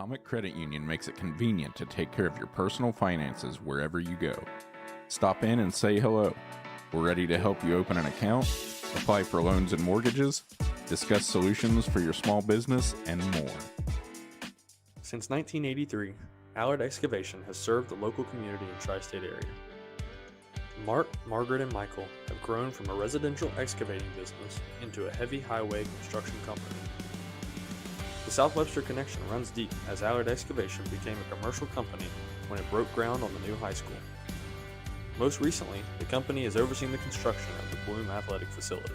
Atomic Credit Union makes it convenient to take care of your personal finances wherever you go. Stop in and say hello. We're ready to help you open an account, apply for loans and mortgages, discuss solutions for your small business, and more. Since 1983, Allard Excavation has served the local community in tri-state area. Mark, Margaret, and Michael have grown from a residential excavating business into a heavy highway construction company. The South Webster connection runs deep as Allard Excavation became a commercial company when it broke ground on the new high school. Most recently, the company has overseen the construction of the Bloom Athletic Facility.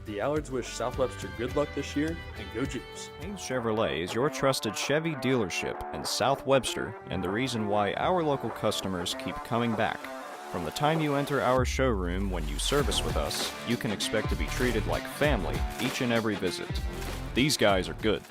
The Allards wish South Webster good luck this year, and go Jeeps. Haynes Chevrolet is your trusted Chevy dealership in South Webster and the reason why our local customers keep coming back. From the time you enter our showroom when you service with us, you can expect to be treated like family each and every visit. These guys are good.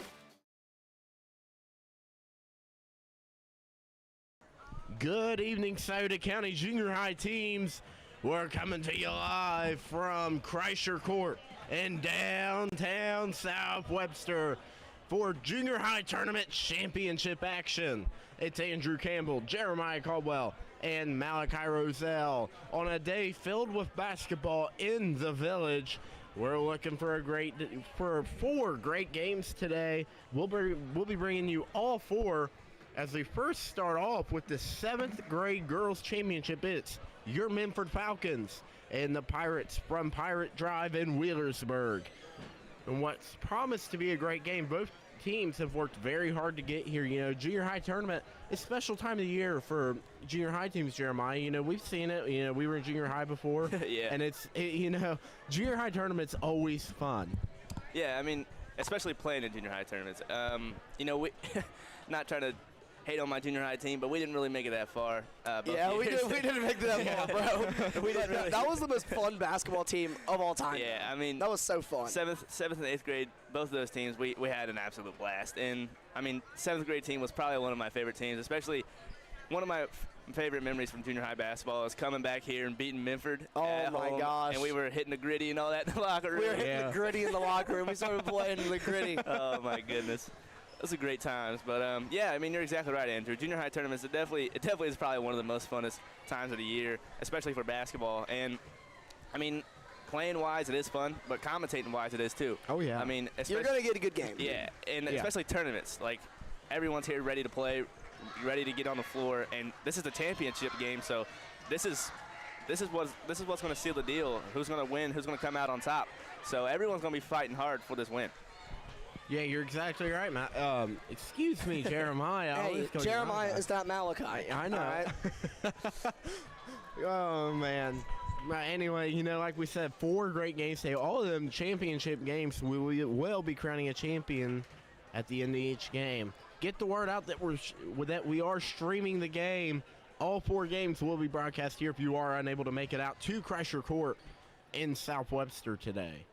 Good evening, Sauter County Junior High teams. We're coming to you live from Kreischer Court in downtown South Webster for Junior High Tournament Championship action. It's Andrew Campbell, Jeremiah Caldwell, and Malachi Roselle on a day filled with basketball in the village. We're looking for four great games today. We'll be bringing you all four as we first start off with the 7th grade girls championship. It's your Memphis Falcons and the Pirates from Pirate Drive in Wheelersburg. And what's promised to be a great game, both teams have worked very hard to get here. You know, junior high tournament is a special time of the year for junior high teams, Jeremiah. You know, we've seen it. You know, we were in junior high before. Yeah. And you know, junior high tournament's always fun. Yeah, I mean, especially playing in junior high tournaments. You know, we not trying to hate on my junior high team, but we didn't really make it that far. Yeah, we didn't make it that far, bro. We didn't really. That was the most fun basketball team of all time. Yeah, I mean, that was so fun. Seventh and 8th grade, both of those teams, we had an absolute blast. And I mean, 7th grade team was probably one of my favorite teams, especially one of my favorite memories from junior high basketball is coming back here and beating Memphis. Oh my gosh! And we were hitting the gritty and all that in the locker room. We were hitting the gritty in the locker room. We started playing in the gritty. Oh my goodness. Those are great times, but yeah, I mean, you're exactly right, Andrew. Junior high tournaments, it definitely is probably one of the most funnest times of the year, especially for basketball. And I mean, playing-wise, it is fun, but commentating-wise, it is too. Oh yeah. I mean, you're gonna get a good game. Yeah, and especially tournaments. Like everyone's here ready to play, ready to get on the floor, and this is the championship game, so this is what's going to seal the deal. Who's going to win? Who's going to come out on top? So everyone's going to be fighting hard for this win. Yeah, you're exactly right, Matt. Excuse me, Jeremiah. Hey, Jeremiah is not Malachi. I know. Right? Oh, man. Anyway, you know, like we said, 4 great games today. All of them championship games. We will be crowning a champion at the end of each game. Get the word out that we are streaming the game. All 4 games will be broadcast here if you are unable to make it out to Kreischer Court in South Webster today.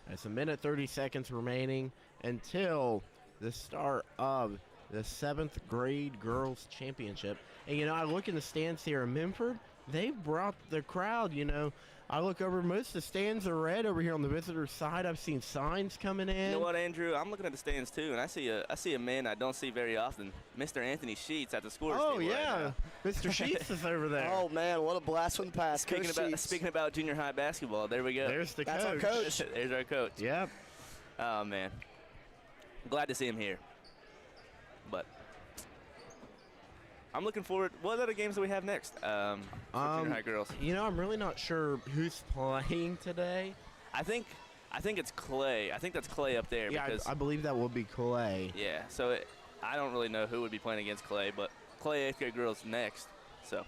There's a minute 30 seconds remaining until the start of the 7th grade girls championship. And, you know, I look in the stands here in Memphis. They've brought the crowd, you know. I look over, most of the stands are red over here on the visitor side. I've seen signs coming in. You know what, Andrew? I'm looking at the stands, too, and I see a man I don't see very often, Mr. Anthony Sheets at the scorer's table. Oh, yeah. Right Mr. Sheets is over there. Oh, man, what a blast from the past. Speaking about junior high basketball, there we go. There's the That's coach. our coach. There's our coach. Yep. Oh, man. Glad to see him here. But I'm looking forward. What other games do we have next for junior high girls? You know, I'm really not sure who's playing today. I think it's Clay. I think that's Clay up there. Yeah, because, I believe that will be Clay. Yeah, so I don't really know who would be playing against Clay, but Clay 8th grade girls next. So,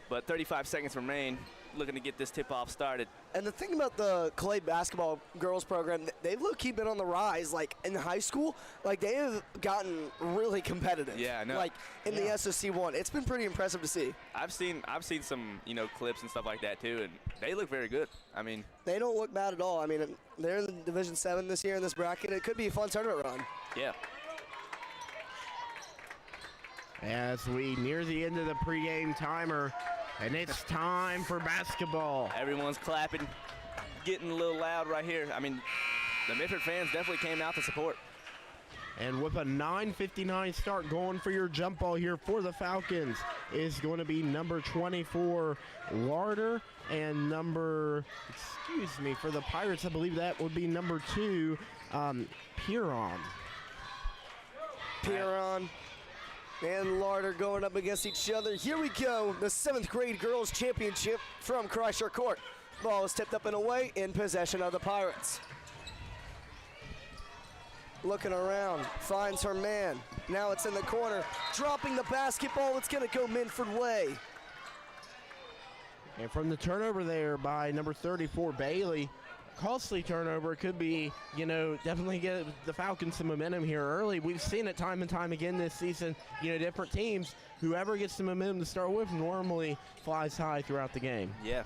but 35 seconds remain. Looking to get this tip-off started. And the thing about the Clay basketball girls program, they've low-key been on the rise. Like, in high school, like, they have gotten really competitive. Yeah, I know. Like, in the SOC1. It's been pretty impressive to see. I've seen some, you know, clips and stuff like that, too, and they look very good. I mean. They don't look bad at all. I mean, they're in Division 7 this year in this bracket. It could be a fun tournament run. Yeah. As we near the end of the pregame timer, and it's time for basketball. Everyone's clapping, getting a little loud right here. I mean, the Memphis fans definitely came out to support. And with a 9:59 start, going for your jump ball here for the Falcons is going to be number 24, Larder, and for the Pirates, I believe that would be number 2, Piron. Piron and Larder going up against each other. Here we go, the 7th grade girls championship from Kreischer Court. Ball is tipped up and away in possession of the Pirates. Looking around, finds her man. Now it's in the corner, dropping the basketball. It's gonna go Minford way. And from the turnover there by number 34, Bailey, costly turnover. Could be, definitely get the Falcons some momentum here early. We've seen it time and time again this season. Different teams, whoever gets the momentum to start with normally flies high throughout the game. Yeah.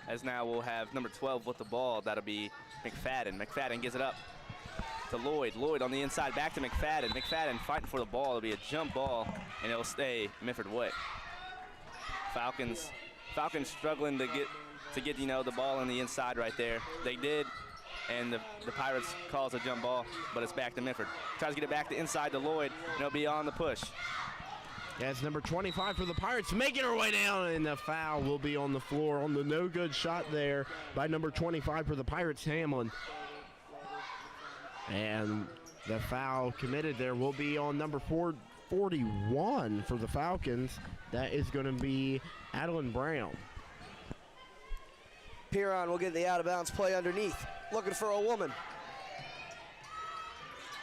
As now we'll have number 12 with the ball. That'll be McFadden. McFadden gives it up to Lloyd. Lloyd on the inside, back to McFadden. McFadden fighting for the ball. It'll be a jump ball, and it'll stay Minford way. Falcons struggling to get the ball on the inside right there. They did, and the Pirates calls a jump ball, but it's back to Minford. Tries to get it back to inside to Lloyd, and it'll be on the push. Yeah, it's number 25 for the Pirates, making her way down, and the foul will be on the floor on the no-good shot there by number 25 for the Pirates, Hamlin. And the foul committed there will be on number 41 for the Falcons. That is going to be Adeline Brown. Piron will get the out-of-bounds play underneath, looking for a woman.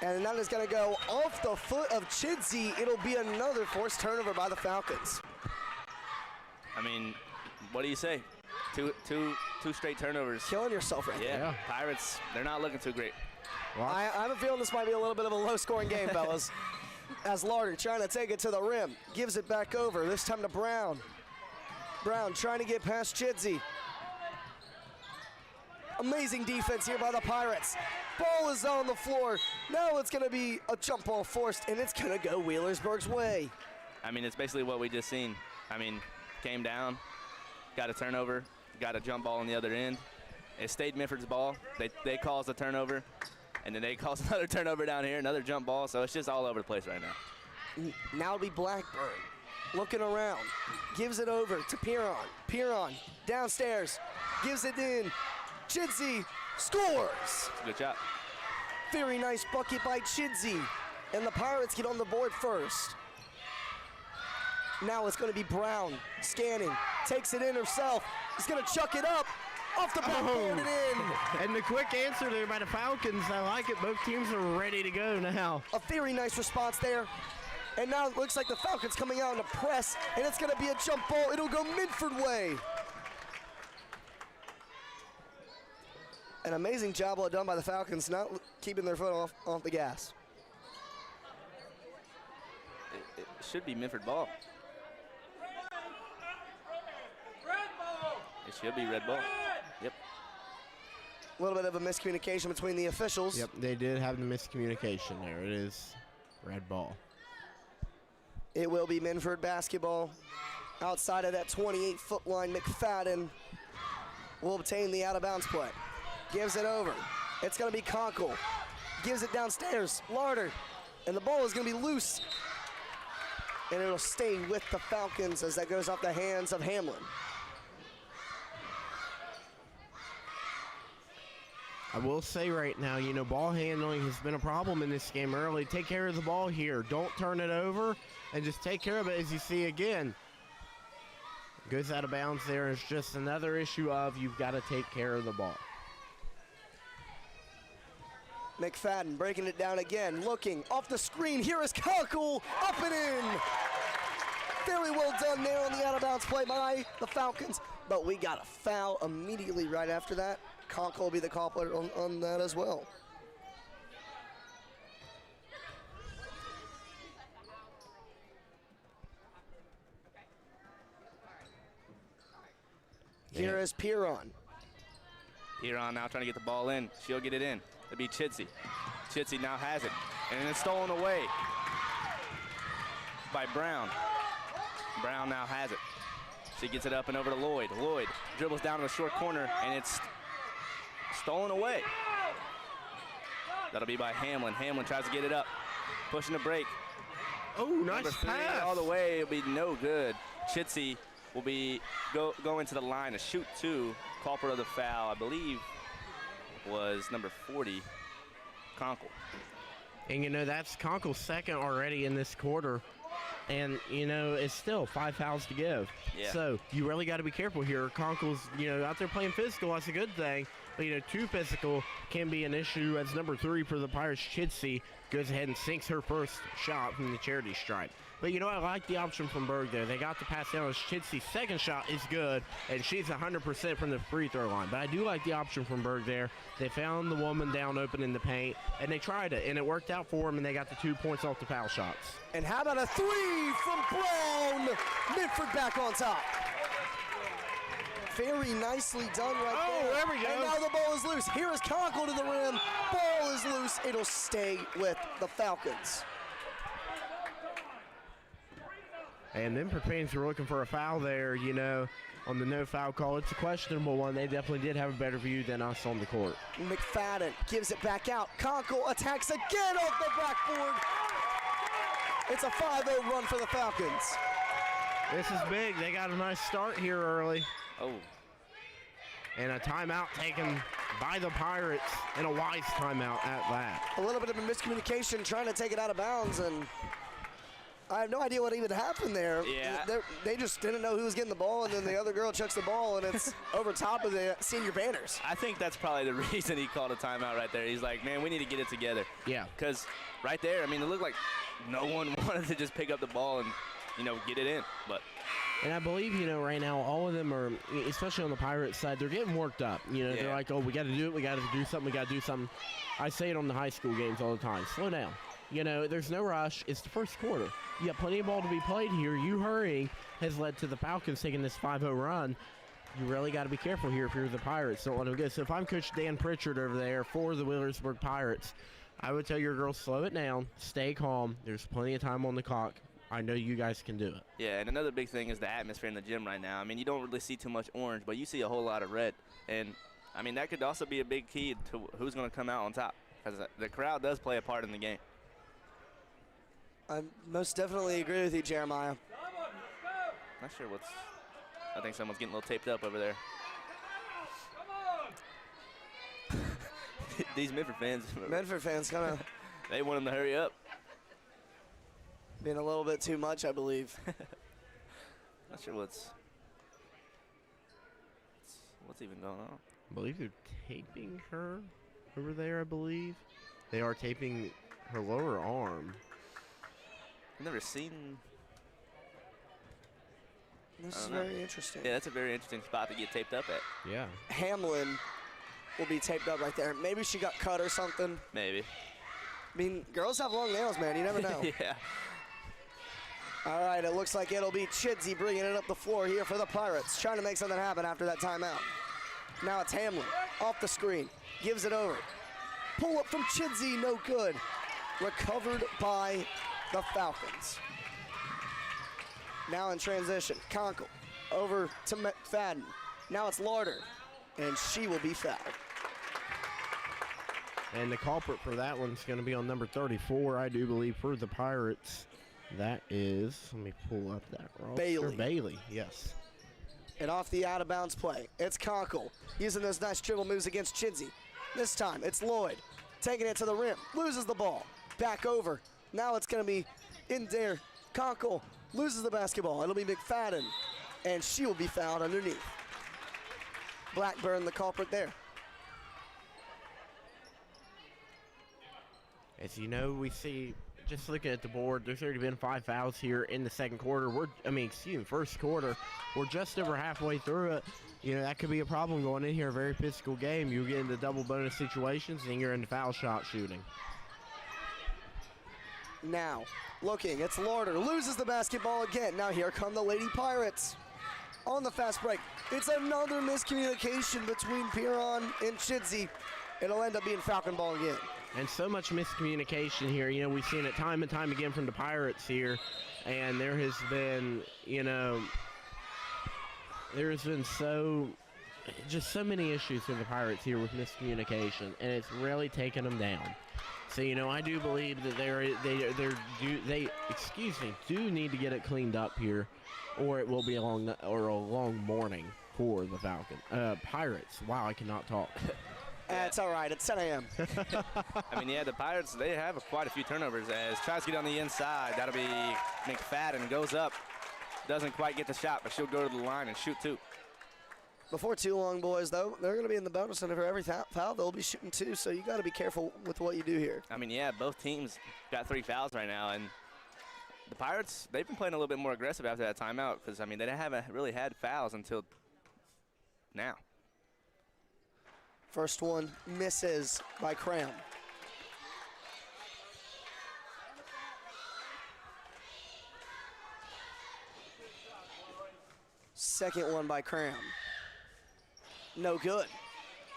And that is going to go off the foot of Chidsey. It'll be another forced turnover by the Falcons. I mean, what do you say? Two straight turnovers. Killing yourself right there. Yeah, Pirates, they're not looking too great. Well, I have a feeling this might be a little bit of a low-scoring game, fellas. As Larder trying to take it to the rim, gives it back over, this time to Brown. Brown trying to get past Chidsey. Amazing defense here by the Pirates. Ball is on the floor. Now it's going to be a jump ball forced, and it's going to go Wheelersburg's way. I mean, it's basically what we just seen. I mean, came down, got a turnover, got a jump ball on the other end. It stayed Minford's ball. They caused a turnover, and then they caused another turnover down here, another jump ball. So it's just all over the place right now. Now it'll be Blackburn. Looking around, gives it over to Piron. Piron downstairs, gives it in. Chidsey scores. Good job. Very nice bucket by Chidsey. And the Pirates get on the board first. Now it's going to be Brown scanning. Takes it in herself. He's going to chuck it up. Off the backboard and in. And the quick answer there by the Falcons. I like it. Both teams are ready to go now. A very nice response there. And now it looks like the Falcons coming out in a press. And it's going to be a jump ball. It'll go Minford way. An amazing job well done by the Falcons, not keeping their foot off the gas. It should be Minford ball. It should be red ball. Yep. A little bit of a miscommunication between the officials. Yep, they did have the miscommunication there. It is red ball. It will be Minford basketball. Outside of that 28-foot line, McFadden will obtain the out-of-bounds play. Gives it over. It's going to be Conkle. Gives it downstairs. Larder. And the ball is going to be loose. And it'll stay with the Falcons as that goes off the hands of Hamlin. I will say right now, ball handling has been a problem in this game early. Take care of the ball here. Don't turn it over and just take care of it. As you see again, goes out of bounds there. It's just another issue of you've got to take care of the ball. McFadden breaking it down again, looking off the screen. Here is Conkle, up and in. Very well done there on the out-of-bounds play by the Falcons. But we got a foul immediately right after that. Conkle will be the culprit on that as well. Here is Piron. Piron now trying to get the ball in. She'll get it in. It'll be Chidsey. Chidsey now has it. And it's stolen away by Brown. Brown now has it. She gets it up and over to Lloyd. Lloyd dribbles down to the short corner, and it's stolen away. That'll be by Hamlin. Hamlin tries to get it up, pushing the break. Oh, nice Number 3 pass. all the way. It'll be no good. Chitsey will be go into the line to shoot 2. Culprit of the foul, I believe, was number 40, Conkle. And, you know, that's Conkle's second already in this quarter. And, you know, it's still 5 fouls to give. Yeah. So you really got to be careful here. Conkle's, you know, out there playing physical. That's a good thing. But, you know, too physical can be an issue as number 3 for the Pirates, Chitsey, goes ahead and sinks her first shot from the charity stripe. But, you know, I like the option from Berg there. They got the pass down. Chitsey's second shot is good, and she's 100% from the free throw line. But I do like the option from Berg there. They found the woman down open in the paint, and they tried it, and it worked out for them, and they got the 2 points off the foul shots. And how about a 3 from Brown? Minford back on top. Very nicely done right there. There we go. And now the ball is loose. Here is Conkle to the rim. Ball is loose. It'll stay with the Falcons. And Minford fans were looking for a foul there, you know, on the no foul call. It's a questionable one. They definitely did have a better view than us on the court. McFadden gives it back out. Conkle attacks again off the backboard. It's a 5-0 run for the Falcons. This is big. They got a nice start here early. Oh, And a timeout taken by the Pirates, and a wise timeout at that. A little bit of a miscommunication trying to take it out of bounds, and I have no idea what even happened there. Yeah. They just didn't know who was getting the ball, and then the other girl chucks the ball, and it's over top of the senior banners. I think that's probably the reason he called a timeout right there. He's like, man, we need to get it together. Yeah. Because right there, I mean, it looked like no one wanted to just pick up the ball and, you know, get it in. But And I believe, you know, right now, all of them are, especially on the Pirates side, they're getting worked up. You know, they're like, oh, we got to do it. We got to do something. We got to do something. I say it on the high school games all the time. Slow down. You know, there's no rush. It's the first quarter. You got plenty of ball to be played here. You hurrying has led to the Falcons taking this 5-0 run. You really got to be careful here if you're the Pirates. Don't let them go. So if I'm Coach Dan Pritchard over there for the Wheelersburg Pirates, I would tell your girls, slow it down, stay calm. There's plenty of time on the clock. I know you guys can do it. yeah, and another big thing is the atmosphere in the gym right now. I mean, you don't really see too much orange, but you see a whole lot of red. And, I mean, that could also be a big key to who's going to come out on top, because the crowd does play a part in the game. I most definitely agree with you, Jeremiah. Not sure what's – I think someone's getting a little taped up over there. These Medford fans. Medford fans kind of They want them to hurry up. being a little bit too much, I believe. Not sure what's even going on. I believe they're taping her over there, I believe. They are taping her lower arm. I've never seen. This I is don't know. very interesting. Yeah, that's a very interesting spot to get taped up at. Yeah. Hamlin will be taped up right there. Maybe she got cut or something. Maybe. I mean, girls have long nails, man. You never know. Yeah. All right, it looks like it'll be Chidsey bringing it up the floor here for the Pirates, trying to make something happen after that timeout. Now it's Hamlin off the screen, gives it over. Pull up from Chidsey, no good. Recovered by the Falcons. Now in transition, Conkle over to McFadden. Now it's Larder, and she will be fouled. And the culprit for that one's going to be on number 34, I do believe, for the Pirates. That is, let me pull up that roster. Bailey. Bailey, yes. And off the out-of-bounds play, it's Conkle using those nice dribble moves against Chidsey. This time, it's Lloyd taking it to the rim, loses the ball, back over. Now it's going to be in there. Conkle loses the basketball. It'll be McFadden, and she will be fouled underneath. Blackburn, the culprit there. As you know, we see, just looking at the board, there's already been 5 fouls here in the second quarter. First quarter. We're just over halfway through it. You know, that could be a problem going in here, a very physical game. You get into double bonus situations, and you're into foul shot shooting. Now, looking, it's Larder, loses the basketball again. Now here come the Lady Pirates on the fast break. It's another miscommunication between Piron and Chidsey. It'll end up being Falcon ball again. And so much miscommunication here. You know, we've seen it time and time again from the Pirates here. And there has been, you know, just so many issues with the Pirates here with miscommunication. And it's really taken them down. So, I do believe that they do need to get it cleaned up here, or it will be a long morning for the Pirates. Wow, I cannot talk. It's all right. It's 10 a.m. I mean, yeah, the Pirates, they have quite a few turnovers as tries to get on the inside. That'll be McFadden, goes up, doesn't quite get the shot, but she'll go to the line and shoot 2. Before too long, boys, though, they're going to be in the bonus, and for every foul, they'll be shooting 2, so you got to be careful with what you do here. I mean, yeah, both teams got 3 fouls right now, and the Pirates, they've been playing a little bit more aggressive after that timeout because, I mean, they haven't really had fouls until now. First one misses by Cram. Second one by Cram. No good.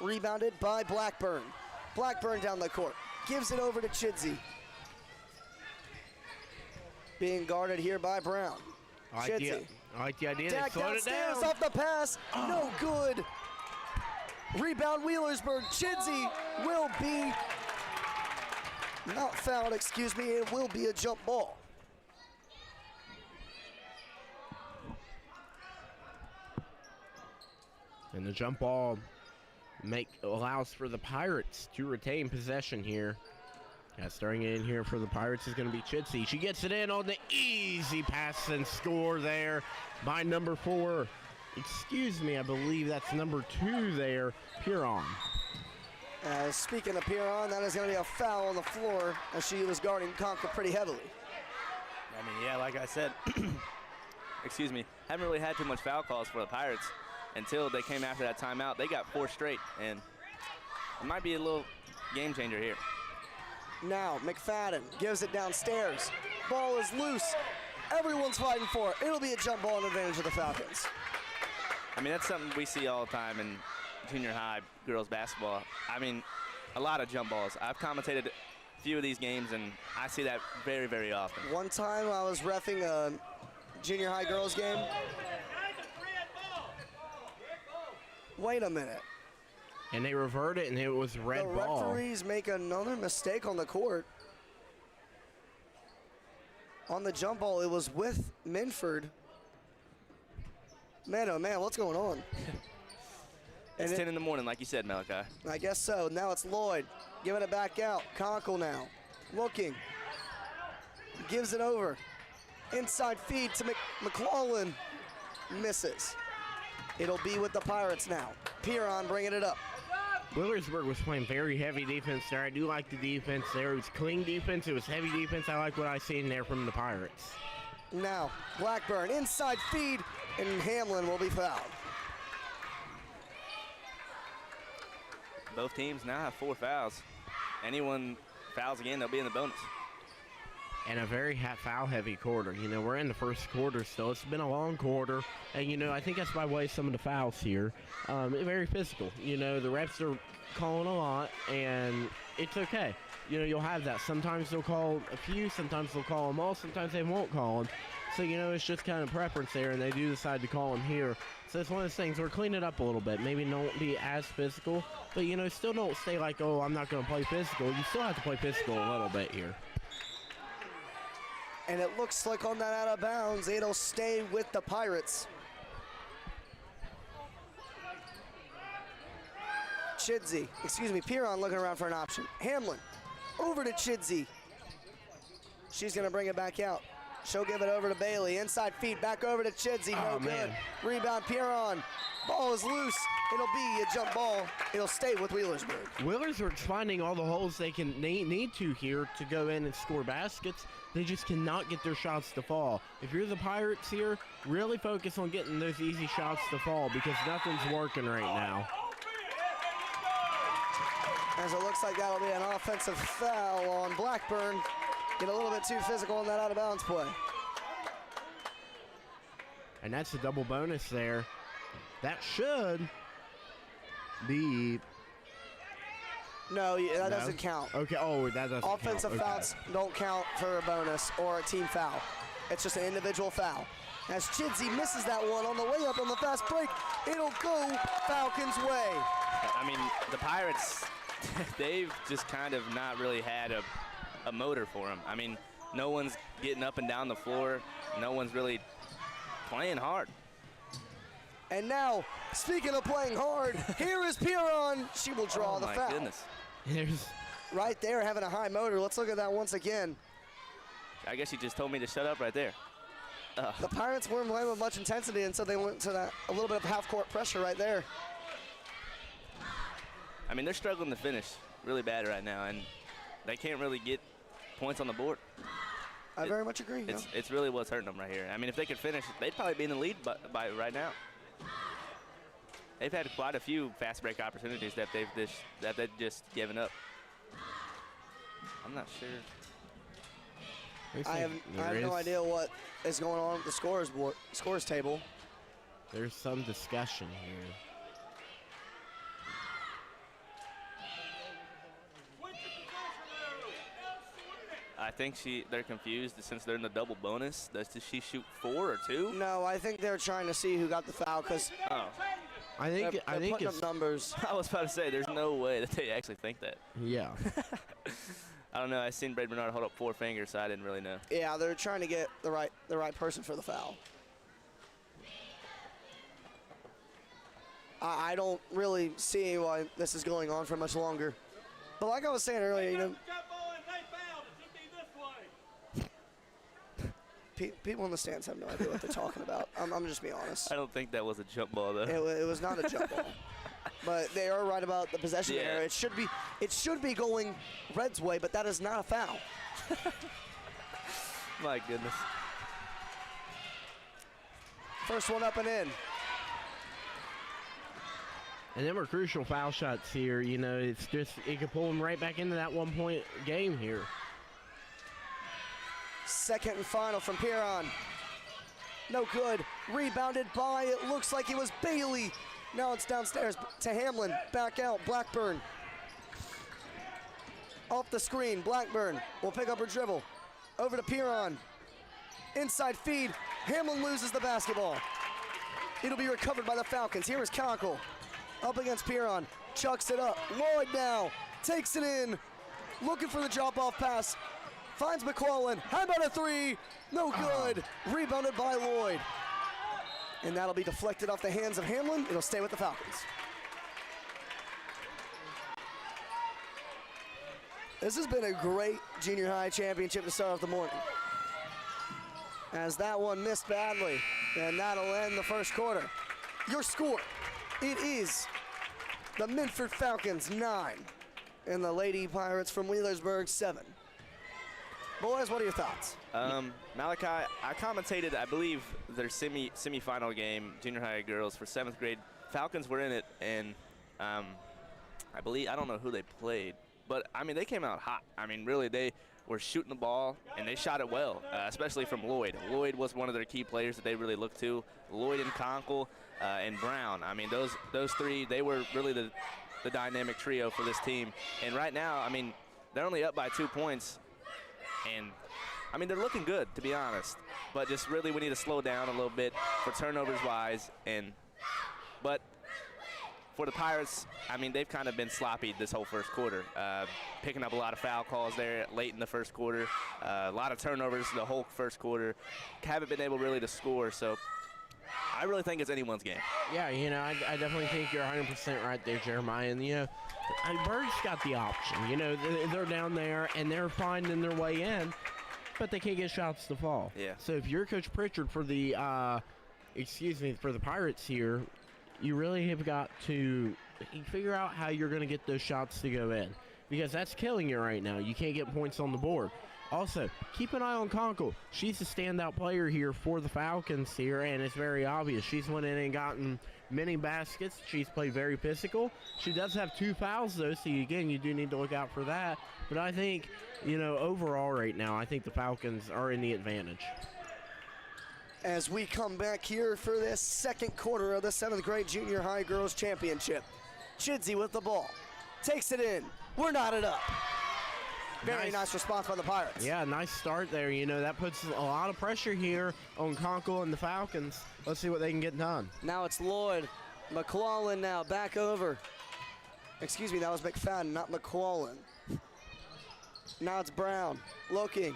Rebounded by Blackburn. Blackburn down the court. Gives it over to Chidsey. Being guarded here by Brown. I like the idea. Dak They slowed it downstairs down. off the pass. No good. Rebound Wheelersburg. Chidsey will be not fouled, excuse me. It will be a jump ball. And the jump ball allows for the Pirates to retain possession here. Starting in here for the Pirates is going to be Chidsey. She gets it in on the easy pass and score there by number 4. Excuse me, I believe that's number 2 there, Piron. Speaking of Piron, that is going to be a foul on the floor as she was guarding Concord pretty heavily. I mean, yeah, like I said, excuse me, haven't really had too much foul calls for the Pirates until they came after that timeout. They got 4 straight, and it might be a little game changer here. Now McFadden gives it downstairs. Ball is loose. Everyone's fighting for it. It'll be a jump ball and advantage of the Falcons. I mean, that's something we see all the time in junior high girls basketball. I mean, a lot of jump balls. I've commentated a few of these games, and I see that very, very often. One time I was reffing a junior high girls game. Wait a minute. And they revert it, and it was red ball. The referees make another mistake on the court. On the jump ball, it was with Minford. Man, oh man, what's going on? It's 10 in the morning, like you said, Malachi. I guess so. Now it's Lloyd giving it back out. Conkle now, looking. Gives it over. Inside feed to McClellan. Misses. It'll be with the Pirates now. Piron bringing it up. Willersburg was playing very heavy defense there. I do like the defense there. It was clean defense. It was heavy defense. I like what I see in there from the Pirates. Now, Blackburn, inside feed, and Hamlin will be fouled. Both teams now have 4 fouls. Anyone fouls again, they'll be in the bonus. And a very foul-heavy quarter. We're in the first quarter still. It's been a long quarter. And, I think that's by way of some of the fouls here. Very physical. The refs are calling a lot, and it's okay. You'll have that. Sometimes they'll call a few. Sometimes they'll call them all. Sometimes they won't call them. So, it's just kind of preference there, and they do decide to call them here. So it's one of those things. We're cleaning it up a little bit. Maybe don't be as physical. But, still don't stay like, oh, I'm not going to play physical. You still have to play physical a little bit here. And it looks like on that out of bounds, it'll stay with the Pirates. Piron looking around for an option. Hamlin, over to Chidsey. She's gonna bring it back out. She'll give it over to Bailey. Inside feed, back over to Chidsey, no good. Rebound, Piron. Ball is loose. It'll be a jump ball. It'll stay with Wheelersburg. Wheelersburg's finding all the holes they need to here to go in and score baskets. They just cannot get their shots to fall. If you're the Pirates here, really focus on getting those easy shots to fall because nothing's working right now. As it looks like that'll be an offensive foul on Blackburn. Get a little bit too physical on that out of bounds play. And that's a double bonus there. That should be... No, that doesn't count. Okay, that doesn't count. Offensive fouls don't count for a bonus or a team foul. It's just an individual foul. As Chidsey misses that one on the way up on the fast break, it'll go Falcons' way. I mean, the Pirates, they've just kind of not really had a motor for them. I mean, no one's getting up and down the floor. No one's really playing hard. And now, speaking of playing hard, here is Piron. She will draw the foul. Oh, my goodness. There's Right there, having a high motor. Let's look at that once again. I guess he just told me to shut up right there. The Pirates weren't playing with much intensity, and so they went to that a little bit of half-court pressure right there. I mean, they're struggling to finish really bad right now, and they can't really get points on the board. I very much agree. It's really what's hurting them right here. I mean, if they could finish, they'd probably be in the lead by right now. They've had quite a few fast break opportunities that they've just given up. I'm not sure. I have no idea what is going on with the scores table. There's some discussion here. I think they're confused since they're in the double bonus. Does she shoot 4 or 2? No, I think they're trying to see who got the foul because I think putting it's up numbers. I was about to say, there's no way that they actually think that. yeah. I don't know. I seen Brad Bernard hold up 4 fingers, so I didn't really know. Yeah, they're trying to get the right person for the foul. I don't really see why this is going on for much longer. But like I was saying earlier, people in the stands have no idea what they're talking about. I'm just being honest. I don't think that was a jump ball, though. It was not a jump ball. But they are right about the possession error. It should be going Reds' way, but that is not a foul. My goodness. First one up and in. And them are crucial foul shots here. You know, it's just, it could pull them right back into that 1-point game here. Second and final from Piron. No good. Rebounded by, it looks like it was Bailey. Now it's downstairs to Hamlin. Back out, Blackburn. Off the screen, Blackburn will pick up her dribble. Over to Piron. Inside feed. Hamlin loses the basketball. It'll be recovered by the Falcons. Here is Conkle. Up against Piron. Chucks it up. Lloyd now takes it in. Looking for the drop-off pass. Finds McClellan. How about a 3? No good. Rebounded by Lloyd. And that'll be deflected off the hands of Hamlin. It'll stay with the Falcons. This has been a great junior high championship to start off the morning. As that one missed badly, and that'll end the first quarter. Your score, it is the Minford Falcons 9 and the Lady Pirates from Wheelersburg 7. Boys, what are your thoughts? Malachi, I commentated, I believe, their semifinal game, junior high girls, for 7th grade. Falcons were in it, and I don't know who they played, but, I mean, they came out hot. I mean, really, they were shooting the ball, and they shot it well, especially from Lloyd. Lloyd was one of their key players that they really looked to. Lloyd and Conkle and Brown. I mean, those three, they were really the dynamic trio for this team. And right now, I mean, they're only up by 2 points. And, I mean, they're looking good, to be honest. But just really we need to slow down a little bit for turnovers-wise. But for the Pirates, I mean, they've kind of been sloppy this whole first quarter. Picking up a lot of foul calls there late in the first quarter. A lot of turnovers the whole first quarter. Haven't been able really to score. So I really think it's anyone's game. Yeah, you know, I definitely think you're 100% right there, Jeremiah. And, you know, Bird's got the option. You know, they're down there, and they're finding their way in, but they can't get shots to fall. Yeah. So if you're Coach Pritchard for the, for the Pirates here, you really have got to figure out how you're going to get those shots to go in, because that's killing you right now. You can't get points on the board. Also, keep an eye on Conkle. She's a standout player here for the Falcons here, and it's very obvious. She's went in and gotten many baskets. She's played very physical. She does have 2 fouls, though, so again, you do need to look out for that. But I think, you know, overall right now, I think the Falcons are in the advantage. As we come back here for this second quarter of the 7th grade junior high girls championship. Chidsey with the ball. Takes it in. We're knotted up. Very nice response by the Pirates. Yeah, nice start there. You know, that puts a lot of pressure here on Conkle and the Falcons. Let's see what they can get done. Now it's Lloyd. McClellan now back over. Excuse me, that was McFadden, not McQuallen. Now it's Brown, looking.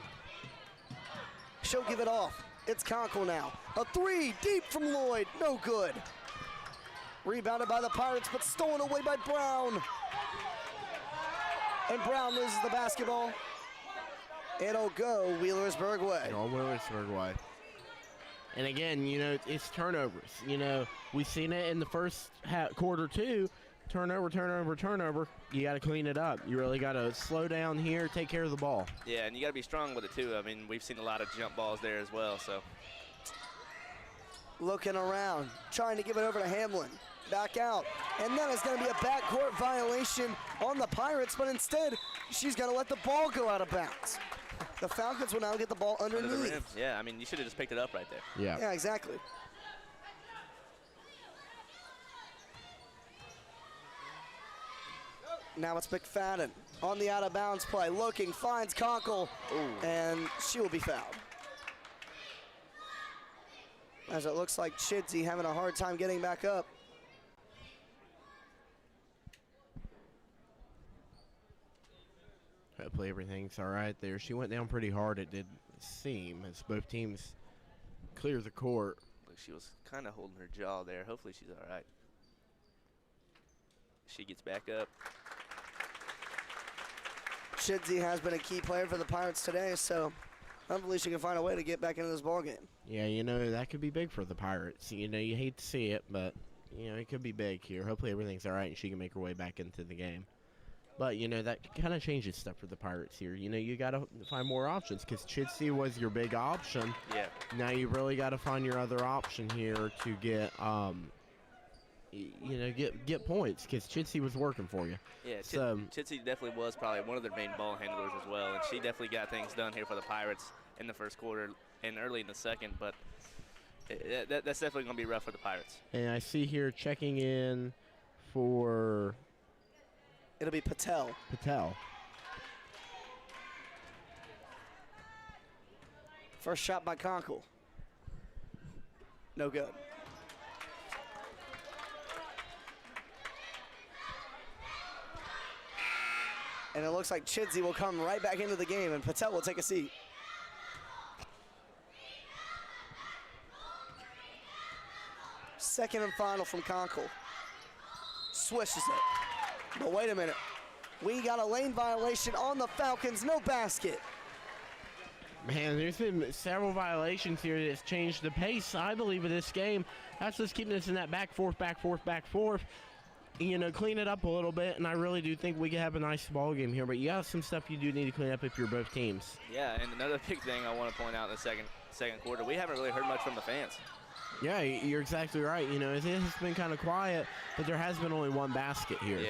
She'll give it off. It's Conkle now. A three, deep from Lloyd, no good. Rebounded by the Pirates, but stolen away by Brown. And Brown loses the basketball. It'll go Wheelersburg way. All Wheelersburg way. And again, you know, it's turnovers. You know, we've seen it in the first quarter too. Turnover. You got to clean it up. You really got to slow down here, take care of the ball. Yeah, and you got to be strong with it too. I mean, we've seen a lot of jump balls there as well. So looking around, trying to give it over to Hamlin. Back out, and then it's going to be a backcourt violation on the Pirates, but instead, she's going to let the ball go out of bounds. The Falcons will now get the ball underneath. Under the rim. Yeah, I mean, you should have just picked it up right there. Yeah, exactly. Now it's McFadden on the out-of-bounds play, looking, finds Conkle, and she will be fouled. As it looks like Chidsey having a hard time getting back up. Hopefully everything's all right there. She went down pretty hard, it did seem, as both teams clear the court. Look, she was kind of holding her jaw there. Hopefully she's all right. She gets back up. Chidsey has been a key player for the Pirates today, so hopefully she can find a way to get back into this ballgame. Yeah, you know, that could be big for the Pirates. You know, you hate to see it, but, you know, it could be big here. Hopefully everything's all right and she can make her way back into the game. But, you know, that kind of changes stuff for the Pirates here. You know, you got to find more options because Chidsey was your big option. Yeah. Now you really got to find your other option here to get, you know, get points because Chidsey was working for you. Yeah, So Chidsey definitely was probably one of their main ball handlers as well, and she definitely got things done here for the Pirates in the first quarter and early in the second, but that's definitely going to be rough for the Pirates. And I see here checking in for It'll be Patel. First shot by Conkle. No good. And it looks like Chidsey will come right back into the game, and Patel will take a seat. Second and final from Conkle. Swishes it. But wait a minute. We got a lane violation on the Falcons. No basket. Man, there's been several violations here that's changed the pace, I believe, of this game. That's just keeping us in that back forth. You know, clean it up a little bit, and I really do think we could have a nice ball game here. But you got some stuff you do need to clean up if you're both teams. Yeah, and another big thing I want to point out in the second quarter, we haven't really heard much from the fans. Yeah, you're exactly right. You know, it has been kind of quiet, but there has been only one basket here. Yeah.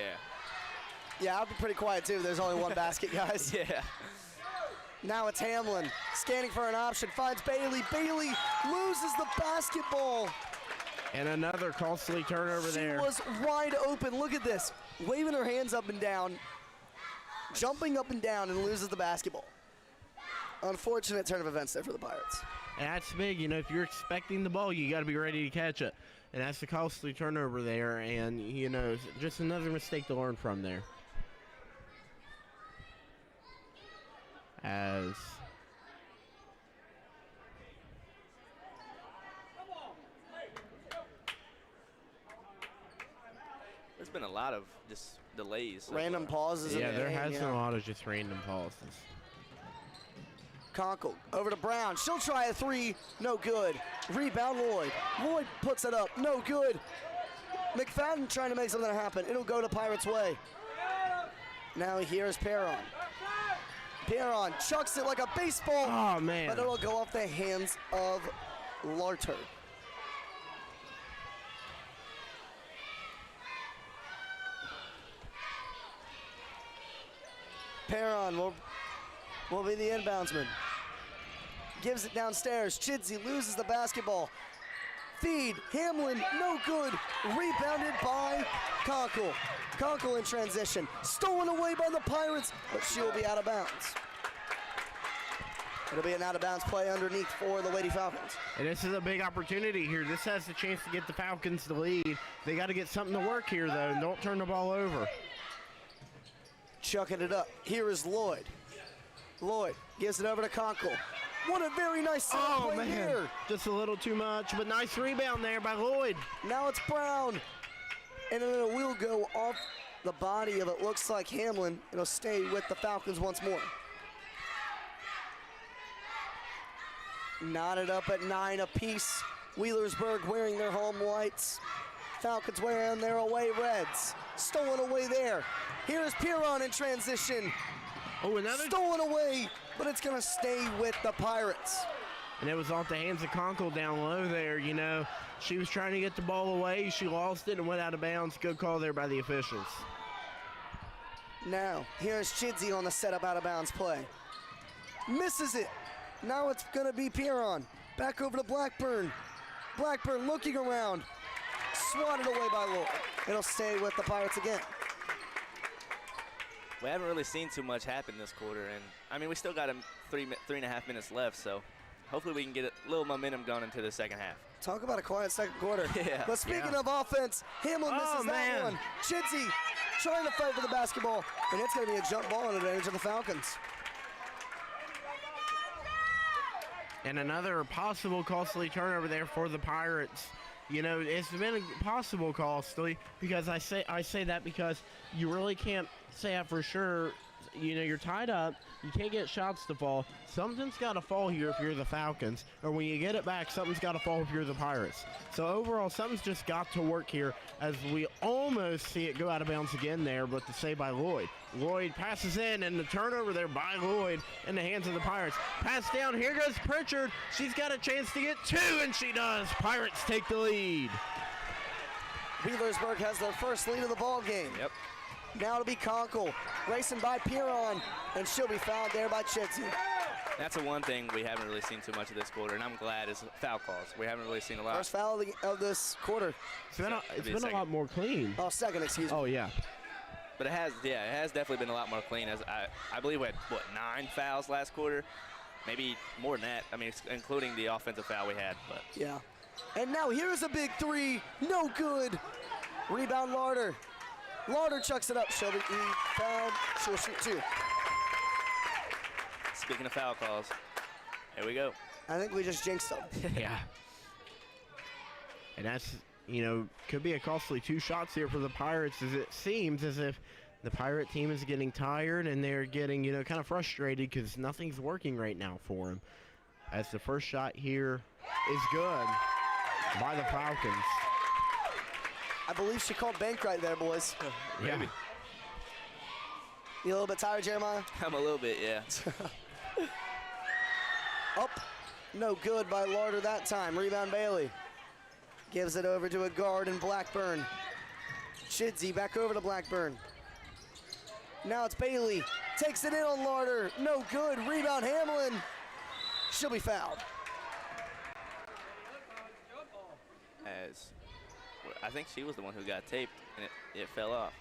Yeah, I'll be pretty quiet, too. There's only one basket, guys. Yeah. Now it's Hamlin, scanning for an option, finds Bailey. Bailey loses the basketball. And another costly turnover there. She was wide open. Look at this. Waving her hands up and down, jumping up and down, and loses the basketball. Unfortunate turn of events there for the Pirates. And that's big. You know, if you're expecting the ball, you got to be ready to catch it. And that's the costly turnover there. And, you know, just another mistake to learn from there. As There's been a lot of just delays. Random pauses. yeah, in the there game, has been a lot of just random pauses. Conkle over to Brown. She'll try a three. No good. Rebound Lloyd. Lloyd puts it up. No good. McFadden trying to make something happen. It'll go to Pirates' way. Now here's Perron. Perron chucks it like a baseball. Oh, man. But it'll go off the hands of Larter. Perron will be the inboundsman. Gives it downstairs. Chidsey loses the basketball. Feed. Hamlin, no good. Rebounded by Conkle. Conkle in transition. Stolen away by the Pirates, but she will be out of bounds. It'll be an out-of-bounds play underneath for the Lady Falcons. And this is a big opportunity here. This has the chance to get the Falcons the lead. They got to get something to work here, though, and don't turn the ball over. chucking it up. Here is Lloyd. Lloyd gives it over to Conkle. What a very nice play here. Just a little too much, but nice rebound there by Lloyd. Now it's Brown. And then it will go off the body of, it looks like, Hamlin. It'll stay with the Falcons once more. Knotted up at 9 apiece. Wheelersburg wearing their home whites. Falcons wearing their away reds. Stolen away there. Here is Piron in transition. Oh, another Stolen away, but it's going to stay with the Pirates. And it was off the hands of Conkle down low there, you know. She was trying to get the ball away. She lost it and went out of bounds. Good call there by the officials. Now, here's Chidsey on the setup out of bounds play. Misses it. Now it's going to be Piron. Back over to Blackburn. Blackburn looking around. Swatted away by Lloyd. It'll stay with the Pirates again. We haven't really seen too much happen this quarter, and I mean, we still got 3.5 minutes left, so hopefully we can get a little momentum going into the second half. Talk about a quiet second quarter. Yeah. But speaking of offense, Hamlin misses that one. Chidsey trying to fight for the basketball, and it's going to be a jump ball advantage of the Falcons. And another possible costly turnover there for the Pirates. You know, it's been a possible costly because I say that because you really can't say that for sure. You know, you're tied up. You can't get shots to fall. Something's got to fall here if you're the Falcons. Or when you get it back, something's got to fall if you're the Pirates. So overall, something's just got to work here as we almost see it go out of bounds again there, but the save by Lloyd. Lloyd passes in, and the turnover there by Lloyd in the hands of the Pirates. Pass down. Here goes Pritchard. She's got a chance to get 2, and she does. Pirates take the lead. Wheelersburg has their first lead of the ball game. Yep. Now it'll be Conkle, racing by Piron, and she'll be fouled there by Chidsey. That's the one thing we haven't really seen too much of this quarter, and I'm glad is foul calls. We haven't really seen a lot. First foul of this quarter. It's been a lot more clean. Oh, second, excuse me. Oh, yeah. But it has definitely been a lot more clean. As I believe we had, 9 fouls last quarter? Maybe more than that. I mean, including the offensive foul we had. But yeah. And now here's a big 3. No good. Rebound Larder. Larder chucks it up. She'll be fouled. She'll shoot 2. Speaking of foul calls, here we go. I think we just jinxed them. Yeah. And that's, you know, could be a costly 2 shots here for the Pirates, as it seems as if the Pirate team is getting tired and they're getting, you know, kind of frustrated because nothing's working right now for them. As the first shot here is good by the Falcons. I believe she called bank right there, boys. Yeah. Maybe. You a little bit tired, Jeremiah? I'm a little bit, yeah. Up. No good by Larder that time. Rebound Bailey. Gives it over to a guard in Blackburn. Chidsey back over to Blackburn. Now it's Bailey. Takes it in on Larder. No good. Rebound Hamlin. She'll be fouled. As I think she was the one who got taped, and it fell off.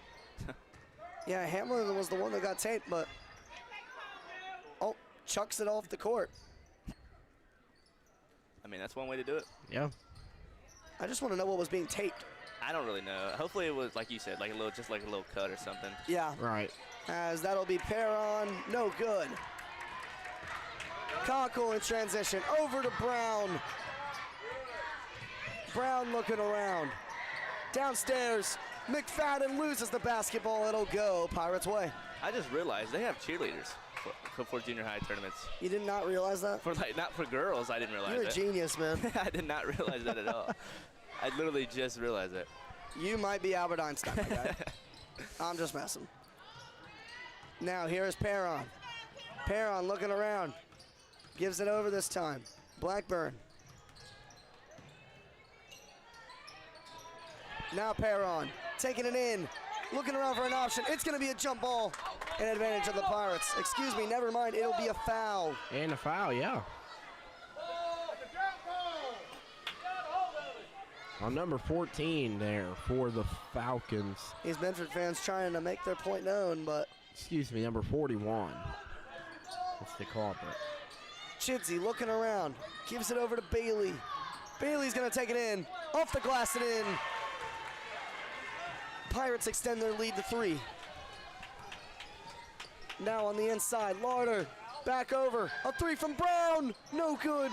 Yeah, Hamlin was the one that got taped, but chucks it off the court. I mean, that's one way to do it. Yeah. I just want to know what was being taped. I don't really know. Hopefully it was, like you said, like a little cut or something. Yeah. Right. As that'll be Perron. No good. Conkle in transition. Over to Brown. Brown looking around. Downstairs. McFadden loses the basketball. It'll go Pirates' way. I just realized they have cheerleaders for junior high tournaments. You did not realize that? Not for girls, I didn't realize You're a that. genius, man. I did not realize that at all. I literally just realized it. You might be Albert Einstein, my guy. I'm just messing. Now here's Perron. Perron looking around. Gives it over this time. Blackburn. Now Perron taking it in. Looking around for an option. It's going to be a jump ball. An advantage of the Pirates. Excuse me, never mind. It'll be a foul. And a foul, yeah. On number 14 there for the Falcons. These Bedford fans trying to make their point known, but... Excuse me, number 41. That's the culprit. Chidsey looking around. Gives it over to Bailey. Bailey's going to take it in. Off the glass and in. Pirates extend their lead to 3. Now on the inside, Larder, back over, a three from Brown, no good.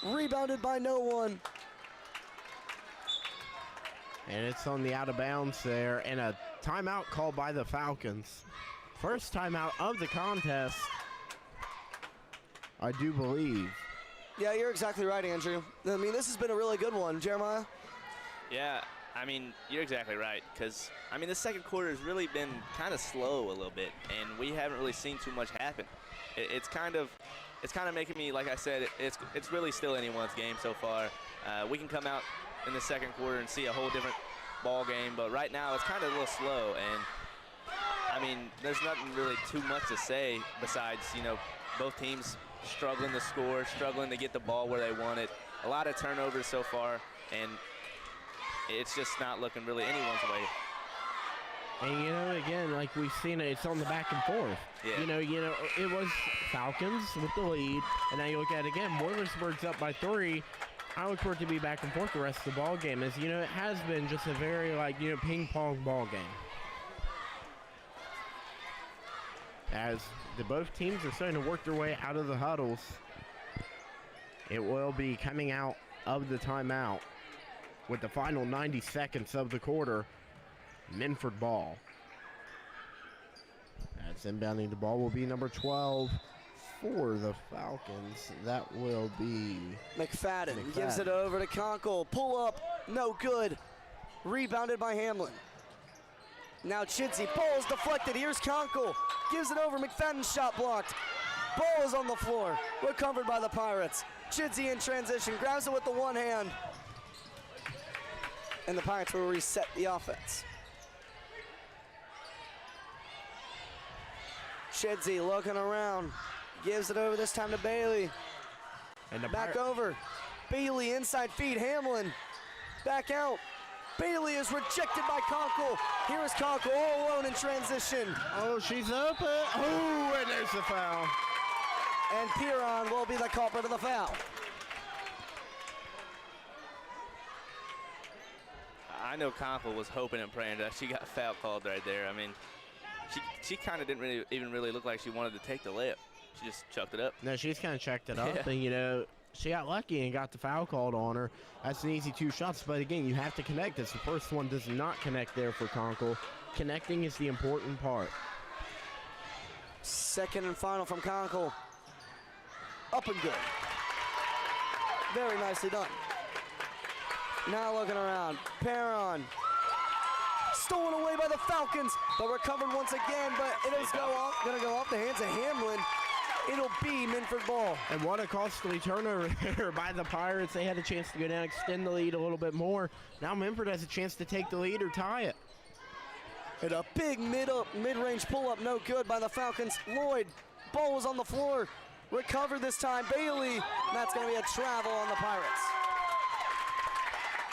Rebounded by no one. And it's on the out of bounds there, and a timeout called by the Falcons. First timeout of the contest, I do believe. Yeah, you're exactly right, Andrew. I mean, this has been a really good one. Jeremiah? Yeah, I mean, you're exactly right, because, I mean, the second quarter has really been kind of slow a little bit, and we haven't really seen too much happen. It's kind of making me, like I said, it's really still anyone's game so far. We can come out in the second quarter and see a whole different ball game, but right now it's kind of a little slow, and I mean, there's nothing really too much to say besides, you know, both teams struggling to score, struggling to get the ball where they want it. A lot of turnovers so far, and it's just not looking really anyone's way. And, you know, again, like we've seen it, it's on the back and forth. Yeah. You know, it was Falcons with the lead, and now you look at it again, Williamsburg's up by 3. I look for it to be back and forth the rest of the ball game. As you know, it has been just a very, like, you know, ping pong ball game. As both teams are starting to work their way out of the huddles, it will be coming out of the timeout with the final 90 seconds of the quarter. Minford ball. That's inbounding the ball will be number 12 for the Falcons. That will be McFadden gives it over to Conkle. Pull up, no good. Rebounded by Hamlin. Now Chidsey, ball is deflected. Here's Conkle. Gives it over, McFadden shot blocked. Ball is on the floor. Recovered by the Pirates. Chidsey in transition, grabs it with the one hand. And the Pirates will reset the offense. Chidsey looking around. Gives it over this time to Bailey. and the Back over. Bailey inside feed. Hamlin. Back out. Bailey is rejected by Conkle. Here is Conkle all alone in transition. Oh, she's open. Oh, and there's the foul. And Piron will be the culprit of the foul. I know Conkle was hoping and praying that she got foul called right there. I mean, she kind of didn't even really look like she wanted to take the layup. She just chucked it up. No, she's kind of checked it up, Yeah. and, you know, she got lucky and got the foul called on her. That's an easy 2 shots, but again, you have to connect this. The first one does not connect there for Conkle. Connecting is the important part. Second and final from Conkle. Up and good. Very nicely done. Now looking around. Perron. Stolen away by the Falcons, but recovered once again, but it is gonna go off the hands of Hamlin. It'll be Minford ball. And what a costly turnover there by the Pirates. They had a chance to go down, extend the lead a little bit more. Now Minford has a chance to take the lead or tie it. And a big mid-range pull-up, no good by the Falcons. Lloyd, ball was on the floor. Recovered this time, Bailey. And that's gonna be a travel on the Pirates.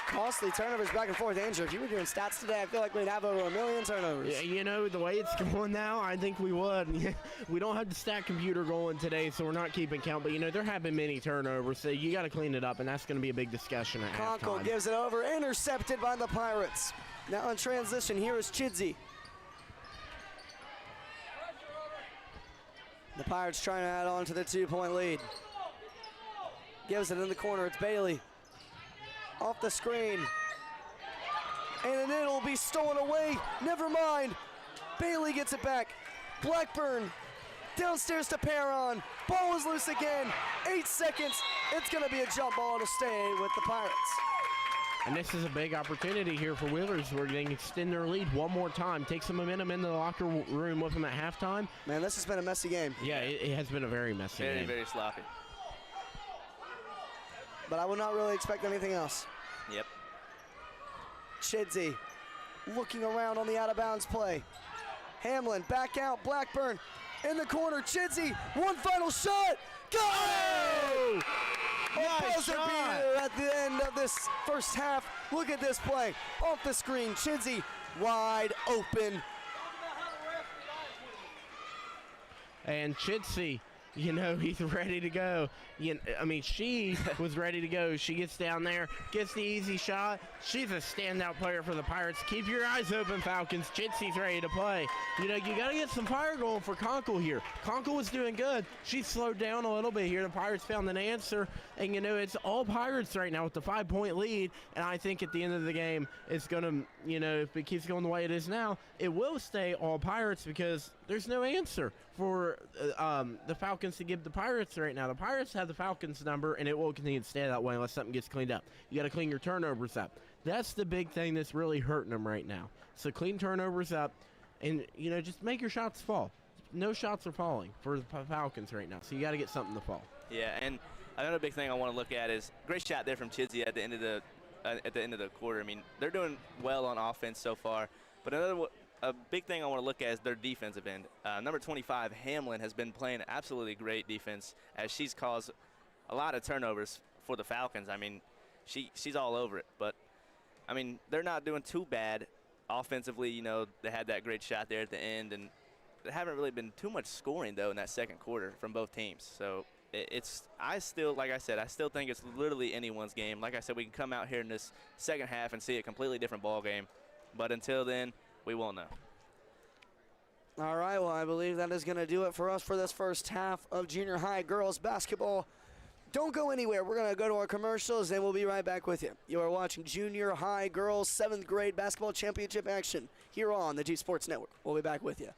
Costly turnovers back and forth. Andrew, if you were doing stats today, I feel like we'd have over 1 million turnovers. Yeah, you know, the way it's going now, I think we would. We don't have the stat computer going today, so we're not keeping count. But, you know, there have been many turnovers, so you got to clean it up, and that's going to be a big discussion at Conkle halftime. gives it over, intercepted by the Pirates. Now in transition, here is Chidsey. The Pirates trying to add on to the 2-point lead. Gives it in the corner, it's Bailey. Off the screen. And it'll be stolen away. Never mind. Bailey gets it back. Blackburn downstairs to Perron. Ball is loose again. 8 seconds. It's going to be a jump ball to stay with the Pirates. And this is a big opportunity here for Wheelers where they can extend their lead one more time. Take some momentum into the locker room with them at halftime. Man, this has been a messy game. Yeah, it has been a very messy game. Very sloppy. But I would not really expect anything else. Yep. Chidsey looking around on the out-of-bounds play. Hamlin back out. Blackburn in the corner. Chidsey, one final shot. Got it! A buzzer beater at the end of this first half. Look at this play. Off the screen, Chidsey wide open. And Chidsey He's ready to go. She was ready to go. She gets down there, gets the easy shot. She's a standout player for the Pirates. Keep your eyes open, Falcons. Chitsy's ready to play. You got to get some fire going for Conkle here. Conkle was doing good. She slowed down a little bit here. The Pirates found an answer, and it's all Pirates right now with the 5-point lead. And I think at the end of the game, it's going to, if it keeps going the way it is now, it will stay all Pirates because there's no answer for the Falcons to give the Pirates right now. The Pirates have the Falcons number, and it will continue to stay that way unless something gets cleaned up. You got to clean your turnovers up. That's the big thing that's really hurting them right now. So clean turnovers up, and just make your shots fall. No shots are falling for the Falcons right now, so you got to get something to fall. Yeah, and another big thing I want to look at is great shot there from Chidsey at the end of the quarter. They're doing well on offense so far, but a big thing I want to look at is their defensive end. Number 25, Hamlin, has been playing absolutely great defense as she's caused a lot of turnovers for the Falcons. She's all over it. But, they're not doing too bad offensively. They had that great shot there at the end, and there haven't really been too much scoring, though, in that second quarter from both teams. So I still think it's literally anyone's game. Like I said, we can come out here in this second half and see a completely different ball game. But until then, we won't know. All right, well, I believe that is going to do it for us for this first half of junior high girls basketball. Don't go anywhere. We're going to go to our commercials, and we'll be right back with you. You are watching junior high girls 7th grade basketball championship action here on the G Sports Network. We'll be back with you.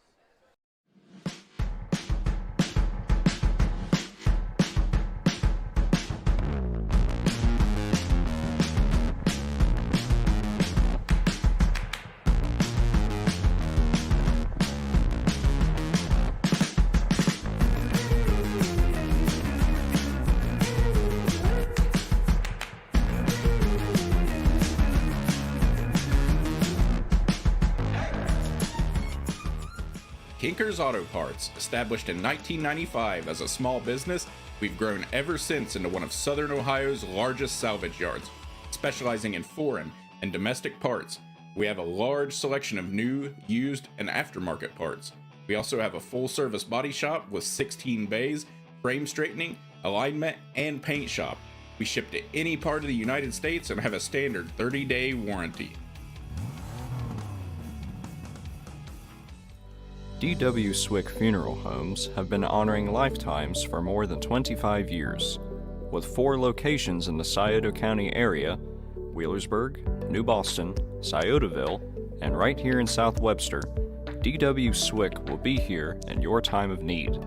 Kinker's Auto Parts, established in 1995 as a small business, we've grown ever since into one of Southern Ohio's largest salvage yards. Specializing in foreign and domestic parts, we have a large selection of new, used, and aftermarket parts. We also have a full-service body shop with 16 bays, frame straightening, alignment, and paint shop. We ship to any part of the United States and have a standard 30-day warranty. D.W. Swick Funeral Homes have been honoring lifetimes for more than 25 years. With 4 locations in the Scioto County area, Wheelersburg, New Boston, Sciotaville, and right here in South Webster, D.W. Swick will be here in your time of need.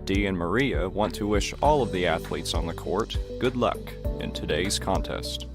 Dee and Maria want to wish all of the athletes on the court good luck in today's contest.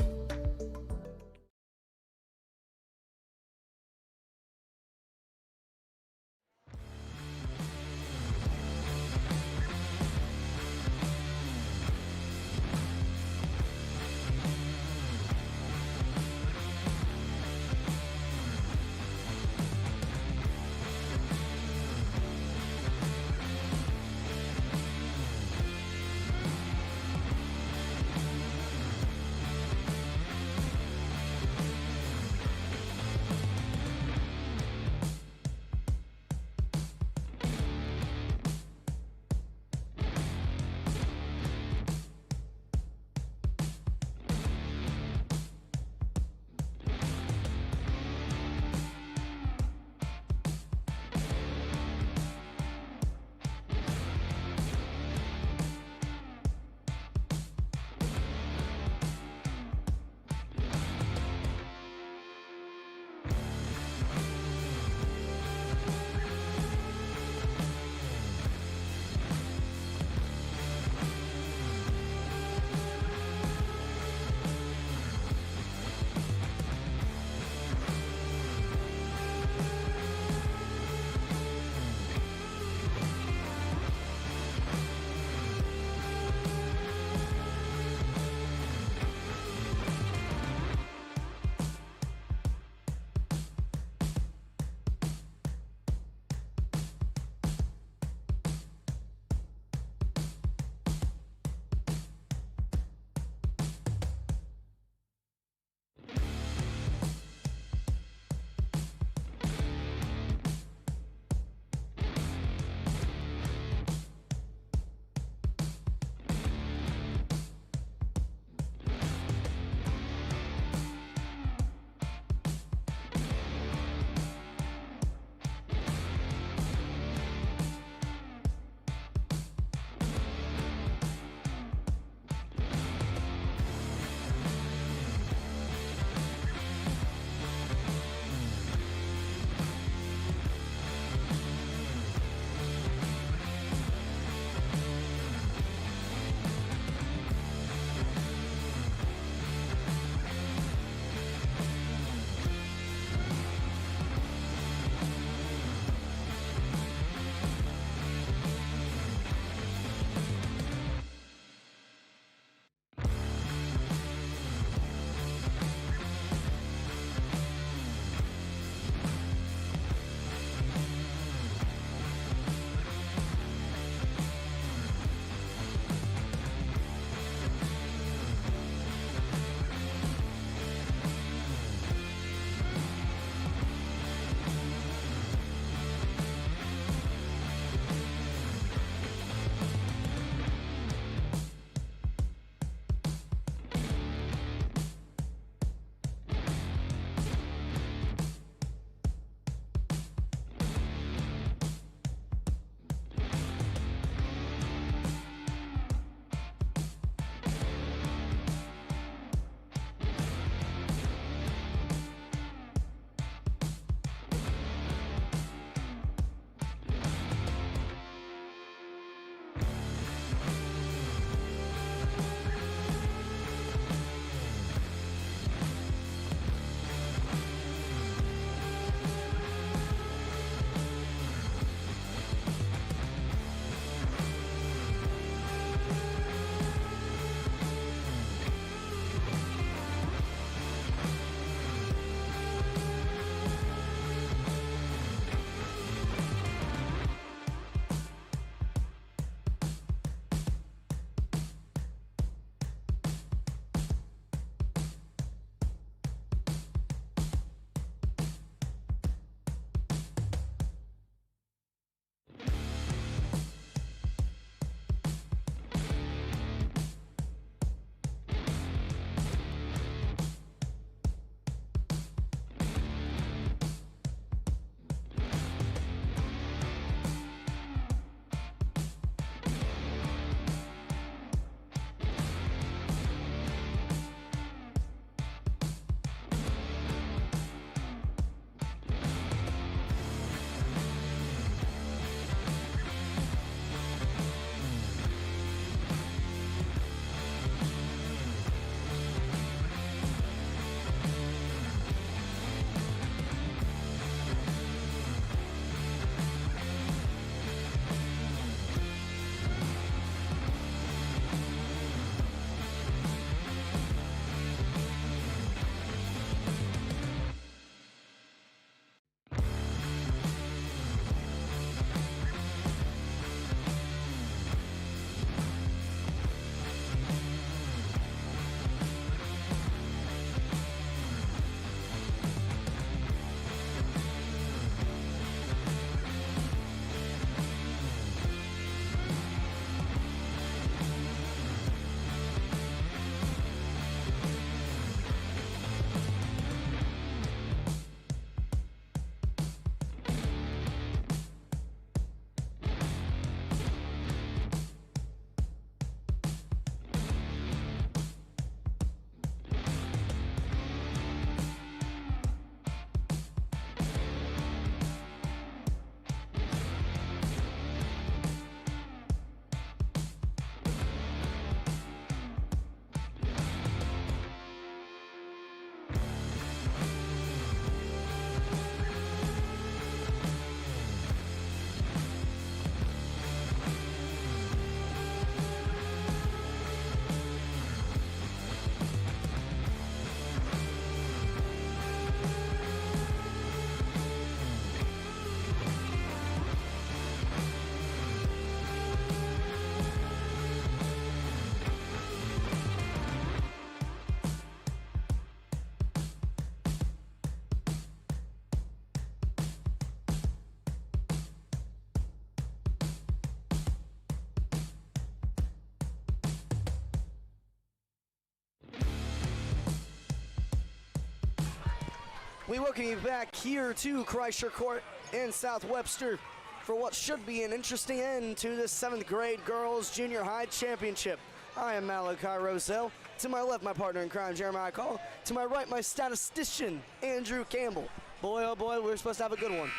We welcome you back here to Kreischer Court in South Webster for what should be an interesting end to the 7th grade girls junior high championship. I am Malachi Roselle. To my left, my partner in crime, Jeremiah Call. To my right, my statistician, Andrew Campbell. Boy, oh boy, we're supposed to have a good one.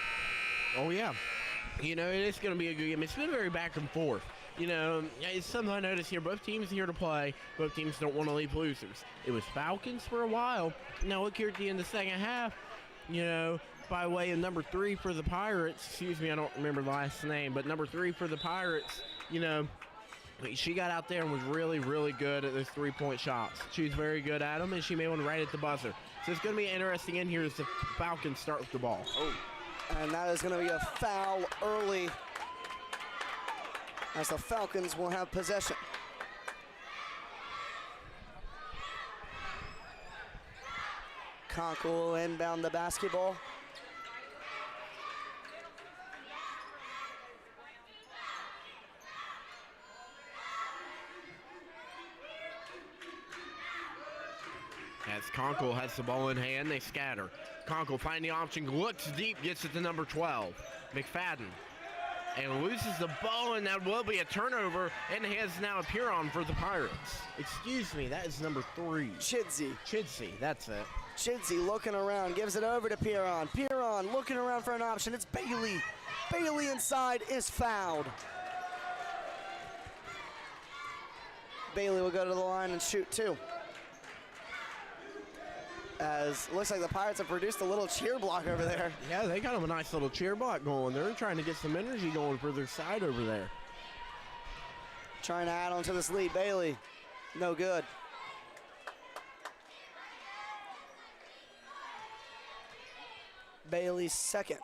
Oh, yeah. You know, it is going to be a good game. It's been very back and forth. You know, it's something I noticed here. Both teams here to play. Both teams don't want to leave losers. It was Falcons for a while. Now look here at the end of the second half, you know, by way of number 3 for the Pirates. Excuse me, I don't remember the last name, but number 3 for the Pirates, you know, she got out there and was really, really good at those 3-point shots. She was very good at them, and she made one right at the buzzer. So it's going to be interesting in here as the Falcons start with the ball. Oh. And that is going to be a foul early as the Falcons will have possession. Conkle will inbound the basketball. As Conkle has the ball in hand, they scatter. Conkle finds the option, looks deep, gets it to number 12, McFadden. And loses the ball, and that will be a turnover, and has now a Piron for the Pirates. Excuse me, that is number 3. Chidsey, that's it. Chidsey looking around, gives it over to Piron. Piron looking around for an option. It's Bailey. Bailey inside is fouled. Bailey will go to the line and shoot 2. As it looks like the Pirates have produced a little cheer block over there. Yeah, they got them a nice little cheer block going. They're trying to get some energy going for their side over there. Trying to add on to this lead. Bailey, no good. Bailey's second.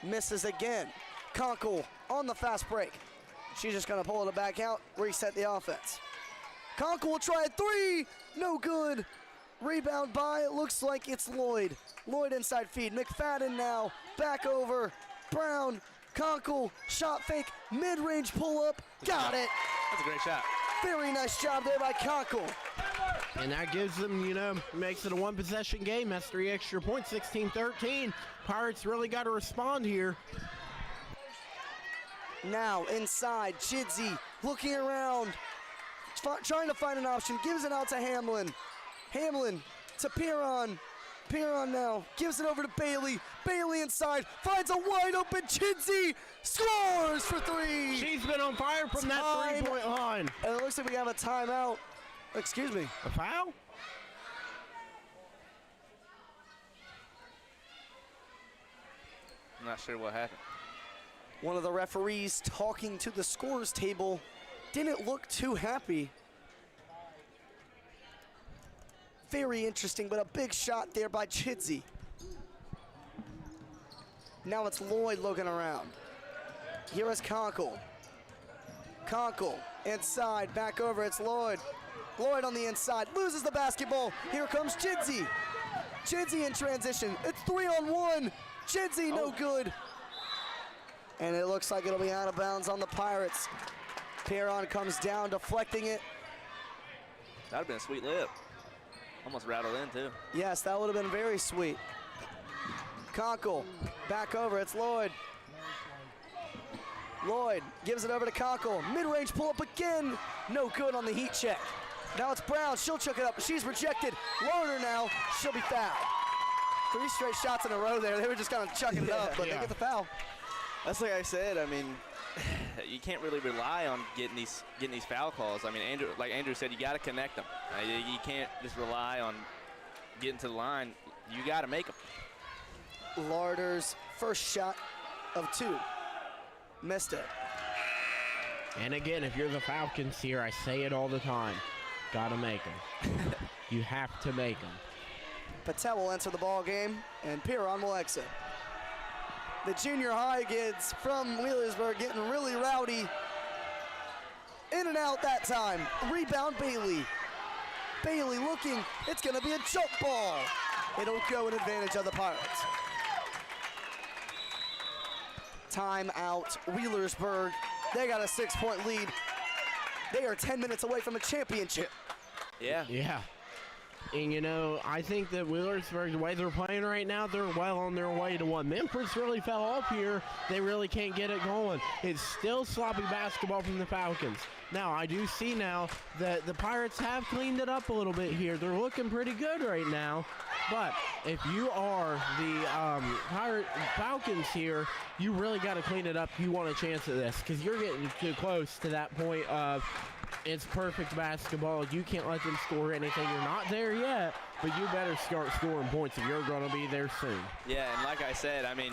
Misses again. Conkle on the fast break. She's just going to pull it back out, reset the offense. Conkle will try a 3. No good. Rebound by, it looks like it's Lloyd. Lloyd inside feed. McFadden now. Back over. Brown. Conkle. Shot fake. Mid-range pull-up. Got it. That's a great shot. Very nice job there by Conkle. And that gives them, you know, makes it a 1-possession game. That's 3 extra points, 16-13. Pirates really got to respond here. Now inside, Chidsey looking around, trying to find an option, gives it out to Hamlin. Hamlin to Piron. Piron now gives it over to Bailey. Bailey inside, finds a wide open Chidsey, scores for 3. She's been on fire from that 3-point line. And it looks like we have a timeout. Excuse me. A foul? I'm not sure what happened. One of the referees talking to the scores table didn't look too happy. Very interesting, but a big shot there by Chidsey. Now it's Lloyd looking around. Here is Conkle. Conkle inside, back over, it's Lloyd. Lloyd on the inside, loses the basketball. Here comes Chidsey. Chidsey in transition, it's 3-on-1. Chidsey no good. And it looks like it'll be out of bounds on the Pirates. Piron comes down, deflecting it. That would have been a sweet lip. Almost rattled in, too. Yes, that would have been very sweet. Conkle, back over, it's Lloyd. Lloyd gives it over to Conkle. Mid-range pull-up again. No good on the heat check. Now it's Brown, she'll chuck it up, but she's rejected. Lerner now, she'll be fouled. 3 straight shots in a row there. They were just kind of chucking it up, but they get the foul. That's like I said. I mean, you can't really rely on getting these foul calls. I mean, Andrew said, you got to connect them. You can't just rely on getting to the line. You got to make them. Larder's first shot of 2. Missed it. And again, if you're the Falcons here, I say it all the time. Got to make them. You have to make them. Patel will enter the ball game, and Piron will exit. The junior high kids from Wheelersburg getting really rowdy. In and out that time. Rebound Bailey. Bailey looking. It's going to be a jump ball. It'll go in advantage of the Pirates. Timeout. Wheelersburg. They got a 6-point lead. They are 10 minutes away from a championship. Yeah. Yeah. And, you know, I think that Wheelersburg, the way they're playing right now, they're well on their way to one. Memphis really fell off here. They really can't get it going. It's still sloppy basketball from the Falcons. Now, I do see now that the Pirates have cleaned it up a little bit here. They're looking pretty good right now. But if you are the Falcons here, you really got to clean it up. You want a chance at this because you're getting too close to that point of it's perfect basketball. You can't let them score anything. You're not there yet, but you better start scoring points if you're going to be there soon. Yeah, and like I said, I mean,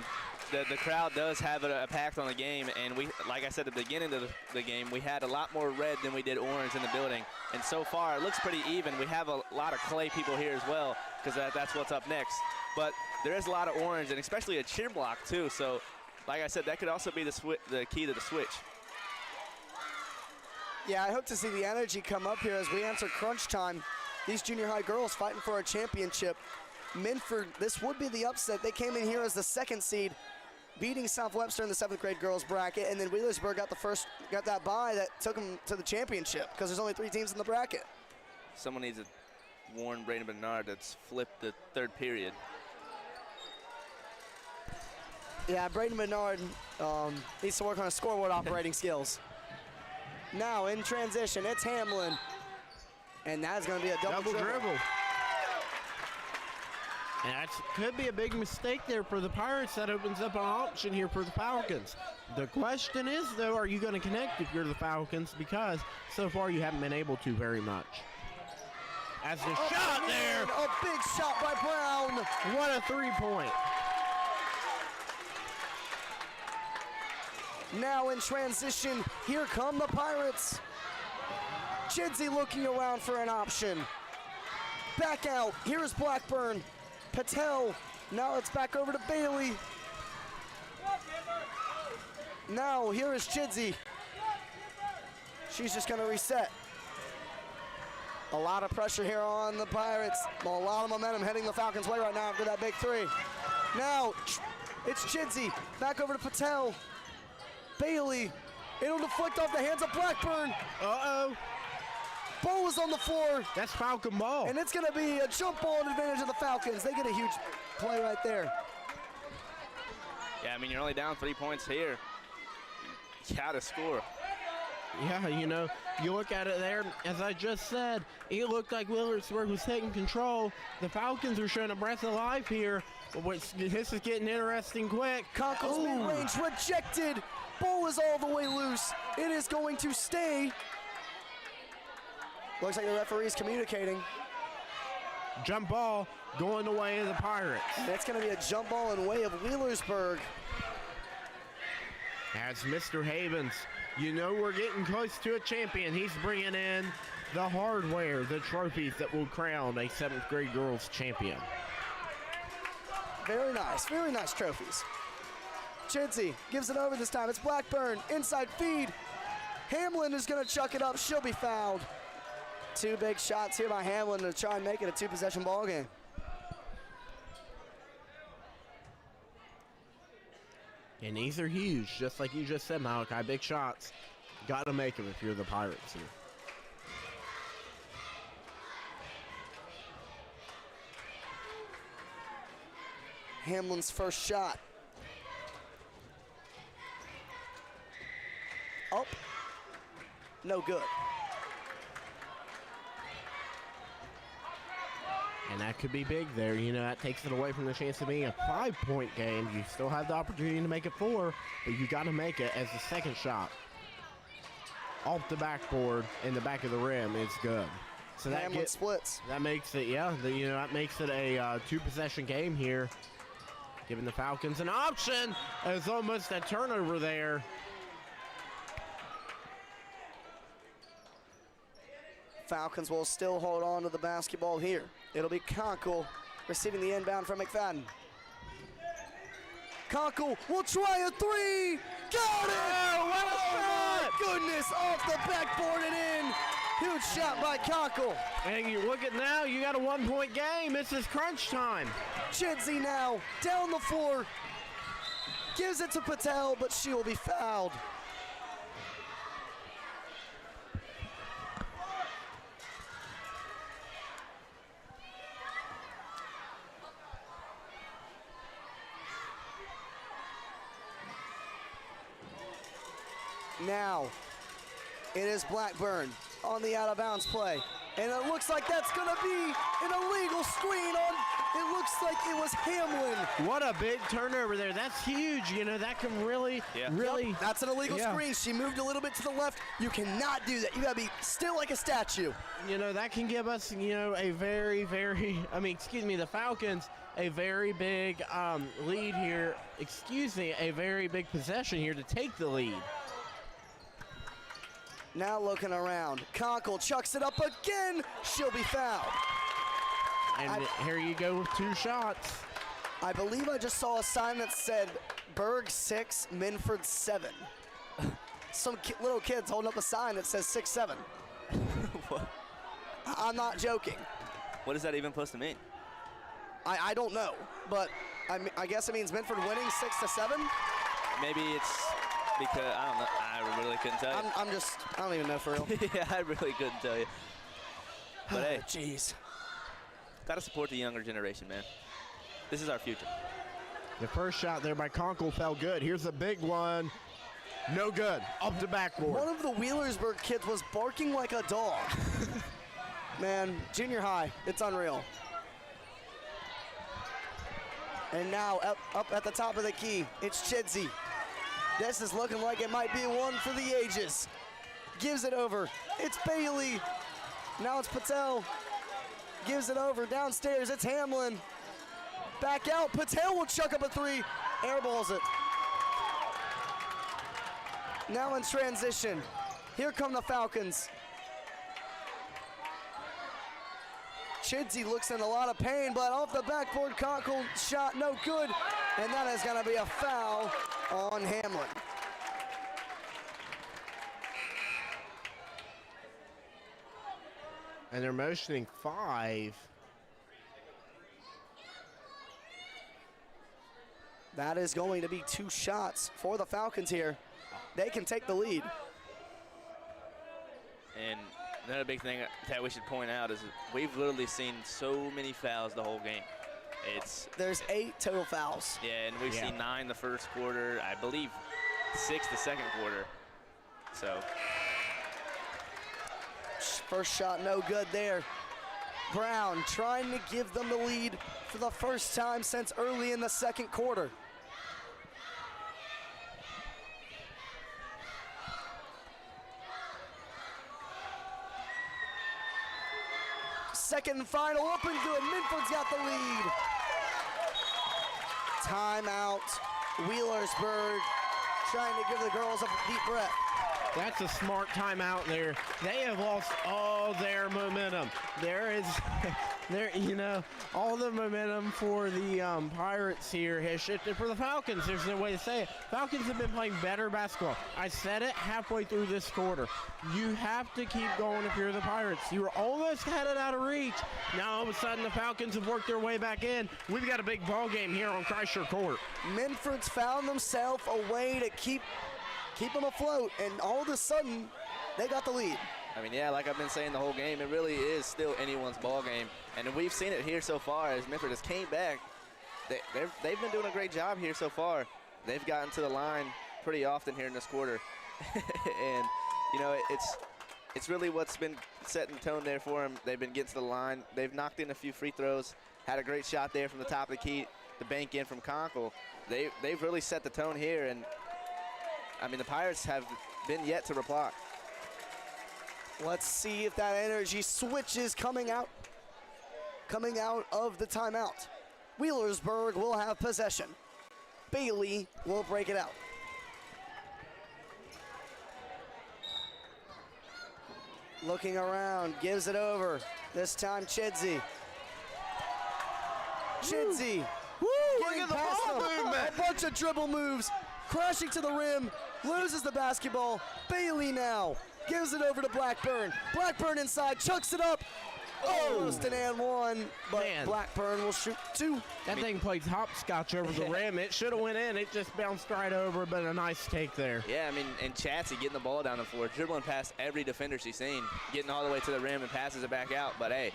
the crowd does have a pact on the game, and we, like I said at the beginning of the game, we had a lot more red than we did orange in the building, and so far it looks pretty even. We have a lot of clay people here as well, because that's what's up next. But there is a lot of orange, and especially a cheer block too. So, like I said, that could also be the key to the switch. Yeah, I hope to see the energy come up here as we enter crunch time. These junior high girls fighting for a championship. Minford, this would be the upset. They came in here as the 2nd seed, beating South Webster in the 7th grade girls bracket, and then Wheelersburg got that bye that took them to the championship because there's only 3 teams in the bracket. Someone needs to warn Brayden Bernard that's flipped the 3rd period. Yeah, Brayden Bernard needs to work on his scoreboard operating skills. Now in transition, it's Hamlin. And that's going to be a double dribble. And that could be a big mistake there for the Pirates. That opens up an option here for the Falcons. The question is, though, are you going to connect if you're the Falcons? Because so far you haven't been able to very much. As the shot there. A big shot by Brown. What a 3-point. Now in transition, here come the Pirates. Chidsey looking around for an option. Back out, here's Blackburn. Patel, now it's back over to Bailey. Now here is Chidsey. She's just gonna reset. A lot of pressure here on the Pirates. A lot of momentum heading the Falcons' way right now after that big 3. Now, it's Chidsey, back over to Patel. Bailey, it'll deflect off the hands of Blackburn. Uh-oh. Ball is on the floor. That's Falcon ball. And it's going to be a jump ball advantage of the Falcons. They get a huge play right there. Yeah, I mean, you're only down 3 points here. You gotta score. Yeah, you know, you look at it there, as I just said, it looked like Wheelersburg was taking control. The Falcons are showing a breath of life here. This is getting interesting quick. Conkle's mid-range rejected. Ball is all the way loose. It is going to stay. Looks like the referee is communicating. Jump ball going the way of the Pirates. That's going to be a jump ball in way of Wheelersburg. As Mr. Havens, you know we're getting close to a champion. He's bringing in the hardware, the trophies that will crown a 7th grade girls champion. Very nice trophies. Chidsey gives it over this time. It's Blackburn, inside feed. Hamlin is going to chuck it up. She'll be fouled. 2 big shots here by Hamlin to try and make it a 2-possession ball game. And these are huge, just like you just said, Malachi. Big shots. Got to make them if you're the Pirates here. Hamlin's first shot. Up. No good. And that could be big there. You know, that takes it away from the chance of being a 5-point game. You still have the opportunity to make it 4, but you got to make it as the second shot. Off the backboard in the back of the rim is good. So that splits. That makes it, that makes it a 2-possession game here. Giving the Falcons an option. It's almost a turnover there. Falcons will still hold on to the basketball here. It'll be Conkle receiving the inbound from McFadden. Conkle will try a 3. Got it! Oh, what a shot! My goodness, off the backboard and in. Huge shot by Conkle. And you look at now, you got a 1-point game. This is crunch time. Chidsey now down the floor. Gives it to Patel, but she will be fouled. Now, it is Blackburn on the out-of-bounds play. And it looks like that's going to be an illegal screen on, it looks like it was Hamlin. What a big turnover there. That's huge. You know, that can really. Yep, that's an illegal screen. She moved a little bit to the left. You cannot do that. You got to be still like a statue. You know, that can give us, you know, a the Falcons, a very big lead here. A very big possession here to take the lead. Now looking around. Conkle chucks it up again. She'll be fouled. And here you go with 2 shots. I believe I just saw a sign that said Berg 6, Minford 7. Some little kids holding up a sign that says 6-7. What? I'm not joking. What is that even supposed to mean? I don't know, but I guess it means Minford winning 6-7. Maybe it's because, I don't know. I really couldn't tell you. I don't even know for real. Yeah, I really couldn't tell you. But hey, jeez. Gotta support the younger generation, man. This is our future. The first shot there by Conkle fell good. Here's a big one. No good. Up the backboard. One of the Wheelersburg kids was barking like a dog. Man, junior high, it's unreal. And now up at the top of the key, it's Chidsey. This is looking like it might be one for the ages. Gives it over. It's Bailey. Now it's Patel. Gives it over. Downstairs, it's Hamlin. Back out. Patel will chuck up a 3. Airballs it. Now in transition. Here come the Falcons. Chidsey looks in a lot of pain, but off the backboard, Conkle shot no good. And that is going to be a foul on Hamlin. And they're motioning 5. That is going to be 2 shots for the Falcons here. They can take the lead. And another big thing that we should point out is we've literally seen so many fouls the whole game. There's 8 total fouls. Yeah, and we've seen 9 the first quarter, I believe 6 the second quarter. So first shot no good there. Brown trying to give them the lead for the first time since early in the second quarter. Second and final, up and good. Minford's got the lead. Timeout. Wheelersburg trying to give the girls a deep breath. That's a smart timeout there. They have lost all their momentum. All the momentum for the Pirates here has shifted for the Falcons. There's no way to say it. Falcons have been playing better basketball. I said it halfway through this quarter. You have to keep going if you're the Pirates. You were almost had it out of reach. Now all of a sudden the Falcons have worked their way back in. We've got a big ball game here on Kreischer Court. Minford's found themselves a way to keep them afloat, and all of a sudden they got the lead. I mean, yeah, like I've been saying the whole game, it really is still anyone's ball game. And we've seen it here so far as Minford has came back. They've been doing a great job here so far. They've gotten to the line pretty often here in this quarter. And, you know, it's really what's been setting the tone there for them. They've been getting to the line. They've knocked in a few free throws, had a great shot there from the top of the key, the bank in from Conkle. They've really set the tone here, and, I mean, the Pirates have been yet to reply. Let's see if that energy switch is coming out of the timeout. Wheelersburg will have possession. Bailey will break it out. Looking around, gives it over. This time Chidsey. Chidsey. Woo, look at the ball movement. A bunch of dribble moves. Crashing to the rim. Loses the basketball. Bailey now. Gives it over to Blackburn. Blackburn inside, chucks it up. Almost an and one, but Man. Blackburn will shoot 2. That thing played hopscotch over the rim. It should have went in. It just bounced right over, but a nice take there. Yeah, I mean, and Chatsey getting the ball down the floor, dribbling past every defender she's seen, getting all the way to the rim and passes it back out. But hey,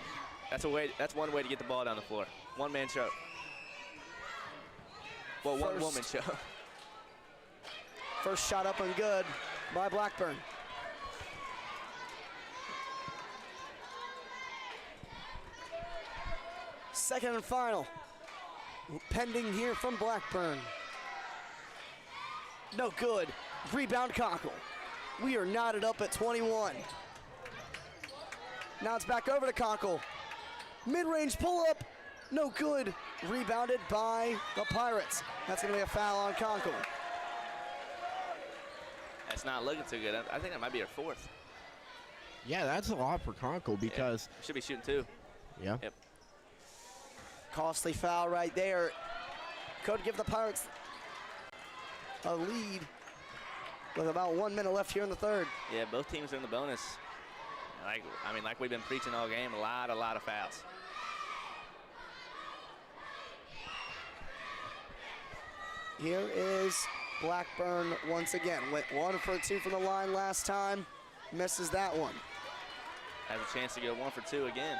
that's one way to get the ball down the floor. One-man show. Well, one woman show. First shot up and good. by Blackburn. Second and final. Pending here from Blackburn. No good. Rebound Conkle. We are knotted up at 21. Now it's back over to Conkle. Mid-range pull-up. No good. Rebounded by the Pirates. That's going to be a foul on Conkle. That's not looking too good. I think that might be her fourth. Yeah, that's a lot for Conkle because Should be shooting two. yeah. Yep. Costly foul right there. Could give the Pirates a lead with about 1 minute left here in the third. Yeah, both teams are in the bonus. Like we've been preaching all game, a lot of fouls. Here is Blackburn once again. Went 1 for 2 from the line last time. Misses that one. Has a chance to go 1 for 2 again.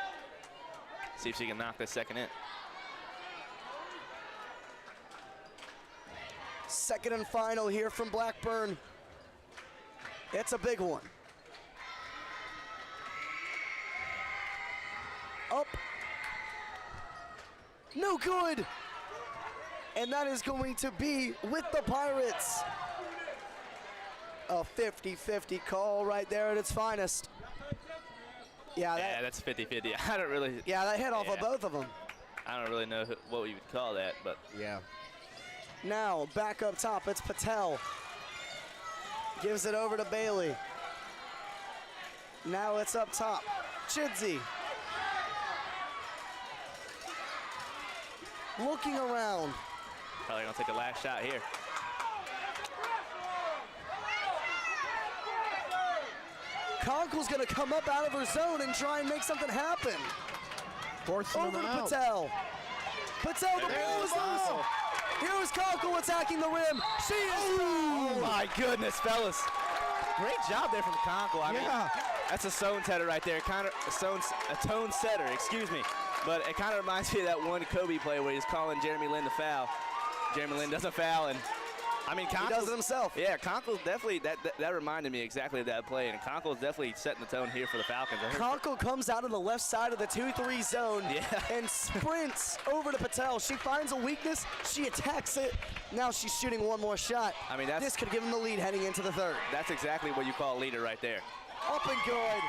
See if she can knock this second in. Second and final here from Blackburn. It's a big one. Up. No good. And that is going to be with the Pirates. A 50-50 call right there at its finest. Yeah, That's 50-50. I don't really. Yeah, that hit off of Yeah. both of them. I don't really know what we would call that, but Yeah. Now, back up top, it's Patel. Gives it over to Bailey. Now it's up top. Chidsey. Looking around. probably gonna take the last shot here. Conkle's gonna come up out of her zone and try and make something happen. Forcing Over them to out. Patel. Patel, the ball is loose. Here's Conkle attacking the rim. She is Oh my goodness, fellas. Great job there from Conkle. I mean, Yeah. that's a zone setter right there. Kind of a tone setter, excuse me. But it kind of reminds me of that one Kobe play where he's calling Jeremy Lin to foul. Jeremy Lin doesn't foul, and I mean, Conkle He does it himself. Yeah, Conkle's definitely that reminded me exactly of that play, and Conkle's definitely setting the tone here for the Falcons. Conkle comes out of the left side of the 2-3 zone and sprints over to Patel. She finds a weakness, she attacks it. Now she's shooting one more shot. I mean, This could give him the lead heading into the third. that's exactly what you call a leader right there. Up and good.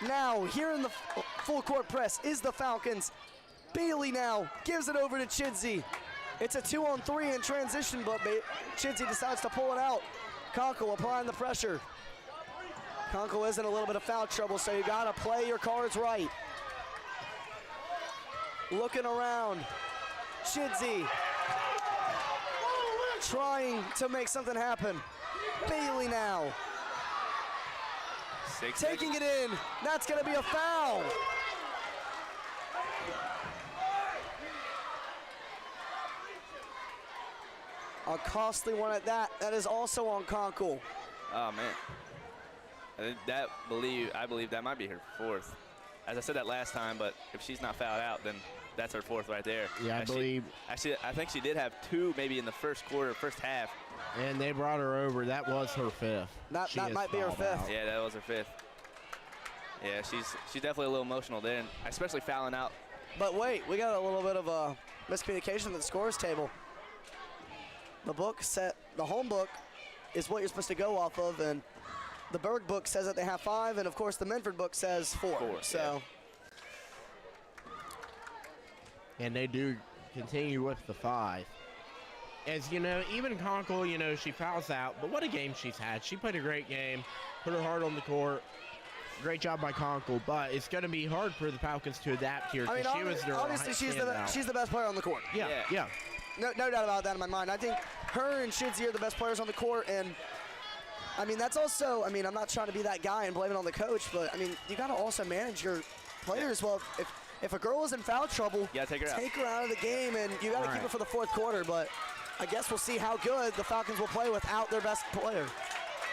Now, here in the full court press is the Falcons. Bailey now gives it over to Chidsey. It's a 2-on-3 in transition, but Chidsey decides to pull it out. Conkle applying the pressure. Conkle is in a little bit of foul trouble, so you gotta play your cards right. Looking around. Chidsey trying to make something happen. Bailey now taking it in. That's gonna be a foul. A costly one at that. That is also on Conkle. Oh man, I believe that might be her fourth. As I said that last time, but if she's not fouled out, then that's her fourth right there. Yeah, I believe. Actually, I think she did have two maybe in the first quarter, first half. And they brought her over. That was her fifth. That She is might be her fouled fifth. out. Yeah, that was her fifth. Yeah, she's definitely a little emotional there, and especially fouling out. But wait, we got a little bit of a miscommunication at the scores table. The home book is what you're supposed to go off of, and the Berg book says that they have 5, and of course the Menford book says 4. So And they do continue with the 5. As you know, even Conkle, you know, she fouls out, but what a game she's had. She played a great game, put her heart on the court. Great job by Conkle, but it's going to be hard for the Falcons to adapt here. I mean, She was their obviously standout. she's the best player on the court. Yeah, Yeah. yeah. No doubt about that in my mind. I think her and Chidsey are the best players on the court, and I mean that's also. I mean, I'm not trying to be that guy and blame it on the coach, but I mean you got to also manage your players. Well, if a girl is in foul trouble, Yeah, take her out of the game, and you got to keep her for the fourth quarter. But I guess we'll see how good the Falcons will play without their best player.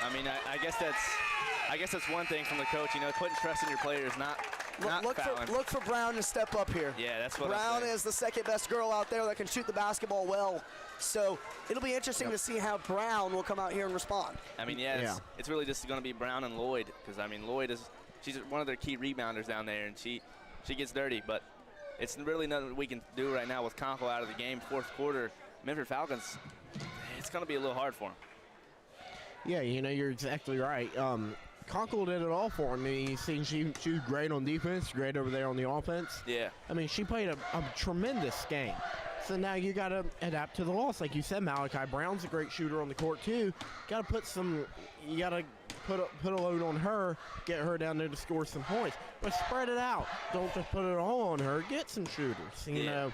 I mean, I guess that's one thing from the coach. You know, putting trust in your players, not not fouling. Look for Brown to step up here. Yeah, that's what Brown I'm saying. is the second best girl out there that can shoot the basketball well. So it'll be interesting to see how Brown will come out here and respond. I mean, it's really just going to be Brown and Lloyd, because I mean, she's one of their key rebounders down there, and she gets dirty, but it's really nothing we can do right now with Conkle out of the game. Fourth quarter, Memphis Falcons, it's going to be a little hard for them. Yeah, you're exactly right. Conkle did it all for him. I mean, you see, she was great on defense, great over there on the offense. Yeah. I mean, she played a tremendous game. So now you got to adapt to the loss. Like you said, Malachi Brown's a great shooter on the court too. Got to put a load on her, get her down there to score some points. But spread it out. Don't just put it all on her. Get some shooters. You know,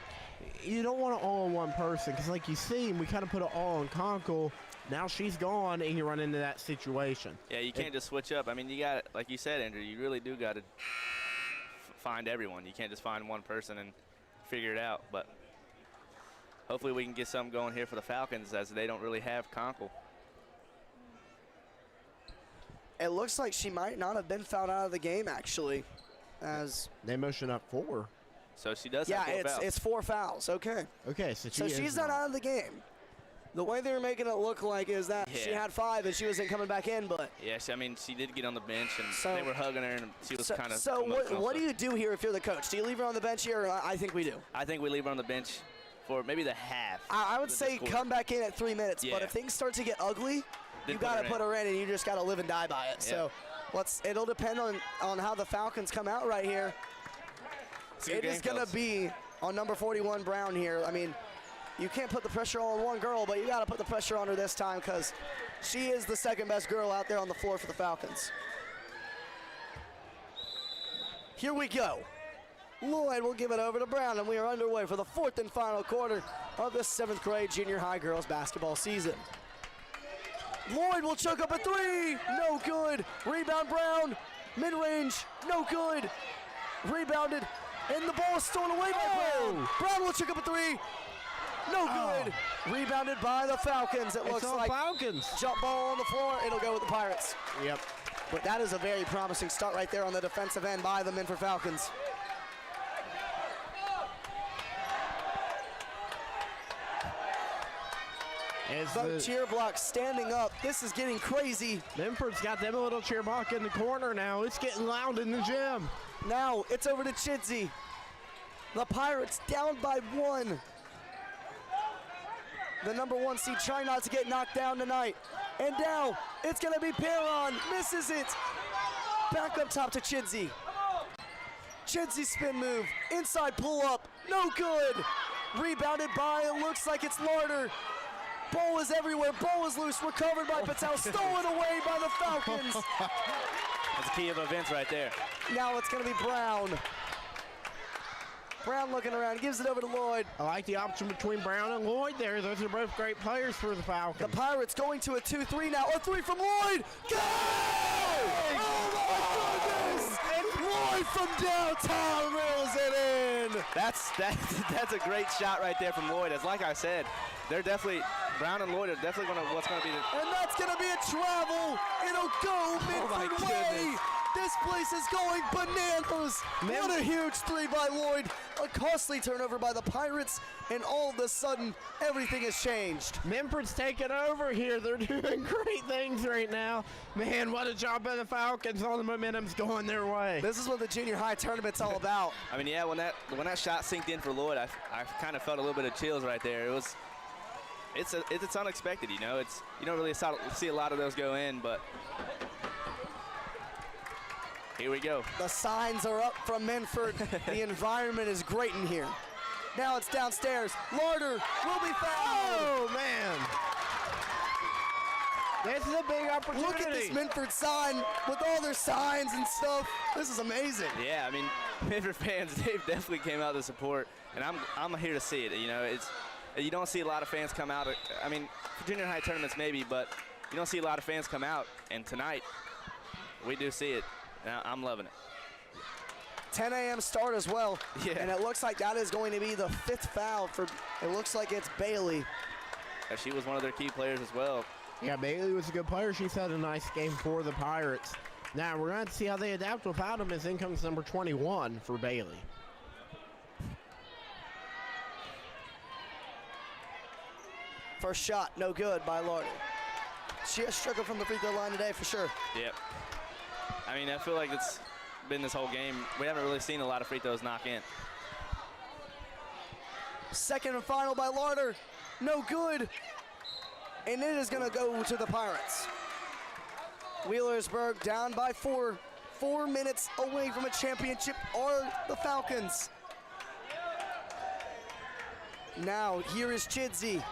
you don't want it all on one person, because like you see, we kind of put it all on Conkle. Now she's gone, and you run into that situation. Yeah, you can't just switch up. I mean, you got, like you said, Andrew, you really do got to find everyone. You can't just find one person and figure it out. But hopefully we can get something going here for the Falcons, as they don't really have Conkle. It looks like she might not have been fouled out of the game, actually, as they motion up 4. So she does have 4 fouls. it's 4 fouls. Okay. Okay, so she's not out of the game. The way they were making it look like is that she had 5 and she wasn't coming back in, but yes, I mean, she did get on the bench, and they were hugging her, and she was kind of. So what do you do here if you're the coach? Do you leave her on the bench here? Or I think we do. I think we leave her on the bench for maybe the half. I would say come back in at 3 minutes, but if things start to get ugly, you got to put her in, and you just got to live and die by it. So it'll depend on how the Falcons come out right here. It is going to be on number 41, Brown here. I mean, you can't put the pressure on one girl, but you got to put the pressure on her this time, because she is the second best girl out there on the floor for the Falcons. Here we go. Lloyd will give it over to Brown, and we are underway for the 4th and final quarter of the 7th grade junior high girls basketball season. Lloyd will choke up a 3, no good. Rebound Brown, mid-range, no good. Rebounded, and the ball is stolen away by Brown. Brown will choke up a 3, no good. Rebounded by the Falcons. It looks like Falcons. Jump ball on the floor, it'll go with the Pirates. Yep. But that is a very promising start right there on the defensive end by the Memphis Falcons. The cheer block standing up. This is getting crazy. Memphis got them a little cheer block in the corner now. It's getting loud in the gym. Now it's over to Chidsey. The Pirates down by 1. The number 1 seed trying not to get knocked down tonight. And now it's going to be Perron. Misses it. Back up top to Chidsey. Chidsey spin move. Inside pull up. No good. Rebounded by, it looks like it's Larder. Ball is everywhere. Ball is loose. Recovered by Patel. Stolen away by the Falcons. That's a key of events right there. Now it's going to be Brown. Brown looking around. Gives it over to Lloyd. I like the option between Brown and Lloyd there. Those are both great players for the Falcons. The Pirates going to a 2-3 now. A 3 from Lloyd. Go! Oh, my goodness! And Lloyd from downtown reels it in. That's a great shot right there from Lloyd. As like I said, they're definitely, Brown and Lloyd are definitely what's going to be the. And that's going to be a travel. It'll go Minford way. This place is going bananas. What a huge 3 by Lloyd. A costly turnover by the Pirates, and all of a sudden, everything has changed. Memphis taking over here. They're doing great things right now. Man, what a job by the Falcons. All the momentum's going their way. This is what the junior high tournament's all about. I mean, yeah, when that shot synced in for Lloyd, I kind of felt a little bit of chills right there. It's unexpected, you know. You don't really see a lot of those go in, but here we go. The signs are up from Minford. The environment is great in here. Now it's downstairs. Larder will be fouled. Oh, man. This is a big opportunity. Look at this Minford sign with all their signs and stuff. This is amazing. Yeah, I mean, Minford fans, they definitely came out to support, and I'm here to see it. You know, you don't see a lot of fans come out. I mean, for junior high tournaments maybe, but you don't see a lot of fans come out, and tonight we do see it. I'm loving it. 10 a.m. start as well. Yeah. And it looks like that is going to be the 5th foul for, it looks like it's Bailey. Yeah, she was one of their key players as well. Yeah, Bailey was a good player. She's had a nice game for the Pirates. Now we're going to see how they adapt without him as in comes number 21 for Bailey. First shot, no good by Larder. She has struggled from the free throw line today for sure. Yep. I mean, I feel like it's been this whole game. We haven't really seen a lot of free throws knock in. Second and final by Larder, no good. And it is gonna go to the Pirates. Wheelersburg down by 4. 4 minutes away from a championship are the Falcons. Now here is Chidsey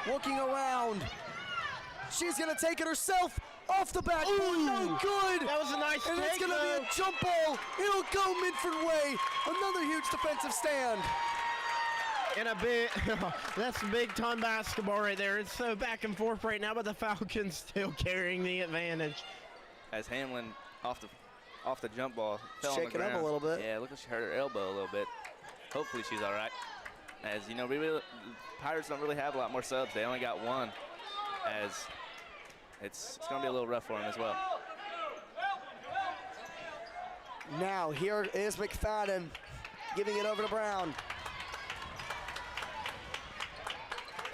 looking around. She's gonna take it herself off the backboard, no good. That was a nice and take, it's gonna be a jump ball. It'll go Minford way. Another huge defensive stand. And a big, that's big time basketball right there. It's so back and forth right now, but the Falcons still carrying the advantage. As Hamlin off the jump ball fell on the Shaking up ground. a little bit. Yeah, look like she hurt her elbow a little bit. Hopefully she's all right. As you know, Pirates don't really have a lot more subs. They only got one. As it's going to be a little rough for them as well. Now here is McFadden giving it over to Brown.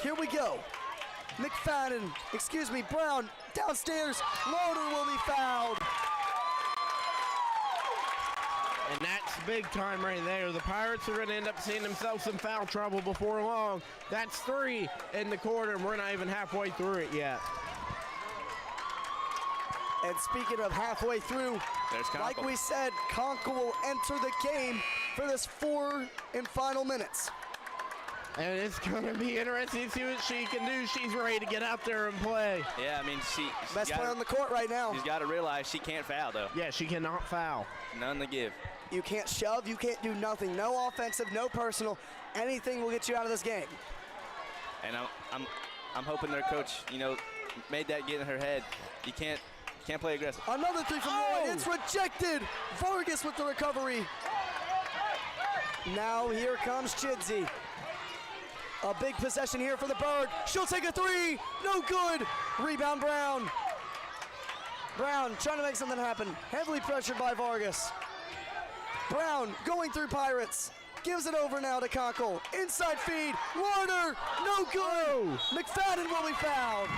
Here we go. Brown downstairs. Larder will be fouled. And that's big time right there. The Pirates are going to end up seeing themselves in foul trouble before long. That's 3 in the quarter, and we're not even halfway through it yet. And speaking of halfway through, like we said, Conkle will enter the game for this 4 and final minutes. And it's going to be interesting to see what she can do. She's ready to get out there and play. Yeah, I mean, she's best player on the court right now. She's got to realize she can't foul, though. Yeah, she cannot foul. None to give. You can't shove, you can't do nothing. No offensive, no personal. Anything will get you out of this game. And I'm hoping their coach, made that get in her head. You can't play aggressive. Another 3 from Lloyd. It's rejected. Vargas with the recovery. Now here comes Chidsey. A big possession here for the Bird. She'll take a 3. No good. Rebound Brown. Brown trying to make something happen. Heavily pressured by Vargas. Brown going through Pirates. Gives it over now to Conkle. Inside feed. Larder. No good. McFadden will be fouled.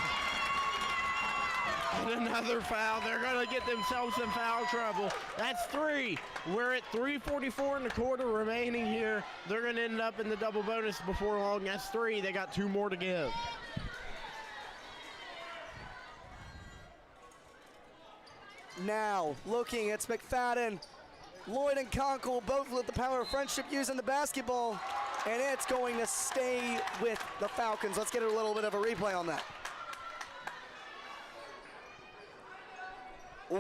And another foul. They're going to get themselves in foul trouble. That's 3. We're at 3:44 in the quarter remaining here. They're going to end up in the double bonus before long. That's 3. They got 2 more to give. Now looking, it's McFadden. Lloyd and Conkle both with the power of friendship using the basketball. And it's going to stay with the Falcons. Let's get a little bit of a replay on that. Ooh.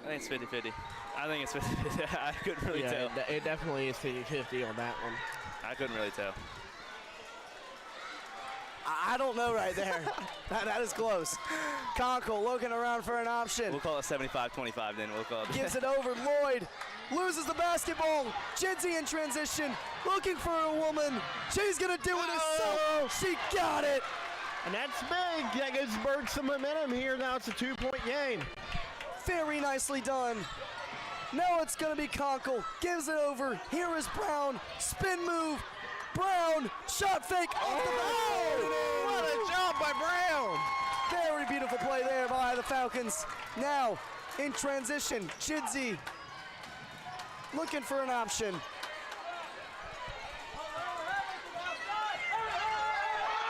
I think it's 50-50. I think it's 50-50. I couldn't really tell. It definitely is 50-50 on that one. I couldn't really tell. I don't know right there. that is close. Conkle looking around for an option. We'll call it 75-25 then. We'll call it. Gives it over. Lloyd loses the basketball. Chidsey in transition. Looking for a woman. She's going to do it herself. She got it. And that's big. That gives Bird some momentum here. Now it's a 2-point game. Very nicely done. Now it's going to be Conkle. Gives it over. Here is Brown. Spin move. Brown. Shot fake. What a job by Brown. Very beautiful play there by the Falcons. Now in transition, Chidsey looking for an option.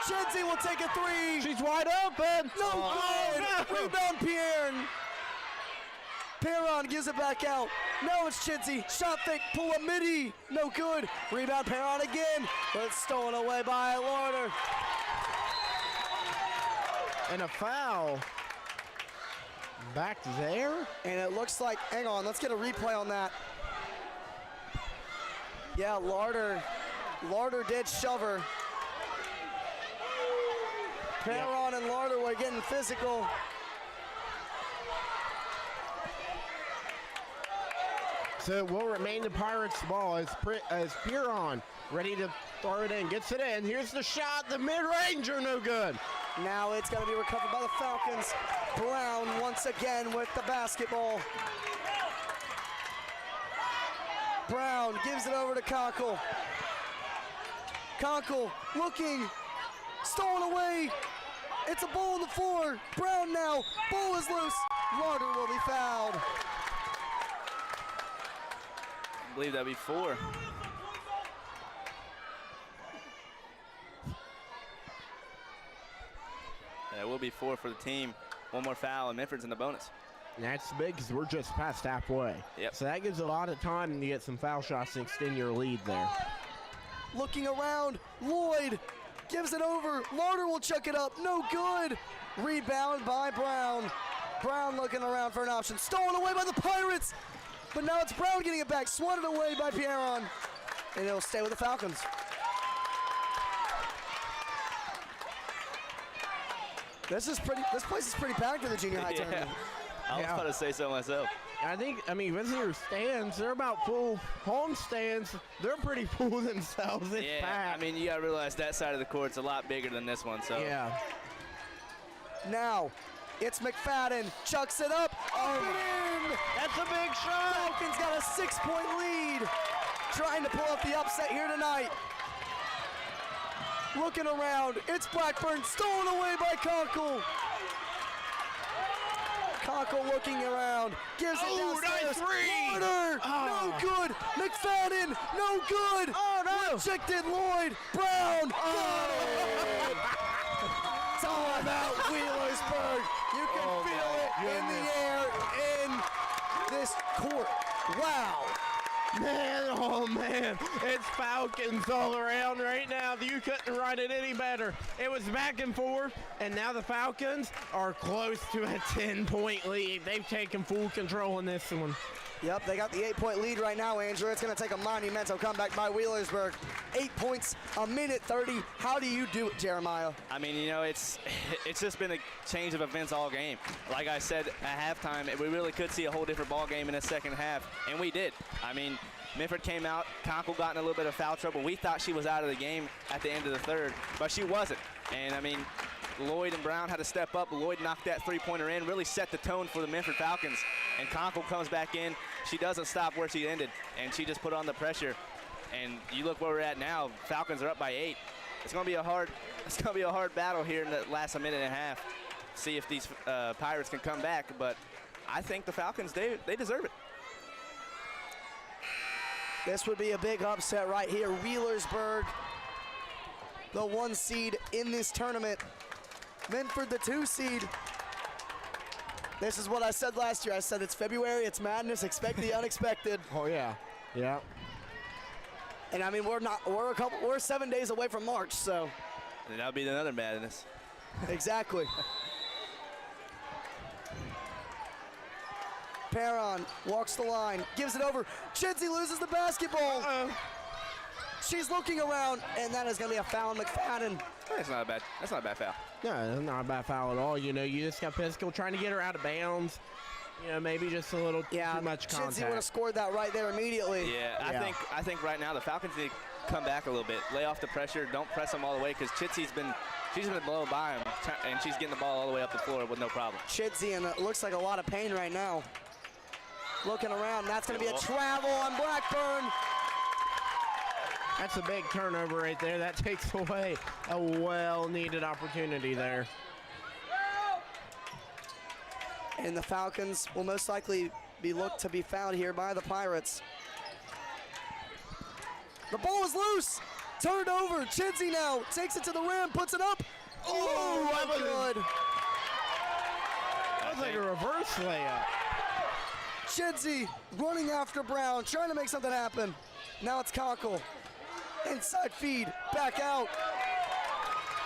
Chidsey will take a 3. She's wide open. No good. Rebound Pierre. Perron gives it back out. Now it's Chidsey. Shot fake, pull up midi. No good. Rebound Perron again. But it's stolen away by Larder. And a foul back there. And it looks like, hang on, let's get a replay on that. Yeah, Larder did shove her. Perron and Larder were getting physical. So it will remain the Pirates' ball as Perron ready to throw it in. Gets it in. Here's the shot. The mid-ranger, no good. Now it's going to be recovered by the Falcons. Brown once again with the basketball. Brown gives it over to Conkle. Conkle looking, stolen away. It's a ball on the floor. Brown now, ball is loose. Lauder will be fouled. I believe that'd be 4. Yeah, it will be 4 for the team. One more foul, and Minford's in the bonus. And that's big because we're just past halfway. Yep. So that gives a lot of time to get some foul shots and extend your lead there. Looking around, Lloyd gives it over. Lauder will chuck it up, no good. Rebound by Brown. Brown looking around for an option. Stolen away by the Pirates. But now it's Brown getting it back, swatted away by Pierron. And it'll stay with the Falcons. This place is pretty packed for the junior high tournament. I was about to say so myself. I mean, visitor stands, they're about full. Home stands, they're pretty full themselves. It's packed. I mean, you got to realize that side of the court's a lot bigger than this one. So yeah. Now, it's McFadden, chucks it up, up and in! That's a big shot! Falcons got a 6-point lead, trying to pull up the upset here tonight. Looking around, it's Blackburn, stolen away by Conkle. Conkle looking around, gives it downstairs. Nice three! Lauder, no good. McFadden, no good. Oh, no! Rejected Lloyd. Brown, got it! Time out, Wheelersburg. You can feel it in the air in this court. Wow. Man, oh man, it's Falcons all around right now. You couldn't write it any better. It was back and forth, and now the Falcons are close to a 10-point lead. They've taken full control in this one. Yep, they got the 8-point lead right now, Andrew. It's going to take a monumental comeback by Wheelersburg. 8 points, a minute 30. How do you do it, Jeremiah? I mean, you know, it's just been a change of events all game. Like I said at halftime, we really could see a whole different ball game in the second half, and we did. I mean, Minford came out, Conkle got in a little bit of foul trouble. We thought she was out of the game at the end of the third, but she wasn't. And I mean, Lloyd and Brown had to step up. Lloyd knocked that three-pointer in, really set the tone for the Minford Falcons. And Conkle comes back in. She doesn't stop where she ended, and she just put on the pressure. And you look where we're at now. Falcons are up by 8. It's going to be a hard battle here in the last minute and a half. See if these Pirates can come back. But I think the Falcons, they deserve it. This would be a big upset right here. Wheelersburg, the 1 seed in this tournament. Minford, the 2 seed. This is what I said last year. I said it's February, it's madness, expect the unexpected. Oh yeah, yeah. And I mean, we're 7 days away from March, so. And that'll be another madness. Exactly. Perron walks the line, gives it over. Chidsey loses the basketball. She's looking around, and that is going to be a foul on McFadden. That's not a bad foul. No, that's not a bad foul at all. You know, you just got physical, trying to get her out of bounds. You know, maybe just a little too much contact. Chidsey would have scored that right there immediately. Yeah, I think right now the Falcons need to come back a little bit, lay off the pressure, don't press them all the way, because Chidsey's been blown by him, and she's getting the ball all the way up the floor with no problem. Chidsey, and it looks like a lot of pain right now. Looking around, that's going to be a travel on Blackburn. That's a big turnover right there. That takes away a well-needed opportunity there. And the Falcons will most likely be looked to be fouled here by the Pirates. The ball is loose. Turned over. Chidsey now takes it to the rim, puts it up. Oh, that was good. That was like a reverse layup. Chidsey running after Brown, trying to make something happen. Now it's Conkle. Inside feed, back out.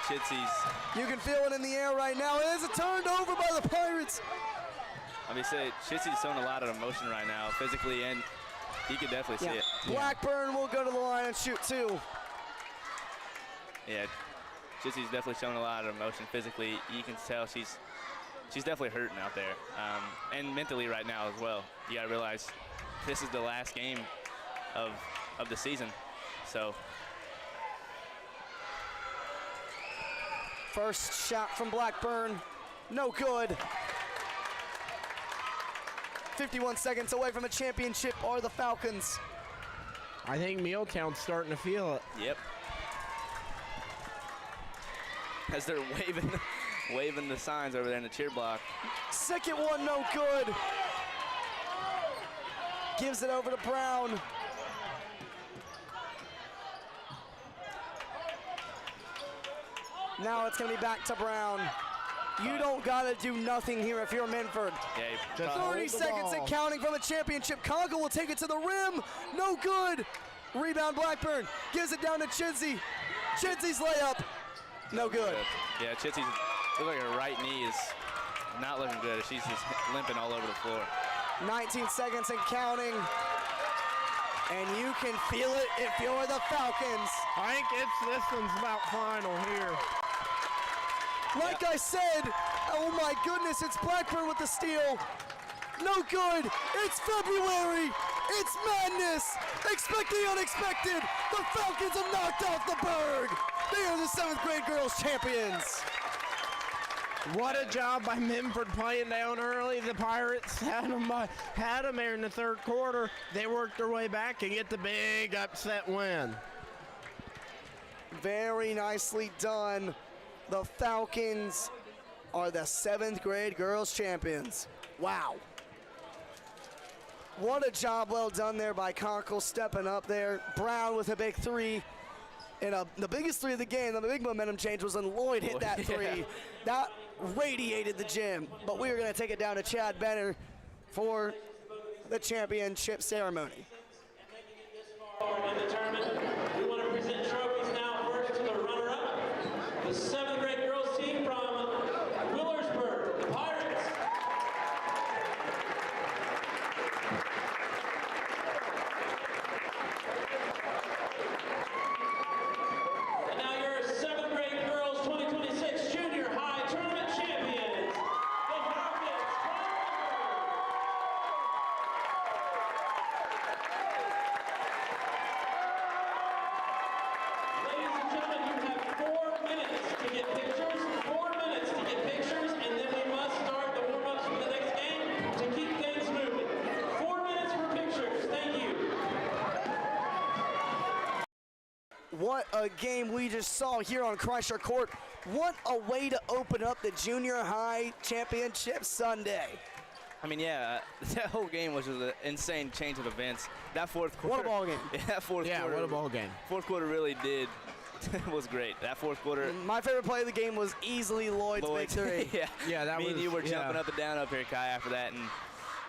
Chidsey's. You can feel it in the air right now. It is a turned over by the Pirates. Let me say, Chidsey's showing a lot of emotion right now, physically, and you can definitely see it. Blackburn will go to the line and shoot 2. Yeah, Chidsey's definitely showing a lot of emotion physically. You can tell she's definitely hurting out there, and mentally right now as well. You got to realize this is the last game of the season, so. First shot from Blackburn, no good. 51 seconds away from a championship are the Falcons. I think Mealtown's starting to feel it. Yep. As they're waving the signs over there in the cheer block. Second one, no good. Gives it over to Brown. Now it's going to be back to Brown. You don't got to do nothing here if you're Minford. Yeah, 30 seconds and counting from a championship. Conga will take it to the rim. No good. Rebound Blackburn. Gives it down to Chinsey. Chinsey's layup. No good. Yeah, Chinsey's looks like her right knee is not looking good. She's just limping all over the floor. 19 seconds and counting. And you can feel it if you're the Falcons. I think this one's about final here. Like I said, oh my goodness, it's Blackburn with the steal. No good. It's February. It's madness. Expect the unexpected. The Falcons have knocked off the Berg. They are the 7th grade girls champions. What a job by Minford playing down early. The Pirates had them there in the third quarter. They worked their way back and get the big upset win. Very nicely done. The Falcons are the 7th grade girls champions. Wow. What a job well done there by Conkle stepping up there. Brown with a big three. And the biggest three of the game, the big momentum change was when Lloyd hit that three. Yeah. That radiated the gym. But we are going to take it down to Chad Benner for the championship ceremony. In the tournament, we want to present trophies now first to the runner-up, the 7th grade girls team from Willersburg, the Pirates. And now your 7th grade girls 2026 junior high tournament champions, the Falcons. Ladies and gentlemen, you have 4 minutes to get pictures, 4 minutes to get pictures, and then we must start the warm-ups for the next game to keep things moving. 4 minutes for pictures. Thank you. What a game we just saw here on Kreischer Court. What a way to open up the junior high championship Sunday. I mean, yeah, that whole game was just an insane change of events. That fourth quarter. What a ball game. Yeah, that fourth quarter. What a ball game. Fourth quarter really did was great. That fourth quarter. My favorite play of the game was easily Lloyd's big three. yeah, that Me and was- you were yeah. jumping up and down up here, Kai, after that, and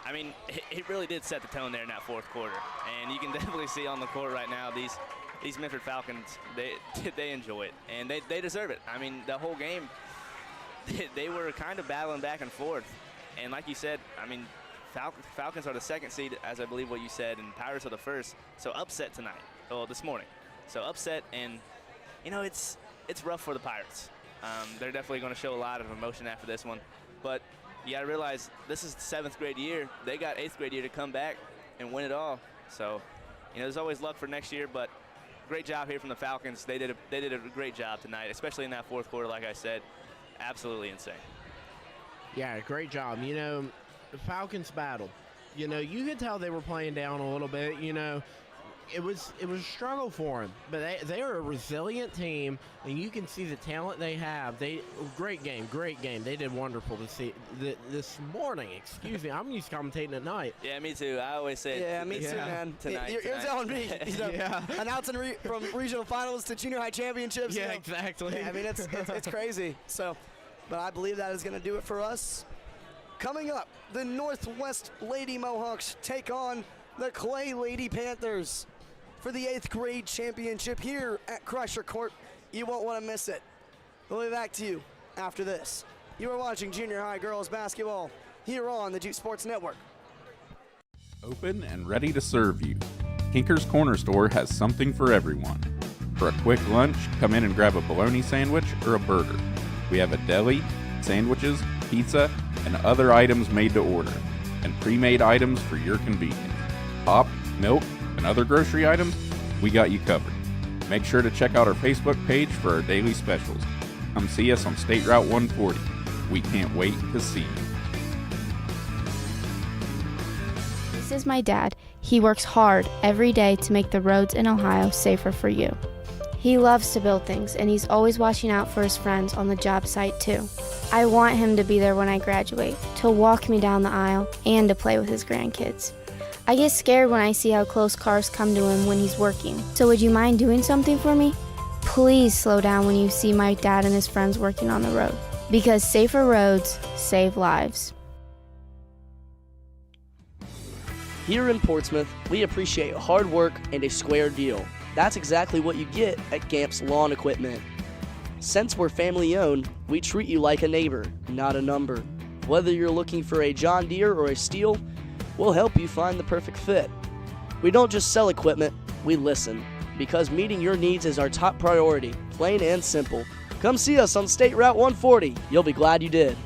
I mean, it really did set the tone there in that fourth quarter. And you can definitely see on the court right now these Minford Falcons, they enjoy it, and they deserve it. I mean, the whole game, they were kind of battling back and forth, and like you said, I mean, Falcons are the 2nd seed, as I believe what you said, and Pirates are the 1st. So upset tonight, this morning. So upset, and you know it's rough for the Pirates. They're definitely going to show a lot of emotion after this one, but you got to realize this is the 7th grade year. They got 8th grade year to come back and win it all. So you know there's always luck for next year, but great job here from the Falcons. They did a great job tonight, especially in that fourth quarter. Like I said, absolutely insane. Yeah, great job. You know, the Falcons battled. You know, you could tell they were playing down a little bit. You know, it was a struggle for them, but they are a resilient team, and you can see the talent they have. Great game. They did wonderful to see this morning. Excuse me, I'm used to commentating at night. Yeah, me too. I always say Yeah, me too, man. You're telling me. You know, announcing from regional finals to junior high championships. Yeah, you know. exactly. Yeah, I mean, it's crazy. So, but I believe that is going to do it for us. Coming up, the Northwest Lady Mohawks take on the Clay Lady Panthers for the 8th grade championship here at Kreischer Court. You won't want to miss it. We'll be back to you after this. You are watching junior high girls basketball here on the Juke Sports Network. Open and ready to serve you. Kinker's Corner Store has something for everyone. For a quick lunch, come in and grab a bologna sandwich or a burger. We have a deli, sandwiches, pizza, and other items made to order, and pre-made items for your convenience. Pop, milk, and other grocery items, we got you covered. Make sure to check out our Facebook page for our daily specials. come see us on State Route 140. We can't wait to see you. This is my dad. He works hard every day to make the roads in Ohio safer for you. He loves to build things, and he's always watching out for his friends on the job site too. I want him to be there when I graduate, to walk me down the aisle, and to play with his grandkids. I get scared when I see how close cars come to him when he's working. So would you mind doing something for me? Please slow down when you see my dad and his friends working on the road, because safer roads save lives. Here in Portsmouth, we appreciate hard work and a square deal. That's exactly what you get at Gamp's Lawn Equipment. Since we're family owned, we treat you like a neighbor, not a number. Whether you're looking for a John Deere or a Steel, we'll help you find the perfect fit. We don't just sell equipment, we listen, because meeting your needs is our top priority, plain and simple. Come see us on State Route 140. You'll be glad you did.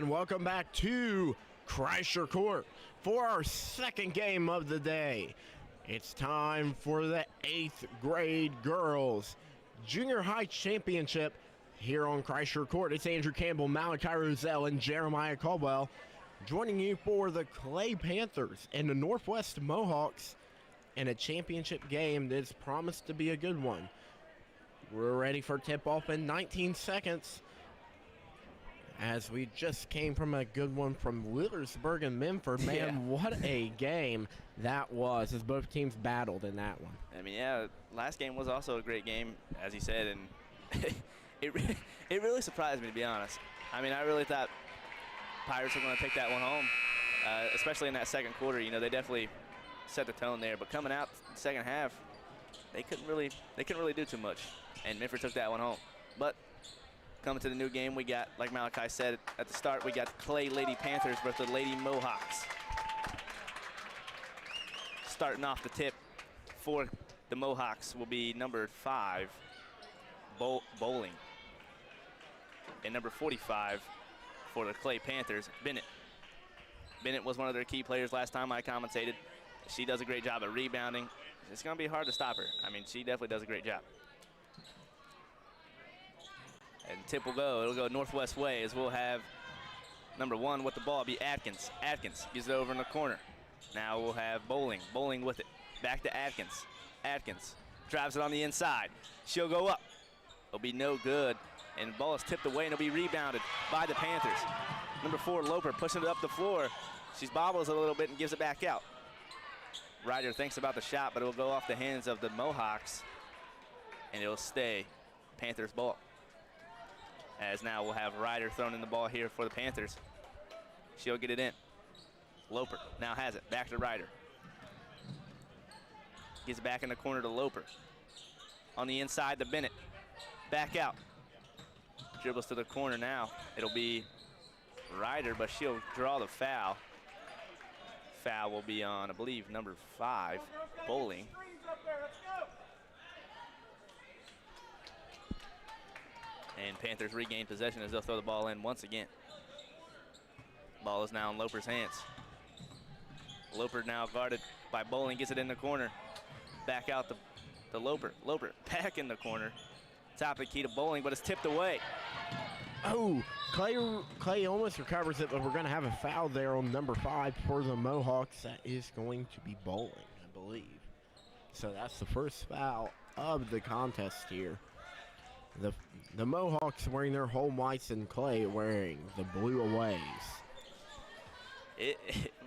and welcome back to Kreischer Court for our second game of the day. It's time for the 8th grade girls junior high championship here on Kreischer Court. It's Andrew Campbell, Malachi Roselle, and Jeremiah Caldwell joining you for the Clay Panthers and the Northwest Mohawks in a championship game that's promised to be a good one. We're ready for tip-off in 19 seconds as we just came from a good one from Willersburg and Memphis. Man, what a game that was as both teams battled in that one. I mean, yeah, last game was also a great game, as you said, and it really surprised me, to be honest. I mean, I really thought Pirates were going to take that one home, especially in that second quarter. You know, they definitely set the tone there, but coming out the second half, they couldn't really do too much, and Memphis took that one home. But coming to the new game, we got, like Malachi said at the start, we got Clay Lady Panthers versus the Lady Mohawks. Starting off the tip for the Mohawks will be number 5, Bowling, and number 45 for the Clay Panthers, Bennett. Bennett was one of their key players last time I commentated. She does a great job at rebounding. It's going to be hard to stop her. I mean, she definitely does a great job. And tip will go. It'll go Northwest way as we'll have number 1 with the ball be Atkins. Atkins gives it over in the corner. Now we'll have Bowling. Bowling with it. Back to Atkins. Atkins drives it on the inside. She'll go up. It'll be no good. And the ball is tipped away and it'll be rebounded by the Panthers. Number 4, Loper, pushing it up the floor. She bobbles a little bit and gives it back out. Ryder thinks about the shot, but it will go off the hands of the Mohawks, and it'll stay Panthers ball. As now we'll have Ryder throwing in the ball here for the Panthers. She'll get it in. Loper now has it. Back to Ryder. Gets it back in the corner to Loper. On the inside to Bennett. Back out. Dribbles to the corner now. It'll be Ryder, but she'll draw the foul. Foul will be on, I believe, number 5, Bowling. And Panthers regain possession as they'll throw the ball in once again. Ball is now in Loper's hands. Loper now guarded by Bowling, gets it in the corner. Back out to Loper. Loper back in the corner. Top of the key to Bowling, but it's tipped away. Oh, Clay almost recovers it, but we're going to have a foul there on number 5 for the Mohawks. That is going to be Bowling, I believe. So that's the first foul of the contest here. The Mohawks wearing their home whites and Clay wearing the blue aways.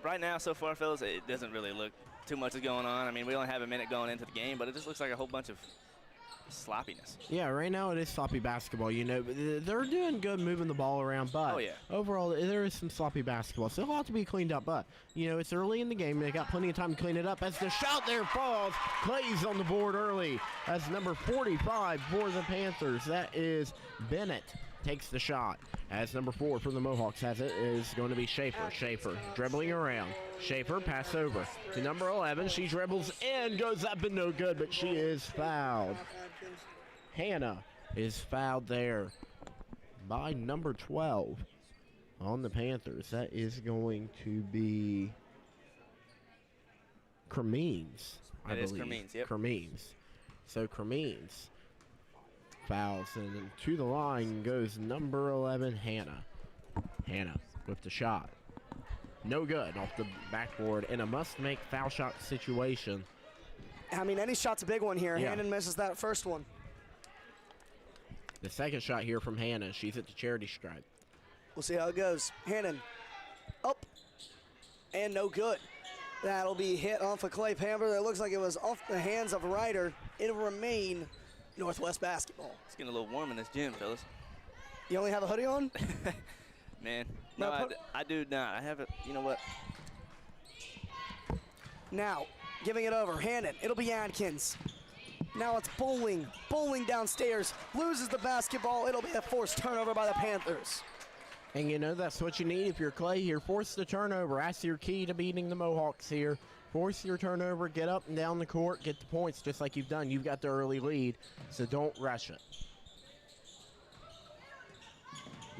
Right now, so far, fellas, it doesn't really look too much is going on. I mean, we only have a minute going into the game, but it just looks like a whole bunch of sloppiness. Yeah, right now it is sloppy basketball, you know. They're doing good moving the ball around, but overall there is some sloppy basketball. Still a lot to be cleaned up, but, you know, it's early in the game. They got plenty of time to clean it up. As the shot there falls, Clay's on the board early as number 45 for the Panthers. That is Bennett. Takes the shot as number 4 for the Mohawks has it is going to be Schaefer. Schaefer dribbling around. Schaefer pass over to number 11. She dribbles in, goes up and no good, but she is fouled. Hannah is fouled there by number 12 on the Panthers. That is going to be Cremines, I believe. It is Cremines, yep. Cremines. So Cremines fouls, and then to the line goes number 11, Hannah. Hannah with the shot. No good off the backboard in a must-make foul shot situation. I mean, any shot's a big one here. Hannah misses that first one. The second shot here from Hannah. She's at the charity stripe. We'll see how it goes. Hannon up and no good. That'll be hit off of Clay Panther. It looks like it was off the hands of Ryder. It'll remain Northwest basketball. It's getting a little warm in this gym, fellas. You only have a hoodie on? Man, no, I do not. I have it. You know what? Now, giving it over. Hannon. It'll be Adkins. Now it's Bowling. Bowling downstairs. Loses the basketball. It'll be a forced turnover by the Panthers. And you know, that's what you need if you're Clay here. Force the turnover. That's your key to beating the Mohawks here. Force your turnover. Get up and down the court. Get the points just like you've done. You've got the early lead, so don't rush it.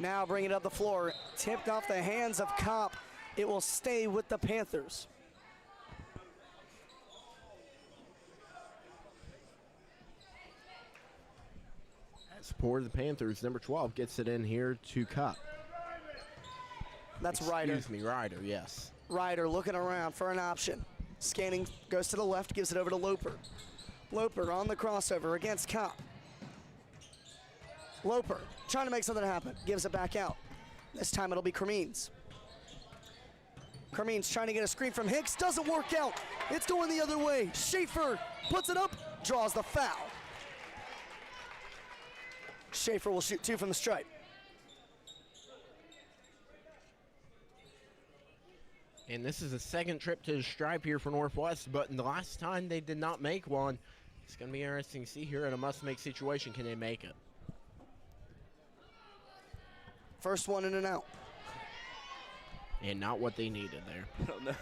Now bring it up the floor. Tipped off the hands of Kopp. It will stay with the Panthers. As for the Panthers, number 12 gets it in here to Kopp. That's Ryder. Excuse me, Ryder, yes. Ryder looking around for an option. Scanning, goes to the left, gives it over to Loper. Loper on the crossover against Kopp. Loper trying to make something happen, gives it back out. This time it'll be Cremines. Cremines trying to get a screen from Hicks, doesn't work out. It's going the other way. Schaefer puts it up, draws the foul. Schaefer will shoot 2 from the stripe. And this is the second trip to the stripe here for Northwest, but the last time they did not make one. It's going to be interesting to see here in a must-make situation. Can they make it? First one in and out. And not what they needed there. I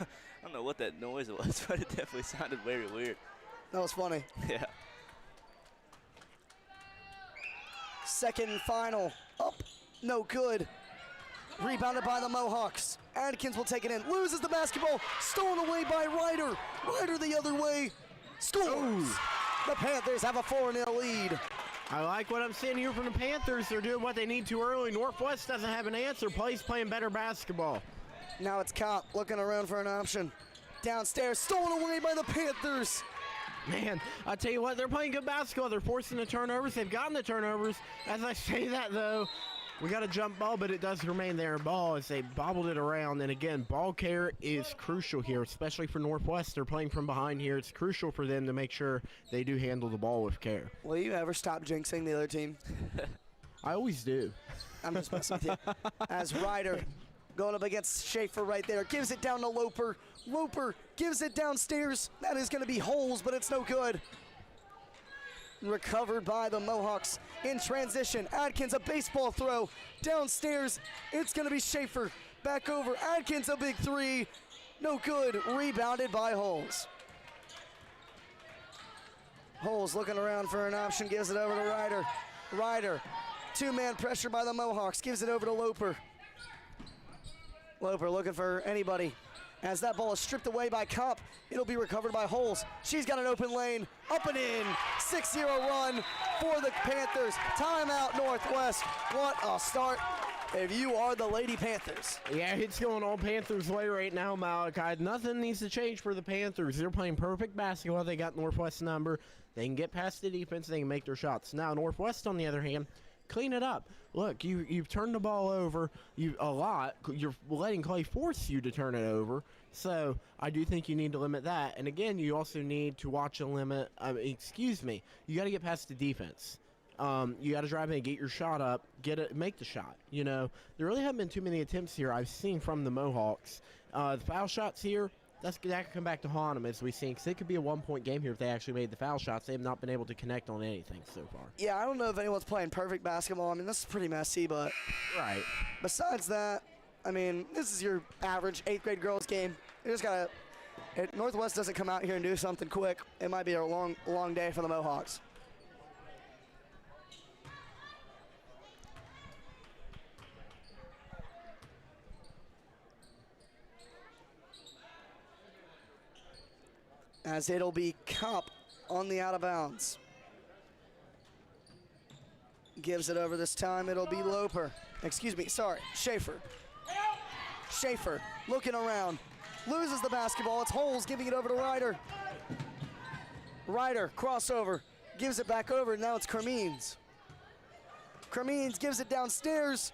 don't know what that noise was, but it definitely sounded very weird. That was funny. Yeah. Second and final. Up. No good. Rebounded by the Mohawks. Adkins will take it in. Loses the basketball. Stolen away by Ryder. Ryder the other way. Scores. The Panthers have a 4-0 lead. I like what I'm seeing here from the Panthers. They're doing what they need to early. Northwest doesn't have an answer. Play's playing better basketball. Now it's Kopp looking around for an option. Downstairs. Stolen away by the Panthers. Man, I tell you what, they're playing good basketball. They're forcing the turnovers. They've gotten the turnovers. As I say that, though, we got a jump ball, but it does remain their ball as they bobbled it around. And again, ball care is crucial here, especially for Northwest. They're playing from behind here. It's crucial for them to make sure they do handle the ball with care. Will you ever stop jinxing the other team? I always do. I'm just messing with you. As Ryder going up against Schaefer right there. Gives it down to Loper. Loper gives it downstairs. That is going to be holes, but it's no good. Recovered by the Mohawks in transition. Adkins, a baseball throw. Downstairs, it's going to be Schaefer. Back over. Adkins, a big three. No good. Rebounded by Holes. Holes looking around for an option. Gives it over to Ryder. Ryder, two-man pressure by the Mohawks. Gives it over to Loper. Loper looking for anybody. As that ball is stripped away by Kopp, it'll be recovered by Holes. She's got an open lane, up and in. 6-0 run for the Panthers. Timeout Northwest. What a start if you are the Lady Panthers. Yeah, it's going all Panthers' way right now, Malachi. Nothing needs to change for the Panthers. They're playing perfect basketball. They got Northwest's number. They can get past the defense. They can make their shots. Now, Northwest, on the other hand, clean it up. Look, you've turned the ball over a lot. You're letting Clay force you to turn it over. So I do think you need to limit that. And again, you also need to watch and limit. You got to get past the defense. You got to drive in and get your shot up, make the shot. You know, there really haven't been too many attempts here I've seen from the Mohawks. The foul shots here, that could come back to haunt them, as we've seen, because it could be a one-point game here if they actually made the foul shots. They have not been able to connect on anything so far. Yeah, I don't know if anyone's playing perfect basketball. I mean, this is pretty messy, but right. Besides that, I mean, this is your average 8th grade girls game. You just gotta. If Northwest doesn't come out here and do something quick, it might be a long day for the Mohawks. As it'll be Kopp on the out of bounds. Gives it over this time. It'll be Loper. Schaefer. Schaefer looking around. Loses the basketball. It's Holes giving it over to Ryder. Ryder, crossover. Gives it back over. Now it's Cremines. Cremines gives it downstairs.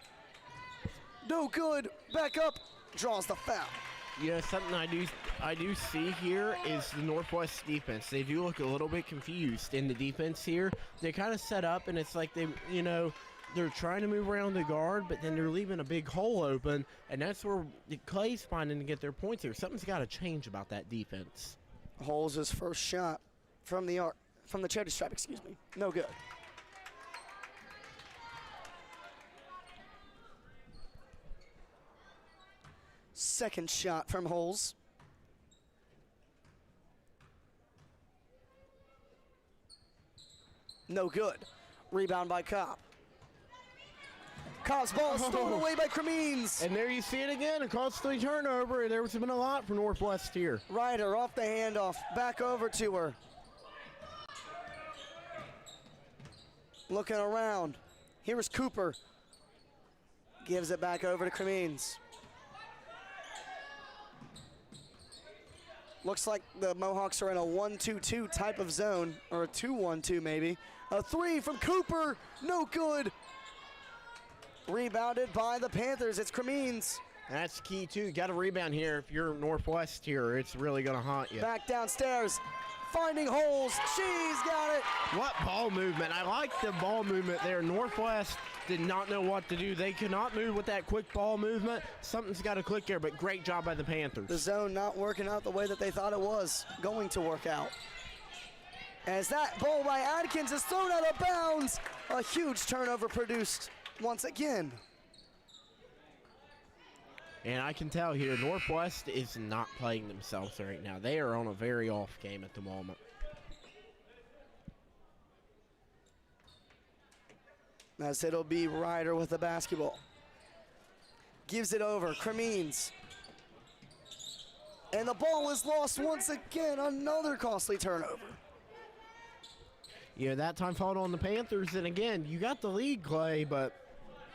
No good. Back up. Draws the foul. You know, something I do see here is the Northwest defense. They do look a little bit confused in the defense here. They kind of set up, and it's like they're trying to move around the guard, but then they're leaving a big hole open, and that's where the Clay's finding to get their points here. Something's got to change about that defense. Holes' first shot from the charity stripe, no good. Second shot from Holes. No good. Rebound by Kopp. Cobb's ball stolen away by Cremines. And there you see it again, a costly turnover. There's been a lot for Northwest here. Ryder off the handoff, back over to her. Looking around. Here is Cooper. Gives it back over to Cremines. Looks like the Mohawks are in a 1-2-2 type of zone, or a 2-1-2 maybe. A three from Cooper, no good. Rebounded by the Panthers, it's Cremines. That's key too, you got to rebound here. If you're Northwest here, it's really going to haunt you. Back downstairs, finding holes, she's got it. What ball movement, I like the ball movement there. Northwest did not know what to do. They could not move with that quick ball movement. Something's got to click there, but great job by the Panthers. The zone not working out the way that they thought it was going to work out. As that ball by Adkins is thrown out of bounds, a huge turnover produced once again. And I can tell here, Northwest is not playing themselves right now. They are on a very off game at the moment. As it'll be Ryder with the basketball. Gives it over, Cremines. And the ball is lost once again, another costly turnover. Yeah, that time fouled on the Panthers, and again, you got the lead, Clay, but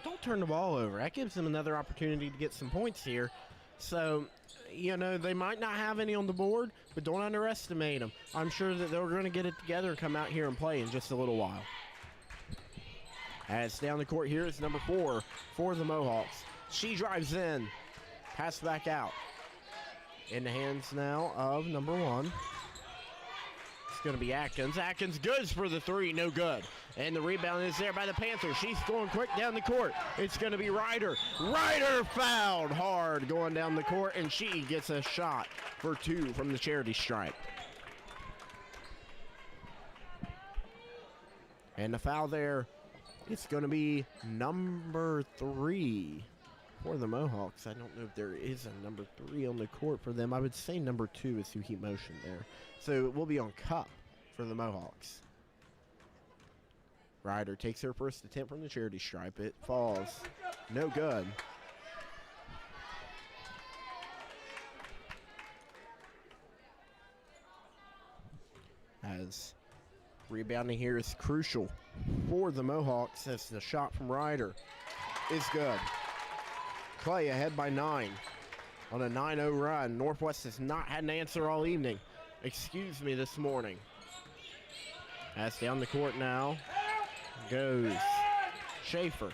don't turn the ball over. That gives them another opportunity to get some points here. So, you know, they might not have any on the board, but don't underestimate them. I'm sure that they're going to get it together and come out here and play in just a little while. As down the court here is number 4 for the Mohawks. She drives in, pass back out. In the hands now of number 1. It's going to be Atkins. Atkins goes for the 3, no good. And the rebound is there by the Panthers. She's going quick down the court. It's going to be Ryder. Ryder fouled hard going down the court, and she gets a shot for 2 from the charity stripe. And the foul there, it's going to be number 3 for the Mohawks. I don't know if there is a number 3 on the court for them. I would say number 2 is who he motioned there. So it will be on Cup for the Mohawks. Ryder takes her first attempt from the charity stripe. It falls. No good. As rebounding here is crucial for the Mohawks as the shot from Ryder is good. Clay ahead by 9 on a 9-0 run. Northwest has not had an answer all evening. Excuse me, this morning. As down the court now goes Schaefer.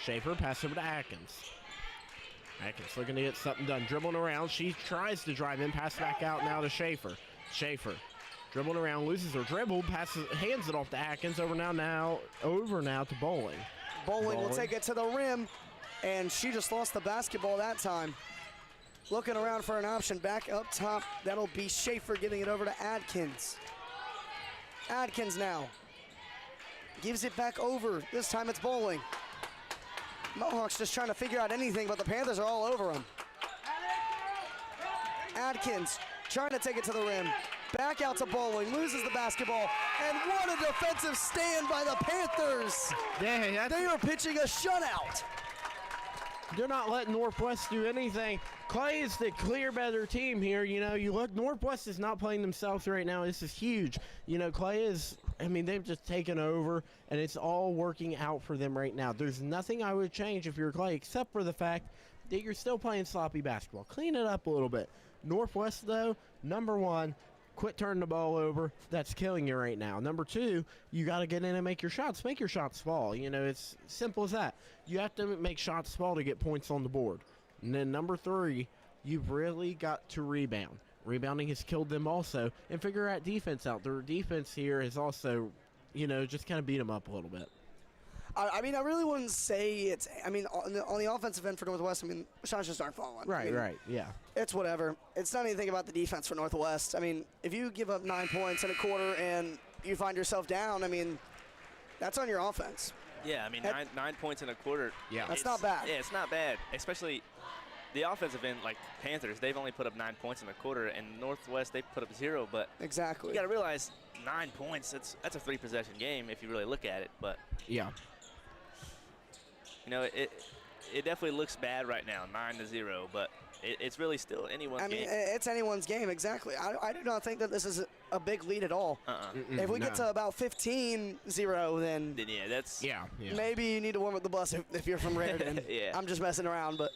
Schaefer pass over to Atkins. Atkins looking to get something done. Dribbling around. She tries to drive in. Pass back out now to Schaefer. Schaefer dribbling around, loses her dribble, passes, hands it off to Atkins. Over now to Bowling. Bowling will take it to the rim, and she just lost the basketball that time. Looking around for an option back up top. That'll be Schaefer giving it over to Adkins. Adkins now gives it back over. This time it's Bowling. Mohawks just trying to figure out anything, but the Panthers are all over them. Adkins trying to take it to the rim. Back out to Bowling, loses the basketball, and what a defensive stand by the Panthers. They are pitching a shutout. They're not letting Northwest do anything. Clay is the clear better team here. You know, you look, Northwest is not playing themselves right now. This is huge. You know, Clay is, I mean, they've just taken over, and it's all working out for them right now. There's nothing I would change if you're Clay, except for the fact that you're still playing sloppy basketball. Clean it up a little bit. Northwest, though, number 1, quit turning the ball over. That's killing you right now. Number 2, you got to get in and make your shots. Make your shots fall. You know, it's simple as that. You have to make shots fall to get points on the board. And then number 3, you've really got to rebound. Rebounding has killed them also. And figure out defense out. Their defense here is also, you know, just kind of beat them up a little bit. I mean, I really wouldn't say it's, I mean, on the offensive end for Northwest, I mean, shots just aren't falling. Right, yeah. It's whatever. It's not anything about the defense for Northwest. I mean, if you give up 9 points in a quarter and you find yourself down, I mean, that's on your offense. Yeah, I mean, nine points in a quarter. Yeah. That's not bad. Yeah, it's not bad, especially the offensive end, like Panthers, they've only put up 9 points in a quarter, and Northwest, they put up 0, but exactly. You got to realize 9 points, that's a 3-possession game if you really look at it, but yeah. You know, it definitely looks bad right now, 9-0, but it's really still anyone's game. I mean, it's anyone's game, exactly. I do not think that this is a big lead at all. If we get to about 15-0, then yeah, that's maybe you need to warm up the bus if you're from Raritan. Yeah. I'm just messing around, but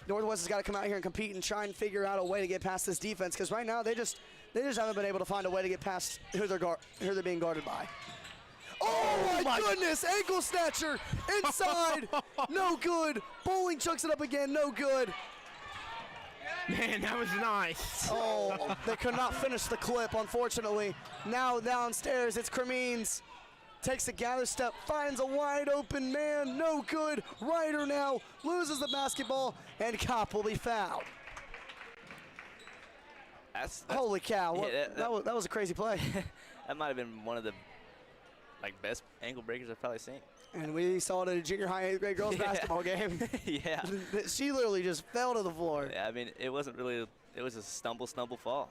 Northwest has got to come out here and compete and try and figure out a way to get past this defense, because right now they just haven't been able to find a way to get past who they're being guarded by. Oh my goodness! Ankle snatcher inside, no good. Bowling chucks it up again, no good. Man, that was nice. Oh, they could not finish the clip, unfortunately. Now downstairs, it's Cremines. Takes a gather step, finds a wide open man, no good. Ryder now loses the basketball, and Kopp will be fouled. That's Holy cow, yeah, that was a crazy play. That might have been one of the best ankle breakers I've probably seen. And we saw it at a junior high 8th grade girls basketball game. Yeah. She literally just fell to the floor. Yeah, I mean, it wasn't really, it was a stumble fall.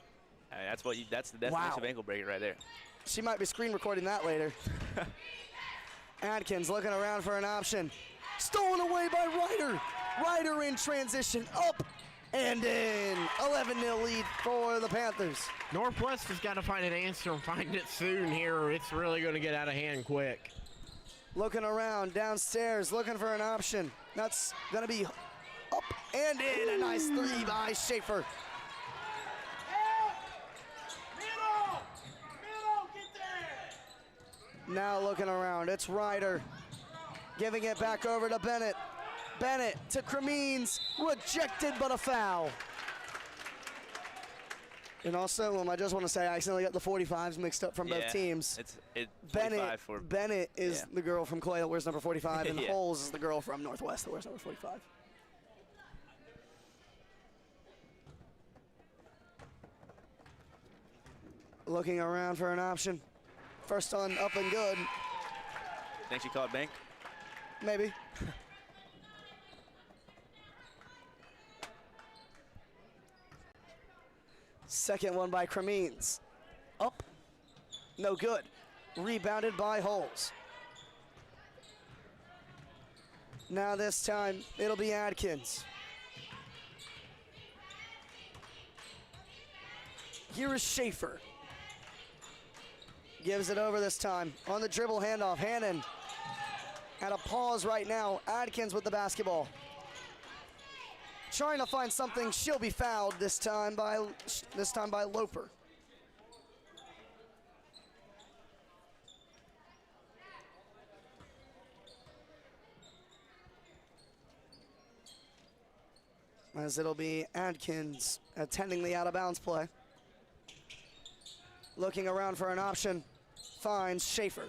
I mean, that's the definition of ankle breaker right there. She might be screen recording that later. Adkins looking around for an option. Stolen away by Ryder. Ryder in transition, up and in. 11-0 lead for the Panthers. Northwest has got to find an answer and find it soon here, or it's really going to get out of hand quick. Looking around downstairs, looking for an option. That's going to be up and in. A nice three by Schaefer. Now looking around, it's Ryder. Giving it back over to Bennett. Bennett to Cremines, rejected but a foul. And also, I just want to say I accidentally got the 45s mixed up from both teams. Bennett is the girl from Clay that wears number 45, and Holes is the girl from Northwest that wears number 45. Looking around for an option. First on up and good. Think she caught bank? Maybe. Second one by Cremines. Up. No good. Rebounded by Holes. Now this time it'll be Adkins. Here is Schaefer. Gives it over this time. On the dribble handoff, Hannon at a pause right now. Adkins with the basketball. Trying to find something. She'll be fouled this time by Loper. As it'll be Adkins attending the out-of-bounds play. Looking around for an option, finds Schaefer.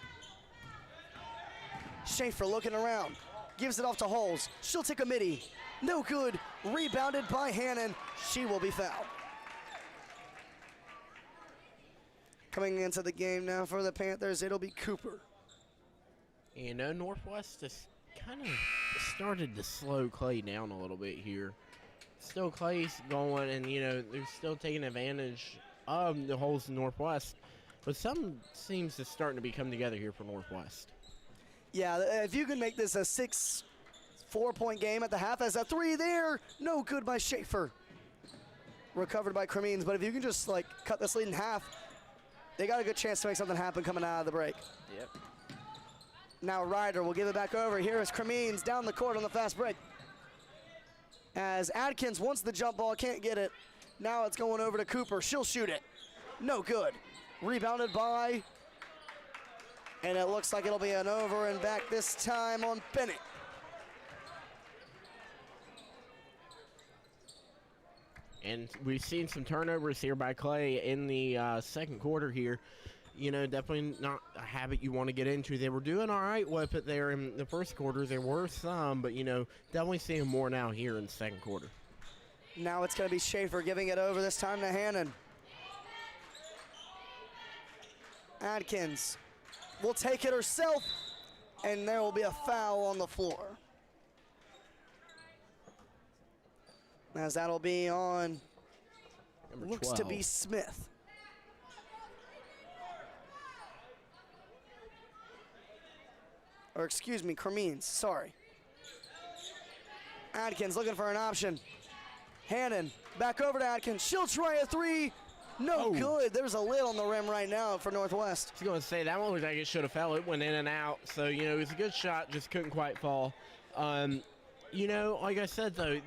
Schaefer looking around, gives it off to Holes. She'll take a midi, no good. Rebounded by Hannon, she will be fouled. Coming into the game now for the Panthers, it'll be Cooper. You know, Northwest has kind of started to slow Clay down a little bit here. Still Clay's going, and you know, they're still taking advantage of the Holes in Northwest, but some seems to starting to be coming together here for Northwest. Yeah, if you can make this a 4-point game at the half, as a three there, no good by Schaefer. Recovered by Cremines, but if you can just like cut this lead in half, they got a good chance to make something happen coming out of the break. Yep. Now Ryder will give it back over. Here is Cremines down the court on the fast break. As Adkins wants the jump ball, can't get it. Now it's going over to Cooper. She'll shoot it. No good. Rebounded by, and it looks like it'll be an over and back this time on Bennett. And we've seen some turnovers here by Clay in the second quarter here. You know, definitely not a habit you want to get into. They were doing all right with it there in the first quarter. There were some, but, you know, definitely seeing more now here in the second quarter. Now it's going to be Schaefer giving it over this time to Hannon. Adkins will take it herself, and there will be a foul on the floor. As that'll be on, Number looks 12. to be Smith. Or excuse me, Cremines, sorry. Adkins looking for an option. Hannon back over to Adkins. She'll try a three. No good. There's a lid on the rim right now for Northwest. I was going to say, that one looked like it should have fell. It went in and out. So, you know, it was a good shot, just couldn't quite fall. You know, like I said, though,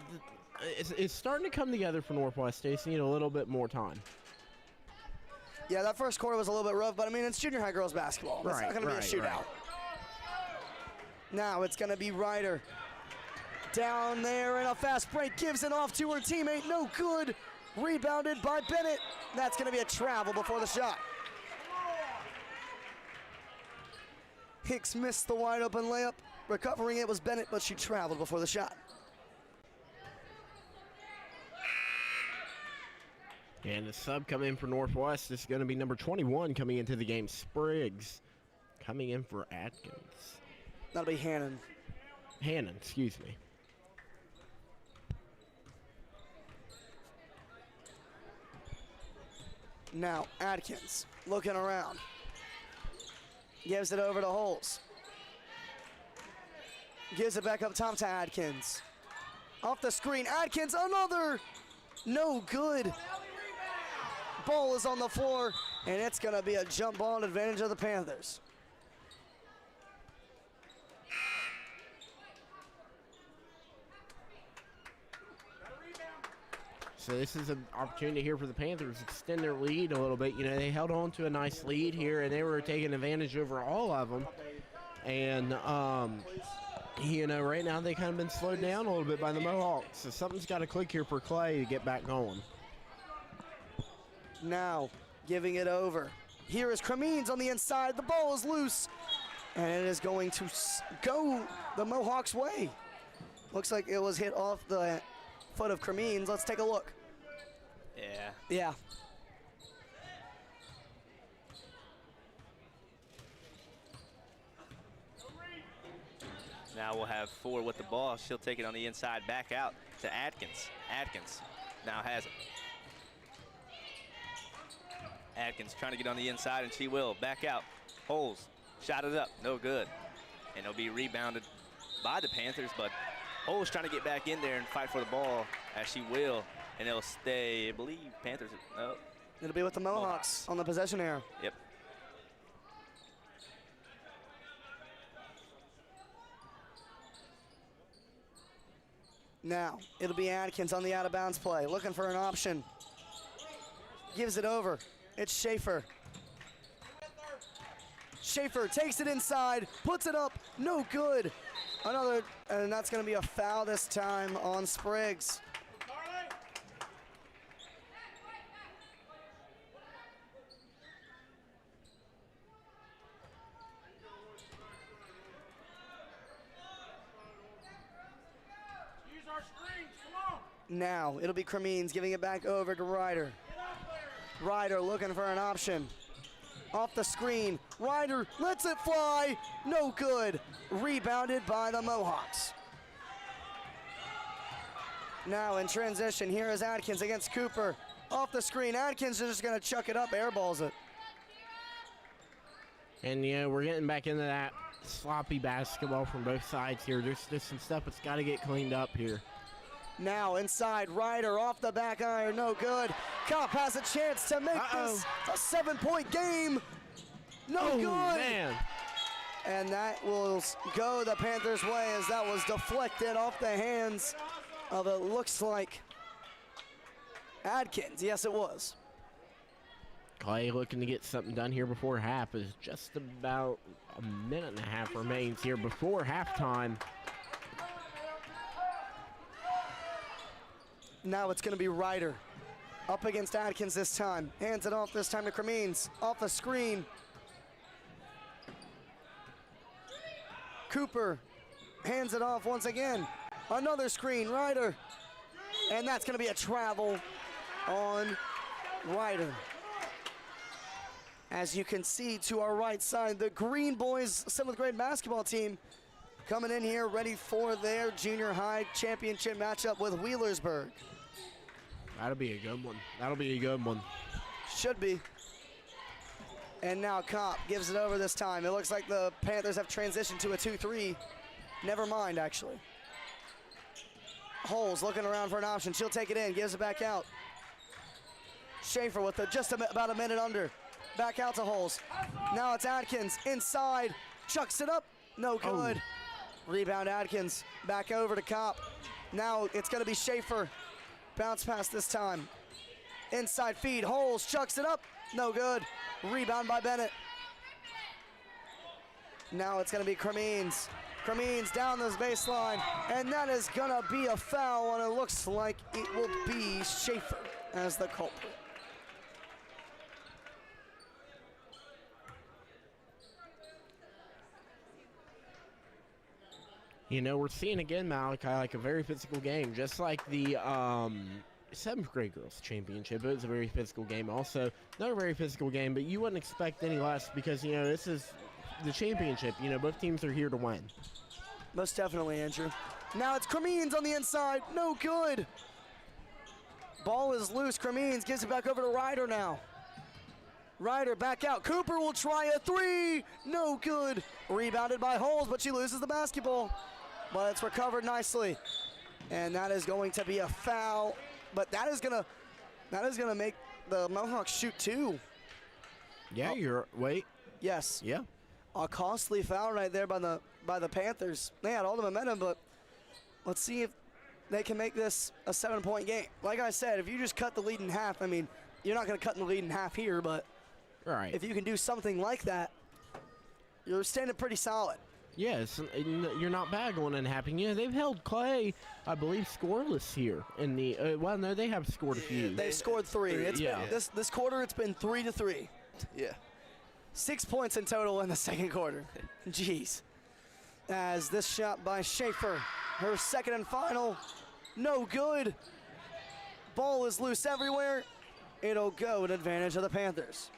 it's starting to come together for Northwest. They just need a little bit more time. Yeah, that first quarter was a little bit rough, but I mean, it's junior high girls basketball. It's not going to be a shootout. Now it's going to be Ryder. Down there in a fast break, gives it off to her teammate. No good. Rebounded by Bennett. That's going to be a travel before the shot. Hicks missed the wide open layup. Recovering it was Bennett, but she traveled before the shot. And the sub coming in for Northwest is going to be number 21 coming into the game, Spriggs, coming in for Atkins. That'll be Hannon. Hannon, excuse me. Now Atkins looking around. Gives it over to Holes. Gives it back up top to Adkins. Off the screen, Adkins, another. No good. Ball is on the floor, and it's going to be a jump ball advantage of the Panthers. So this is an opportunity here for the Panthers to extend their lead a little bit. You know, they held on to a nice lead here, and they were taking advantage over all of them. And, you know, right now they kind of been slowed down a little bit by the Mohawks. So something's got to click here for Clay to get back going. Now giving it over. Here is Cremines on the inside. The ball is loose, and it is going to go the Mohawks' way. Looks like it was hit off the foot of Cremines. Let's take a look. Yeah. Now we'll have Ford with the ball. She'll take it on the inside, back out to Atkins. Atkins now has it. Atkins trying to get on the inside, and she will. Back out. Holes. Shot it up. No good. And it'll be rebounded by the Panthers, but Holes trying to get back in there and fight for the ball, as she will. And it'll stay, I believe, Panthers. Oh. It'll be with the Mohawks on the possession arrow. Yep. Now, it'll be Atkins on the out-of-bounds play, looking for an option. Gives it over. It's Schaefer. Schaefer takes it inside, puts it up, no good. Another, and that's going to be a foul this time on Spriggs. Now, it'll be Cremines giving it back over to Ryder. Ryder looking for an option. Off the screen, Ryder lets it fly, no good. Rebounded by the Mohawks. Now in transition, here is Atkins against Cooper. Off the screen, Atkins is just gonna chuck it up, airballs it. And, you know, we're getting back into that sloppy basketball from both sides here. There's some stuff that's got to get cleaned up here. Now inside, Ryder off the back iron, no good. Kopp has a chance to make this a 7-point game. No good. Man. And that will go the Panthers' way as that was deflected off the hands of, it looks like, Adkins. Yes, it was. Clay looking to get something done here before half, as just about a minute and a half remains here before halftime. Now it's going to be Ryder up against Atkins this time. Hands it off this time to Cremines. Off the screen. Cooper hands it off once again. Another screen, Ryder. And that's going to be a travel on Ryder. As you can see to our right side, the Green Boys 7th grade basketball team coming in here ready for their junior high championship matchup with Wheelersburg. That'll be a good one. That'll be a good one. Should be. And now Kopp gives it over this time. It looks like the Panthers have transitioned to a 2-3. Never mind, actually. Holes looking around for an option. She'll take it in, gives it back out. Schaefer with about a minute under. Back out to Holes. Now it's Adkins inside. Chucks it up. No good. Rebound Adkins. Back over to Kopp. Now it's going to be Schaefer. Bounce pass this time. Inside feed. Holes chucks it up. No good. Rebound by Bennett. Now it's going to be Cremines. Cremines down this baseline. And that is going to be a foul, and it looks like it will be Schaefer as the culprit. You know, we're seeing again, Malachi, like a very physical game, just like the 7th grade girls championship. It was a very physical game. Also, another very physical game, but you wouldn't expect any less because, you know, this is the championship. You know, both teams are here to win. Most definitely, Andrew. Now it's Cremines on the inside. No good. Ball is loose. Cremines gives it back over to Ryder now. Ryder back out. Cooper will try a three. No good. Rebounded by Holes, but she loses the basketball. But it's recovered nicely. And that is going to be a foul. But that is gonna make the Mohawks shoot two. Yeah, wait. Yes. Yeah. A costly foul right there by the Panthers. They had all the momentum, but let's see if they can make this a 7-point game. Like I said, if you just cut the lead in half, I mean, you're not going to cut the lead in half here, but right. If you can do something like that, you're standing pretty solid. Yes, you're not bad going in half. You know, they've held Clay, I believe, scoreless here in the. Well, no, they have scored a few. They've scored three. It's been, this quarter, it's been 3-3. Yeah. 6 points in total in the second quarter. Jeez. As this shot by Schaefer, her second and final, no good. Ball is loose everywhere. It'll go an advantage of the Panthers.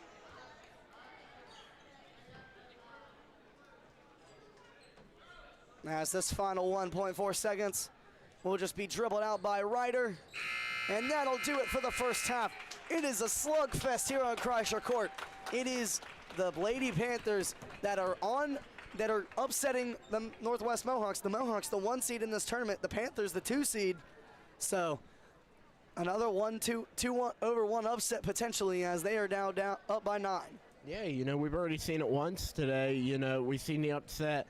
As this final 1.4 seconds will just be dribbled out by Ryder. And that'll do it for the first half. It is a slugfest here on Kreischer Court. It is the Lady Panthers that are upsetting the Northwest Mohawks. The Mohawks, the 1 seed in this tournament. The Panthers, the 2 seed. So another 2-1 upset potentially, as they are now down up by 9. Yeah, you know, we've already seen it once today. You know, we've seen the upset.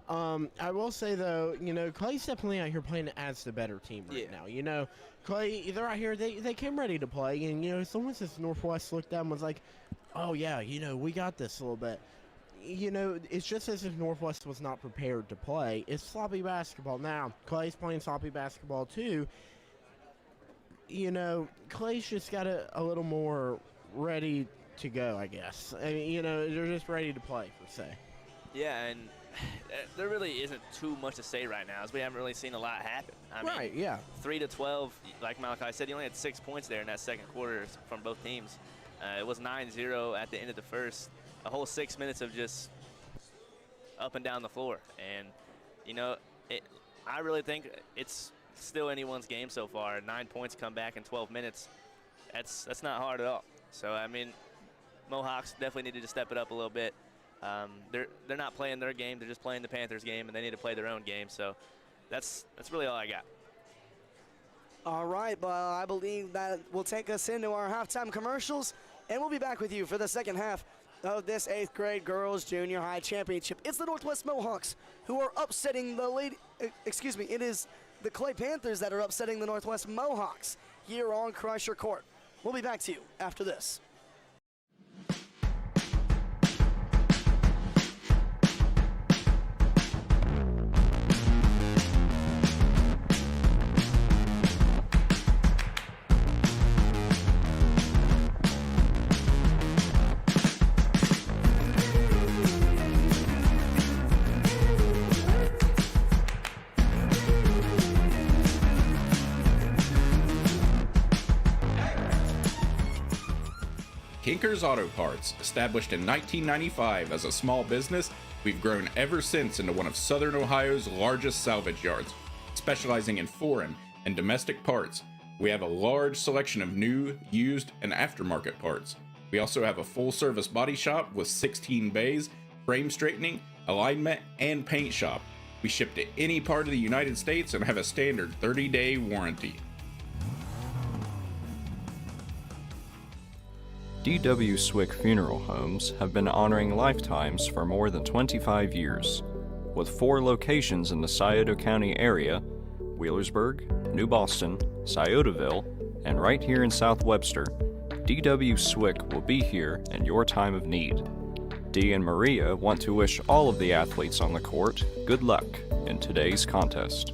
I will say, though, you know, Clay's definitely out here playing as the better team right now. You know, Clay, they're out here, they came ready to play. And, you know, someone since Northwest looked at them was like, oh, yeah, you know, we got this a little bit. You know, it's just as if Northwest was not prepared to play. It's sloppy basketball. Now, Clay's playing sloppy basketball, too. You know, Clay's just got a little more ready to go, I guess. I mean, you know, they're just ready to play, per se. Yeah, and there really isn't too much to say right now, as we haven't really seen a lot happen. I mean, 3-12, like Malachi said, you only had 6 points there in that second quarter from both teams. It was 9-0 at the end of the first. A whole 6 minutes of just up and down the floor. And, you know, I really think it's still anyone's game so far. 9 points come back in 12 minutes. That's not hard at all. So, I mean, Mohawks definitely needed to step it up a little bit. They're not playing their game. They're just playing the Panthers' game, and they need to play their own game. So that's really all I got. All right, well, I believe that will take us into our halftime commercials, and we'll be back with you for the second half of this 8th grade girls junior high championship. It's the Northwest Mohawks who are upsetting it is the Clay Panthers that are upsetting the Northwest Mohawks here on Kreischer Court. We'll be back to you after this. Kinker's Auto Parts, established in 1995 as a small business, we've grown ever since into one of Southern Ohio's largest salvage yards, specializing in foreign and domestic parts. We have a large selection of new, used, and aftermarket parts. We also have a full-service body shop with 16 bays, frame straightening, alignment, and paint shop. We ship to any part of the United States and have a standard 30-day warranty. D.W. Swick Funeral Homes have been honoring lifetimes for more than 25 years. With 4 locations in the Scioto County area, Wheelersburg, New Boston, Sciotaville, and right here in South Webster, D.W. Swick will be here in your time of need. Dee and Maria want to wish all of the athletes on the court good luck in today's contest.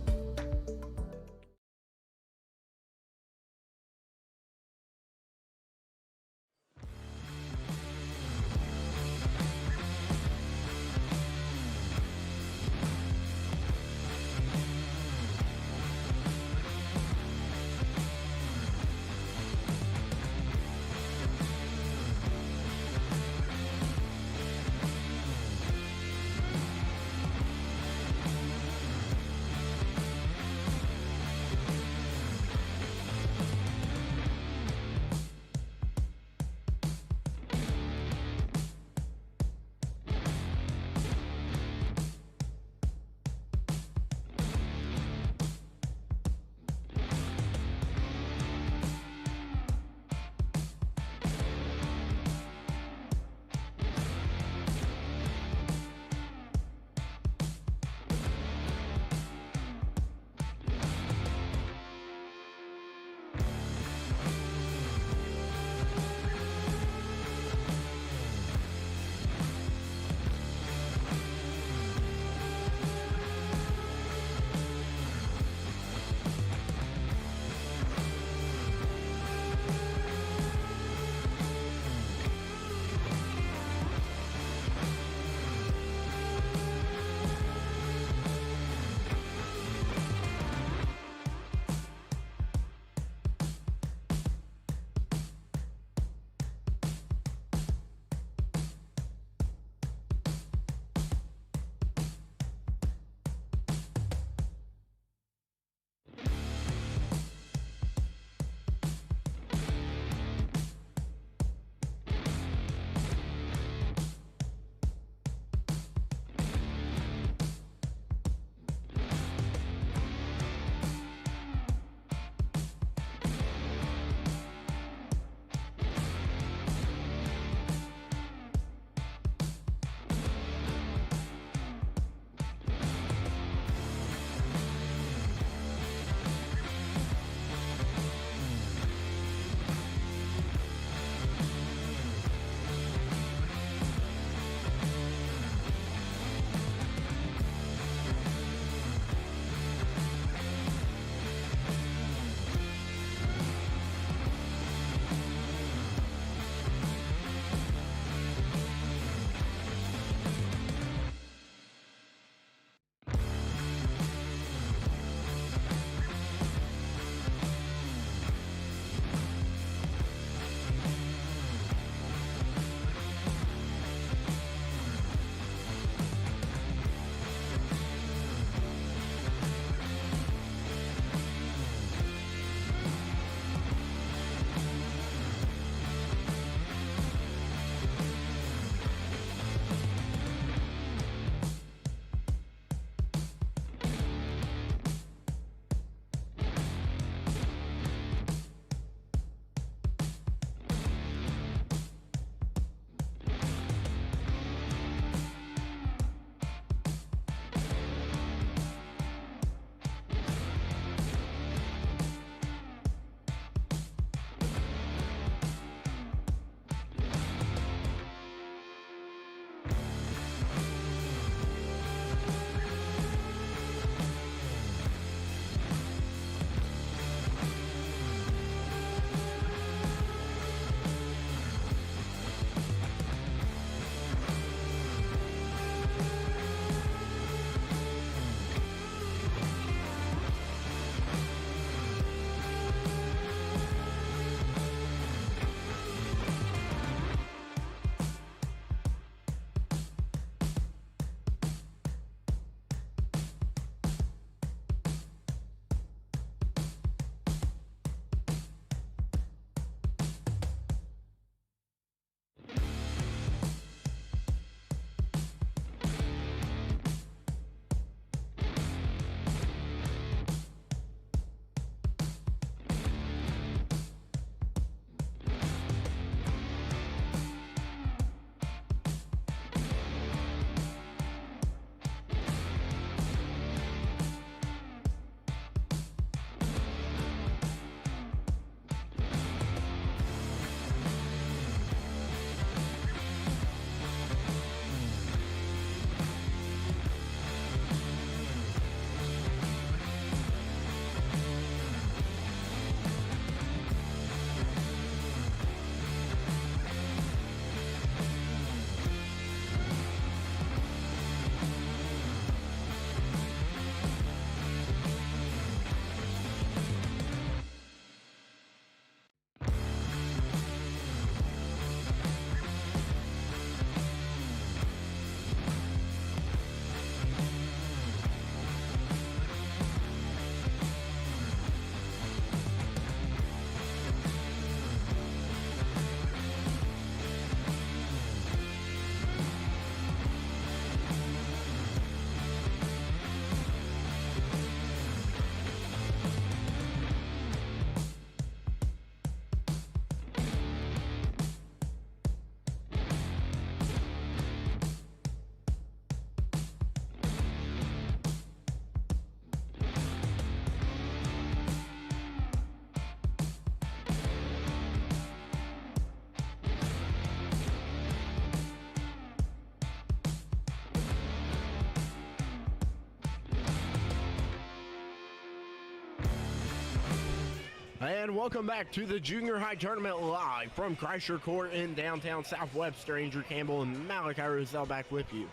And welcome back to the junior high tournament live from Kreischer Court in downtown South Webster. Andrew Campbell and Malachi Roselle back with you.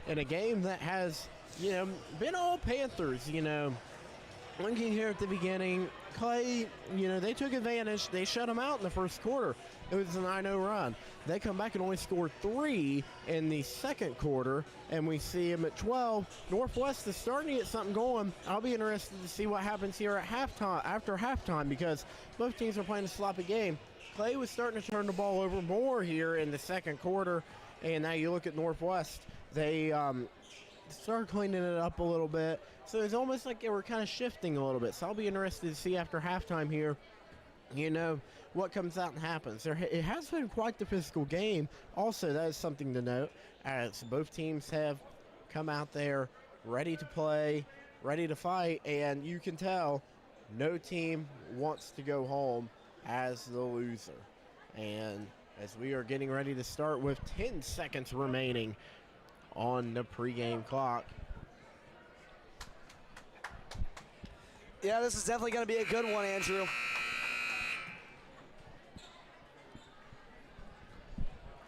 In a game that has, been all Panthers, Looking here at the beginning, Clay, they took advantage. They shut them out in the first quarter. It was a 9-0 run. They come back and only score 3 in the second quarter, and we see them at 12. Northwest is starting to get something going. I'll be interested to see what happens here at halftime, after halftime, because both teams are playing a sloppy game. Clay was starting to turn the ball over more here in the second quarter, and now you look at Northwest. They started cleaning it up a little bit. So it's almost like they were kind of shifting a little bit. So I'll be interested to see after halftime here, what comes out and happens. It has been quite the physical game. Also, that is something to note, as both teams have come out there ready to play, ready to fight, and you can tell no team wants to go home as the loser. And as we are getting ready to start with 10 seconds remaining on the pregame clock. Yeah, this is definitely going to be a good one, Andrew.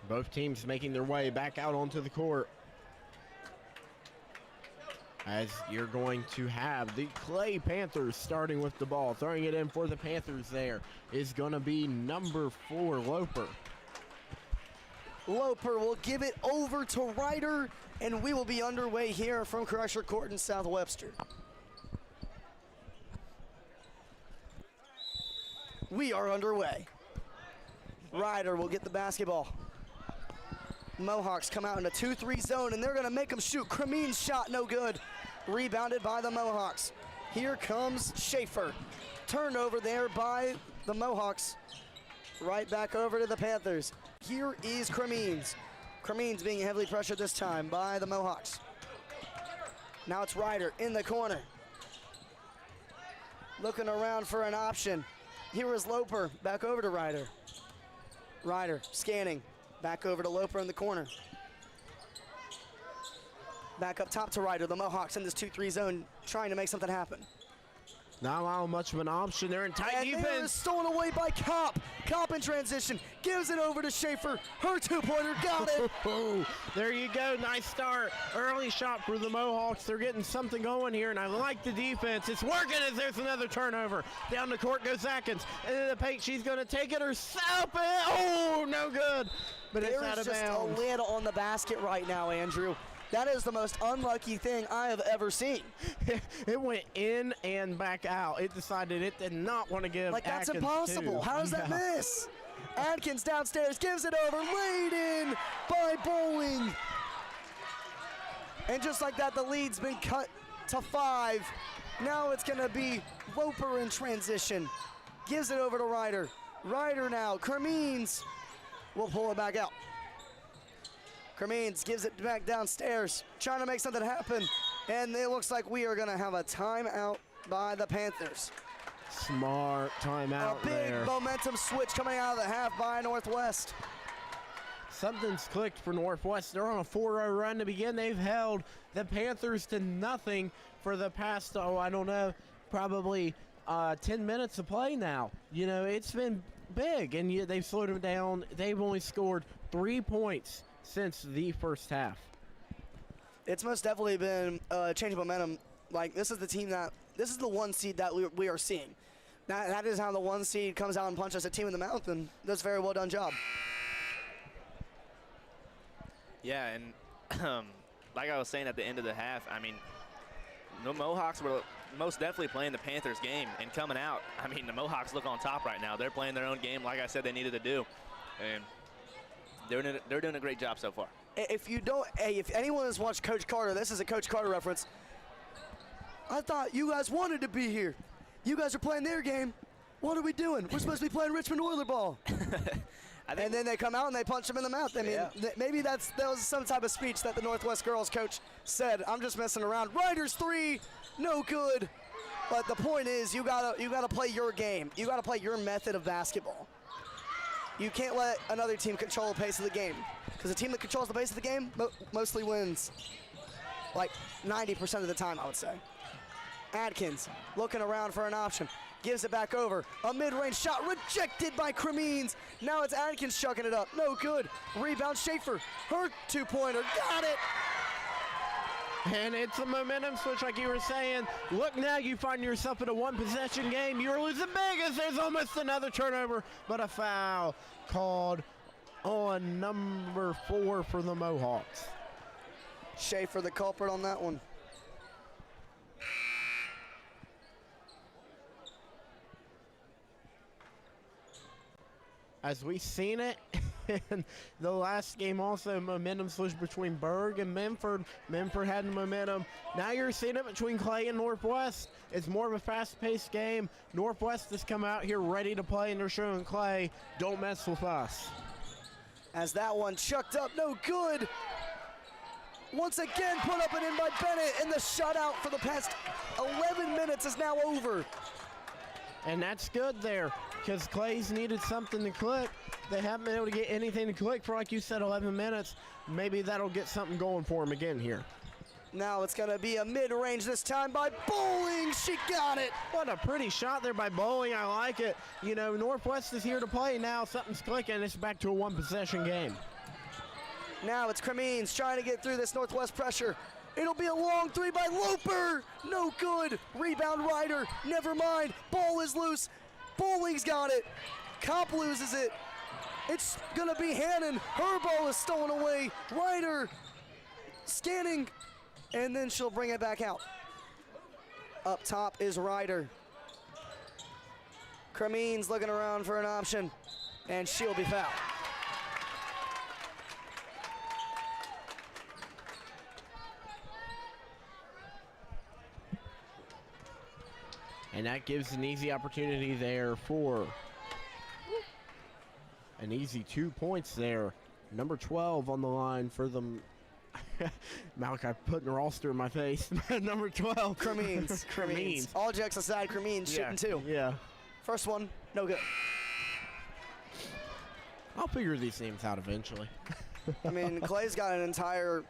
Both teams making their way back out onto the court. As you're going to have the Clay Panthers starting with the ball. Throwing it in for the Panthers there is going to be number 4, Loper. Loper will give it over to Ryder, and we will be underway here from Kreischer Court in South Webster. We are underway. Ryder will get the basketball. Mohawks come out in a 2-3 zone, and they're going to make them shoot. Cremeen's shot, no good. Rebounded by the Mohawks. Here comes Schaefer. Turnover there by the Mohawks. Right back over to the Panthers. Here is Cremeen's. Cremeen's being heavily pressured this time by the Mohawks. Now it's Ryder in the corner. Looking around for an option. Here is Loper, back over to Ryder. Ryder scanning, back over to Loper in the corner. Back up top to Ryder. The Mohawks in this 2-3 zone trying to make something happen. Not allowing much of an option. They're in tight defense. defense. And stolen away by Kopp. Kopp in transition. Gives it over to Schaefer. Her two-pointer. Got it. There you go. Nice start. Early shot for the Mohawks. They're getting something going here, and I like the defense. It's working as there's another turnover. Down the court goes Atkins. And in the paint, she's going to take it herself. Oh, no good. But it's out of bounds. There is just a lid on the basket right now, Andrew. That is the most unlucky thing I have ever seen. It went in and back out. It decided it did not want to give that's Atkins impossible. How does that miss? Atkins downstairs gives it over. Laid in by Bowling. And just like that, the lead's been cut to 5. Now it's going to be Loper in transition. Gives it over to Ryder. Ryder now. Cremeen's will pull it back out. Cremeen's gives it back downstairs, trying to make something happen. And it looks like we are going to have a timeout by the Panthers. Smart timeout there. A big momentum switch coming out of the half by Northwest. Something's clicked for Northwest. They're on a 4-0 run to begin. They've held the Panthers to nothing for the past, probably 10 minutes of play now. It's been big, and yet they've slowed them down. They've only scored 3 points since the first half. It's most definitely been a change of momentum. This is the 1 seed that we are seeing. That is how the 1 seed comes out and punches a team in the mouth, and that's a very well done job. Yeah, and like I was saying at the end of the half, the Mohawks were most definitely playing the Panthers game and coming out. The Mohawks look on top right now. They're playing their own game like I said they needed to do. And they're doing a great job so far. If anyone has watched Coach Carter, this is a Coach Carter reference. I thought you guys wanted to be here. You guys are playing their game. What are we doing? We're supposed to be playing Richmond Oiler ball. And then they come out and they punch them in the mouth. Maybe that was some type of speech that the Northwest girls coach said. I'm just messing around. Ryder's 3, no good. But the point is, you gotta play your game. You gotta play your method of basketball. You can't let another team control the pace of the game, because the team that controls the pace of the game mostly wins, 90% of the time, I would say. Atkins looking around for an option. Gives it back over. A mid-range shot rejected by Cremines. Now it's Adkins chucking it up. No good. Rebound Schaefer. Her two-pointer. Got it. And it's a momentum switch like you were saying. Look now, you find yourself in a one-possession game. You're losing big as there's almost another turnover, but a foul called on number 4 for the Mohawks. Schaefer the culprit on that one. As we've seen it in the last game also, momentum switch between Berg and Memphis. Memphis had the momentum. Now you're seeing it between Clay and Northwest. It's more of a fast-paced game. Northwest has come out here ready to play, and they're showing Clay, don't mess with us. As that one chucked up, no good. Once again, put up and in by Bennett, and the shutout for the past 11 minutes is now over. And that's good there, because Clay's needed something to click. They haven't been able to get anything to click for, like you said, 11 minutes. Maybe that'll get something going for him again here. Now it's going to be a mid-range this time by Bowling. She got it. What a pretty shot there by Bowling. I like it. You know, Northwest is here to play now. Something's clicking. It's back to a one-possession game. Now it's Cremines trying to get through this Northwest pressure. It'll be a long three by Loper. No good. Rebound Ryder. Never mind. Ball is loose. Bowling's got it. Cop loses it. It's going to be Hannon. Her ball is stolen away. Ryder scanning, and then she'll bring it back out. Up top is Ryder. Cremines looking around for an option, and she'll be fouled. And that gives an easy opportunity there for an easy 2 points there. Number 12 on the line for them. Malachi putting a roster in my face. Number 12. Cremines. Cremines. All jokes aside, Cremines shooting two. Yeah. First one, no good. I'll figure these names out eventually. I mean, Clay's got an entire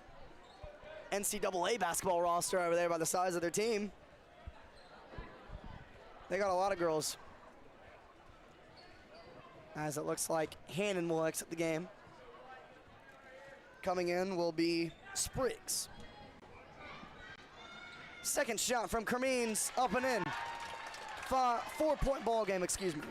NCAA basketball roster over there by the size of their team. They got a lot of girls. As it looks like Hannon will exit the game. Coming in will be Spriggs. Second shot from Cremines, up and in. 4-point ball game, excuse me.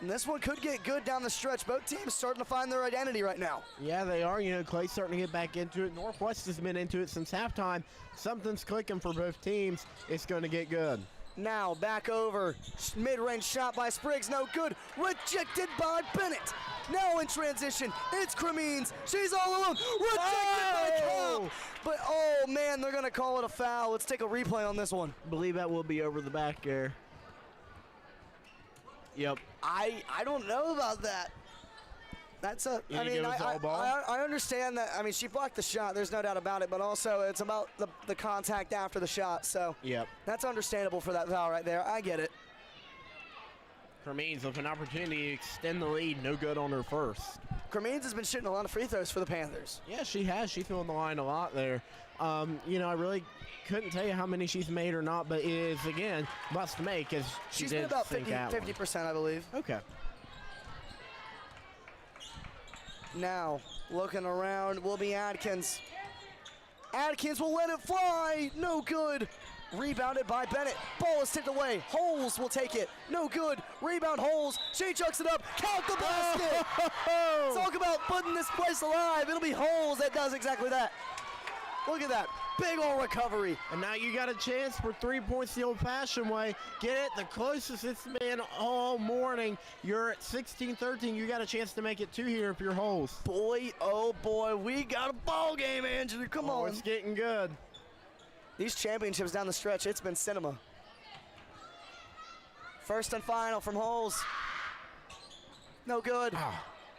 And this one could get good down the stretch. Both teams starting to find their identity right now. Yeah, they are. You know, Clay's starting to get back into it. Northwest has been into it since halftime. Something's clicking for both teams. It's going to get good. Now back over. Mid-range shot by Spriggs, no good. Rejected by Bennett. Now in transition, it's Cremines. She's all alone. Rejected by Cal. But oh man, they're gonna call it a foul. Let's take a replay on this one. Believe that will be over the back there. Yep. I don't know about that. That's a. I mean, I understand that. I mean, she blocked the shot. There's no doubt about it. But also, it's about the contact after the shot. So. Yep. That's understandable for that foul right there. I get it. Cremines with an opportunity to extend the lead. No good on her first. Cremines has been shooting a lot of free throws for the Panthers. Yeah, she has. She's feeling the line a lot there. You know, I really couldn't tell you how many she's made or not, but it is, again, must make as she's been about 50%, I believe. Okay. Now, looking around will be Adkins. Adkins will let it fly. No good. Rebounded by Bennett. Ball is tipped away. Holes will take it. No good. Rebound Holes. She chucks it up. Count the basket. Talk about putting this place alive. It'll be Holes that does exactly that. Look at that. Big old recovery. And now you got a chance for 3 points the old-fashioned way. Get it the closest it's been all morning. You're at 16-13. You got a chance to make it 2 here if you're Holes. Boy, oh boy, we got a ball game, Andrew. Come on. It's getting good. These championships down the stretch, it's been cinema. First and final from Holes. No good.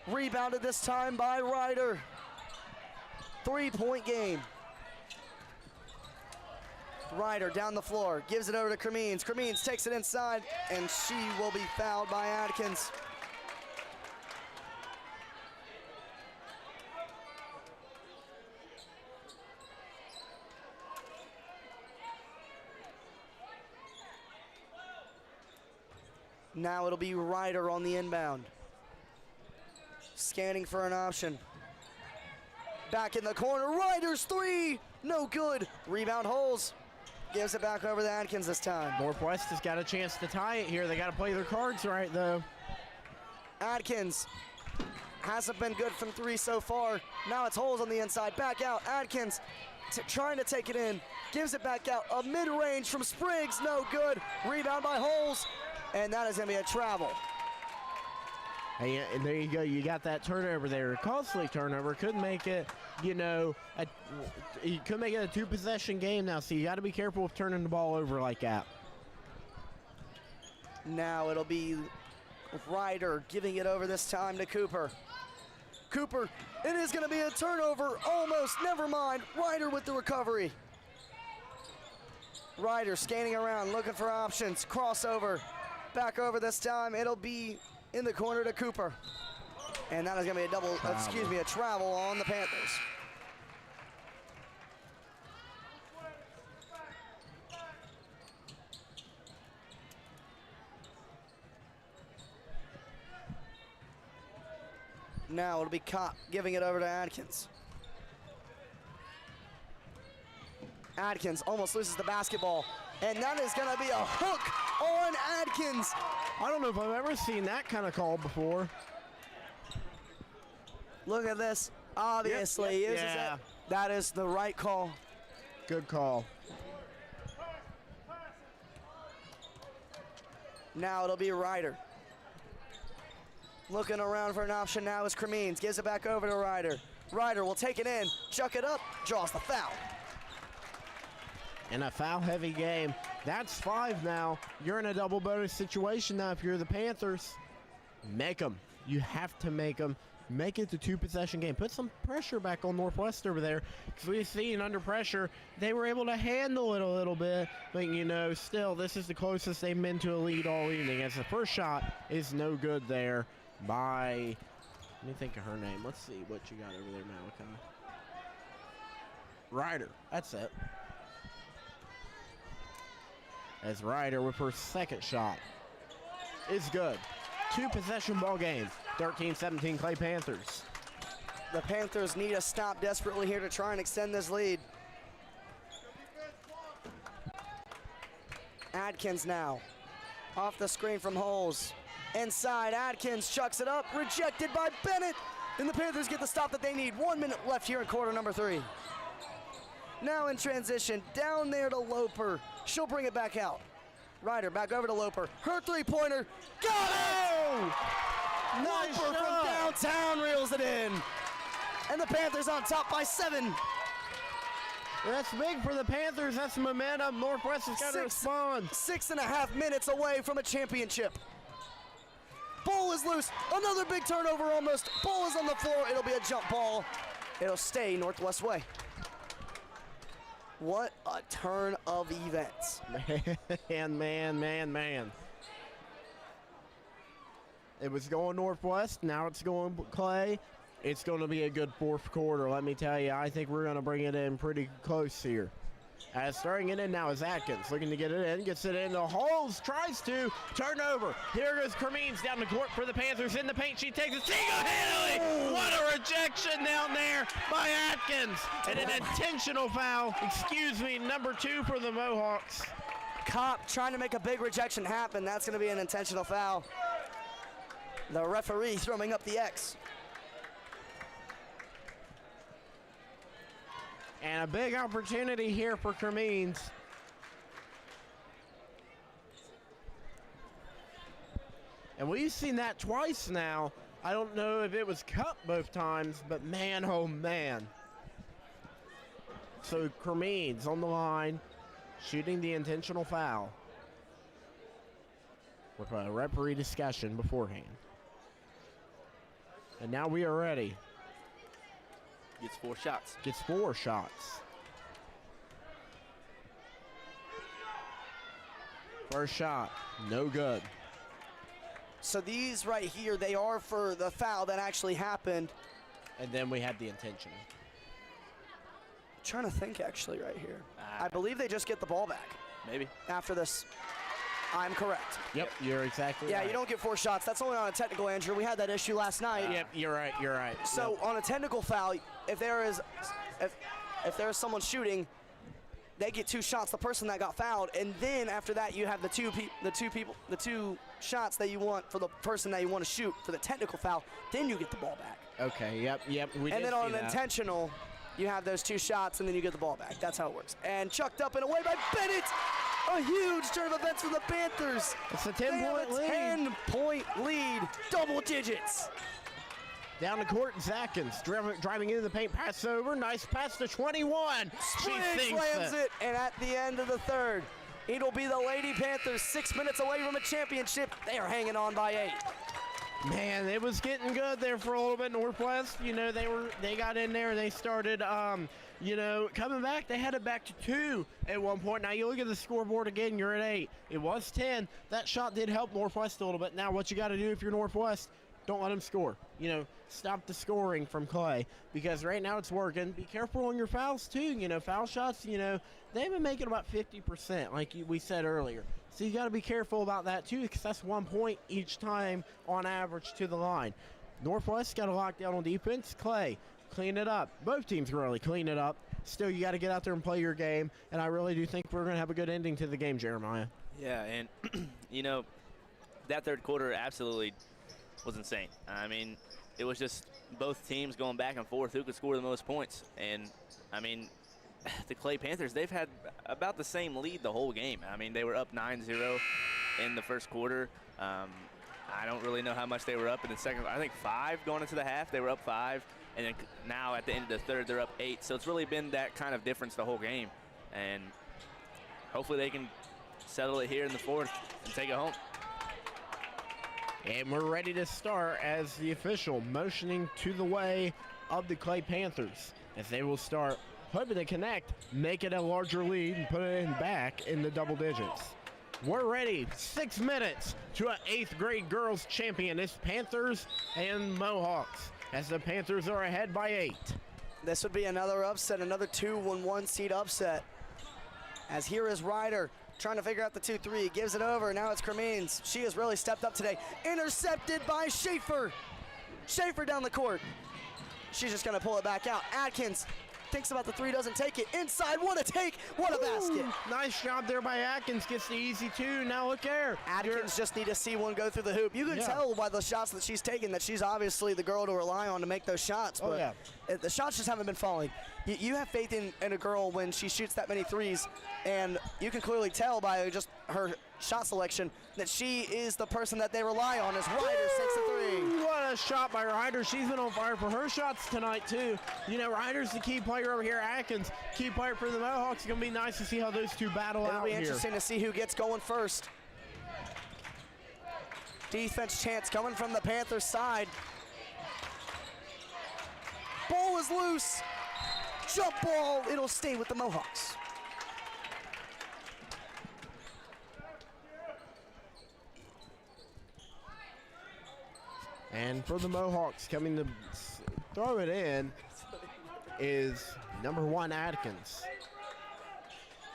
Rebounded this time by Ryder. 3-point game. Ryder down the floor, gives it over to Cremines. Cremines takes it inside, and she will be fouled by Adkins. Now it'll be Ryder on the inbound. Scanning for an option. Back in the corner, Ryder's three, no good. Rebound Holes, gives it back over to Adkins this time. Northwest has got a chance to tie it here. They got to play their cards right, though. Adkins hasn't been good from three so far. Now it's Holes on the inside, back out. Adkins trying to take it in, gives it back out. A mid-range from Spriggs, no good. Rebound by Holes, and that is going to be a travel. Hey, and there you go. You got that turnover there. A costly turnover. Could make it, you could make it a two-possession game now, so you got to be careful with turning the ball over like that. Now it'll be Ryder giving it over this time to Cooper. Cooper, it is going to be a turnover. Almost, never mind. Ryder with the recovery. Ryder scanning around, looking for options. Crossover. Back over this time. It'll be in the corner to Cooper. And that is going to be a travel on the Panthers. Now it'll be Kopp giving it over to Adkins. Adkins almost loses the basketball, and that is going to be a hook on Adkins. I don't know if I've ever seen that kind of call before. Look at this. Obviously, Yep. Yeah. That is the right call. Good call. Now it'll be Ryder. Looking around for an option now is Cremines. Gives it back over to Ryder. Ryder will take it in, chuck it up, draws the foul. In a foul-heavy game. That's 5 now. You're in a double bonus situation now if you're the Panthers. Make them. You have to make them. Make it the two-possession game. Put some pressure back on Northwest over there, because we've seen under pressure, they were able to handle it a little bit, but still, this is the closest they've been to a lead all evening, as the first shot is no good there by, let me think of her name. Let's see what you got over there, Malachi. Ryder. That's it. As Ryder with her second shot is good. Two-possession ball game. 13-17 Clay Panthers. The Panthers need a stop desperately here to try and extend this lead. Adkins now. Off the screen from Holes. Inside, Adkins chucks it up. Rejected by Bennett. And the Panthers get the stop that they need. 1 minute left here in quarter number 3. Now in transition, down there to Loper. She'll bring it back out. Ryder back over to Loper. Her three-pointer. Got it! Nice Loper from downtown reels it in. And the Panthers on top by 7. That's big for the Panthers. That's momentum. Northwest has got to respond. 6.5 minutes away from a championship. Ball is loose. Another big turnover almost. Ball is on the floor. It'll be a jump ball. It'll stay Northwest way. What a turn of events. Man. It was going Northwest. Now it's going Clay. It's going to be a good fourth quarter, let me tell you. I think we're going to bring it in pretty close here. As starting it in now is Atkins, looking to get it in, gets it into Holes, tries to, turnover. Here goes Cremines down the court for the Panthers in the paint. She takes it single-handedly. What a rejection down there by Atkins. And an intentional foul, number 2 for the Mohawks. Kopp trying to make a big rejection happen. That's going to be an intentional foul. The referee throwing up the X. And a big opportunity here for Cremines. And we've seen that twice now. I don't know if it was cut both times, but man, oh man. So Cremines on the line, shooting the intentional foul with a referee discussion beforehand. And now we are ready. Gets 4 shots. Gets 4 shots. First shot, no good. So these right here, they are for the foul that actually happened. And then we had the intentional. I'm trying to think actually right here. I believe they just get the ball back. Maybe. After this. I'm correct. Yep, you're exactly Yeah, right. you don't get 4 shots. That's only on a technical, Andrew. We had that issue last night. Yep, you're right. So on a technical foul, if there is someone shooting, they get 2 shots. The person that got fouled, and then after that, you have the two shots that you want for the person that you want to shoot for the technical foul. Then you get the ball back. Okay. Yep. We And did then on see an that. intentional, you have those 2 shots, and then you get the ball back. That's how it works. And chucked up and away by Bennett. A huge turn of events for the Panthers. It's a They have 10-point a lead. 10-point lead, double digits. Down the court, Zatkins driving into the paint, pass over, nice pass to 21. Spriggs slams it, and at the end of the third, it'll be the Lady Panthers 6 minutes away from a championship. They are hanging on by 8. Man, it was getting good there for a little bit. Northwest, they got in there and they started, coming back. They had it back to 2 at one point. Now you look at the scoreboard again, you're at 8. It was 10. That shot did help Northwest a little bit. Now what you got to do if you're Northwest, don't let them score. Stop the scoring from Clay, because right now it's working. Be careful on your fouls too. Foul shots, they've been making about 50%, like we said earlier. So you got to be careful about that too, because that's 1 point each time on average to the line. Northwest got to lock down on defense. Clay, clean it up. Both teams really clean it up. Still, you got to get out there and play your game, and I really do think we're going to have a good ending to the game, Jeremiah. Yeah, and, that third quarter absolutely was insane. I mean, it was just both teams going back and forth who could score the most points. And, the Clay Panthers, they've had about the same lead the whole game. I mean, they were up 9-0 in the first quarter. I don't really know how much they were up in the second. I think 5 going into the half. They were up 5. And then now at the end of the third, they're up 8. So it's really been that kind of difference the whole game. And hopefully they can settle it here in the fourth and take it home. And we're ready to start as the official motioning to the way of the Clay Panthers, as they will start hoping to connect, make it a larger lead, and put it back in the double digits. We're ready. 6 minutes to an 8th grade girls champion. It's Panthers and Mohawks, as the Panthers are ahead by 8. This would be another upset, another 2-1 seed upset. As here is Ryder trying to figure out the 2-3, gives it over. Now it's Cremines. She has really stepped up today. Intercepted by Schaefer. Schaefer down the court. She's just going to pull it back out. Atkins thinks about the 3, doesn't take it. Inside, what a take, what a basket. Nice job there by Atkins, gets the easy 2. Now look there. Atkins just need to see one go through the hoop. You can tell by the shots that she's taking that she's obviously the girl to rely on to make those shots, but the shots just haven't been falling. You have faith in a girl when she shoots that many 3s, and you can clearly tell by just her shot selection that she is the person that they rely on. As Ryder sinks the 3. What a shot by Ryder. She's been on fire for her shots tonight too. Ryder's the key player over here. Atkins, key player for the Mohawks. It's going to be nice to see how those two battle It'll out be here. interesting to see who gets going first. Defense chance coming from the Panthers side. Ball is loose. Jump ball. It'll stay with the Mohawks. And for the Mohawks, coming to throw it in is number 1, Atkins.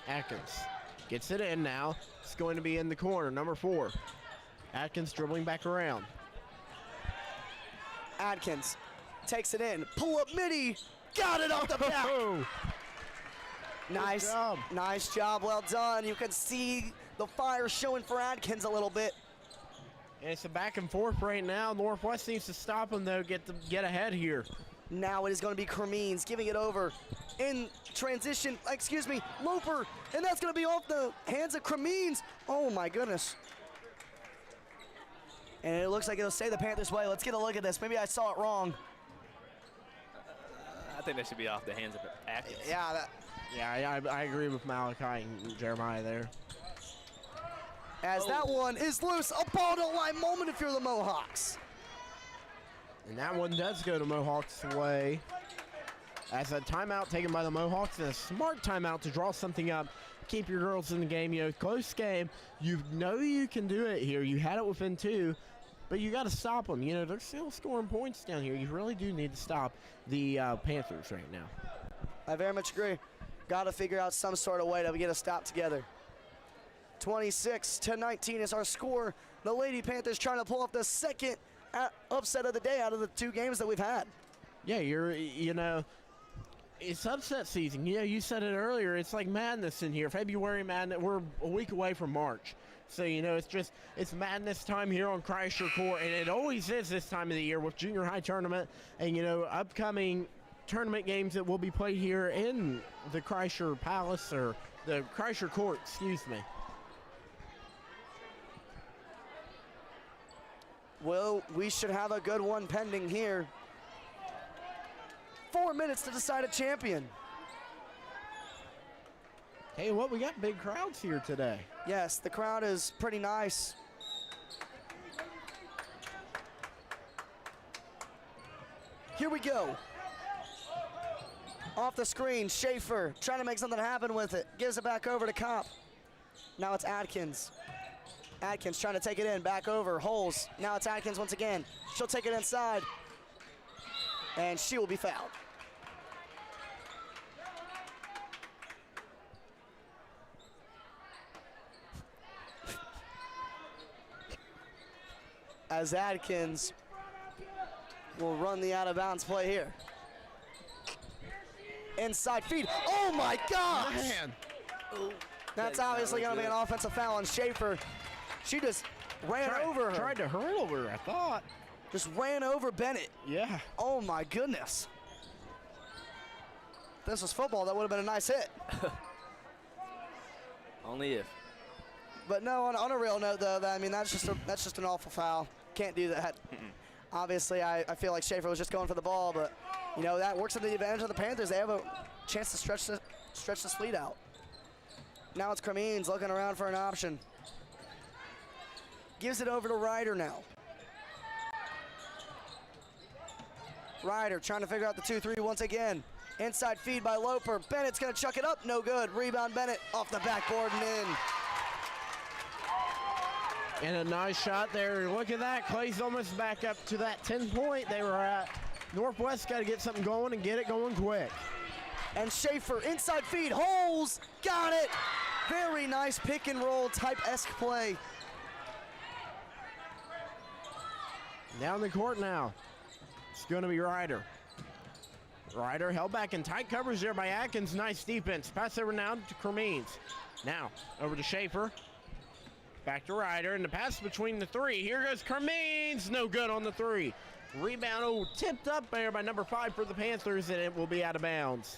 Atkins gets it in now. It's going to be in the corner, number 4. Atkins dribbling back around. Atkins takes it in. Pull up midi. Got it off the back. Nice job. Nice job. Well done. You can see the fire showing for Atkins a little bit. And it's a back and forth right now. Northwest needs to stop them, though, get ahead here. Now it is going to be Cremines giving it over in transition. Loper. And that's going to be off the hands of Cremines. Oh, my goodness. And it looks like it'll stay the Panthers' way. Let's get a look at this. Maybe I saw it wrong. I think that should be off the hands of Atkins. Yeah, I agree with Malachi and Jeremiah there. As that one is loose. A ball to line moment if you're the Mohawks. And that one does go to Mohawks' way. As a timeout taken by the Mohawks, and a smart timeout to draw something up. Keep your girls in the game. Close game. You know you can do it here. You had it within 2, but you got to stop them. They're still scoring points down here. You really do need to stop the Panthers right now. I very much agree. Got to figure out some sort of way to get a stop together. 26-19 is our score. The Lady Panthers trying to pull off the second upset of the day out of the 2 games that we've had. Yeah, it's upset season. You said it earlier. It's like madness in here. February madness. We're a week away from March. So, it's madness time here on Kreischer Court, and it always is this time of the year with junior high tournament and, upcoming tournament games that will be played here in the Kreischer Palace, or the Kreischer Court, excuse me. Well, we should have a good one pending here. 4 minutes to decide a champion. Hey, we got big crowds here today. Yes, the crowd is pretty nice. Here we go. Off the screen, Schaefer trying to make something happen with it. Gives it back over to Kopp. Now it's Adkins. Adkins trying to take it in, back over, Holes. Now it's Adkins once again. She'll take it inside, and she will be fouled. As Adkins will run the out-of-bounds play here. Inside feed. Oh my gosh! Man. That's obviously going to be an offensive foul on Schaefer. She just ran over her. Tried to hurdle her, I thought. Just ran over Bennett. Yeah. Oh my goodness. If this was football, that would have been a nice hit. Only if. But no, on a real note though, that's just an awful foul. Can't do that. Obviously, I feel like Schaefer was just going for the ball, but that works to the advantage of the Panthers. They have a chance to stretch this lead out. Now it's Cremines looking around for an option. Gives it over to Ryder now. Ryder trying to figure out the 2-3 once again. Inside feed by Loper. Bennett's going to chuck it up. No good. Rebound Bennett off the backboard and in. And a nice shot there. Look at that. Clay's almost back up to that 10-point they were at. Northwest got to get something going and get it going quick. And Schaefer, inside feed, Holes, got it. Very nice pick and roll type-esque play. Down the court now. It's going to be Ryder. Ryder held back in tight coverage there by Atkins. Nice defense. Pass over now to Cremines. Now over to Schaefer. Back to Ryder, and the pass between the 3. Here goes Cremines. No good on the 3. Rebound tipped up there by number 5 for the Panthers, and it will be out of bounds.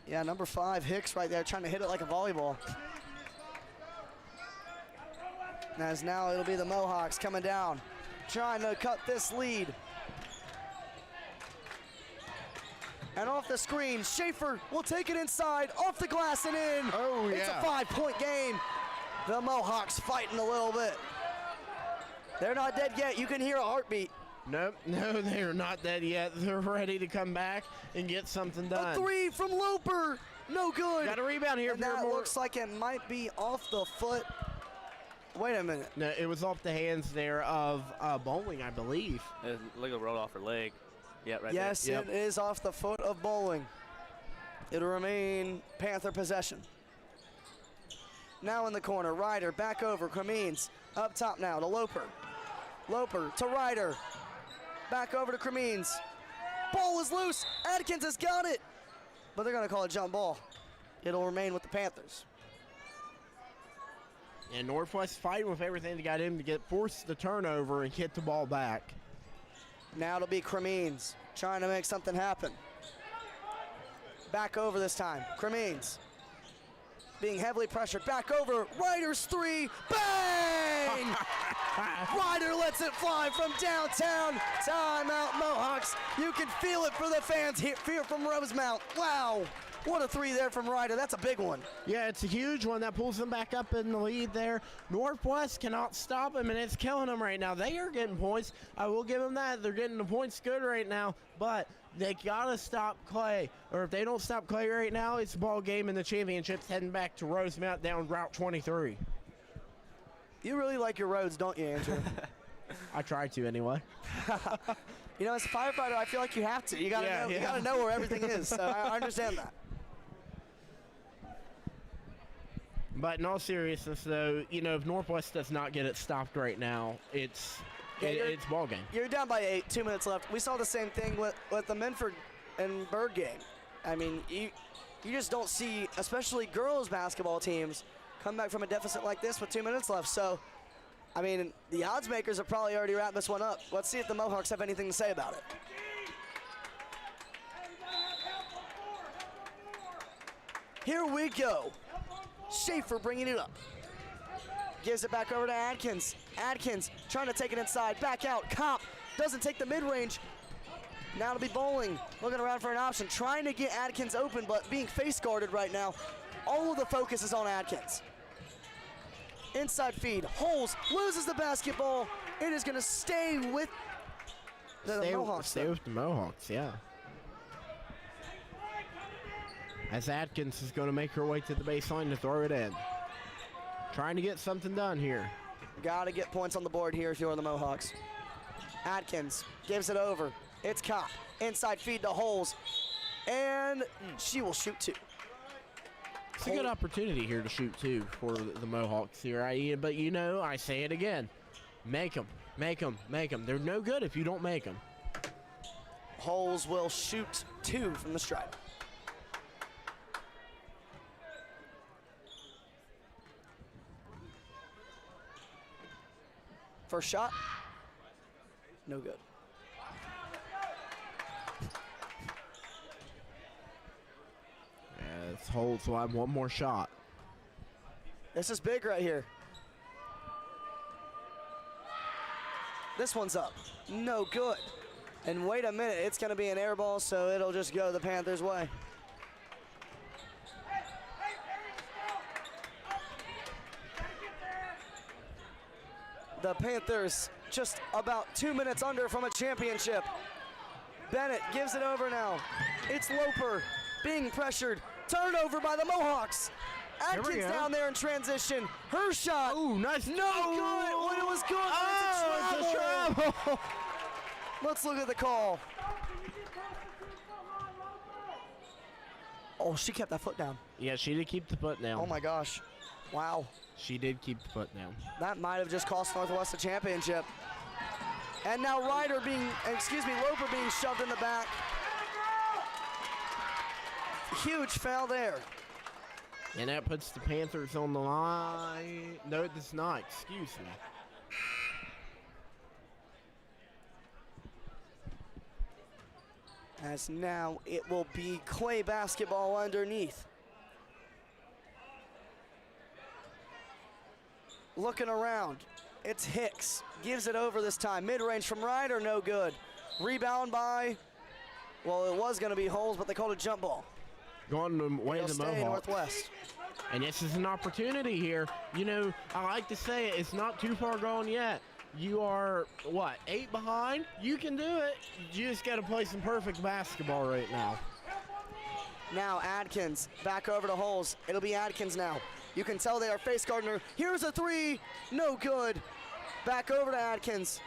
Yeah, number 5, Hicks right there trying to hit it like a volleyball. As now it'll be the Mohawks coming down, trying to cut this lead. And off the screen, Schaefer will take it inside, off the glass and in. Oh, yeah. It's a 5-point game. The Mohawks fighting a little bit. They're not dead yet. You can hear a heartbeat. Nope, no, they're not dead yet. They're ready to come back and get something done. A 3 from Loper. No good. Got a rebound here. And that looks like it might be off the foot. Wait a minute. No, it was off the hands there of Bowling, I believe. Look at rolled off her leg. Yeah, right yes, there. It is off the foot of Bowling. It'll remain Panther possession. Now in the corner, Ryder back over, Cremines up top now to Loper. Loper to Ryder. Back over to Cremines. Ball is loose. Adkins has got it. But they're going to call a jump ball. It'll remain with the Panthers. And Northwest fighting with everything they got him to force the turnover and get the ball back. Now it'll be Cremines trying to make something happen. Back over this time. Cremines being heavily pressured. Back over. Ryder's 3. Bang! Ryder lets it fly from downtown. Timeout, Mohawks. You can feel it for the fans here from Rosemount. Wow. What a 3 there from Ryder. That's a big one. Yeah, it's a huge one. That pulls them back up in the lead there. Northwest cannot stop them, and it's killing them right now. They are getting points. I will give them that. They're getting the points good right now, but they got to stop Clay. Or if they don't stop Clay right now, it's a ball game in the championships heading back to Rosemount down Route 23. You really like your roads, don't you, Andrew? I try to anyway. You know, as a firefighter, I feel like you have to. You gotta know where everything is. So I understand that. But in all seriousness, though, if Northwest does not get it stopped right now, it's ball game. You're down by 8, 2 minutes left. We saw the same thing with the Minford and Berg game. I mean, you just don't see, especially girls basketball teams, come back from a deficit like this with 2 minutes left. So, I mean, the odds makers have probably already wrapped this one up. Let's see if the Mohawks have anything to say about it. Here we go. Schaefer bringing it up. Gives it back over to Adkins. Adkins trying to take it inside. Back out. Kopp doesn't take the mid-range. Now it'll be Bowling. Looking around for an option. Trying to get Adkins open, but being face guarded right now. All of the focus is on Adkins. Inside feed. Holes. Loses the basketball. It is going to stay with the Mohawks. Stay with the Mohawks, yeah. As Adkins is going to make her way to the baseline to throw it in. Trying to get something done here. Got to get points on the board here if you're the Mohawks. Adkins gives it over. It's Kopp. Inside feed to Holes. And she will shoot 2. It's a good opportunity here to shoot 2 for the Mohawks here. But I say it again. Make them. Make them. Make them. They're no good if you don't make them. Holes will shoot 2 from the stripe. First shot, no good. It's Holtz will have one more shot. This is big right here. This one's up, no good. And wait a minute, it's gonna be an air ball, so it'll just go the Panthers' way. The Panthers just about 2 minutes under from a championship. Bennett gives it over now. It's Loper being pressured. Turnover by the Mohawks. Adkins down there in transition. Her shot. Ooh, nice. No good. When it was good, it's a travel. Let's look at the call. Oh, she kept that foot down. Yeah, she did keep the foot down. Oh my gosh. Wow. She did keep the foot down. That might have just cost Northwest a championship. And now Loper being shoved in the back. Huge foul there. And that puts the Panthers on the line. No, it does not. Excuse me. As now it will be Clay basketball underneath. Looking around, it's Hicks. Gives it over this time. Mid-range from Ryder, no good. Rebound by, well, it was going to be Holes, but they called a jump ball. Going the way of the Mohawks. Northwest. And this is an opportunity here. I like to say it's not too far gone yet. You are, 8 behind? You can do it. You just got to play some perfect basketball right now. Now Adkins back over to Holes. It'll be Adkins now. You can tell they are face guarding her. Here's a 3, no good. Back over to Adkins.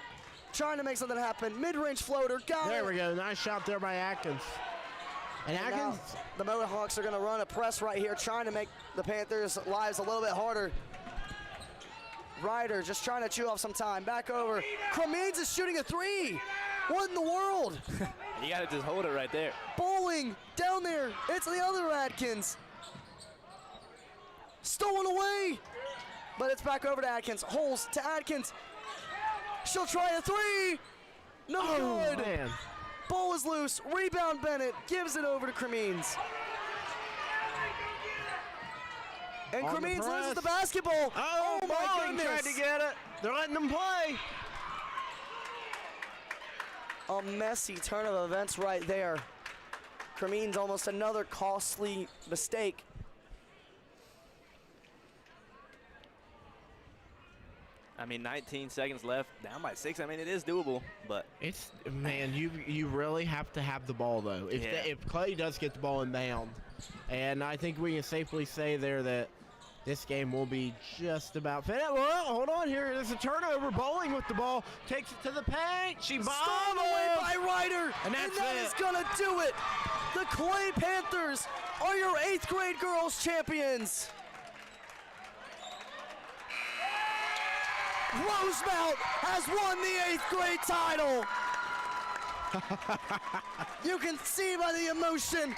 Trying to make something happen. Mid-range floater, got it. There we go, nice shot there by Atkins. And Atkins. Now, the Mohawks are gonna run a press right here, trying to make the Panthers' lives a little bit harder. Ryder just trying to chew off some time. Back over. Cremines is shooting a 3. What in the world? You gotta just hold it right there. Bowling down there. It's the other Adkins. Stolen away. But it's back over to Adkins. Holes to Adkins. She'll try a 3. No good. Man. Ball is loose. Rebound Bennett. Gives it over to Cremines. And Cremines loses the basketball. Oh my goodness. Tried to get it. They're letting them play. A messy turn of events right there. Cremines almost another costly mistake. I mean, 19 seconds left, down by 6. I mean, it is doable, but It's man, you really have to have the ball though. If Clay does get the ball inbound, and I think we can safely say there that this game will be just about finished. Well, hold on here. There's a turnover. Bowling with the ball, takes it to the paint. She Stolen away by Ryder, and that is gonna do it. The Clay Panthers are your 8th grade girls champions. Rosemount has won the 8th grade title. You can see by the emotion.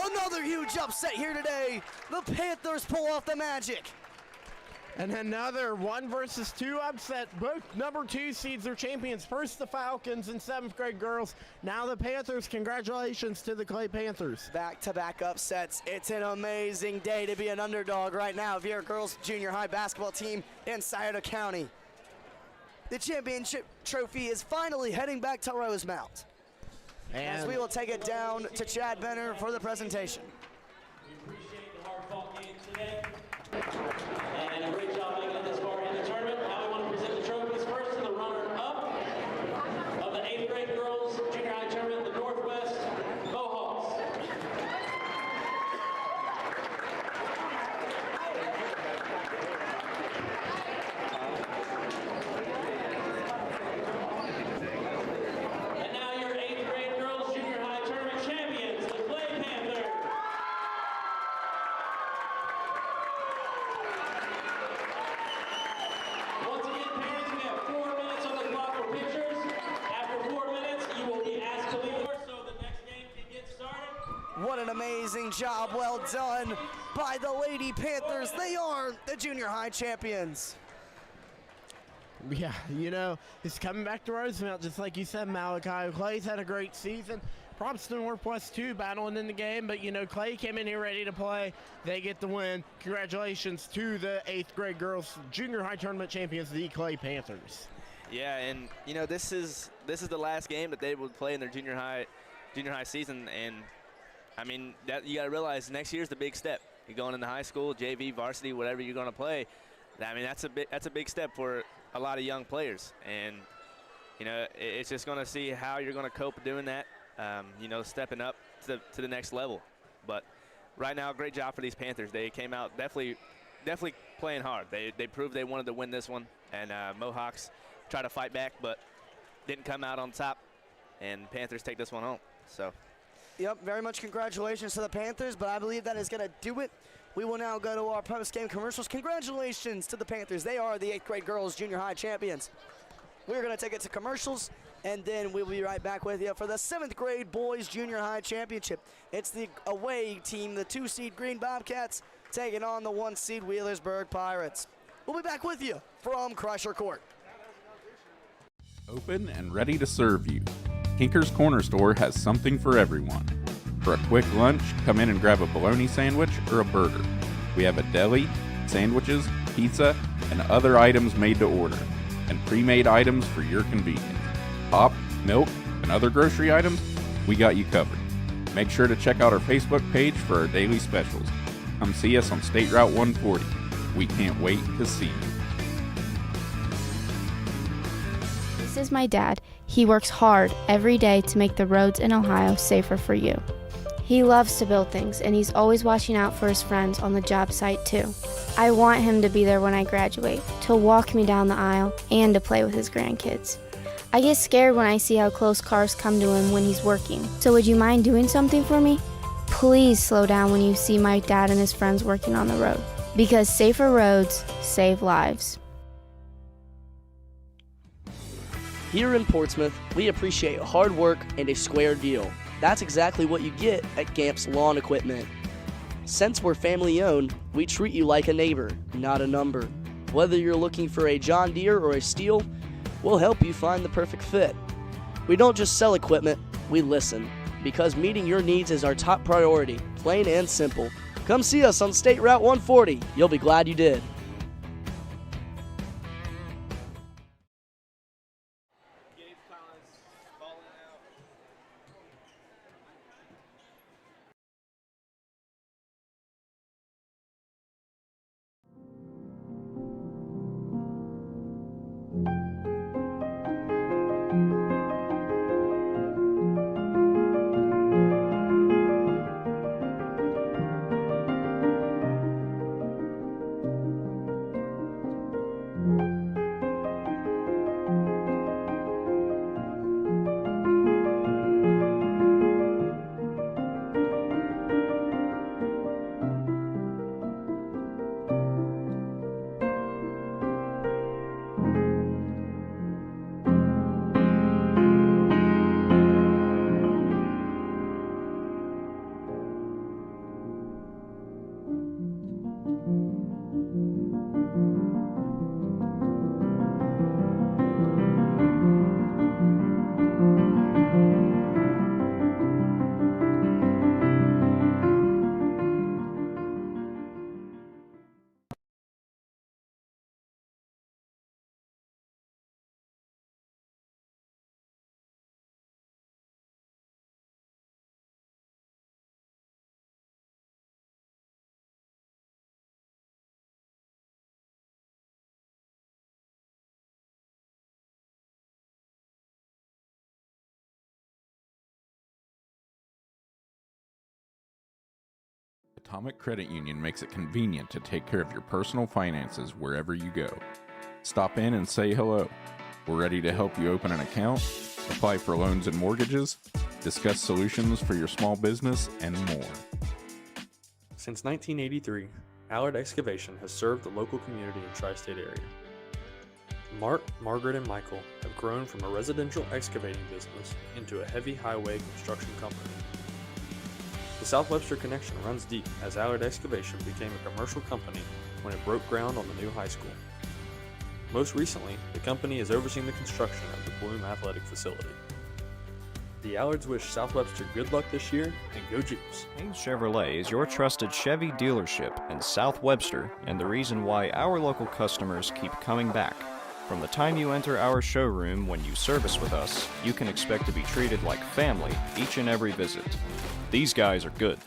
Another huge upset here today. The Panthers pull off the magic. And another 1 versus 2 upset. Both number 2 seeds are champions. First the Falcons and 7th grade girls. Now the Panthers. Congratulations to the Clay Panthers. Back-to-back upsets. It's an amazing day to be an underdog right now if you're a girls junior high basketball team in Scioto County. The championship trophy is finally heading back to Rosemount. As we will take it down to Chad Benner for the presentation. We appreciate the hard-fought game today. And a great job making it this far in the tournament. Now we want to present the trophies first to the runner-up of the 8th grade girls junior high tournament, the Northwest Mohawks. And now your 8th grade girls junior high tournament champions, the Clay Panthers. Once again, parents, we have 4 minutes on the clock for pictures. After 4 minutes, you will be asked to leave so the next game can get started. What an amazing job, well done by the Lady Panthers. They are the junior high champions. Yeah, you know, it's coming back to Rosemount, just like you said, Malachi. Clay's had a great season. Props to Northwest, too, battling in the game. But, you know, Clay came in here ready to play. They get the win. Congratulations to the 8th grade girls junior high tournament champions, the Clay Panthers. Yeah, and you know this is the last game that they would play in their junior high season, and I mean that you got to realize next year's the big step. You're going into high school, JV, varsity, whatever you're going to play. I mean that's a big step for a lot of young players, and you know it's just going to see how you're going to cope doing that. You know, stepping up to the next level. But right now, great job for these Panthers. They came out definitely playing hard. They proved they wanted to win this one, and Mohawks tried to fight back, but didn't come out on top, and Panthers take this one home. So. Yep, very much congratulations to the Panthers, but I believe that is going to do it. We will now go to our post-game commercials. Congratulations to the Panthers. They are the 8th grade girls junior high champions. We're going to take it to commercials, and then we'll be right back with you for the 7th grade boys junior high championship. It's the away team, the 2-seed Green Bobcats, taking on the 1-seed Wheelersburg Pirates. We'll be back with you from Kreischer Court. Open and ready to serve you. Kinker's Corner Store has something for everyone. For a quick lunch, come in and grab a bologna sandwich or a burger. We have a deli, sandwiches, pizza, and other items made to order, and pre-made items for your convenience. Pop, milk, and other grocery items, we got you covered. Make sure to check out our Facebook page for our daily specials. Come see us on State Route 140. We can't wait to see you. This is my dad. He works hard every day to make the roads in Ohio safer for you. He loves to build things, and he's always watching out for his friends on the job site too. I want him to be there when I graduate, to walk me down the aisle, and to play with his grandkids. I get scared when I see how close cars come to him when he's working. So would you mind doing something for me? Please slow down when you see my dad and his friends working on the road, because safer roads save lives. Here in Portsmouth, we appreciate hard work and a square deal. That's exactly what you get at Gamp's Lawn Equipment. Since we're family owned, we treat you like a neighbor, not a number. Whether you're looking for a John Deere or a Steel, we'll help you find the perfect fit. We don't just sell equipment, we listen, because meeting your needs is our top priority, plain and simple. Come see us on State Route 140. You'll be glad you did. Atomic Credit Union makes it convenient to take care of your personal finances wherever you go. Stop in and say hello. We're ready to help you open an account, apply for loans and mortgages, discuss solutions for your small business, and more. Since 1983, Allard Excavation has served the local community in tri-state area. Mark, Margaret, and Michael have grown from a residential excavating business into a heavy highway construction company. The South Webster connection runs deep as Allard Excavation became a commercial company when it broke ground on the new high school. Most recently, the company is overseeing the construction of the Bloom Athletic Facility. The Allards wish South Webster good luck this year, and go Jeeps! Haynes Chevrolet is your trusted Chevy dealership in South Webster and the reason why our local customers keep coming back. From the time you enter our showroom when you service with us, you can expect to be treated like family each and every visit. These guys are good.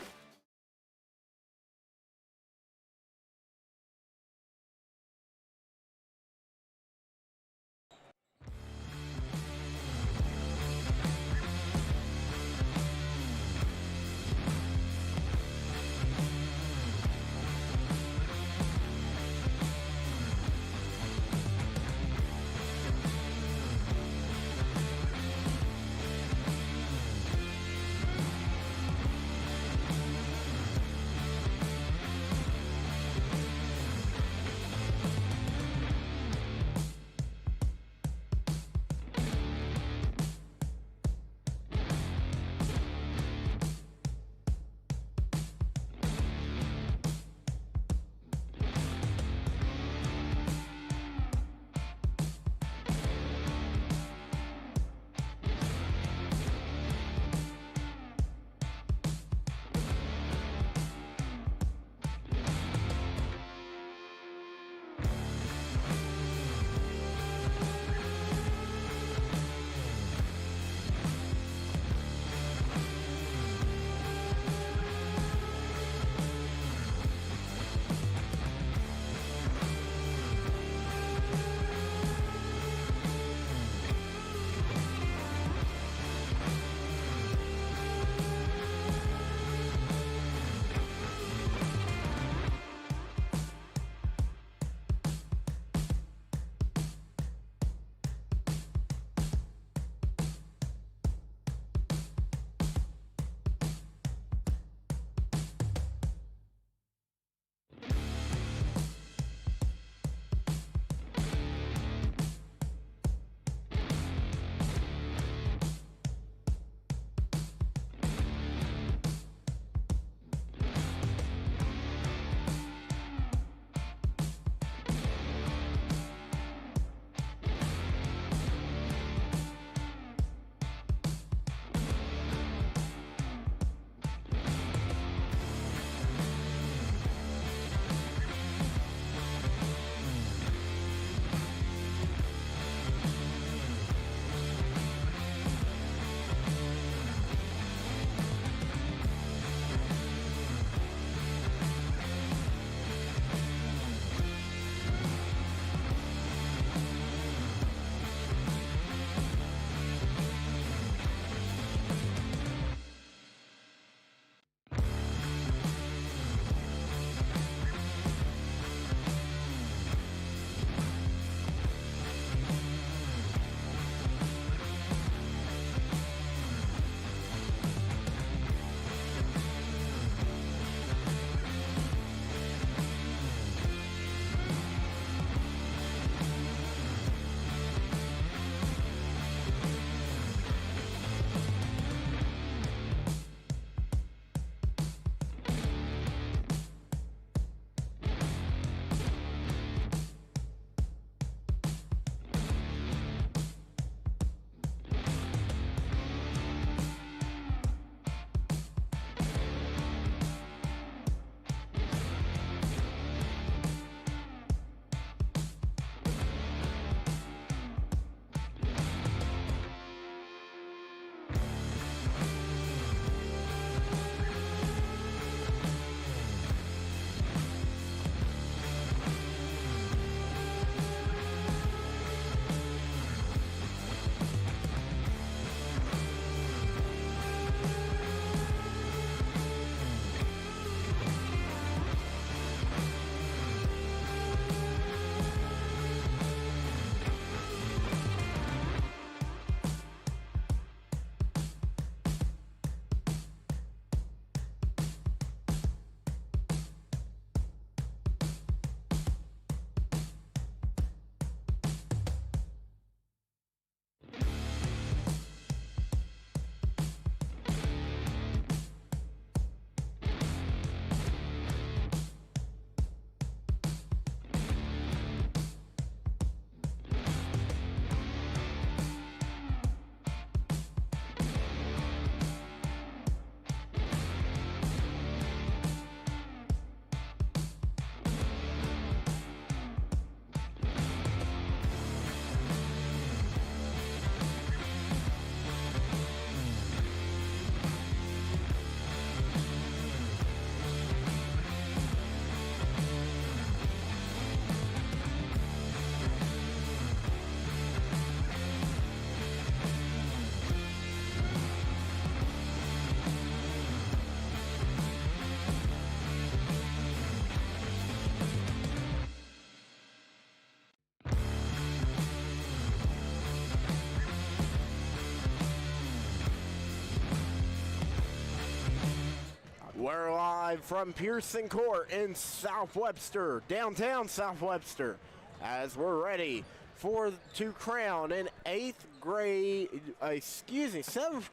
We're live from Pearson Court in South Webster, downtown South Webster, as we're ready to crown an 7th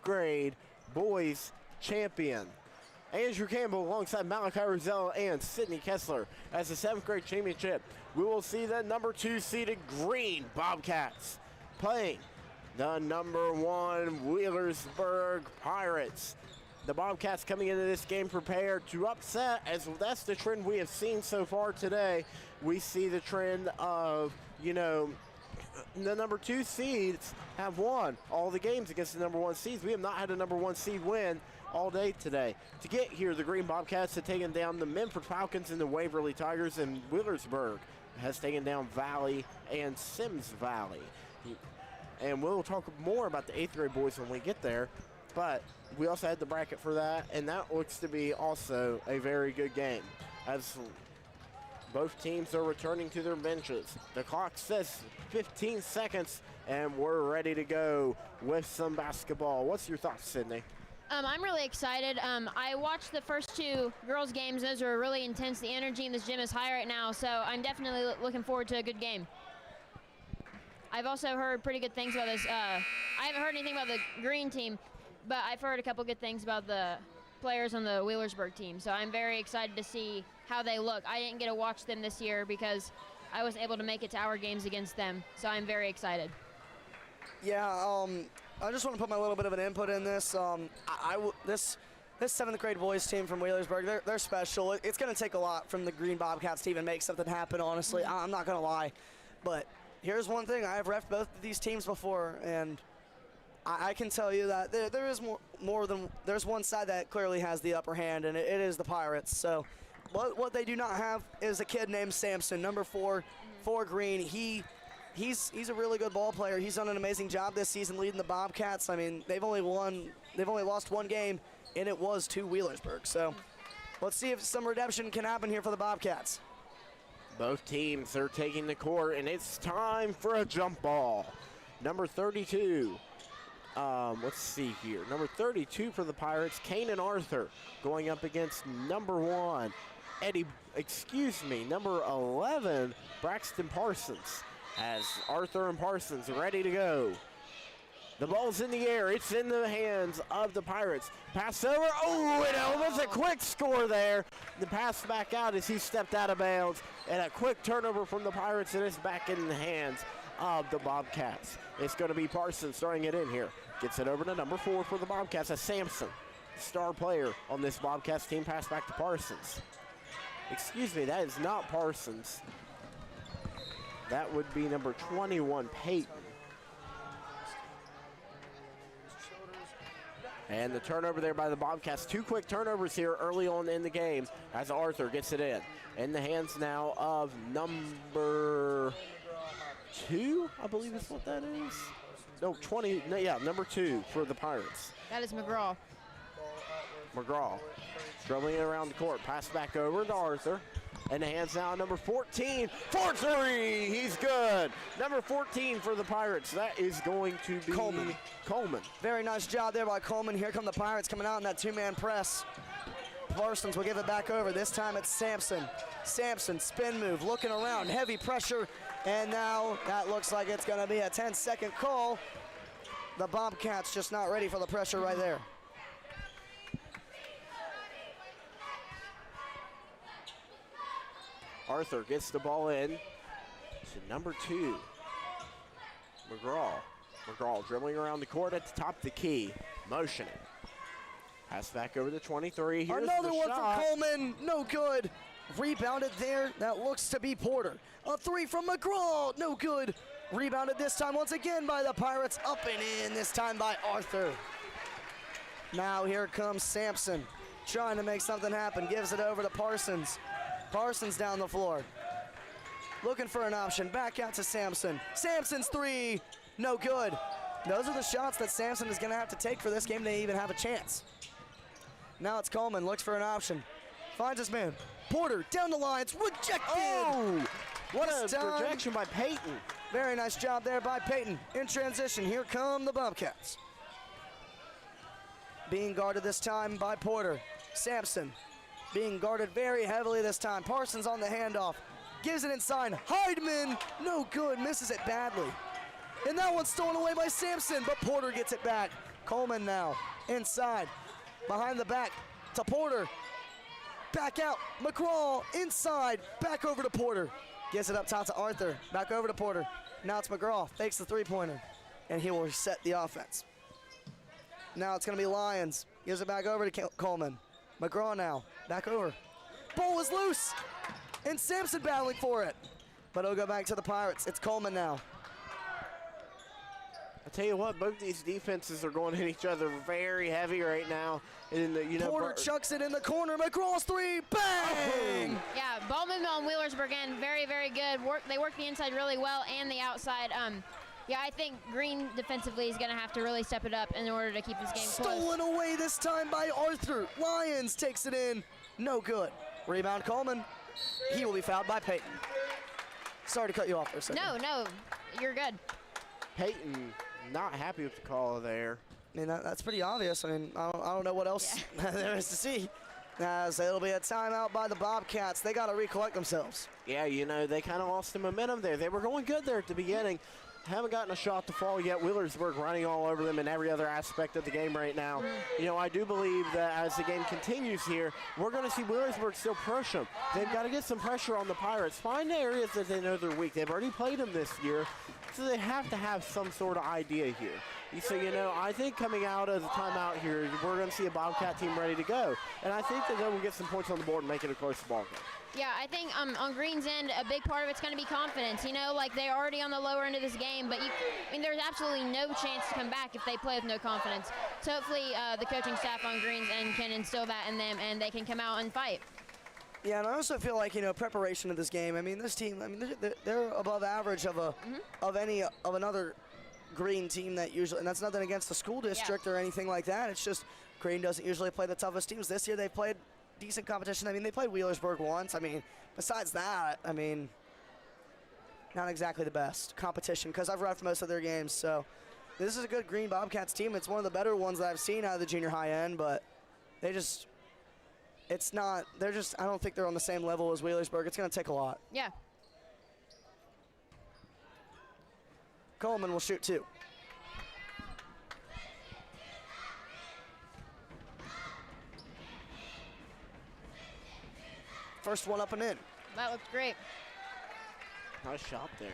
grade boys champion. Andrew Campbell alongside Malachi Rosella and Sydney Kessler as the 7th grade championship. We will see the number 2 seeded Green Bobcats playing the number 1 Wheelersburg Pirates. The Bobcats coming into this game prepared to upset, as that's the trend we have seen so far today. We see the trend of, the number 2 seeds have won all the games against the number 1 seeds. We have not had a number 1 seed win all day today. To get here, the Green Bobcats have taken down the Memphis Falcons and the Waverly Tigers, and Wheelersburg has taken down Valley and Sims Valley. And we'll talk more about the 8th grade boys when we get there, but we also had the bracket for that, and that looks to be also a very good game, as both teams are returning to their benches. The clock says 15 seconds, and we're ready to go with some basketball. What's your thoughts, Sydney? I'm really excited. I watched the first 2 girls' games. Those were really intense. The energy in this gym is high right now, so I'm definitely looking forward to a good game. I've also heard pretty good things about this. I haven't heard anything about the green team, but I've heard a couple good things about the players on the Wheelersburg team, so I'm very excited to see how they look. I didn't get to watch them this year because I was able to make it to our games against them, so I'm very excited. Yeah, I just want to put my little bit of an input in this. This 7th grade boys team from Wheelersburg, they're special. It's going to take a lot from the Green Bobcats to even make something happen, honestly. I'm not going to lie. But here's one thing. I have reffed both of these teams before, and I can tell you that there is more than there's one side that clearly has the upper hand, and it is the Pirates. So what they do not have is a kid named Sampson, number 4 for Green. He's a really good ball player. He's done an amazing job this season leading the Bobcats. I mean, they've only lost 1 game, and it was to Wheelersburg. So let's see if some redemption can happen here for the Bobcats. Both teams are taking the court, and it's time for a jump ball. Number 32. Let's see here. Number 32 for the Pirates, Kanan Arthur, going up against number 1, number 11, Braxton Parsons, as Arthur and Parsons are ready to go. The ball's in the air. It's in the hands of the Pirates. Pass over. Oh, it was a quick score there. The pass back out as he stepped out of bounds, and a quick turnover from the Pirates, and it's back in the hands of the Bobcats. It's going to be Parsons throwing it in here. Gets it over to number 4 for the Bobcats. That's Sampson, star player on this Bobcats team. Pass back to Parsons. Excuse me, that is not Parsons. That would be number 21, Peyton. And the turnover there by the Bobcats. 2 quick turnovers here early on in the game as Arthur gets it in. In the hands now of number 2, I believe is what that is. No, 20, yeah, number 2 for the Pirates. That is McGraw. McGraw dribbling it around the court. Pass back over to Arthur. And the hands now number 14 for 3. He's good. Number 14 for the Pirates. That is going to be Coleman. Very nice job there by Coleman. Here come the Pirates coming out in that 2-man press. Parsons will give it back over. This time it's Sampson. Sampson, spin move, looking around, heavy pressure. And now that looks like it's going to be a 10-second call. The Bobcats just not ready for the pressure right there. Arthur gets the ball in to number 2, McGraw. McGraw dribbling around the court at the top of the key, motioning. Pass back over to 23. Here's another one shot. from Coleman, no good. Rebounded there, that looks to be Porter. A 3 from McGraw, no good. Rebounded this time once again by the Pirates, up and in, this time by Arthur. Now here comes Sampson, trying to make something happen, gives it over to Parsons. Parsons down the floor, looking for an option, back out to Sampson. Sampson's 3, no good. Those are the shots that Sampson is gonna have to take for this game to even have a chance. Now it's Coleman, looks for an option, finds his man. Porter down the line, it's rejected. Oh, what a projection by Peyton. Very nice job there by Peyton. In transition, here come the Bobcats. Being guarded this time by Porter. Sampson being guarded very heavily this time. Parsons on the handoff. Gives it inside. Heidman, no good, misses it badly. And that one's stolen away by Sampson, but Porter gets it back. Coleman now, inside, behind the back to Porter. Back out, McGraw, inside, back over to Porter. Gives it up top to Arthur, back over to Porter. Now it's McGraw, fakes the three-pointer, and he will reset the offense. Now it's gonna be Lyons, gives it back over to Coleman. McGraw now, back over. Ball is loose, and Sampson battling for it. But it'll go back to the Pirates, it's Coleman now. I tell you what, both these defenses are going at each other very heavy right now. And Porter chucks it in the corner. McGraw's three, bang! Yeah, ball movement on Wheelersburg again, very, very good. They work the inside really well and the outside. Yeah, I think Green defensively is going to have to really step it up in order to keep this game close. Stolen away this time by Arthur. Lyons takes it in, no good. Rebound Coleman. He will be fouled by Peyton. Sorry to cut you off for a second. No, you're good. Peyton not happy with the call there. I mean, that's pretty obvious. I mean, I don't know what else there is to see. So it'll be a timeout by the Bobcats. They got to recollect themselves. Yeah, they kind of lost the momentum there. They were going good there at the beginning. Haven't gotten a shot to fall yet. Wheelersburg running all over them in every other aspect of the game right now. I do believe that as the game continues here, we're going to see Wheelersburg still push them. They've got to get some pressure on the Pirates. Find the areas that they know they're weak. They've already played them this year, so they have to have some sort of idea here. So, I think coming out of the timeout here, we're going to see a Bobcat team ready to go. And I think that they will get some points on the board and make it a close ball game. Yeah, I think on Green's end, a big part of it's going to be confidence. Like they're already on the lower end of this game, but there's absolutely no chance to come back if they play with no confidence. So hopefully the coaching staff on Green's end can instill that in them and they can come out and fight. Yeah, and I also feel like, preparation of this game. I mean, this team, they're above average of another Green team that usually, and that's nothing against the school district or anything like that. It's just Green doesn't usually play the toughest teams. This year they played decent competition. I mean, they played Wheelersburg once. I mean, besides that, not exactly the best competition because I've reffed most of their games. So this is a good Green Bobcats team. It's one of the better ones that I've seen out of the junior high end, but I don't think they're on the same level as Wheelersburg. It's going to take a lot. Yeah. Coleman will shoot two. First one up and in. That looked great. Nice shot there.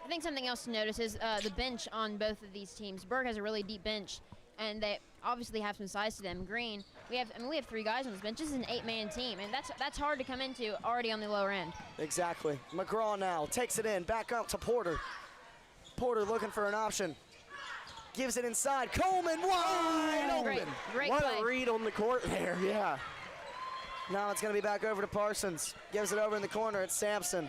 I think something else to notice is the bench on both of these teams. Berg has a really deep bench, and they obviously have some size to them. Green, we have three guys on this bench. This is an 8-man team, and that's hard to come into already on the lower end. Exactly. McGraw now takes it in, back up to Porter. Porter looking for an option. Gives it inside. Coleman wide open. Great what play. A read on the court there, yeah. Now it's going to be back over to Parsons. Gives it over in the corner. It's Sampson.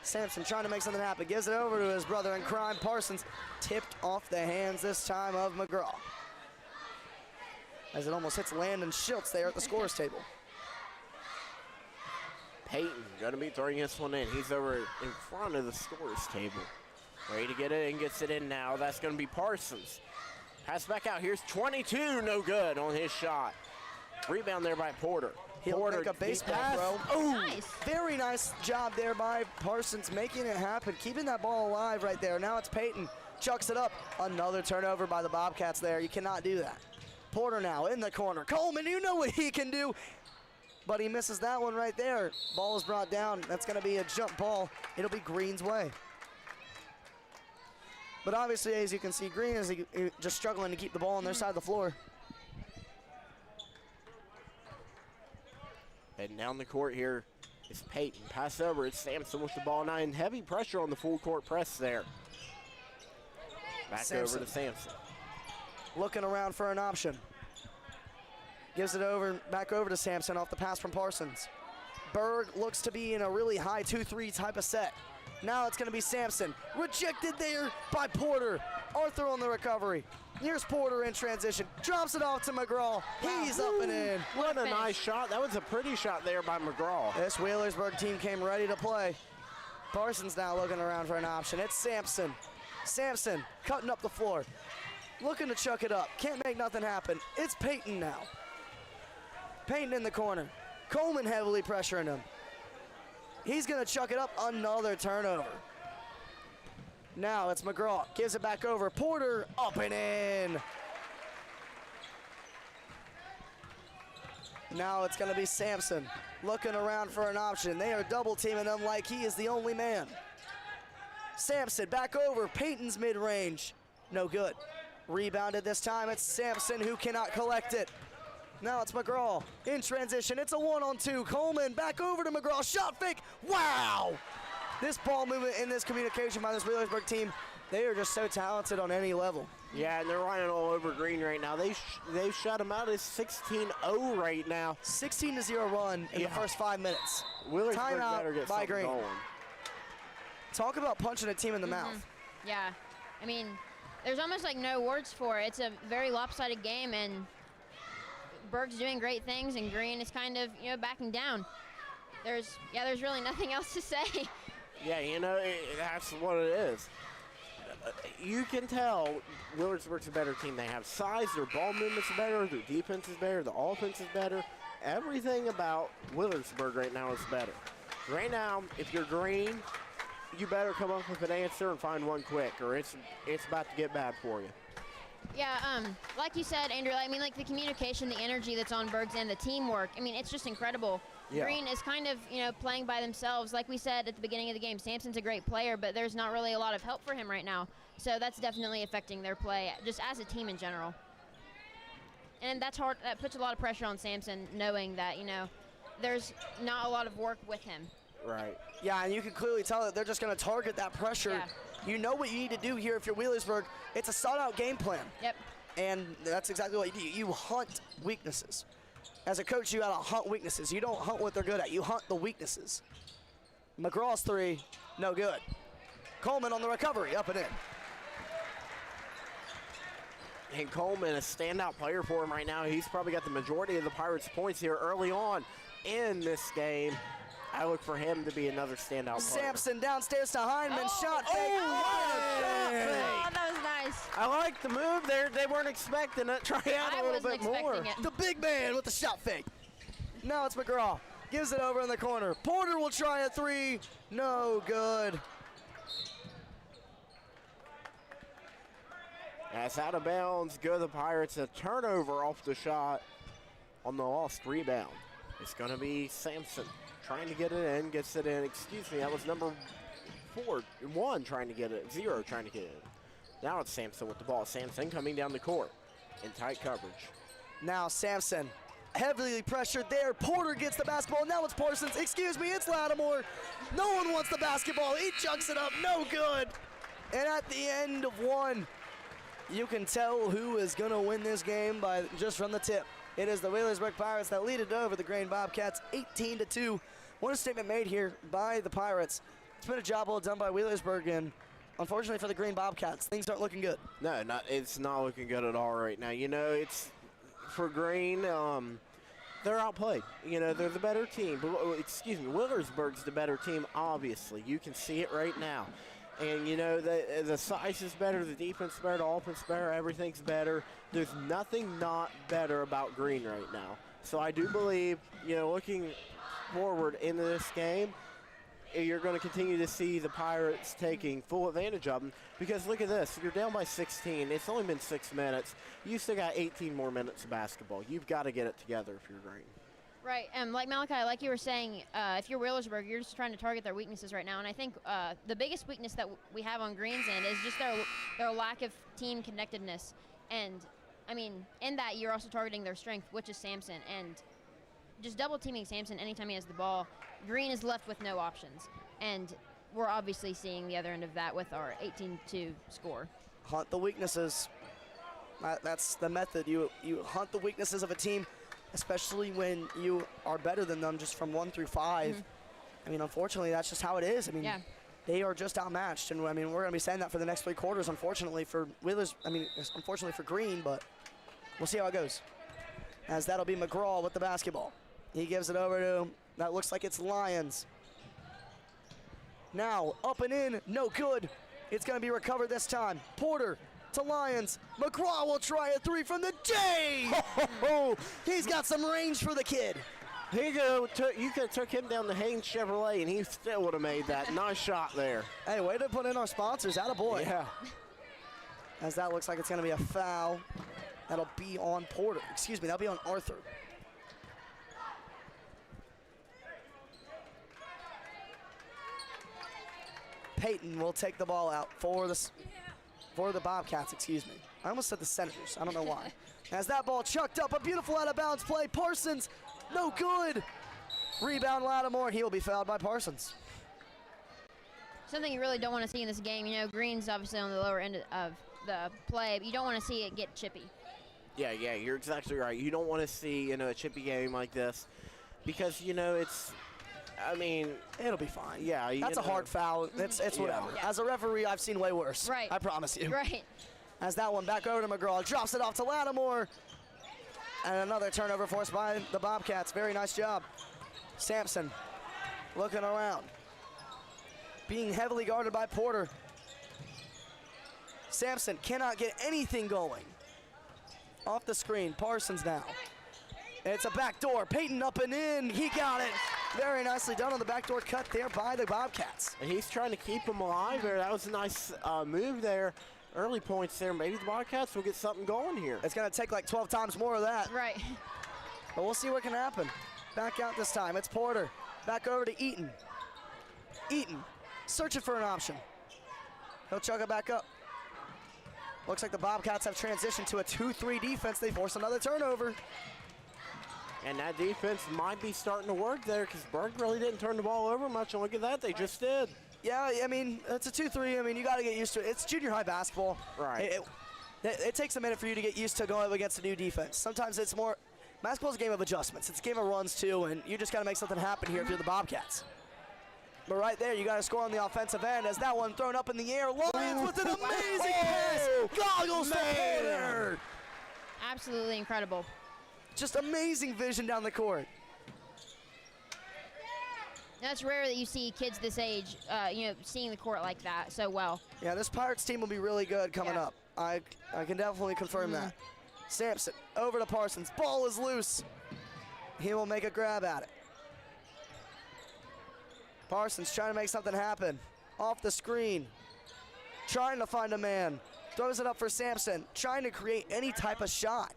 Sampson trying to make something happen. Gives it over to his brother in crime, Parsons. Tipped off the hands this time of McGraw. As it almost hits Landon Schiltz there at the scorer's table. Peyton going to be throwing this one in. He's over in front of the scorer's table. Ready to get it and gets it in now. That's going to be Parsons. Pass back out. Here's 22. No good on his shot. Rebound there by Porter. He'll make a baseball throw. Oh, nice. Very nice job there by Parsons, making it happen, keeping that ball alive right there. Now it's Peyton, chucks it up. Another turnover by the Bobcats there. You cannot do that. Porter now in the corner. Coleman, you know what he can do. But he misses that one right there. Ball is brought down. That's going to be a jump ball. It'll be Green's way. But obviously, as you can see, Green is just struggling to keep the ball on their side of the floor. Heading down the court here is Peyton. Pass over, it's Sampson with the ball now, and heavy pressure on the full court press there. Back Sampson. over to Sampson. Looking around for an option. Gives it over, back over to Sampson off the pass from Parsons. Berg looks to be in a really high 2-3 type of set. Now it's going to be Sampson. Rejected there by Porter. Arthur on the recovery. Here's Porter in transition. Drops it off to McGraw. He's up and in. What a nice shot. That was a pretty shot there by McGraw. This Wheelersburg team came ready to play. Parsons now looking around for an option. It's Sampson. Sampson cutting up the floor. Looking to chuck it up. Can't make nothing happen. It's Peyton now. Payton in the corner. Coleman heavily pressuring him. He's going to chuck it up. Another turnover. Now it's McGraw. Gives it back over. Porter up and in. Now it's going to be Sampson looking around for an option. They are double teaming him like he is the only man. Sampson back over. Payton's mid-range. No good. Rebounded this time. It's Sampson who cannot collect it. Now it's McGraw in transition. It's a 1-on-2. Coleman back over to McGraw. Shot fake. Wow! This ball movement and this communication by this Wheelersburg team, they are just so talented on any level. Yeah, and they're running all over Green right now. They've shut them out. It's 16-0 right now. 16-0 run in the first 5 minutes. Wheelersburg better Timeout get by something Green. going. Talk about punching a team in the mouth. Yeah, I mean, there's almost like no words for it. It's a very lopsided game, and Berg's doing great things, and Green is kind of, backing down. There's really nothing else to say. Yeah, that's what it is. You can tell Wheelersburg's a better team. They have size, their ball movement's better, their defense is better, the offense is better. Everything about Wheelersburg right now is better. Right now, if you're Green, you better come up with an answer and find one quick, or it's about to get bad for you. Yeah, like you said, Andrew, I mean, like the communication, the energy that's on Berg's end, the teamwork, I mean, it's just incredible. Yeah. Green is kind of, playing by themselves. Like we said at the beginning of the game, Sampson's a great player, but there's not really a lot of help for him right now. So that's definitely affecting their play, just as a team in general. And that's hard. That puts a lot of pressure on Sampson, knowing that, there's not a lot of work with him. Right. Yeah, and you can clearly tell that they're just going to target that pressure. Yeah. You know what you need to do here if you're Wheelersburg. It's a sought-out game plan. Yep. And that's exactly what you do. You hunt weaknesses. As a coach, you got to hunt weaknesses. You don't hunt what they're good at. You hunt the weaknesses. McGraw's three, no good. Coleman on the recovery, up and in. And Coleman, a standout player for him right now. He's probably got the majority of the Pirates' points here early on in this game. I look for him to be another standout player. Sampson downstairs to Hindman, shot fake. Oh, that was nice. I like the move there. They weren't expecting it. Try out a little bit more. The big man with the shot fake. Now it's McGraw. Gives it over in the corner. Porter will try a three. No good. That's out of bounds. Go the Pirates. A turnover off the shot on the lost rebound. It's going to be Sampson trying to get it in. Gets it in. Excuse me, that was number 1 trying to get it. 0 trying to get it in. Now it's Sampson with the ball. Sampson coming down the court in tight coverage. Now Sampson heavily pressured there. Porter gets the basketball. Now it's Parsons. Excuse me, it's Lattimore. No one wants the basketball. He chucks it up. No good. And at the end of one, you can tell who is going to win this game by just from the tip. It is the Wheelersburg Pirates that lead it over the Grain Bobcats 18-2. What a statement made here by the Pirates. It's been a job well done by Wheelersburg, and unfortunately for the Green Bobcats, things aren't looking good. No, it's not looking good at all right now. It's for Green, they're outplayed. They're the better team. Excuse me, Wheelersburg's the better team, obviously. You can see it right now. And, the size is better, the defense is better, the offense is better, everything's better. There's nothing not better about Green right now. So I do believe, looking forward into this game, you're going to continue to see the Pirates taking full advantage of them. Because look at this, you're down by 16. It's only been 6 minutes. You still got 18 more minutes of basketball. You've got to get it together if you're Green. Right, like Malachi, like you were saying, if you're Wheelersburg, you're just trying to target their weaknesses right now. And I think the biggest weakness that we have on Green's end is just their lack of team connectedness. And, I mean, in that, you're also targeting their strength, which is Sampson. And just double-teaming Sampson anytime he has the ball, Green is left with no options. And we're obviously seeing the other end of that with our 18-2 score. Hunt the weaknesses. That's the method. You hunt the weaknesses of a team, especially when you are better than them just from 1 through 5. Mm-hmm. I mean, unfortunately, that's just how it is. I mean, yeah. They are just outmatched, and I mean, we're going to be saying that for the next 3 quarters, unfortunately, for Wheelers. I mean, unfortunately for Green, but we'll see how it goes. As that'll be McGraw with the basketball. He gives it over to, that looks like it's Lyons. Now, up and in, no good. It's going to be recovered this time. Porter to Lyons. McGraw will try a 3 from the J. He's got some range for the kid. You could have took him down to Haynes Chevrolet, and he still would have made that. Nice shot there. Hey, way to put in our sponsors. Attaboy. Yeah. As that looks like it's going to be a foul. That'll be on Porter. Excuse me, that'll be on Arthur. Peyton will take the ball out for the Bobcats, excuse me. I almost said the Senators. I don't know why. As that ball chucked up, a beautiful out-of-bounds play. Parsons, no good. Rebound Lattimore, and he will be fouled by Parsons. Something you really don't want to see in this game. You know, Green's obviously on the lower end of the play, but you don't want to see it get chippy. Yeah, you're exactly right. You don't want to see, a chippy game like this because, it'll be fine. Yeah. That's a hard foul. It's whatever. Yeah. As a referee, I've seen way worse. Right. I promise you. Right. As that one back over to McGraw, drops it off to Lattimore. And another turnover forced by the Bobcats. Very nice job. Sampson looking around. Being heavily guarded by Porter. Sampson cannot get anything going. Off the screen, Parsons now. It's a backdoor. Peyton up and in. He got it. Very nicely done on the backdoor cut there by the Bobcats. And he's trying to keep him alive there. That was a nice move there. Early points there. Maybe the Bobcats will get something going here. It's going to take like 12 times more of that. Right. But we'll see what can happen. Back out this time. It's Porter. Back over to Eaton. Eaton searching for an option. He'll chug it back up. Looks like the Bobcats have transitioned to a 2-3 defense. They force another turnover. And that defense might be starting to work there because Berg really didn't turn the ball over much. And look at that, they just did. Yeah, it's a 2-3. You got to get used to it. It's junior high basketball. Right. It takes a minute for you to get used to going up against a new defense. Sometimes it's more, basketball's a game of adjustments. It's a game of runs too, and you just got to make something happen here if you're the Bobcats. But right there, you got to score on the offensive end as that one thrown up in the air. Lyons with an amazing pass. Goggles to Porter. Absolutely incredible. Just amazing vision down the court. That's rare that you see kids this age, seeing the court like that so well. Yeah, this Pirates team will be really good coming up. I can definitely confirm that. Sampson over to Parsons. Ball is loose. He will make a grab at it. Parsons trying to make something happen. Off the screen. Trying to find a man. Throws it up for Sampson. Trying to create any type of shot.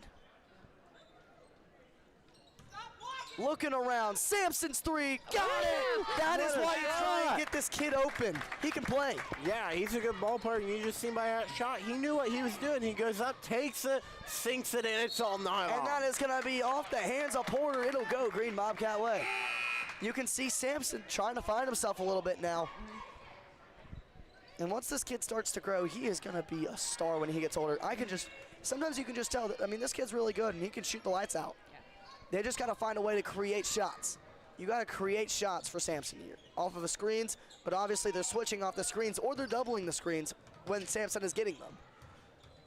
Looking around. Sampson's 3. Got it! That is why you try and get this kid open. He can play. Yeah, he's a good ball player. You just seen by that shot. He knew what he was doing. He goes up, takes it, sinks it in. It's all night long. And that is going to be off the hands of Porter. It'll go Green Bobcat way. You can see Sampson trying to find himself a little bit now. And once this kid starts to grow, he is going to be a star when he gets older. Sometimes you can just tell that, this kid's really good and he can shoot the lights out. They just got to find a way to create shots. You got to create shots for Sampson here off of the screens, but obviously they're switching off the screens or they're doubling the screens when Sampson is getting them.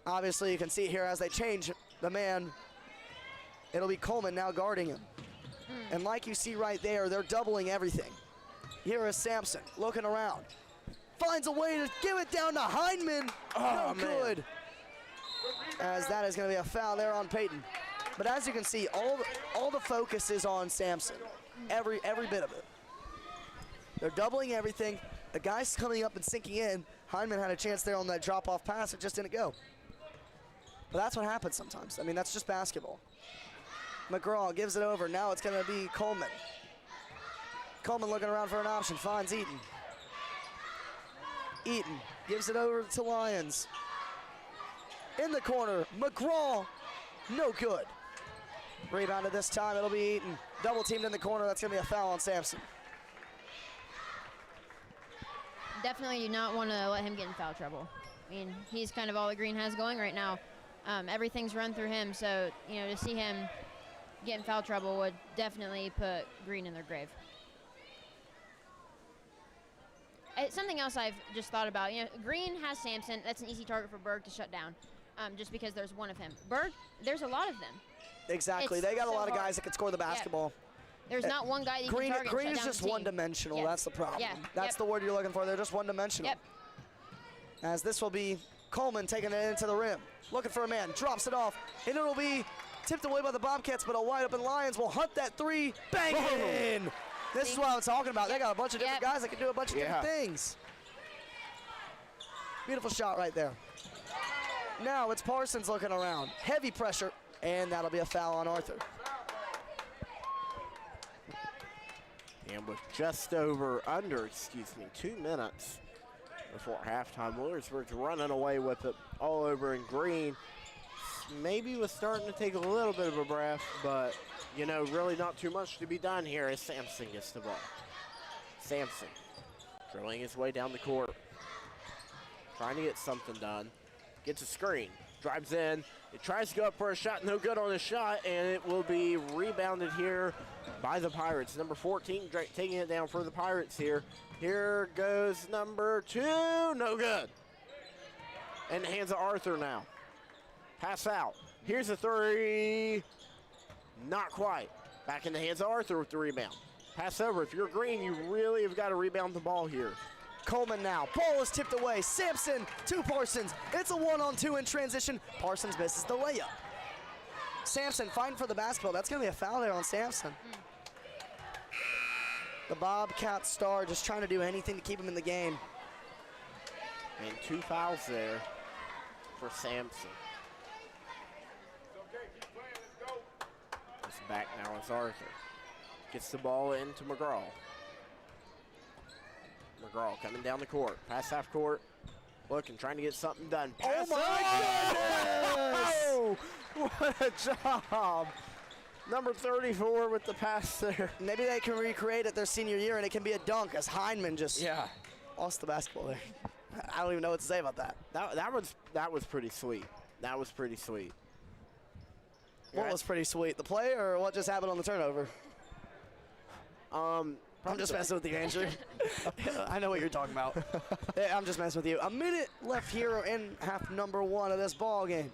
Obviously, you can see here as they change the man, it'll be Coleman now guarding him. And like you see right there, they're doubling everything. Here is Sampson looking around. Finds a way to give it down to Hindman. No good. As that is going to be a foul there on Peyton. But as you can see, all the focus is on Sampson. Every bit of it. They're doubling everything. The guy's coming up and sinking in. Hindman had a chance there on that drop-off pass. It just didn't go. But that's what happens sometimes. That's just basketball. McGraw gives it over. Now it's going to be Coleman. Coleman looking around for an option. Finds Eaton. Eaton gives it over to Lyons. In the corner, McGraw. No good. Rebounded this time. It'll be Eaton. Double teamed in the corner. That's going to be a foul on Sampson. Definitely do not want to let him get in foul trouble. He's kind of all that Green has going right now. Everything's run through him, so, to see him get in foul trouble would definitely put Green in their grave. Something else I've just thought about, Green has Sampson. That's an easy target for Berg to shut down, just because there's one of him. Berg, there's a lot of them. Exactly. They got a lot of guys that can score the basketball. There's not one guy that you can target. Green is just one-dimensional. That's the problem. Yeah. That's the word you're looking for. They're just one-dimensional. Yep. As this will be Coleman taking it into the rim. Looking for a man. Drops it off. And it'll be tipped away by the Bobcats, but a wide open Lions will hunt that three. Bang it in! This is what I'm talking about. They got a bunch of different guys that can do a bunch of different things. Beautiful shot right there. Now it's Parsons looking around. Heavy pressure, and that'll be a foul on Arthur. And with just under 2 minutes before halftime, Williamsburg's running away with it all over in green. Maybe was starting to take a little bit of a breath, but, you know, really not too much to be done here as Sampson gets the ball. Sampson drilling his way down the court, trying to get something done. Gets a screen, drives in, it tries to go up for a shot, no good on the shot, and it will be rebounded here by the Pirates. Number 14 taking it down for the Pirates here. Here goes number 2, no good. In the hands of Arthur now. Pass out. Here's a 3. Not quite. Back in the hands of Arthur with the rebound. Pass over. If you're green, you really have got to rebound the ball here. Coleman now. Ball is tipped away. Sampson to Parsons. It's a 1-on-2 in transition. Parsons misses the layup. Sampson fighting for the basketball. That's going to be a foul there on Sampson. The Bobcat star just trying to do anything to keep him in the game. And 2 fouls there for Sampson. It's back now as Arthur. Gets the ball into McGraw. McGraw coming down the court. Pass half court. Looking, trying to get something done. Pass Oh my goodness! What a job. Number 34 with the pass there. Maybe they can recreate it their senior year and it can be a dunk as Hindman just lost the basketball there. I don't even know what to say about that. That was pretty sweet. That was pretty sweet. What was pretty sweet? The play or what just happened on the turnover? I'm just messing with you, Andrew. I know what you're talking about. I'm just messing with you. A minute left here in half number 1 of this ball game.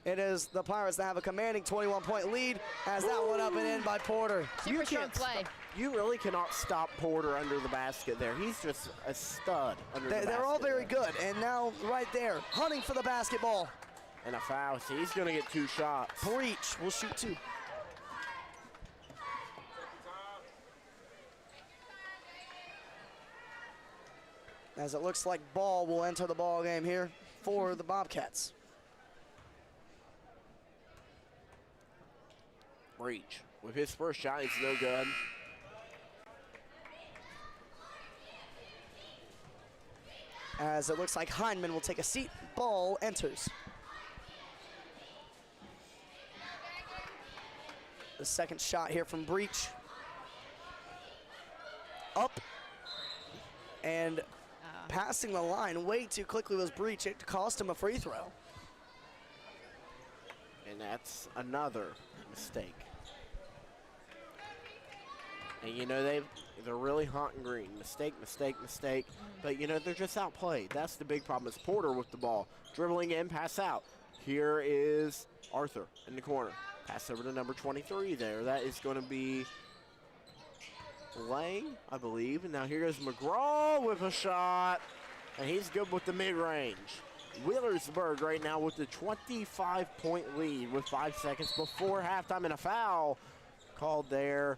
It is the Pirates that have a commanding 21-point lead as that one up and in by Porter. Super strong play. You really cannot stop Porter under the basket there. He's just a stud under the basket. They're all very good. And now right there, hunting for the basketball. And a foul. See, he's going to get 2 shots. Breach will shoot 2. As it looks like Ball will enter the ball game here for the Bobcats. Breach with his first shot, it's no good. As it looks like Hindman will take a seat. Ball enters. The second shot here from Breach. Up. And passing the line way too quickly was Breach. It cost him a free throw. And that's another mistake. And you know, they're really hot and green. Mistake, mistake, mistake. But you know, they're just outplayed. That's the big problem. It's Porter with the ball. Dribbling in, pass out. Here is Arthur in the corner. Pass over to number 23 there. That is going to be Lang, I believe. And now here goes McGraw with a shot. And he's good with the mid-range. Wheelersburg right now with the 25-point lead with 5 seconds before halftime, and a foul called there.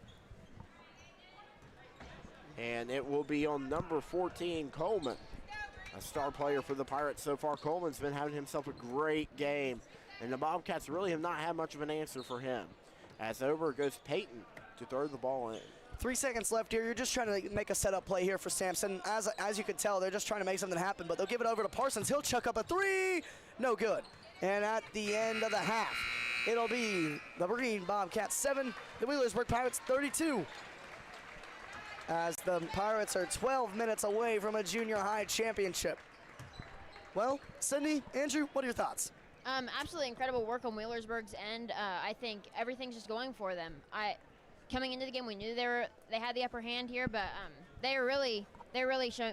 And it will be on number 14, Coleman, a star player for the Pirates so far. Coleman's been having himself a great game, and the Bobcats really have not had much of an answer for him. As over goes Peyton to throw the ball in. 3 seconds left here. You're just trying to make a setup play here for Sampson. As you can tell, they're just trying to make something happen, but they'll give it over to Parsons. He'll chuck up a 3. No good. And at the end of the half, it'll be the Green Bobcats 7, the Wheelersburg Pirates 32. As the Pirates are 12 minutes away from a junior high championship. Well, Sydney, Andrew, what are your thoughts? Absolutely incredible work on Wheelersburg's end. I think everything's just going for them. Coming into the game, we knew they had the upper hand here, but they're really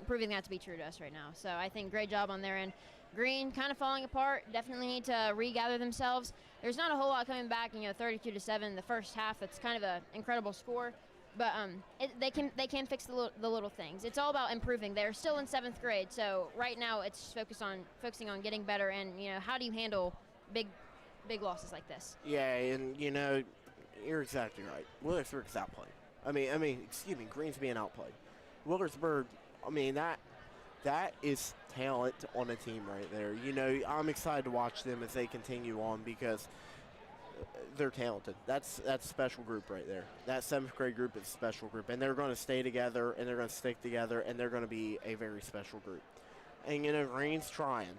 proving that to be true to us right now. So I think great job on their end. Green kind of falling apart. Definitely need to regather themselves. There's not a whole lot coming back. 32-7 the first half. It's kind of an incredible score. But they can fix the little things. It's all about improving. They're still in 7th grade, so right now it's focusing on getting better. And how do you handle big losses like this? Yeah, and you're exactly right. Willersburg's outplayed. I mean, excuse me, Green's being outplayed. Willersburg, I mean, that is talent on a team right there. I'm excited to watch them as they continue on because they're talented. That's a special group right there. That 7th grade group is a special group, and they're going to stay together, and they're going to stick together, and they're going to be a very special group. And Green's trying.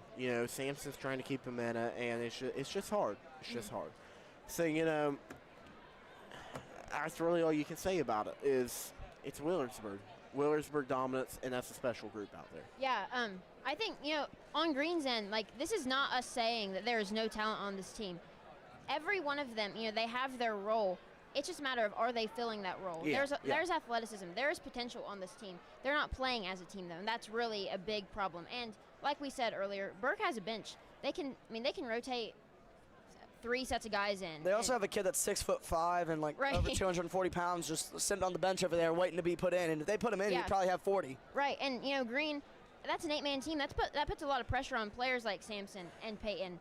Sampson's trying to keep them in it, and it's just hard. It's just hard. So that's really all you can say about it is it's Willersburg dominance, and that's a special group out there. Yeah, I think on Green's end, this is not us saying that there is no talent on this team. Every one of them, they have their role. It's just a matter of, are they filling that role? Yeah, there's athleticism. There is potential on this team. They're not playing as a team, though, and that's really a big problem. And like we said earlier, Burke has a bench. They can rotate 3 sets of guys in. They also have a kid that's 6'5" and over 240 pounds, just sitting on the bench over there waiting to be put in. And if they put him in, he'd probably have 40. Right, and Green, that's an 8-man team. That puts a lot of pressure on players like Sampson and Peyton.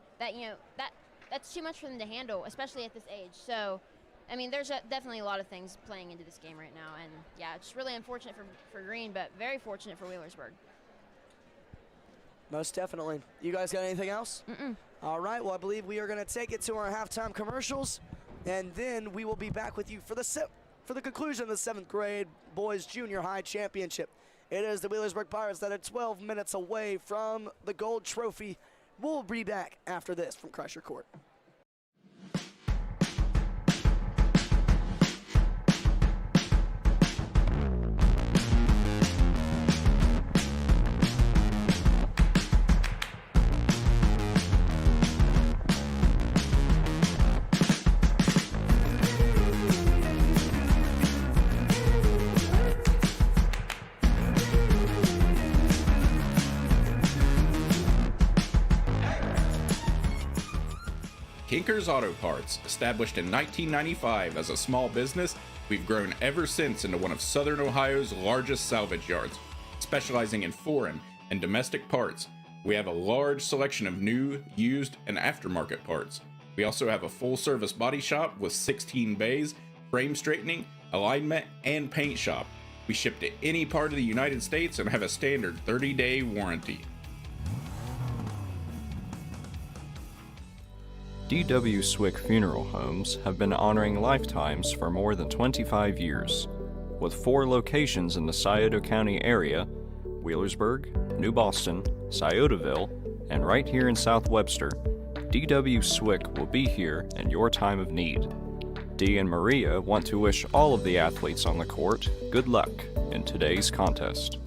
That's too much for them to handle, especially at this age. So, I mean, there's definitely a lot of things playing into this game right now. And, yeah, it's really unfortunate for Green, but very fortunate for Wheelersburg. Most definitely. You guys got anything else? Mm-mm. All right, well, I believe we are going to take it to our halftime commercials, and then we will be back with you for the conclusion of the 7th grade boys junior high championship. It is the Wheelersburg Pirates that are 12 minutes away from the gold trophy. We'll be back after this from Kreischer Court. Kinker's Auto Parts, established in 1995 as a small business, we've grown ever since into one of Southern Ohio's largest salvage yards. Specializing in foreign and domestic parts, we have a large selection of new, used, and aftermarket parts. We also have a full-service body shop with 16 bays, frame straightening, alignment, and paint shop. We ship to any part of the United States and have a standard 30-day warranty. D.W. Swick Funeral Homes have been honoring lifetimes for more than 25 years. With 4 locations in the Scioto County area, Wheelersburg, New Boston, Sciotaville, and right here in South Webster, D.W. Swick will be here in your time of need. Dee and Maria want to wish all of the athletes on the court good luck in today's contest.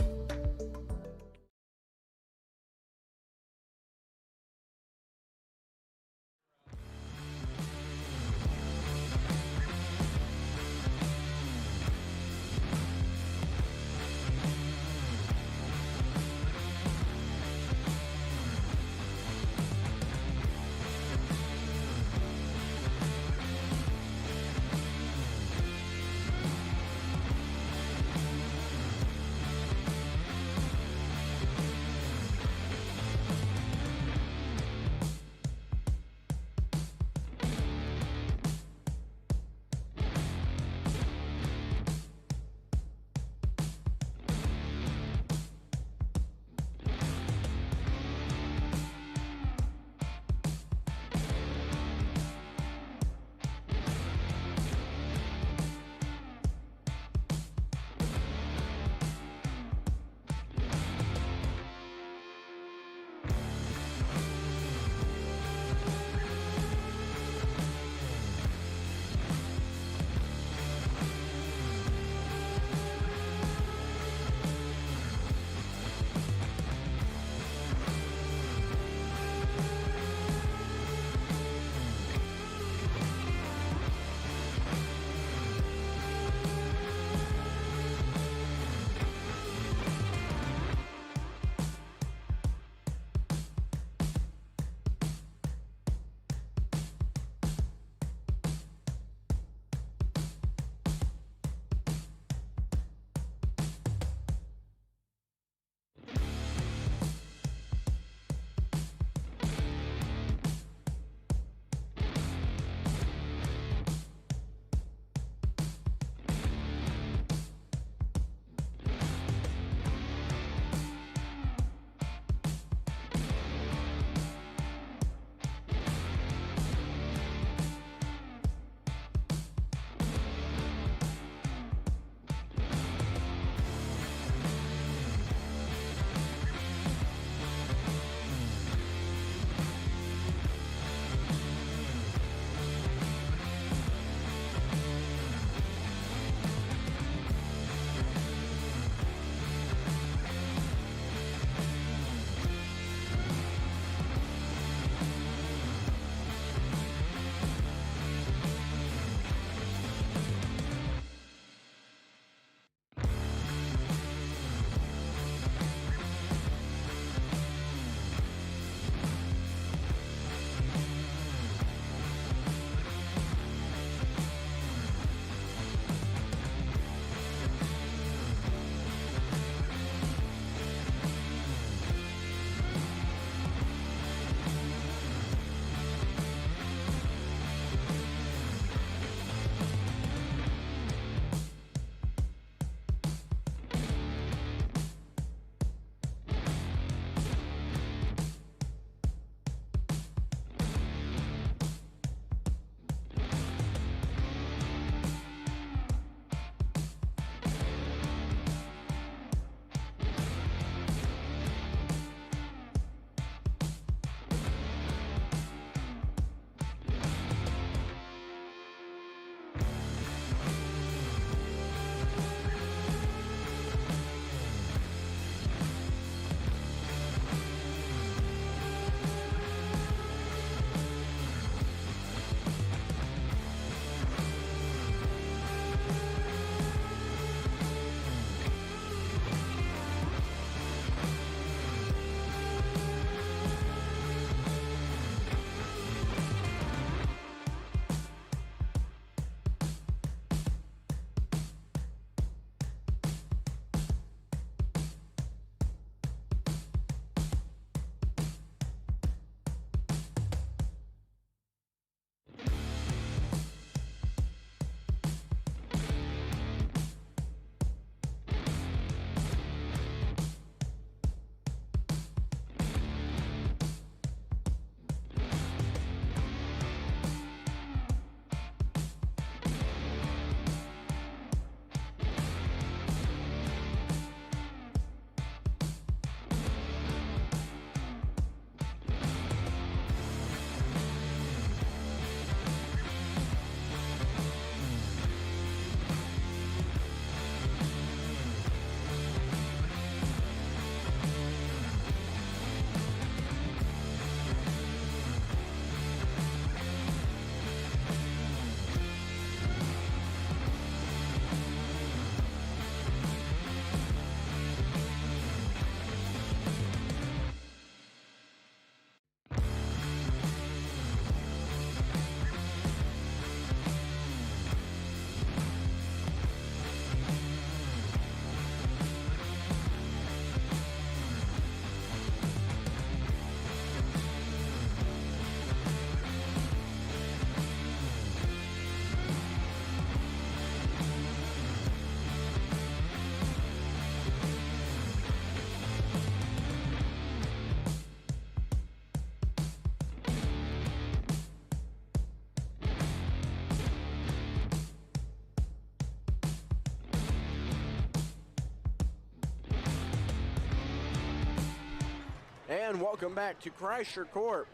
And welcome back to Kreischer Court,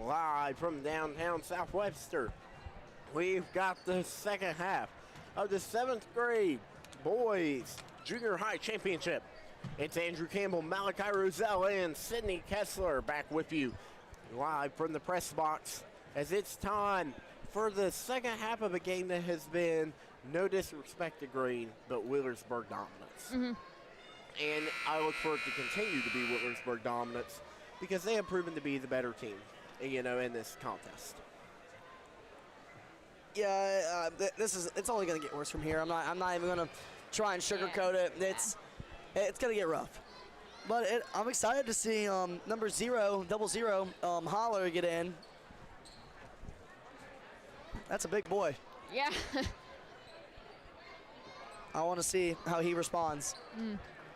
live from downtown South Webster. We've got the second half of the 7th grade boys junior high championship. It's Andrew Campbell, Malachi Roselle, and Sydney Kessler back with you live from the press box as it's time for the second half of a game that has been, no disrespect to Green, but Wheelersburg dominance. And I look for it to continue to be Wheelersburg dominance because they have proven to be the better team, you know, in this contest. Yeah, it's only going to get worse from here. I'm not even going to try and sugarcoat it. It's going to get rough. But I'm excited to see number 000 Holler get in. That's a big boy. Yeah. I want to see how he responds.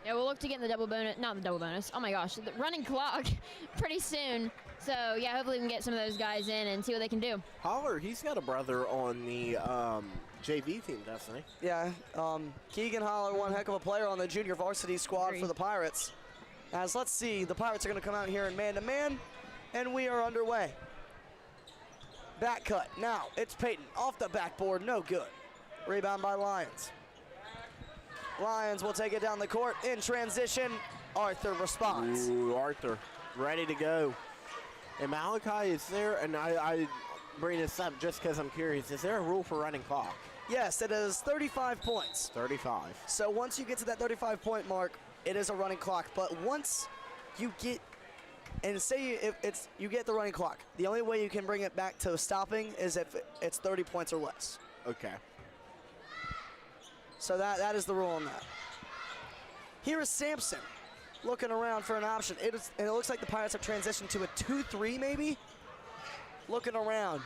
Yeah, we'll look to get in the double bonus. Not the double bonus. Oh my gosh, the running clock pretty soon. So yeah, hopefully we can get some of those guys in and see what they can do. Holler, he's got a brother on the JV team, doesn't he? Yeah, Keegan Holler, one heck of a player on the junior varsity squad for the Pirates. As let's see, the Pirates are going to come out here in man-to-man, and we are underway. Back cut. Now it's Peyton off the backboard, no good. Rebound by Lions. Lions will take it down the court in transition. Arthur responds. Ooh, Arthur, ready to go. And Malachi is there, and I bring this up just because I'm curious. Is there a rule for running clock? Yes, it is 35 points. 35. So once you get to that 35-point mark, it is a running clock. But once you get, and say you get the running clock, the only way you can bring it back to stopping is if it's 30 points or less. Okay. So that is the rule on that. Here is Sampson looking around for an option. And it looks like the Pirates have transitioned to a 2-3 maybe. Looking around.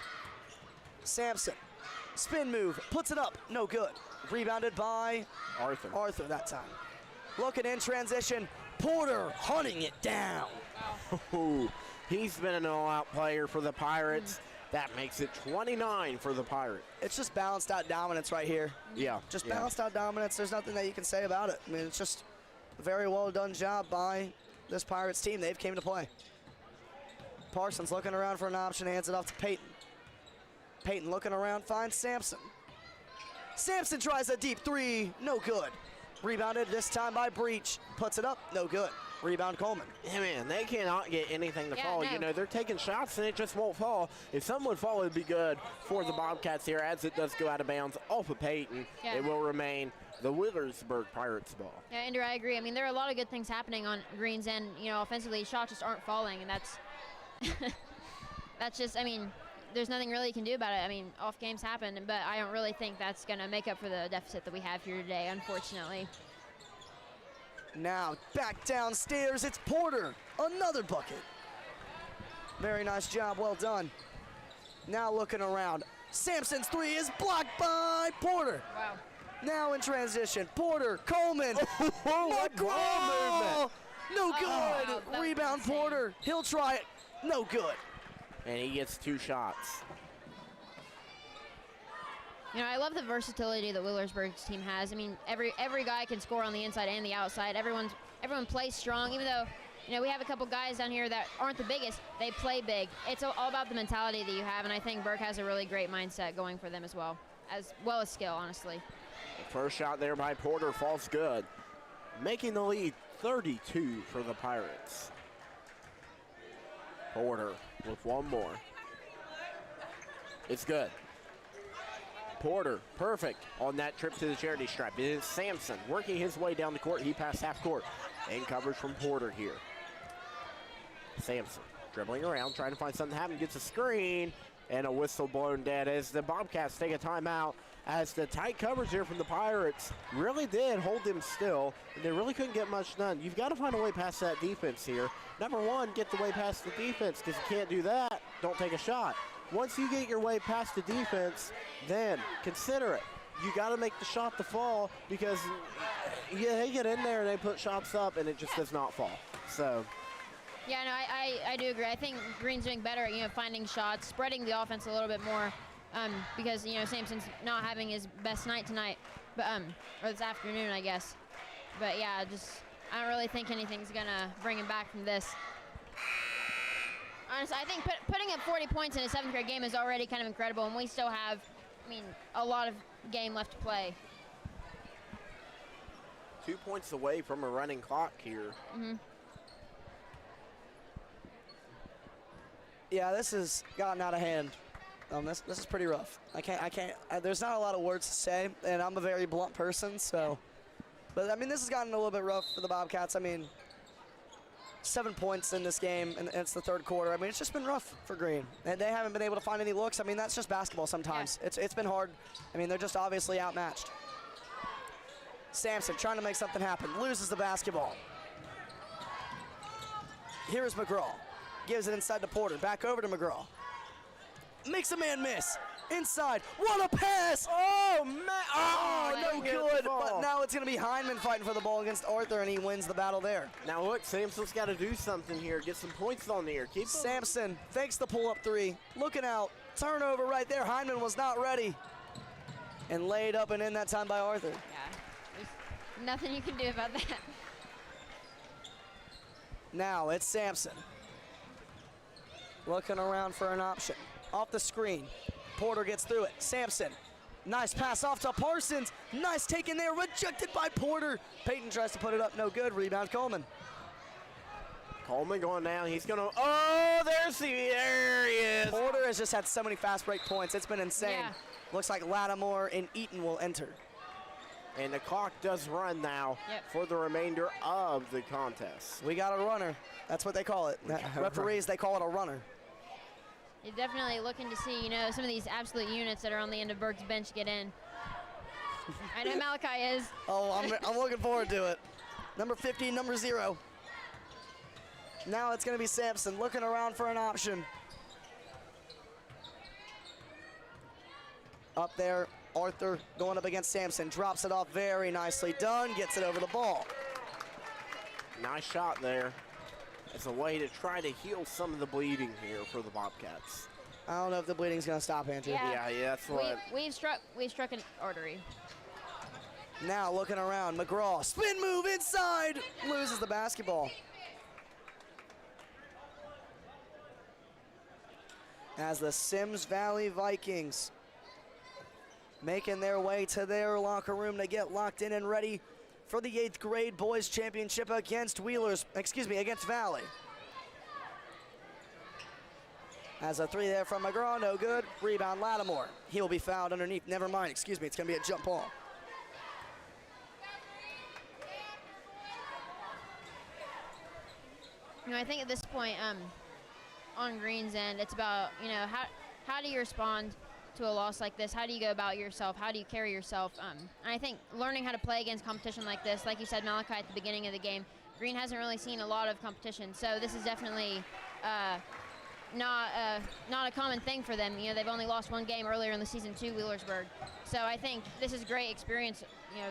Sampson, spin move, puts it up, no good. Rebounded by Arthur. Arthur that time. Looking in transition, Porter hunting it down. Ooh, he's been an all-out player for the Pirates. That makes it 29 for the Pirates. It's just balanced out dominance right here. Yeah. Just balanced out dominance. There's nothing that you can say about it. I mean, it's just a very well done job by this Pirates team. They've came to play. Parsons looking around for an option, hands it off to Peyton. Peyton looking around, finds Sampson. Sampson tries a deep three, no good. Rebounded this time by Breach, puts it up, no good. Rebound Coleman. Yeah, man, they cannot get anything to fall. no. You know, they're taking shots and it just won't fall. If some would fall, it'd be good for the Bobcats here as it does go out of bounds off of Peyton. Yeah. It will remain the Wheelersburg Pirates ball. Yeah, Andrew, I agree. I mean, there are a lot of good things happening on Green's end. You know, offensively, shots just aren't falling, and that's that's just. I mean, there's nothing really you can do about it. I mean, off games happen, but I don't really think that's going to make up for the deficit that we have here today, unfortunately. Now back downstairs, it's Porter, another bucket. Very nice job, well done. Now looking around, Sampson's three is blocked by Porter. Wow. Now in transition, Porter, Coleman. What ball movement. No good. wow, that was Rebound insane. Porter. He'll try it. No good. And he gets 2 shots. You know, I love the versatility that Wheelersburg's team has. I mean, every guy can score on the inside and the outside. Everyone plays strong, even though, you know, we have a couple guys down here that aren't the biggest. They play big. It's all about the mentality that you have, and I think Burke has a really great mindset going for them as well as skill, honestly. First shot there by Porter falls good, making the lead 32 for the Pirates. Porter with one more. It's good. Porter, perfect on that trip to the charity stripe. It is Sampson working his way down the court. He passed half court. And coverage from Porter here. Sampson dribbling around, trying to find something to happen. Gets a screen and a whistle blown dead as the Bobcats take a timeout. As the tight coverage here from the Pirates really did hold them still. And they really couldn't get much done. You've got to find a way past that defense here. Number one, get the way past the defense, because you can't do that, don't take a shot. Once you get your way past the defense, then consider it. You got to make the shot to fall, because they get in there and they put shots up and it just does not fall. So. Yeah, no, I do agree. I think Green's doing better at, you know, finding shots, spreading the offense a little bit more, because, you know, Sampson's not having his best night tonight, but or this afternoon, I guess. But yeah, I don't really think anything's gonna bring him back from this. honestly, I think putting up 40 points in a 7th grade game is already kind of incredible, and we still have, a lot of game left to play. 2 points away from a running clock here. Yeah, this has gotten out of hand. This is pretty rough. There's not a lot of words to say, and I'm a very blunt person, so. But, this has gotten a little bit rough for the Bobcats. 7 points in this game, and it's the 3rd quarter. It's just been rough for Green. And they haven't been able to find any looks. That's just basketball sometimes. Yeah. It's been hard. They're just obviously outmatched. Sampson trying to make something happen. Loses the basketball. Here's McGraw. Gives it inside to Porter. Back over to McGraw. Makes a man miss. Inside. What a pass! Oh, man! Oh, no good. But now it's going to be Hyndman fighting for the ball against Arthur, and he wins the battle there. Now, look, Sampson's got to do something here. Get some points on there. Keep Sampson fakes the pull-up 3. Looking out. Turnover right there. Hyndman was not ready. And laid up and in that time by Arthur. Yeah, there's nothing you can do about that. Now it's Sampson. Looking around for an option. Off the screen. Porter gets through it. Sampson. Nice pass off to Parsons. Nice take in there. Rejected by Porter. Peyton tries to put it up. No good. Rebound Coleman. Coleman going down. He's going to. Oh, there he is. Porter has just had so many fast break points. It's been insane. Yeah. Looks like Lattimore and Eaton will enter. And the clock does run now for the remainder of the contest. We got a runner. That's what they call it. Referees, they call it a runner. You're definitely looking to see, some of these absolute units that are on the end of Berg's bench get in. I know Malachi is. Oh, I'm looking forward to it. Number 15, number 0. Now it's going to be Sampson looking around for an option. Up there, Arthur going up against Sampson. Drops it off very nicely done. Gets it over the ball. Nice shot there. It's a way to try to heal some of the bleeding here for the Bobcats. I don't know if the bleeding's going to stop, Andrew. Yeah, that's what. We've struck an artery. Now looking around, McGraw. Spin move inside. Loses the basketball. As the Sims Valley Vikings making their way to their locker room to get locked in and ready for the 8th grade boys championship against against Valley. As a 3 there from McGraw, no good. Rebound Lattimore. He will be fouled underneath. Never mind, it's going to be a jump ball. I think at this point, on Green's end, it's about, how do you respond to a loss like this? How do you go about yourself? How do you carry yourself? And I think learning how to play against competition like this, like you said, Malachi, at the beginning of the game, Green hasn't really seen a lot of competition, so this is definitely not a common thing for them. They've only lost 1 game earlier in the season to Wheelersburg, so I think this is a great experience.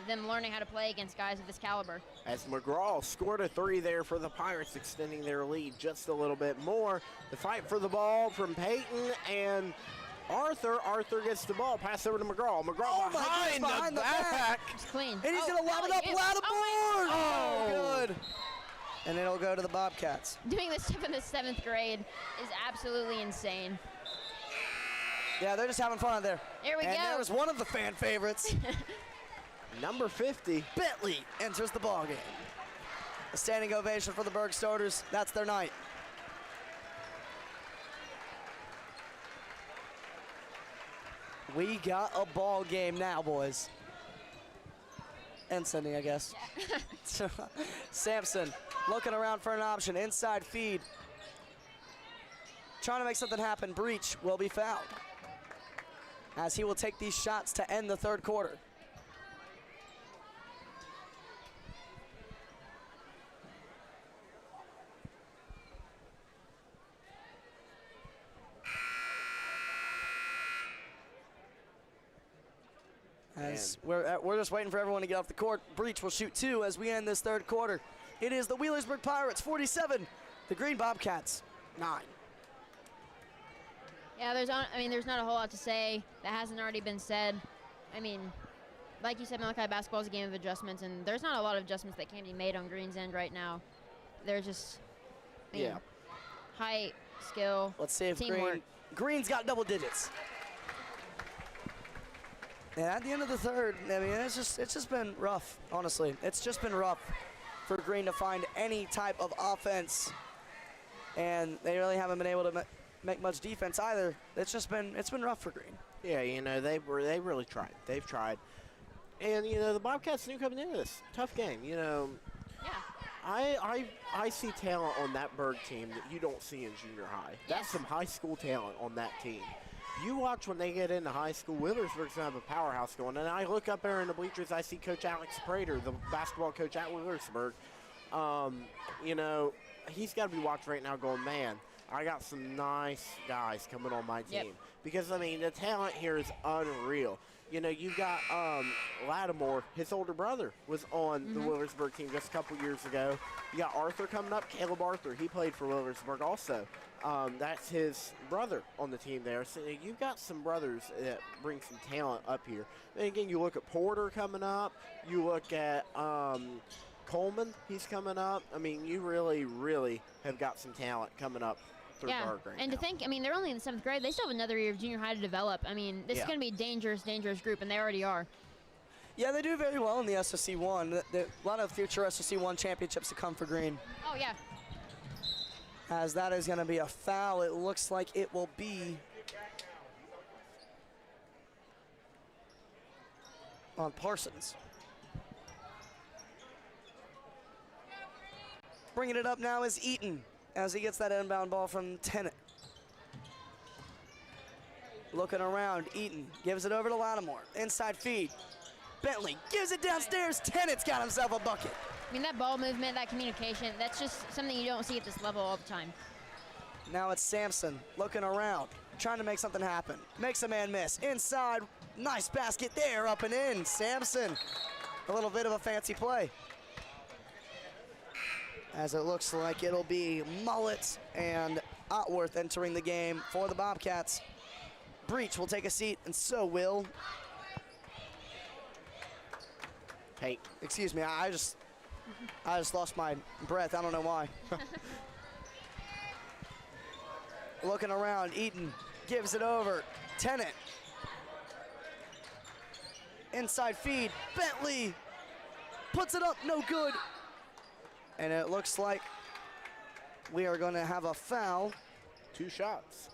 Them learning how to play against guys of this caliber. As McGraw scored a 3 there for the Pirates, extending their lead just a little bit more. The fight for the ball from Peyton and Arthur. Arthur gets the ball. Pass over to McGraw. McGraw behind the back. It's clean. And he's going to lob it up. Lattimore. Oh, good. And it'll go to the Bobcats. Doing this stuff in the 7th grade is absolutely insane. Yeah, they're just having fun out there. Here we go. And there's one of the fan favorites. Number 50. Bentley enters the ball game. A standing ovation for the Berg starters. That's their night. We got a ball game now, boys. And Cindy, I guess. Sampson looking around for an option. Inside feed. Trying to make something happen. Breach will be fouled, as he will take these shots to end the 3rd quarter. As we're just waiting for everyone to get off the court. Breach will shoot 2 as we end this 3rd quarter. It is the Wheelersburg Pirates 47, the Green Bobcats 9. Yeah, there's not a whole lot to say that hasn't already been said. Like you said, Malachi, basketball is a game of adjustments, and there's not a lot of adjustments that can be made on Green's end right now. They're just high skill, Let's see if teamwork. Green's got double digits. And at the end of the third, I mean, it's just been rough, honestly. It's just been rough for Green to find any type of offense. And they really haven't been able to make much defense either. It's been rough for Green. Yeah, you know, they really tried. They've tried. And, you know, the Bobcats knew coming into this. Tough game, you know. Yeah. I see talent on that Berg team that you don't see in junior high. That's some high school talent on that team. You watch when they get into high school, Willersburg's going to have a powerhouse going. And I look up there in the bleachers, I see Coach Alex Prater, the basketball coach at Willersburg. You know, he's got to be watching right now going, man, I got some nice guys coming on my team. Yep. Because, I mean, the talent here is unreal. You know, you got Lattimore, his older brother, was on the Willersburg team just a couple years ago. You got Arthur coming up, Caleb Arthur. He played for Willersburg also. That's his brother on the team there. So you've got some brothers that bring some talent up here. And again, you look at Porter coming up. You look at Coleman, he's coming up. I mean, you really, really have got some talent coming up. Yeah, and to think, I mean, they're only in the 7th grade. They still have another year of junior high to develop. I mean, this is going to be a dangerous, dangerous group, and they already are. Yeah, they do very well in the SSC 1. A lot of future SSC 1 championships to come for Green. Oh, yeah. As that is going to be a foul. It looks like it will be on Parsons. Bringing it up now is Eaton, as he gets that inbound ball from Tennant. Looking around, Eaton gives it over to Lattimore. Inside feed. Bentley gives it downstairs. Tennant's got himself a bucket. I mean, that ball movement, that communication, that's just something you don't see at this level all the time. Now it's Sampson looking around, trying to make something happen. Makes a man miss. Inside, nice basket there, up and in. Sampson, a little bit of a fancy play. As it looks like it'll be Mullett and Otworth entering the game for the Bobcats. Breach will take a seat, and so will. Hey, excuse me, I just lost my breath. I don't know why. Looking around, Eaton gives it over. Tennant. Inside feed, Bentley puts it up, no good. And it looks like we are going to have a foul. 2 shots.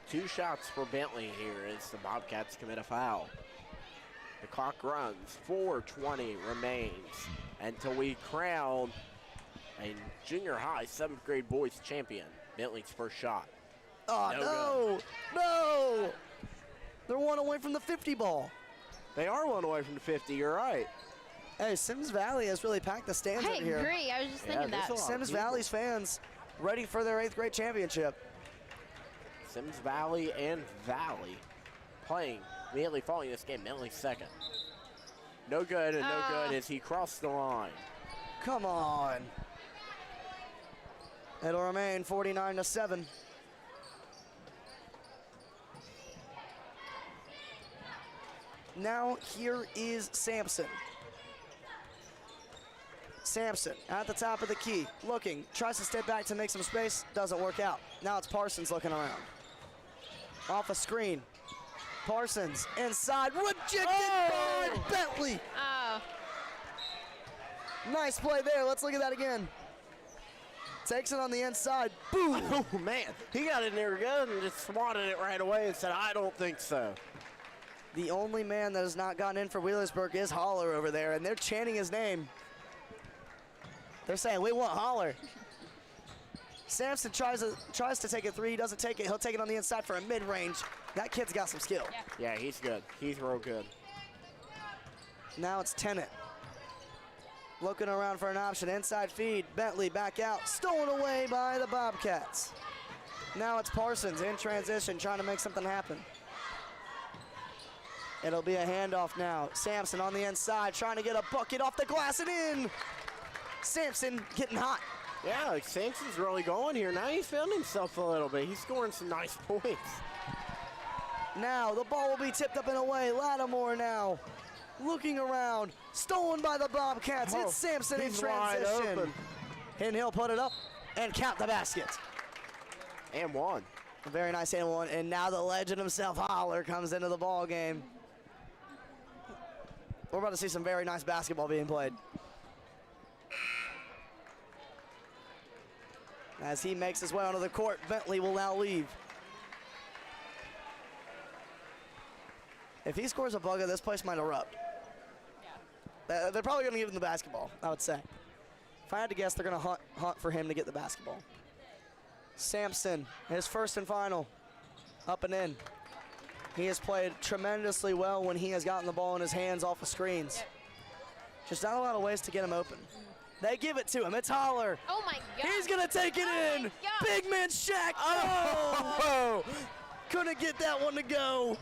Two shots for Bentley here as the Bobcats commit a foul. The clock runs, 4:20 remains until we crown a junior high 7th grade boys champion. Bentley's first shot. Oh, no. They're 1 away from the 50 ball. They are 1 away from the 50, you're right. Hey, Sims Valley has really packed the stands I over here. agree, I was just thinking that. Sims Valley's fans ready for their 8th grade championship. Sims Valley and Valley playing, immediately following this game. Bentley's second. No good, and no good as he crossed the line. Come on. It'll remain 49-7. Now here is Sampson. Sampson at the top of the key, looking, tries to step back to make some space, doesn't work out. Now it's Parsons looking around. Off a screen. Parsons inside, rejected by Bentley. Oh. Nice play there, let's look at that again. Takes it on the inside, boom. Oh man, he got in there good and just swatted it right away and said, I don't think so. The only man that has not gotten in for Wheelersburg is Holler over there, and they're chanting his name. They're saying, we want Holler. Sampson tries to take a three, he doesn't take it. He'll take it on the inside for a mid-range. That kid's got some skill. Yeah, he's good. He's real good. Now it's Tennant. Looking around for an option, inside feed. Bentley back out, stolen away by the Bobcats. Now it's Parsons in transition, trying to make something happen. It'll be a handoff now. Sampson on the inside, trying to get a bucket off the glass and in. Sampson getting hot. Yeah, like Sampson's really going here. Now he's found himself a little bit. He's scoring some nice points. Now the ball will be tipped up and away. Lattimore now looking around, stolen by the Bobcats. It's Sampson in he's wide transition. open. And he'll put it up and count the basket. And one. A very nice and one. And now the legend himself, Holler, comes into the ball game. We're about to see some very nice basketball being played. As he makes his way onto the court, Bentley will now leave. If he scores a bucket, this place might erupt. Yeah. They're probably going to give him the basketball, I would say. If I had to guess, they're going to hunt for him to get the basketball. Sampson, his first and final, up and in. He has played tremendously well when he has gotten the ball in his hands off of screens. Yep. Just not a lot of ways to get him open. They give it to him. It's Holler. Oh, my God. He's going to take it in. Big man Shaq. Oh! Couldn't get that one to go.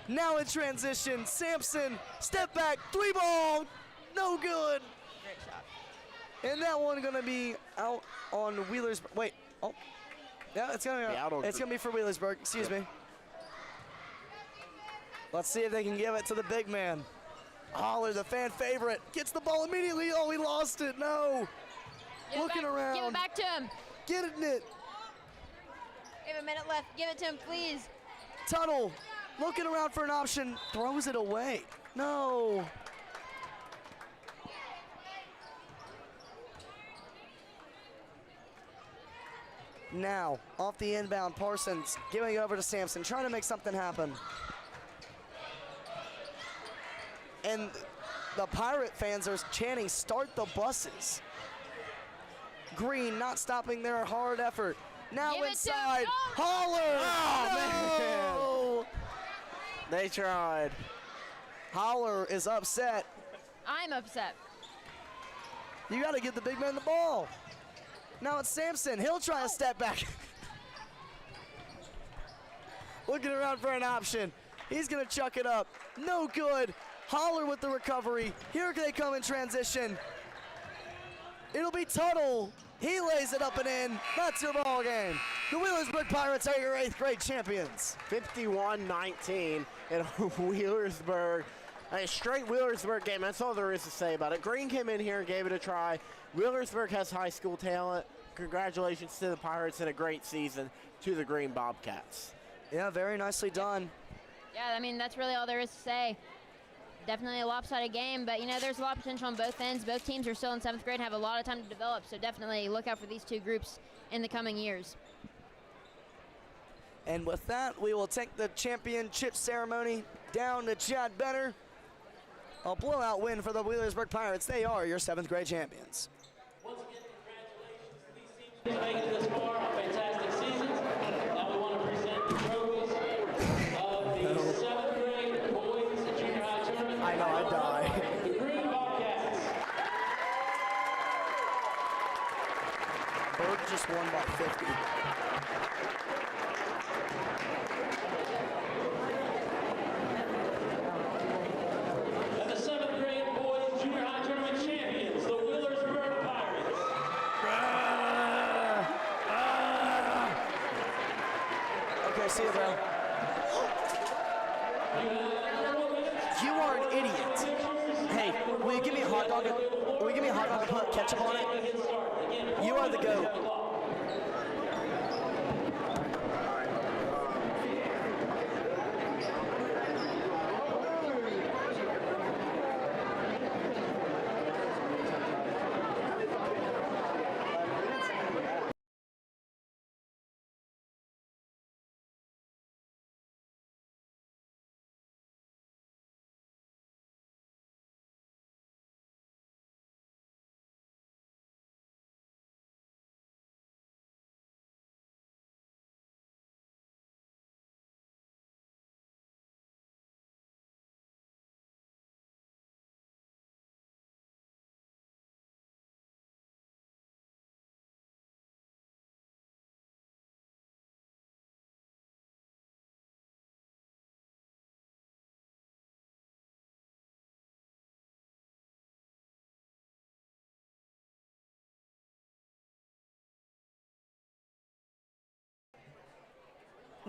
Now in transition, Sampson, step back, 3-ball, no good. Great shot. And that one gonna be out on Wheelersburg. Wait, oh, yeah, it's gonna be for Wheelersburg. Excuse me. Let's see if they can give it to the big man. Holler, the fan favorite, gets the ball immediately. Oh, he lost it. No. Looking around. Give it back to him. Getting it. We have a minute left. Give it to him, please. Tuttle. Looking around for an option, throws it away. No. Now, off the inbound, Parsons giving it over to Sampson, trying to make something happen. And the Pirate fans are chanting, "Start the buses." Green not stopping their hard effort. Now Give inside, Holler. Oh, man. They tried. Holler is upset. I'm upset. You got to get the big man the ball. Now it's Sampson. He'll try a step back. Looking around for an option. He's going to chuck it up. No good. Holler with the recovery. Here they come in transition. It'll be Tuttle. He lays it up and in. That's your ball game. The Wheelersburg Pirates are your 8th grade champions. 51-19 in Wheelersburg. A straight Wheelersburg game. That's all there is to say about it. Green came in here and gave it a try. Wheelersburg has high school talent. Congratulations to the Pirates and a great season to the Green Bobcats. Yeah, very nicely done. Yeah, I mean, that's really all there is to say. Definitely a lopsided game, but, you know, there's a lot of potential on both ends. Both teams are still in 7th grade and have a lot of time to develop, so definitely look out for these two groups in the coming years. And with that, we will take the championship ceremony down to Chad Benner. A blowout win for the Wheelersburg Pirates. They are your 7th grade champions. Once again, congratulations to these teams making it this far. A fantastic season. Now we want to present the trophies of the 7th grade boys and junior high tournament. I know, I die. The Green Bobcats. Bird just won by 50. And the 7th grade boys junior high tournament champions, the Wheelersburg Pirates. Okay, see you, bro. You are an idiot. Hey, will you give me a hot dog? Will you give me a hot dog and put ketchup on it? You are the GOAT.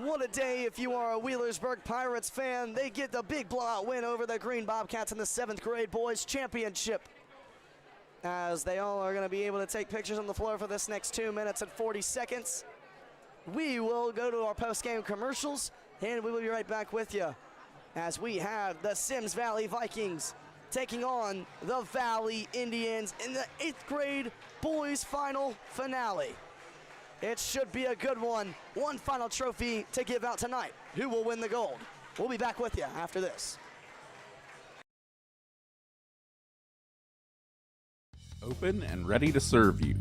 What a day if you are a Wheelersburg Pirates fan. They get the big blowout win over the Green Bobcats in the 7th grade boys championship. As they all are going to be able to take pictures on the floor for this next 2 minutes and 40 seconds. We will go to our post-game commercials, and we will be right back with you as we have the Sims Valley Vikings taking on the Valley Indians in the 8th grade boys final finale. It should be a good one. One final trophy to give out tonight. Who will win the gold? We'll be back with you after this. Open and ready to serve you.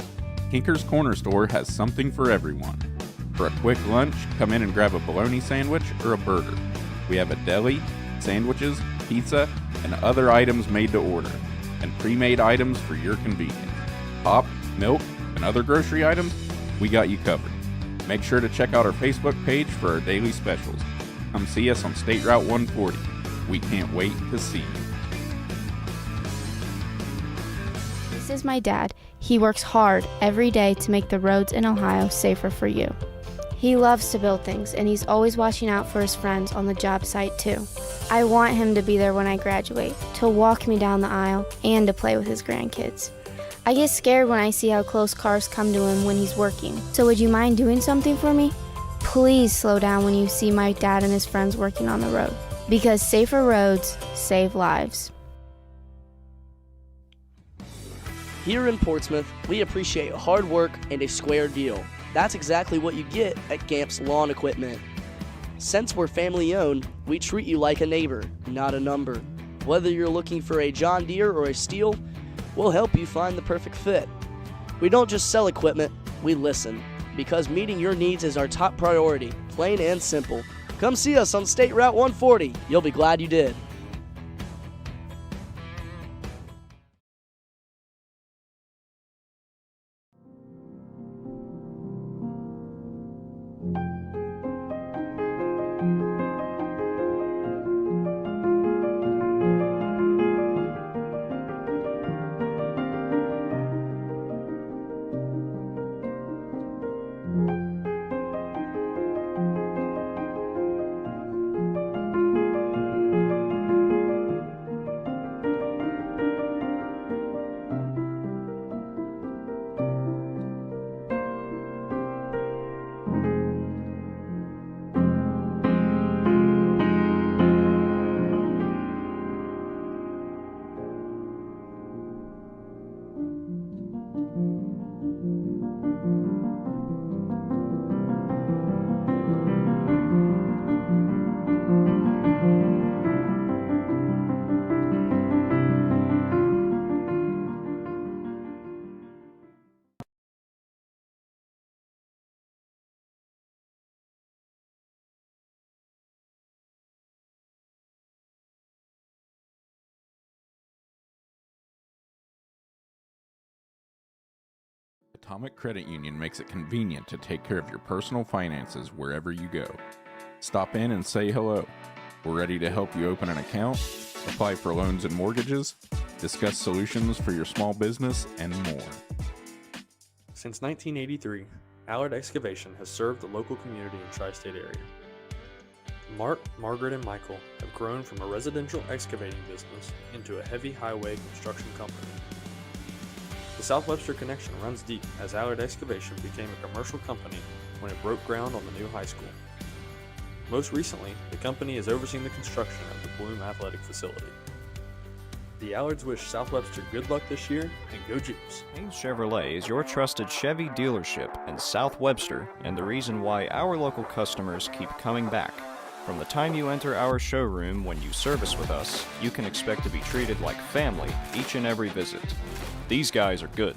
Kinker's Corner Store has something for everyone. For a quick lunch, come in and grab a bologna sandwich or a burger. We have a deli, sandwiches, pizza, and other items made to order, and pre-made items for your convenience. Pop, milk, and other grocery items, we got you covered. Make sure to check out our Facebook page for our daily specials. Come see us on State Route 140. We can't wait to see you. This is my dad. He works hard every day to make the roads in Ohio safer for you. He loves to build things, and he's always watching out for his friends on the job site too. I want him to be there when I graduate, to walk me down the aisle, and to play with his grandkids. I get scared when I see how close cars come to him when he's working. So would you mind doing something for me? Please slow down when you see my dad and his friends working on the road, because safer roads save lives. Here in Portsmouth, we appreciate hard work and a square deal. That's exactly what you get at Gamp's Lawn Equipment. Since we're family owned, we treat you like a neighbor, not a number. Whether you're looking for a John Deere or a Steel, we'll help you find the perfect fit. We don't just sell equipment, we listen, because meeting your needs is our top priority, plain and simple. Come see us on State Route 140. You'll be glad you did. Atomic Credit Union makes it convenient to take care of your personal finances wherever you go. Stop in and say hello. We're ready to help you open an account, apply for loans and mortgages, discuss solutions for your small business, and more. Since 1983, Allard Excavation has served the local community in tri-state area. Mark, Margaret, and Michael have grown from a residential excavating business into a heavy highway construction company. The South Webster connection runs deep as Allard Excavation became a commercial company when it broke ground on the new high school. Most recently, the company has overseen the construction of the Bloom Athletic Facility. The Allards wish South Webster good luck this year, and go Jeeps. Haynes Chevrolet is your trusted Chevy dealership in South Webster, and the reason why our local customers keep coming back. From the time you enter our showroom when you service with us, you can expect to be treated like family each and every visit. These guys are good.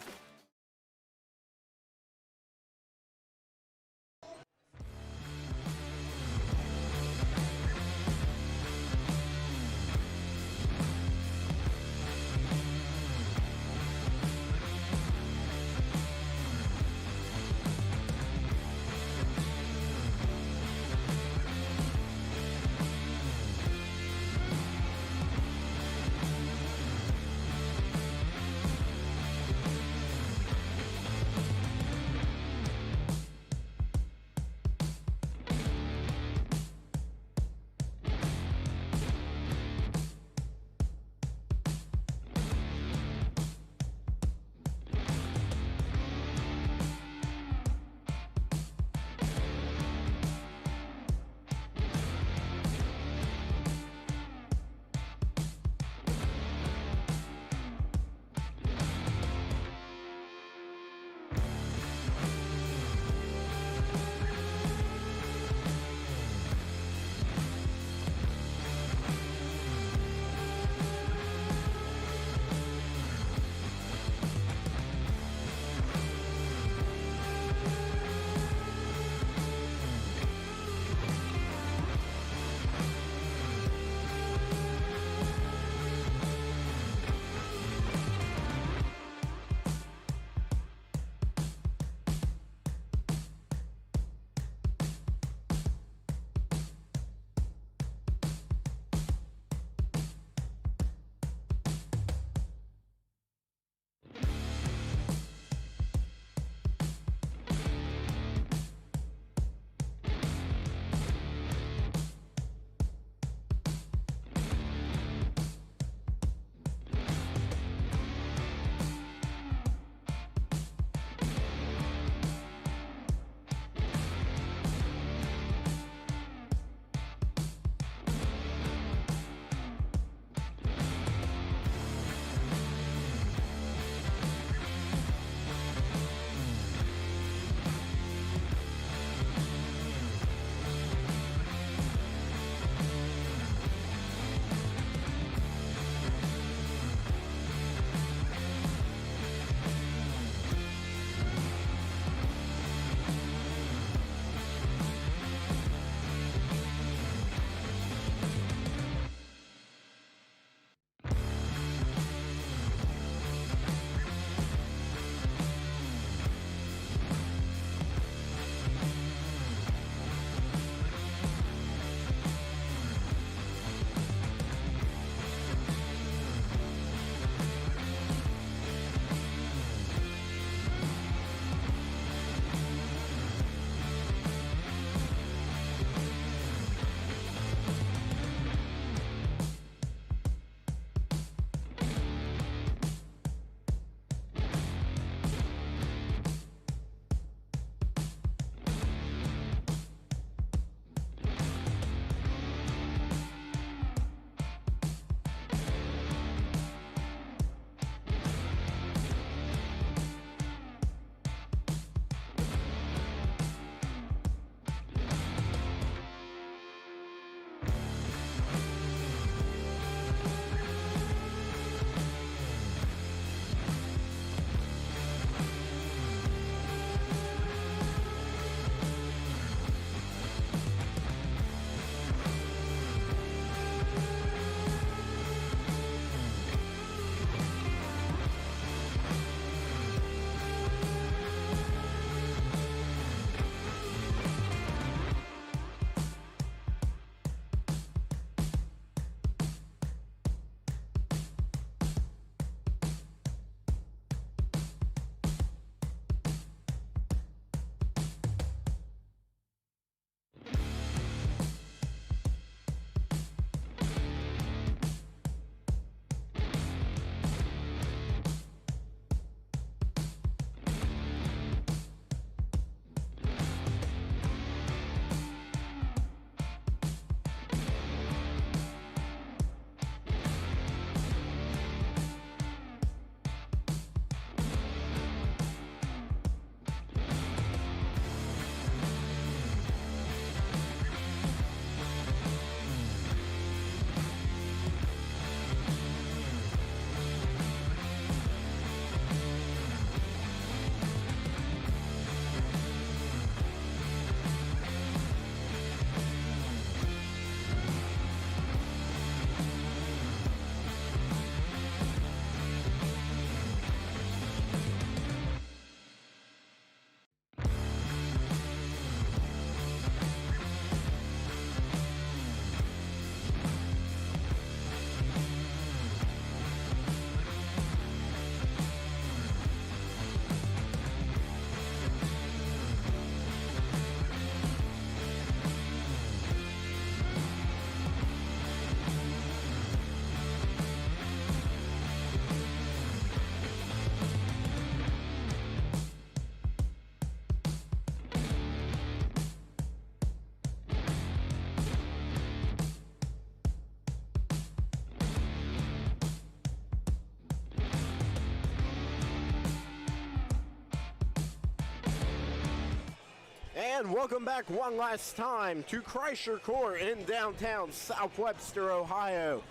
And welcome back one last time to Kreischer Court in downtown South Webster, Ohio,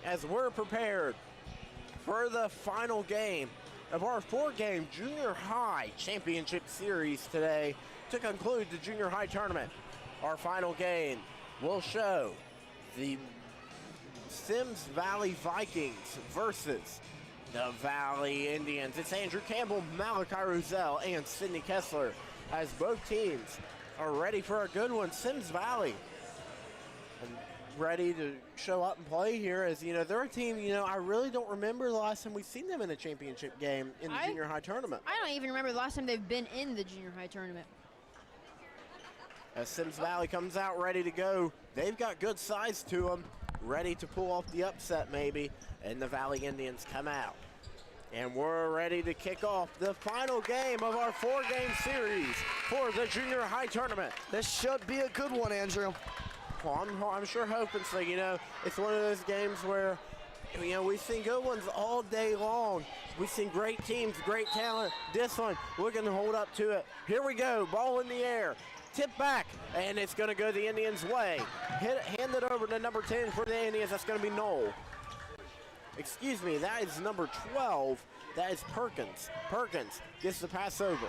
as we're prepared for the final game of our 4-game junior high championship series today to conclude the junior high tournament. Our final game will show the Sims Valley Vikings versus the Valley Indians. It's Andrew Campbell, Malachi Roselle, and Sidney Kessler as both teams are ready for a good one. Sims Valley and ready to show up and play here, as you know, they're a team, you know, I really don't remember the last time we've seen them in a championship game in the junior high tournament. I don't even remember the last time they've been in the junior high tournament. As Sims Valley comes out ready to go, they've got good size to them, ready to pull off the upset maybe, and the Valley Indians come out. And we're ready to kick off the final game of our 4-game series for the junior high tournament. This should be a good one, Andrew. Well, I'm sure hoping so. You know, it's one of those games where, you know, we've seen good ones all day long. We've seen great teams, great talent. This one, we're going to hold up to it. Here we go, ball in the air. Tip back, and it's going to go the Indians' way. Hand it over to number 10 for the Indians. That's going to be Knoll. Excuse me, that is number 12. That is Perkins. Perkins gets the pass over.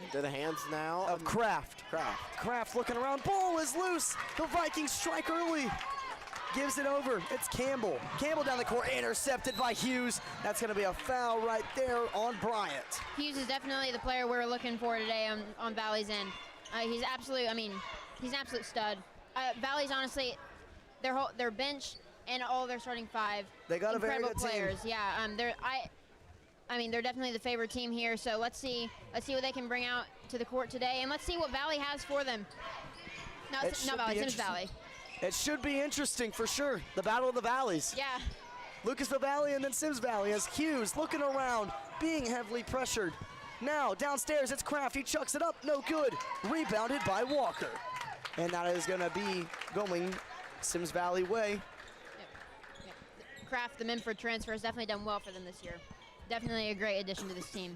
Into the hands now of Kraft. Kraft looking around. Ball is loose. The Vikings strike early. Gives it over. It's Campbell. Campbell down the court, intercepted by Hughes. That's going to be a foul right there on Bryant. Hughes is definitely the player we're looking for today on Valley's end. He's an absolute stud. Valley's honestly, their bench and all their starting 5. They got a very good players. team. Yeah, they're definitely the favorite team here. So let's see what they can bring out to the court today, and let's see what Valley has for them. Not Valley, Sims Valley. It should be interesting for sure. The battle of the valleys. Yeah. Lucasville Valley and then Sims Valley as Hughes looking around, being heavily pressured. Now downstairs, it's Kraft. He chucks it up, no good. Rebounded by Walker. And that is going to be going Sims Valley way. Yep. Kraft, the Memphis transfer, has definitely done well for them this year. Definitely a great addition to this team.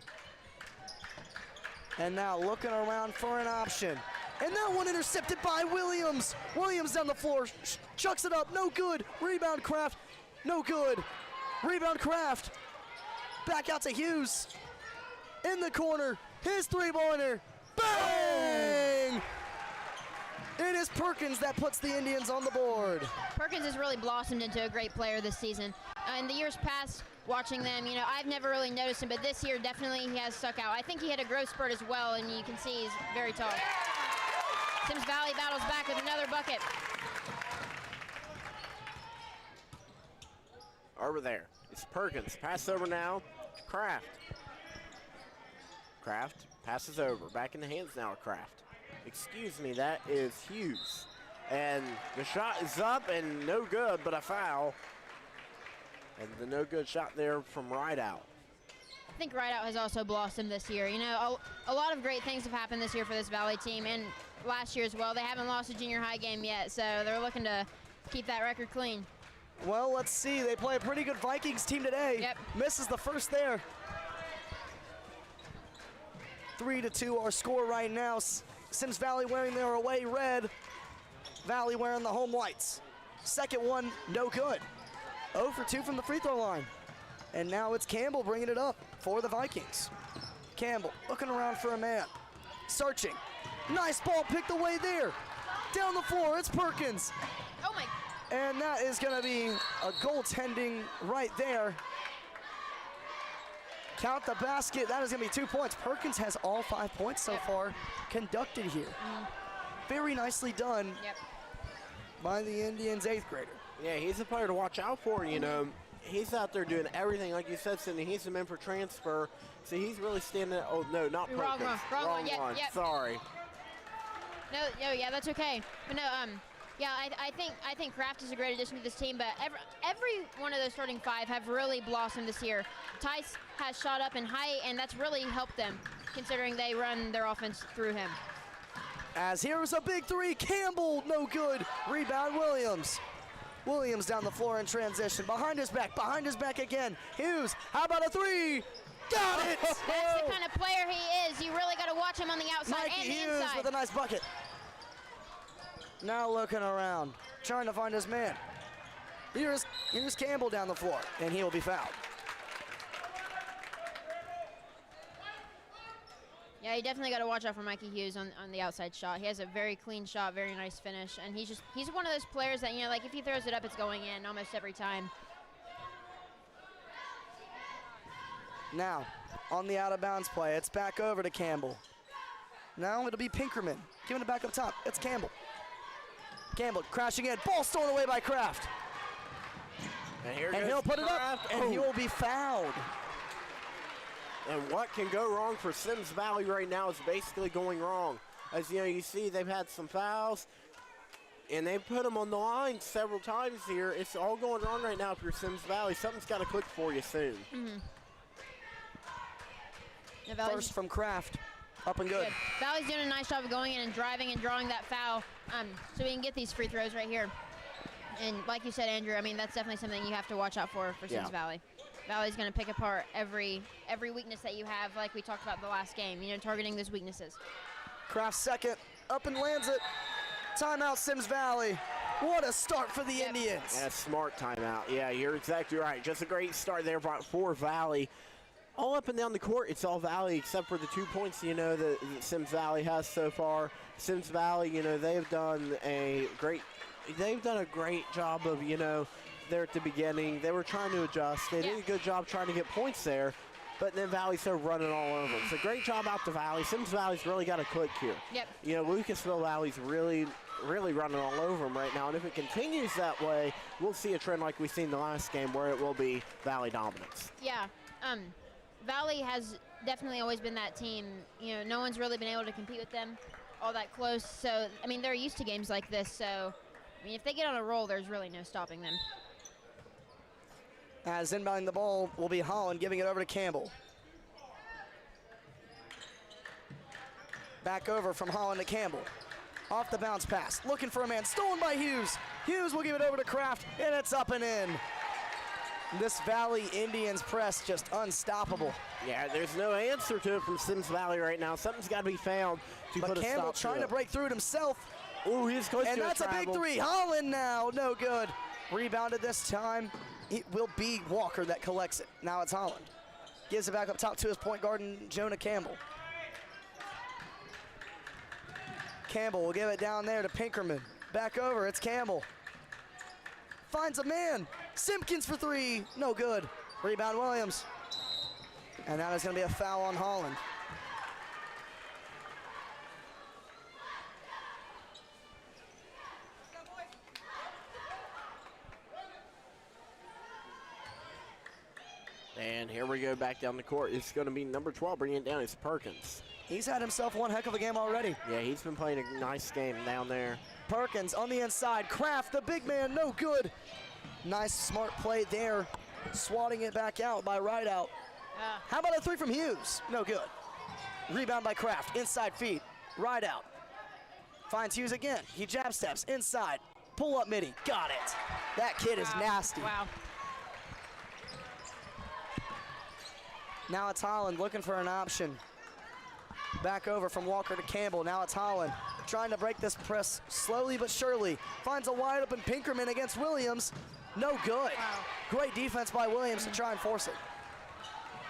And now looking around for an option. And that one intercepted by Williams. Williams down the floor, chucks it up, no good. Rebound Kraft, no good. Rebound Kraft. Back out to Hughes. In the corner, his 3-pointer. Bang! It is Perkins that puts the Indians on the board. Perkins has really blossomed into a great player this season. In the years past, watching them, you know, I've never really noticed him, but this year definitely he has stuck out. I think he had a growth spurt as well, and you can see he's very tall. Sims Valley battles back with another bucket. Over there, it's Perkins. Pass over now to Kraft. Kraft passes over. Back in the hands now of Kraft. Excuse me, that is Hughes. And the shot is up and no good, but a foul. And the no good shot there from Rideout. I think Rideout has also blossomed this year. You know, a lot of great things have happened this year for this Valley team, and last year as well. They haven't lost a junior high game yet, so they're looking to keep that record clean. Well, let's see. They play a pretty good Vikings team today. Yep. Misses the first there. 3-2 our score right now. Sims Valley wearing their away red. Valley wearing the home whites. Second one, no good. 0 for 2 from the free throw line. And now it's Campbell bringing it up for the Vikings. Campbell looking around for a man. Searching. Nice ball picked away there. Down the floor, it's Perkins. Oh my. And that is going to be a goaltending right there. Count the basket. That is going to be 2 points. Perkins has all 5 points so far conducted here. Very nicely done by the Indians' 8th grader. Yeah, he's a player to watch out for, you know. He's out there doing everything, like you said, Cindy. He's a man for transfer. So he's really standing. Oh, no, not Perkins. Wrong one. Yep. Sorry. No, yeah, that's okay. But no, yeah, I think Kraft is a great addition to this team, but every one of those starting 5 have really blossomed this year. Tice has shot up in height, and that's really helped them, considering they run their offense through him. As here's a big 3, Campbell, no good. Rebound, Williams. Williams down the floor in transition. Behind his back again. Hughes, how about a 3? Got it! That's the kind of player he is. You really got to watch him on the outside Mikey and the Hughes inside. with a nice bucket. Now looking around, trying to find his man. Here's Campbell down the floor, and he will be fouled. Yeah, you definitely got to watch out for Mikey Hughes on the outside shot. He has a very clean shot, very nice finish, and he's one of those players that, you know, like if he throws it up, it's going in almost every time. Now, on the out-of-bounds play, it's back over to Campbell. Now it'll be Pinkerman, giving it back up top. It's Campbell. Campbell crashing in, ball stolen away by Kraft. And he'll put it up, and he will be fouled. And what can go wrong for Sims Valley right now is basically going wrong. As you know, you see they've had some fouls, and they've put them on the line several times here. It's all going wrong right now for Sims Valley. Something's got to click for you soon. First from Kraft, up and good. Valley's doing a nice job of going in and driving and drawing that foul, so we can get these free throws right here. And like you said, Andrew, I mean, that's definitely something you have to watch out for Sims Valley. Valley's going to pick apart every weakness that you have, like we talked about the last game, you know, targeting those weaknesses. Kraft second, up and lands it. Timeout, Sims Valley. What a start for the Indians. Yeah, smart timeout. Yeah, you're exactly right. Just a great start there for Valley. All up and down the court, it's all Valley except for the 2 points, you know, that Sims Valley has so far. Sims Valley, you know, they've done a great job of, you know, there at the beginning. They were trying to adjust. They did a good job trying to get points there, but then Valley started running all over them. So great job out to Valley. Sims Valley's really got a click here. You know, Lucasville Valley's really running all over them right now, and if it continues that way, we'll see a trend like we've seen the last game where it will be Valley dominance. Yeah. Valley has definitely always been that team. You know, no one's really been able to compete with them all that close. So, I mean, they're used to games like this. So, I mean, if they get on a roll, there's really no stopping them. As inbounding the ball will be Holland, giving it over to Campbell. Back over from Holland to Campbell. Off the bounce pass, looking for a man, stolen by Hughes. Hughes will give it over to Kraft, and it's up and in. This Valley Indians press just unstoppable. Yeah, there's no answer to it from Sims Valley right now. Something's got to be found to put a stop to it. Campbell trying to break through it himself. Ooh, he's close to it. And that's a big three. Holland now, no good. Rebounded this time. It will be Walker that collects it. Now it's Holland. Gives it back up top to his point guard, Jonah Campbell. Campbell will give it down there to Pinkerman. Back over, it's Campbell. Finds a man. Simpkins for three, no good. Rebound Williams. And that is going to be a foul on Holland. And here we go back down the court. It's going to be number 12 bringing it down. It's Perkins. He's had himself one heck of a game already. Yeah, he's been playing a nice game down there. Perkins on the inside. Kraft, the big man, no good. Nice, smart play there. Swatting it back out by Rideout. How about a three from Hughes? No good. Rebound by Kraft. Inside feed. Rideout. Finds Hughes again. He jab steps inside. Pull up midi. Got it. That kid is nasty. Wow. Now it's Holland looking for an option. Back over from Walker to Campbell. Now it's Holland trying to break this press slowly but surely. Finds a wide open Pinkerman against Williams. No good. Wow. Great defense by Williams to try and force it.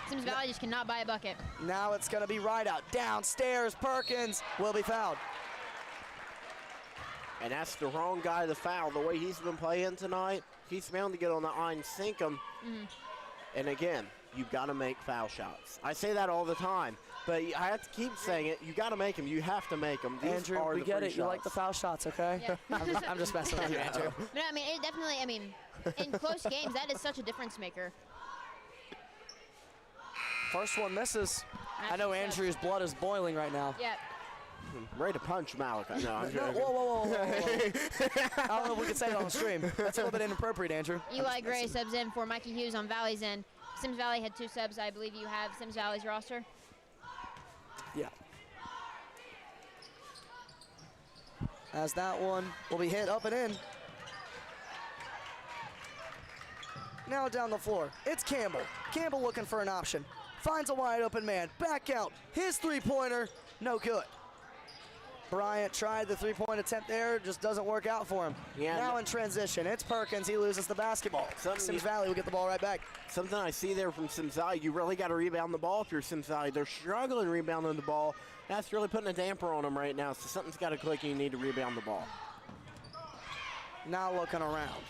Sims Valley just cannot buy a bucket. Now it's going to be Rideout. Downstairs, Perkins will be fouled. And that's the wrong guy to foul. The way he's been playing tonight, he's bound to get on the line and sink him. And again, you've got to make foul shots. I say that all the time, but I have to keep saying it. You got to make them. You have to make them. These Andrew, are we the get free it. You like the foul shots, okay? Yeah. I'm just messing with you, Andrew. No, I mean, it definitely, I mean, in close games, that is such a difference maker. First one misses. I know Andrew's blood is boiling right now. Yeah. Ready to punch Malachi. No, I'm No, joking. whoa. I don't know if we can say it on the stream. That's a little bit inappropriate, Andrew. Eli Gray subs in for Mikey Hughes on Valley's end. Sims Valley had 2 subs. I believe you have Sims Valley's roster. Yeah. As that one will be hit up and in. Now down the floor, it's Campbell. Campbell looking for an option. finds a wide open man. Back out. His three-pointer, no good. Bryant tried the three-point attempt there, just doesn't work out for him. Yeah, now in transition, it's Perkins. He loses the basketball. Sims Valley will get the ball right back. Something I see there from Sims Valley, you really got to rebound the ball if you're Sims Valley. They're struggling rebounding the ball. That's really putting a damper on them right now, so something's got to click and you need to rebound the ball. Now looking around.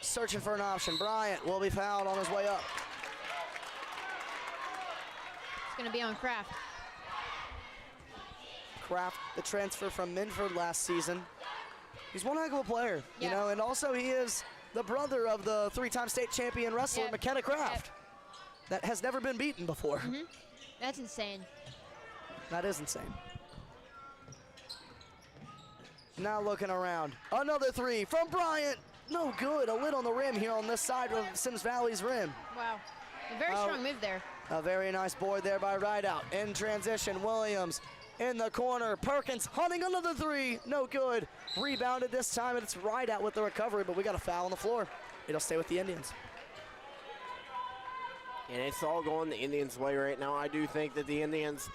Searching for an option. Bryant will be fouled on his way up. It's going to be on Kraft. Kraft, the transfer from Minford last season. He's one heck of a player, you Yeah. know, and also he is the brother of the three-time state champion wrestler, Yeah. McKenna Kraft, that has never been beaten before. That's insane. That is insane. Now looking around. Another three from Bryant. No good. A lid on the rim here on this side of Sims Valley's rim. Wow. A very strong move there. A very nice board there by Rideout. In transition, Williams in the corner. Perkins hunting another three. No good. Rebounded this time, and it's Rideout with the recovery, but we got a foul on the floor. It'll stay with the Indians. And it's all going the Indians' way right now. I do think that the Indians,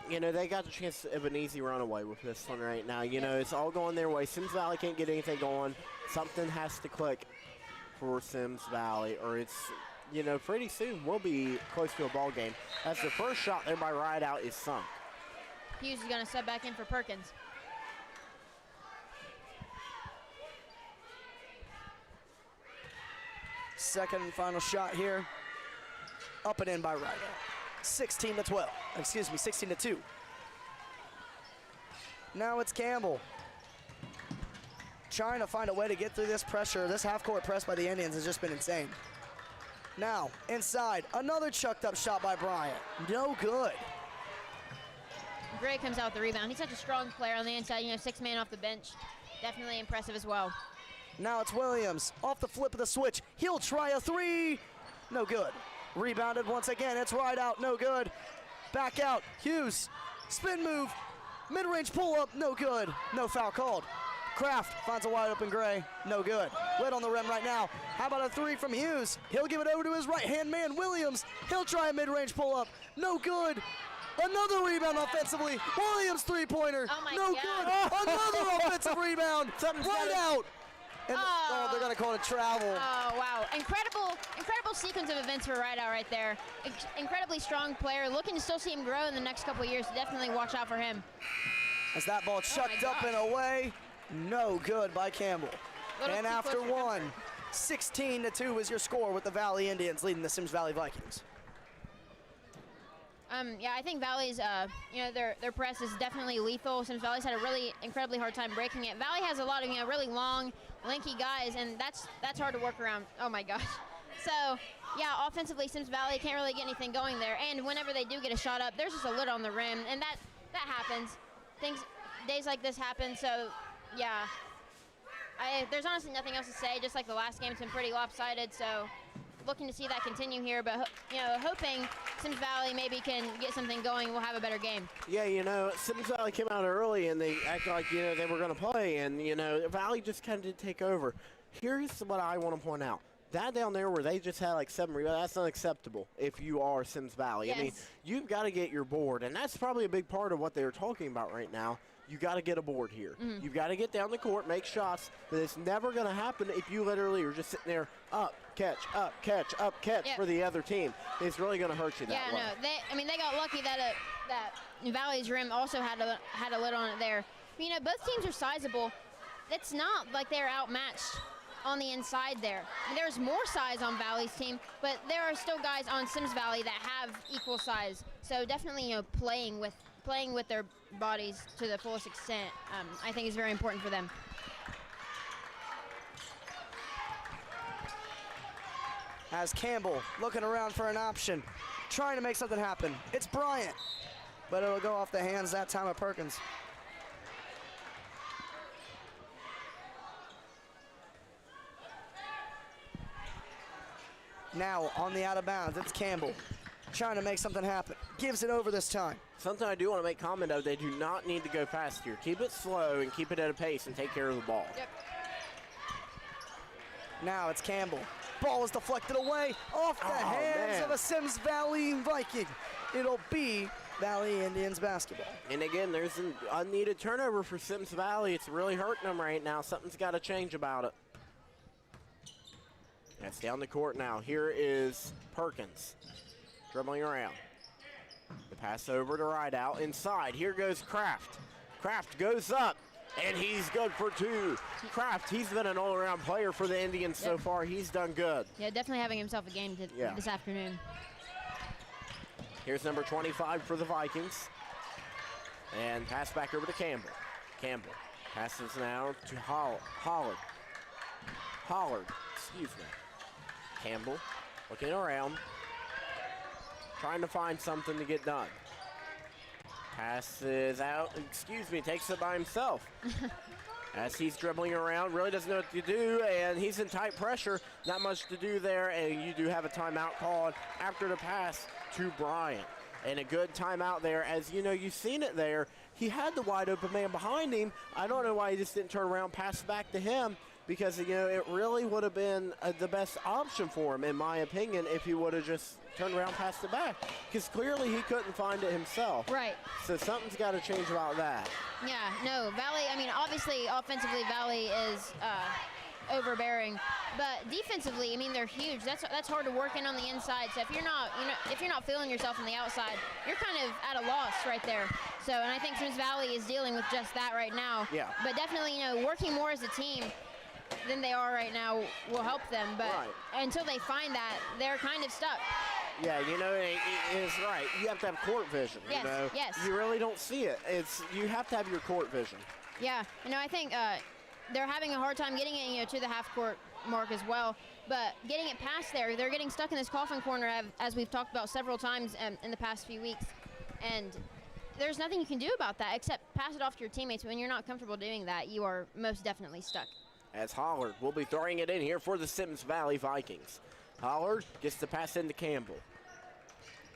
you know, they got the chance of an easy runaway with this one right now. You know, it's all going their way. Sims Valley can't get anything going. Something has to click for Sims Valley, or it's, you know, pretty soon we'll be close to a ball game. As the first shot there by Rideout is sunk. Hughes is going to sub back in for Perkins. Second and final shot here. Up and in by Rideout. 16 to 12. Excuse me, 16 to 2. Now it's Campbell. Trying to find a way to get through this pressure. This half-court press by the Indians has just been insane. Now, inside, another chucked up shot by Bryant. No good. Gray comes out with the rebound. He's such a strong player on the inside, you know, 6-man off the bench. Definitely impressive as well. Now it's Williams. Off the flip of the switch. He'll try a three. No good. Rebounded once again. It's Rideout. No good. Back out. Hughes. Spin move. Mid-range pull-up. No good. No foul called. Kraft finds a wide open Gray. No good. Lid on the rim right now. How about a three from Hughes? He'll give it over to his right-hand man, Williams. He'll try a mid-range pull-up. No good. Another rebound offensively. Williams three-pointer. Oh my no God. good. Another offensive rebound. Right out. And they're going to call it travel. Oh, wow. Incredible sequence of events for Rideout right there. Incredibly strong player. Looking to still see him grow in the next couple of years. Definitely watch out for him. As that ball chucked up and away. No good by Campbell. And after one, 16 to 2 is your score with the Valley Indians leading the Sims Valley Vikings. Yeah, I think Valley's, you know, their press is definitely lethal. Sims Valley's had a really incredibly hard time breaking it. Valley has a lot of, you know, really long, lanky guys, and that's hard to work around. Oh my gosh. So, yeah, offensively, Sims Valley can't really get anything going there. And whenever they do get a shot up, there's just a lid on the rim, and that happens. Days like this happen. So, yeah, there's honestly nothing else to say. Just like the last game, it's been pretty lopsided. So, looking to see that continue here, but you know, hoping Sims Valley maybe can get something going. We'll have a better game. Yeah, you know, Sims Valley came out early and they acted like, you know, they were going to play, and, you know, Valley just kind of did take over. Here's what I want to point out. That down there where they just had like 7 rebounds, that's unacceptable if you are Sims Valley. Yes. I mean, you've got to get your board, and that's probably a big part of what they were talking about right now. You got to get a board here. Mm-hmm. You've got to get down the court, make shots, but it's never going to happen if you literally are just sitting there up, catch, up, catch, up, catch Yep. for the other team. It's really going to hurt you that way. Yeah, no, they got lucky that that Valley's rim also had a lid on it there. You know, both teams are sizable. It's not like they're outmatched on the inside there. There's more size on Valley's team, but there are still guys on Sims Valley that have equal size. So definitely, you know, playing with their bodies to the fullest extent, I think is very important for them. As Campbell looking around for an option, trying to make something happen. It's Bryant, but it'll go off the hands that time of Perkins. Now on the out of bounds, it's Campbell trying to make something happen. Gives it over this time. Something I do want to make comment of, they do not need to go fast here. Keep it slow and keep it at a pace and take care of the ball. Yep. Now it's Campbell. Ball is deflected away off the hands of a Sims Valley Viking. It'll be Valley Indians basketball. And again, there's an unneeded turnover for Sims Valley. It's really hurting them right now. Something's got to change about it. That's down the court now. Here is Perkins dribbling around. The pass over to Rideout inside. Here goes Kraft. Kraft goes up, and he's good for two. Kraft, he's been an all-around player for the Indians so far. He's done good. Yeah, definitely having himself a game this afternoon. Here's number 25 for the Vikings. And pass back over to Campbell. Campbell passes now to Hollard. Hollard, excuse me. Campbell looking around, trying to find something to get done. Passes out, takes it by himself. As he's dribbling around, really doesn't know what to do, and he's in tight pressure. Not much to do there, and you do have a timeout called after the pass to Bryant. And a good timeout there, as you know, you've seen it there. He had the wide open man behind him. I don't know why he just didn't turn around, pass back to him, because, you know, it really would have been the best option for him, in my opinion, if he would have just turned around, passed it back. Because clearly he couldn't find it himself. Right. So something's got to change about that. Yeah, no, Valley, I mean, obviously, offensively, Valley is overbearing, but defensively, I mean, they're huge. That's hard to work in on the inside. So if you're not feeling yourself on the outside, you're kind of at a loss right there. So, and I think Sims Valley is dealing with just that right now. Yeah. But definitely, you know, working more as a team than they are right now will help them. But until they find that, they're kind of stuck. Yeah, you know, it's right. You have to have court vision. Yes, you know? yes. You really don't see it. You have to have your court vision. Yeah, you know, I think they're having a hard time getting it, you know, to the half-court mark as well. But getting it past there, they're getting stuck in this coffin corner, as we've talked about several times in the past few weeks. And there's nothing you can do about that except pass it off to your teammates. When you're not comfortable doing that, you are most definitely stuck. As Hollard will be throwing it in here for the Sims Valley Vikings. Hollard gets the pass into Campbell.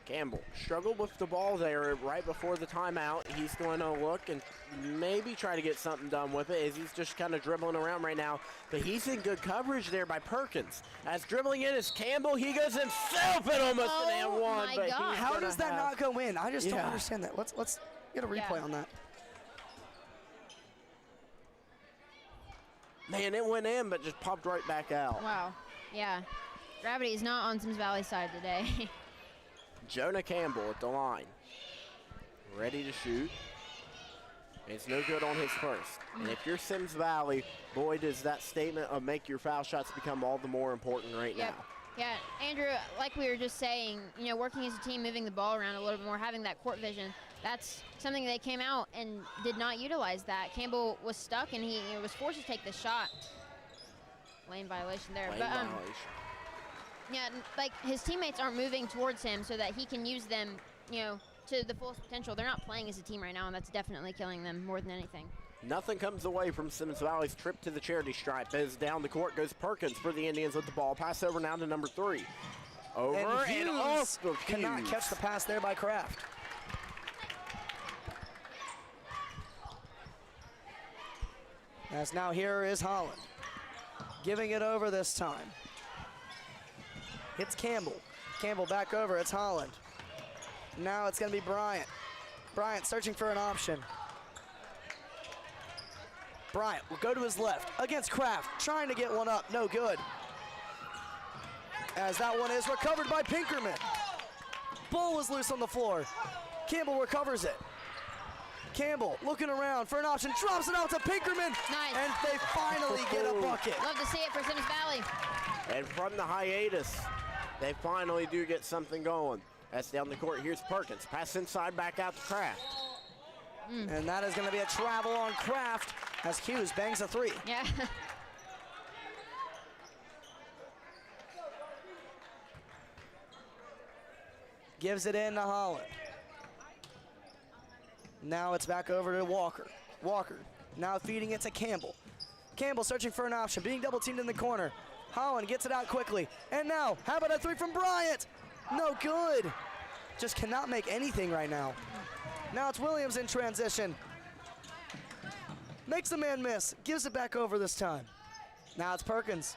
Campbell struggled with the ball there right before the timeout. He's going to look and maybe try to get something done with it, as he's just kind of dribbling around right now. But he's in good coverage there by Perkins. As dribbling in is Campbell. He goes himself and almost an and one. My God. How does that not go in? I just don't understand that. Let's get a replay on that. Man, it went in, but just popped right back out. Wow. Yeah. Gravity is not on Sims Valley's side today. Jonah Campbell at the line. Ready to shoot. It's no good on his first. And if you're Sims Valley, boy, does that statement of make your foul shots become all the more important right now. Yeah, Andrew, like we were just saying, you know, working as a team, moving the ball around a little bit more, having that court vision, that's something they came out and did not utilize that. Campbell was stuck, and he was forced to take the shot. Lane violation there. Lane violation. Yeah, like his teammates aren't moving towards him so that he can use them, you know, to the fullest potential. They're not playing as a team right now, and that's definitely killing them more than anything. Nothing comes away from Sims Valley's trip to the charity stripe. As down the court goes Perkins for the Indians with the ball. Pass over now to number 3. Over and off. Cannot catch the pass there by Kraft. As now here is Holland. Giving it over this time. Hits Campbell. Campbell back over, it's Holland. Now it's gonna be Bryant. Bryant searching for an option. Bryant will go to his left against Kraft, trying to get one up, no good. As that one is recovered by Pinkerman. Ball was loose on the floor. Campbell recovers it. Campbell looking around for an option, drops it out to Pinkerman. Nice. And they finally get a bucket. Love to see it for Sims Valley. And from the hiatus, they finally do get something going. That's down the court. Here's Perkins. Pass inside, back out to Kraft. And that is going to be a travel on Kraft as Hughes bangs a 3. Yeah. Gives it in to Holland. Now it's back over to Walker. Walker now feeding it to Campbell. Campbell searching for an option, being double teamed in the corner. Holland gets it out quickly. And now, how about a 3 from Bryant? No good. Just cannot make anything right now. Now it's Williams in transition. Makes the man miss, gives it back over this time. Now it's Perkins.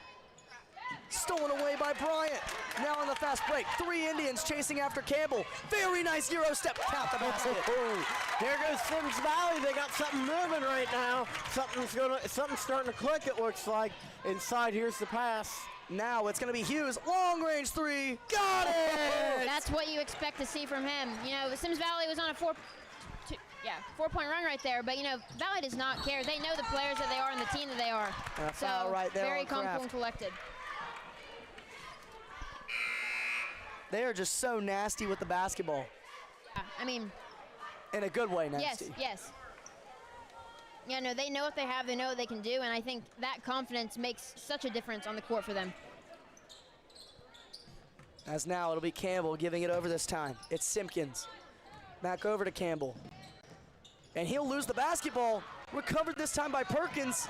stolen away by Bryant. Now on the fast break, 3 Indians chasing after Campbell. Very nice Euro step, count the basket. There goes Sims Valley. They got something moving right now. Something's starting to click, it looks like. Inside, here's the pass. Now it's going to be Hughes, long range 3, got it! That's what you expect to see from him. You know, Sims Valley was on a 4-point run right there, but you know, Valley does not care. They know the players that they are and the team that they are. Foul right there very on calm, Kraft. cool, and collected. They are just so nasty with the basketball. I mean, in a good way, nasty. Yes. Yeah, no, they know what they have, they know what they can do, and I think that confidence makes such a difference on the court for them. As now it'll be Campbell giving it over this time. It's Simpkins. Back over to Campbell. And he'll lose the basketball. Recovered this time by Perkins.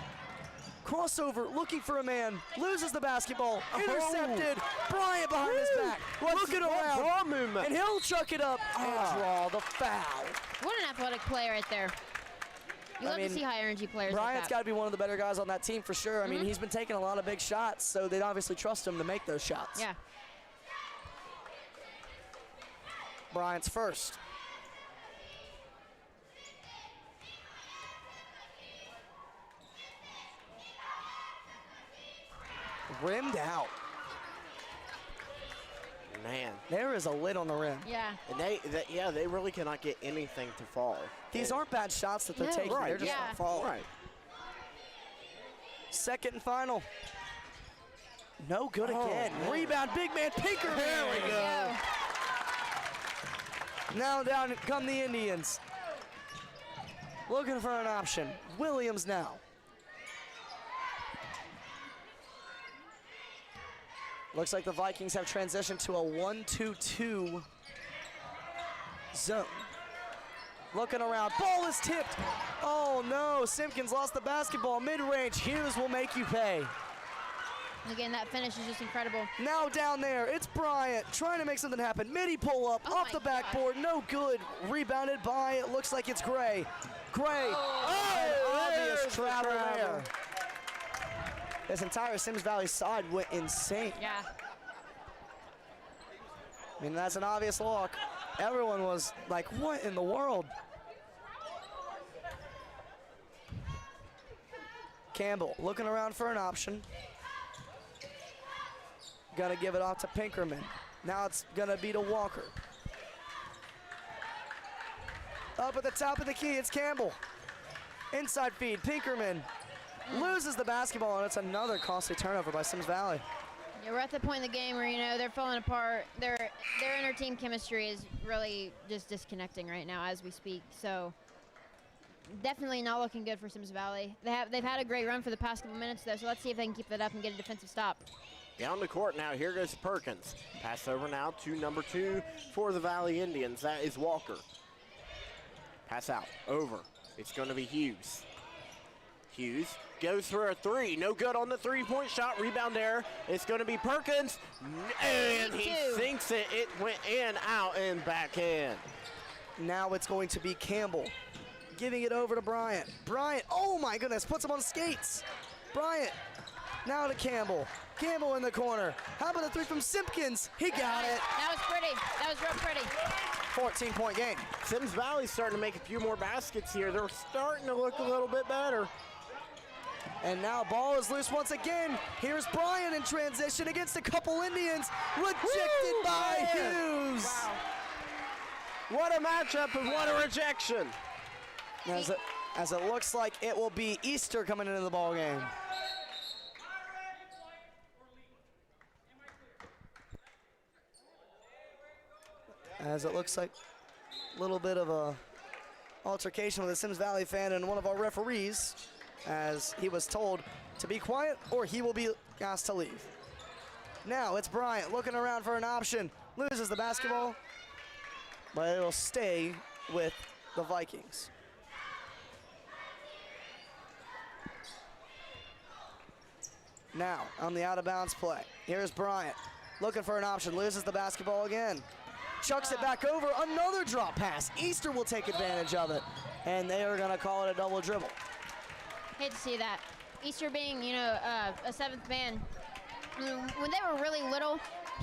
Crossover, looking for a man. Loses the basketball. Intercepted. Bryant behind his back. Looking around. And he'll chuck it up and draw the foul. What an athletic play right there. You love to see high energy players Bryant's like got to be one of the better guys on that team for sure. I mean, he's been taking a lot of big shots, so they'd obviously trust him to make those shots. Yeah. Bryant's first. Rimmed out. Man. There is a lid on the rim. Yeah. And they really cannot get anything to fall. These aren't bad shots that they're taking. Right. They're just not falling. Right. Second and final. No good again. Man. Rebound, big man, Pinker. There we go. Now down come the Indians. Looking for an option. Williams now. Looks like the Vikings have transitioned to a 1-2-2 zone. Looking around, ball is tipped. Oh no, Simpkins lost the basketball. Mid-range, Hughes will make you pay. Again, that finish is just incredible. Now down there, it's Bryant trying to make something happen. Midi pull up, off the backboard, no good. Rebounded by, it looks like it's Gray. Gray, an obvious travel there. This entire Sims Valley side went insane. Yeah. I mean, that's an obvious look. Everyone was like, what in the world? Campbell looking around for an option. Gonna give it off to Pinkerman. Now it's gonna be to Walker. Up at the top of the key, it's Campbell. Inside feed, Pinkerman loses the basketball, and it's another costly turnover by Sims Valley. Yeah, we're at the point in the game where, you know, they're falling apart. Their inter-team chemistry is really just disconnecting right now as we speak. So definitely not looking good for Sims Valley. They've had a great run for the past couple minutes, though, so let's see if they can keep that up and get a defensive stop. Down the court now, here goes Perkins. Pass over now to number 2 for the Valley Indians. That is Walker. Pass out, over. It's gonna be Hughes. Hughes goes for a 3. No good on the 3-point shot. Rebound there. It's going to be Perkins. And he sinks it. It went in, out, and back in. Now it's going to be Campbell giving it over to Bryant. Bryant, oh my goodness, puts him on skates. Bryant, now to Campbell. Campbell in the corner. How about a 3 from Simpkins? He got it. That was pretty. That was real pretty. 14-point game. Sims Valley's starting to make a few more baskets here. They're starting to look a little bit better. And now ball is loose once again. Here's Bryant in transition against a couple Indians. Rejected by Hughes. Wow. What a matchup and what a rejection. As it looks like it will be Easter coming into the ball game. As it looks like a little bit of a altercation with a Sims Valley fan and one of our referees, as he was told to be quiet or he will be asked to leave. Now it's Bryant looking around for an option. Loses the basketball, but it'll stay with the Vikings. Now on the out-of-bounds play, here's Bryant looking for an option. Loses the basketball again. Chucks it back over, another drop pass. Easter will take advantage of it, and they are gonna call it a double dribble. Hate to see that. Easter being, you know, a 7th man, when they were really little,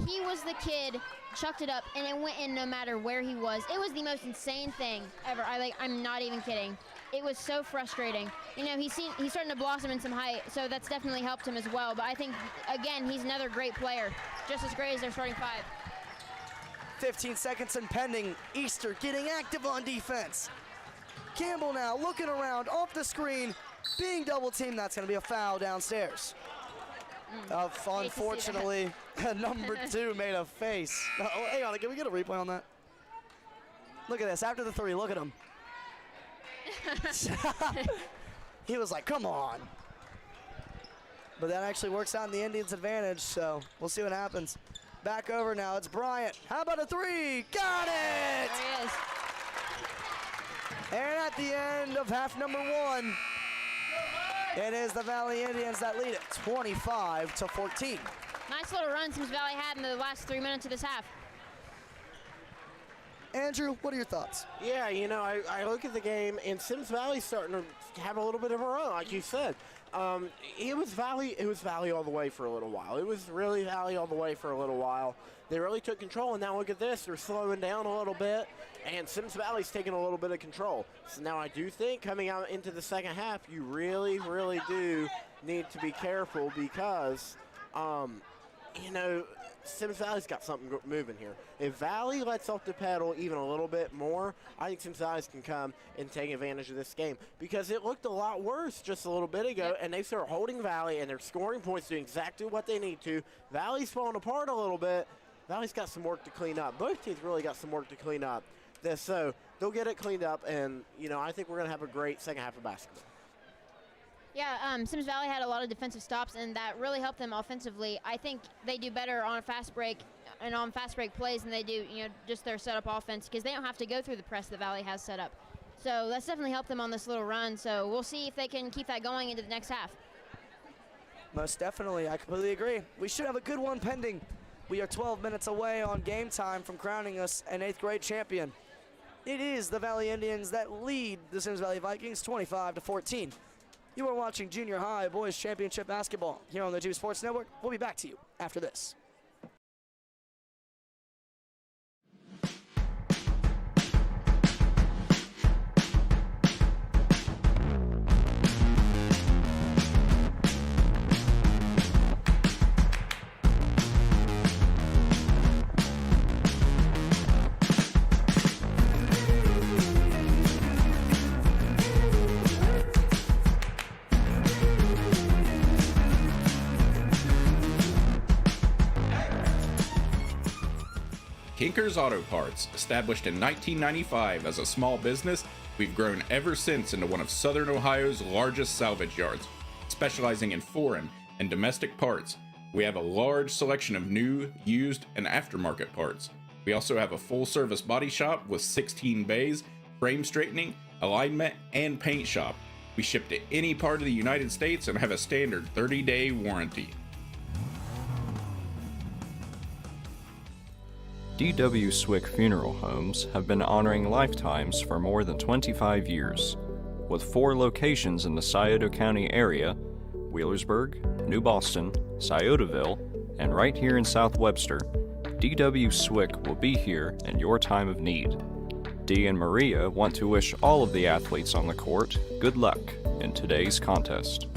he was the kid, chucked it up, and it went in no matter where he was. It was the most insane thing ever. I'm not even kidding. It was so frustrating. You know, he's starting to blossom in some height, so that's definitely helped him as well. But I think, again, he's another great player, just as great as their starting 5. 15 seconds and pending. Easter getting active on defense. Campbell now looking around off the screen, being double teamed. That's going to be a foul downstairs. Unfortunately, number 2 made a face. Oh, hang on, can we get a replay on that? Look at this, after the 3, look at him. He was like, come on. But that actually works out in the Indians' advantage, so we'll see what happens. Back over now, it's Bryant. How about a 3? Got it! There he is. And at the end of half number 1, it is the Valley Indians that lead it 25-14. Nice little run Sims Valley had in the last 3 minutes of this half. Andrew, what are your thoughts? Yeah, you know, I look at the game, and Sims Valley's starting to have a little bit of a run, like you said. It was Valley all the way for a little while. It was really Valley all the way for a little while. They really took control, and now look at this. They're slowing down a little bit, and Sims Valley's taking a little bit of control. So now I do think coming out into the second half, you really, really do need to be careful because, you know, Sims Valley's got something moving here. If Valley lets off the pedal even a little bit more, I think Sims Valley can come and take advantage of this game because it looked a lot worse just a little bit ago, and they start holding Valley, and they're scoring points, doing exactly what they need to. Valley's falling apart a little bit. Valley's got some work to clean up. Both teams really got some work to clean up. So they'll get it cleaned up, and, you know, I think we're going to have a great second half of basketball. Yeah, Sims Valley had a lot of defensive stops, and that really helped them offensively. I think they do better on a fast break and on fast break plays than they do, you know, just their setup offense because they don't have to go through the press that Valley has set up. So that's definitely helped them on this little run. So we'll see if they can keep that going into the next half. Most definitely, I completely agree. We should have a good one pending. We are 12 minutes away on game time from crowning us an 8th grade champion. It is the Valley Indians that lead the Sims Valley Vikings 25-14. You are watching Junior High Boys Championship Basketball here on the 2 Sports Network. We'll be back to you after this. Kinker's Auto Parts, established in 1995 as a small business, we've grown ever since into one of Southern Ohio's largest salvage yards. Specializing in foreign and domestic parts, we have a large selection of new, used, and aftermarket parts. We also have a full-service body shop with 16 bays, frame straightening, alignment, and paint shop. We ship to any part of the United States and have a standard 30-day warranty. D.W. Swick Funeral Homes have been honoring lifetimes for more than 25 years. With 4 locations in the Scioto County area, Wheelersburg, New Boston, Sciotaville, and right here in South Webster, D.W. Swick will be here in your time of need. Dee and Maria want to wish all of the athletes on the court good luck in today's contest.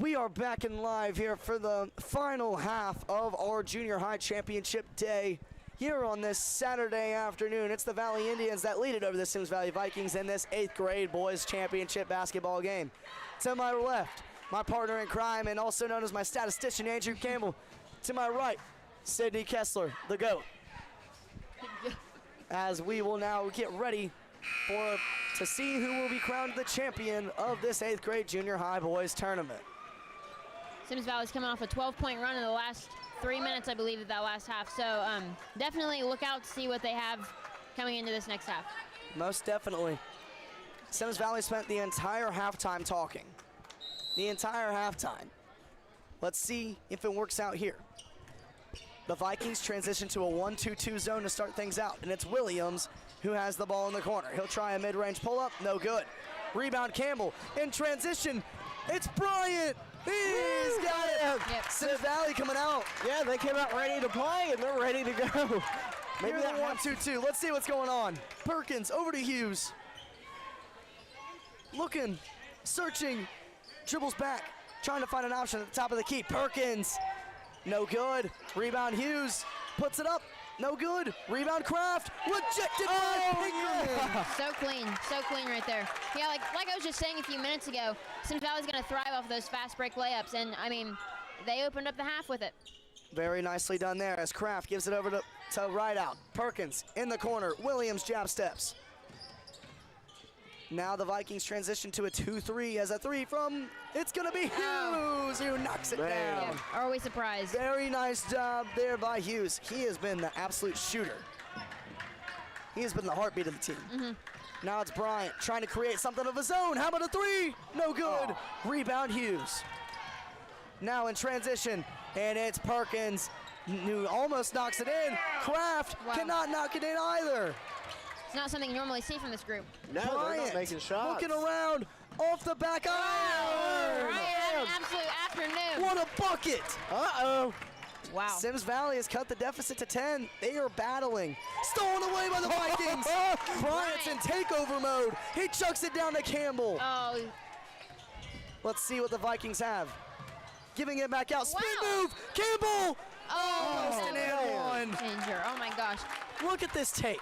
We are back in live here for the final half of our junior high championship day here on this Saturday afternoon. It's the Valley Indians that lead it over the Sims Valley Vikings in this 8th grade boys championship basketball game. To my left, my partner in crime and also known as my statistician, Andrew Campbell. To my right, Sydney Kessler, the GOAT. As we will now get ready to see who will be crowned the champion of this 8th grade junior high boys tournament. Sims Valley's coming off a 12-point run in the last 3 minutes, I believe, of that last half. So definitely look out to see what they have coming into this next half. Most definitely. Sims Valley spent the entire halftime talking. The entire halftime. Let's see if it works out here. The Vikings transition to a 1-2-2 zone to start things out, and it's Williams who has the ball in the corner. He'll try a mid-range pull-up, no good. Rebound Campbell, in transition, it's Bryant! He's got it! Yep. Sims Valley coming out. Yeah, they came out ready to play, and they're ready to go. Maybe that 1-2-2. Let's see what's going on. Perkins over to Hughes. Looking, searching, dribbles back, trying to find an option at the top of the key. Perkins, no good. Rebound Hughes, puts it up, no good. Rebound Kraft, rejected by Pinkerman. So clean right there. Yeah, like I was just saying a few minutes ago, Sims Valley's going to thrive off those fast break layups, and I mean, they opened up the half with it. Very nicely done there as Kraft gives it over to right out. Perkins in the corner, Williams jab steps. Now the Vikings transition to a 2-3 as a three from, it's gonna be Hughes who knocks it down. Yeah, are we surprised? Very nice job there by Hughes. He has been the absolute shooter. He has been the heartbeat of the team. Now it's Bryant trying to create something of his own. How about a three? No good. Rebound Hughes. Now in transition, and it's Perkins who almost knocks it in. Kraft cannot knock it in either. It's not something you normally see from this group. No, they're not making shots. Looking around, off the back iron. Bryant had an absolute afternoon. What a bucket. Uh-oh. Wow. Sims Valley has cut the deficit to 10. They are battling. Stolen away by the Vikings. Bryant's in takeover mode. He chucks it down to Campbell. Oh. Let's see what the Vikings have. Giving it back out. Spin move. Campbell. Oh, an and one. Danger. Oh my gosh. Look at this take.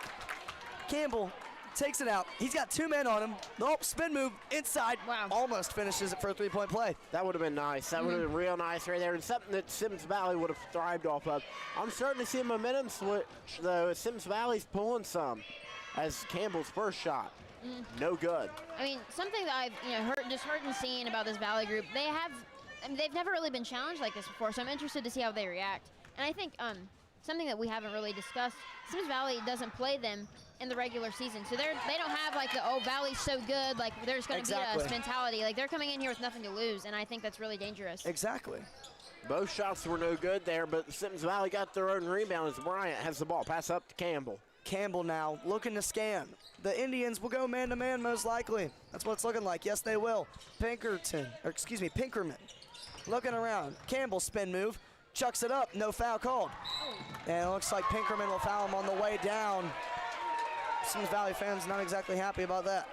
Campbell takes it out. He's got two men on him. Nope, spin move inside. Wow. Almost finishes it for a three-point play. That would have been nice. That would have been real nice right there, and something that Sims Valley would have thrived off of. I'm starting to see a momentum switch, though. Sims Valley's pulling some as Campbell's first shot. No good. I mean, something that I've heard and seen about this Valley group, they've never really been challenged like this before, so I'm interested to see how they react. And I think something that we haven't really discussed, Sims Valley doesn't play them in the regular season. So they don't have like the, oh, Valley's so good, like they're just going to beat us mentality. Like they're coming in here with nothing to lose, and I think that's really dangerous. Exactly. Both shots were no good there, but Sims Valley got their own rebound as Bryant has the ball. Pass up to Campbell. Campbell now looking to scan. The Indians will go man-to-man most likely. That's what it's looking like. Yes, they will. Pinkerman looking around. Campbell spin move. Chucks it up. No foul called. And it looks like Pinkerman will foul him on the way down. Sims Valley fans not exactly happy about that.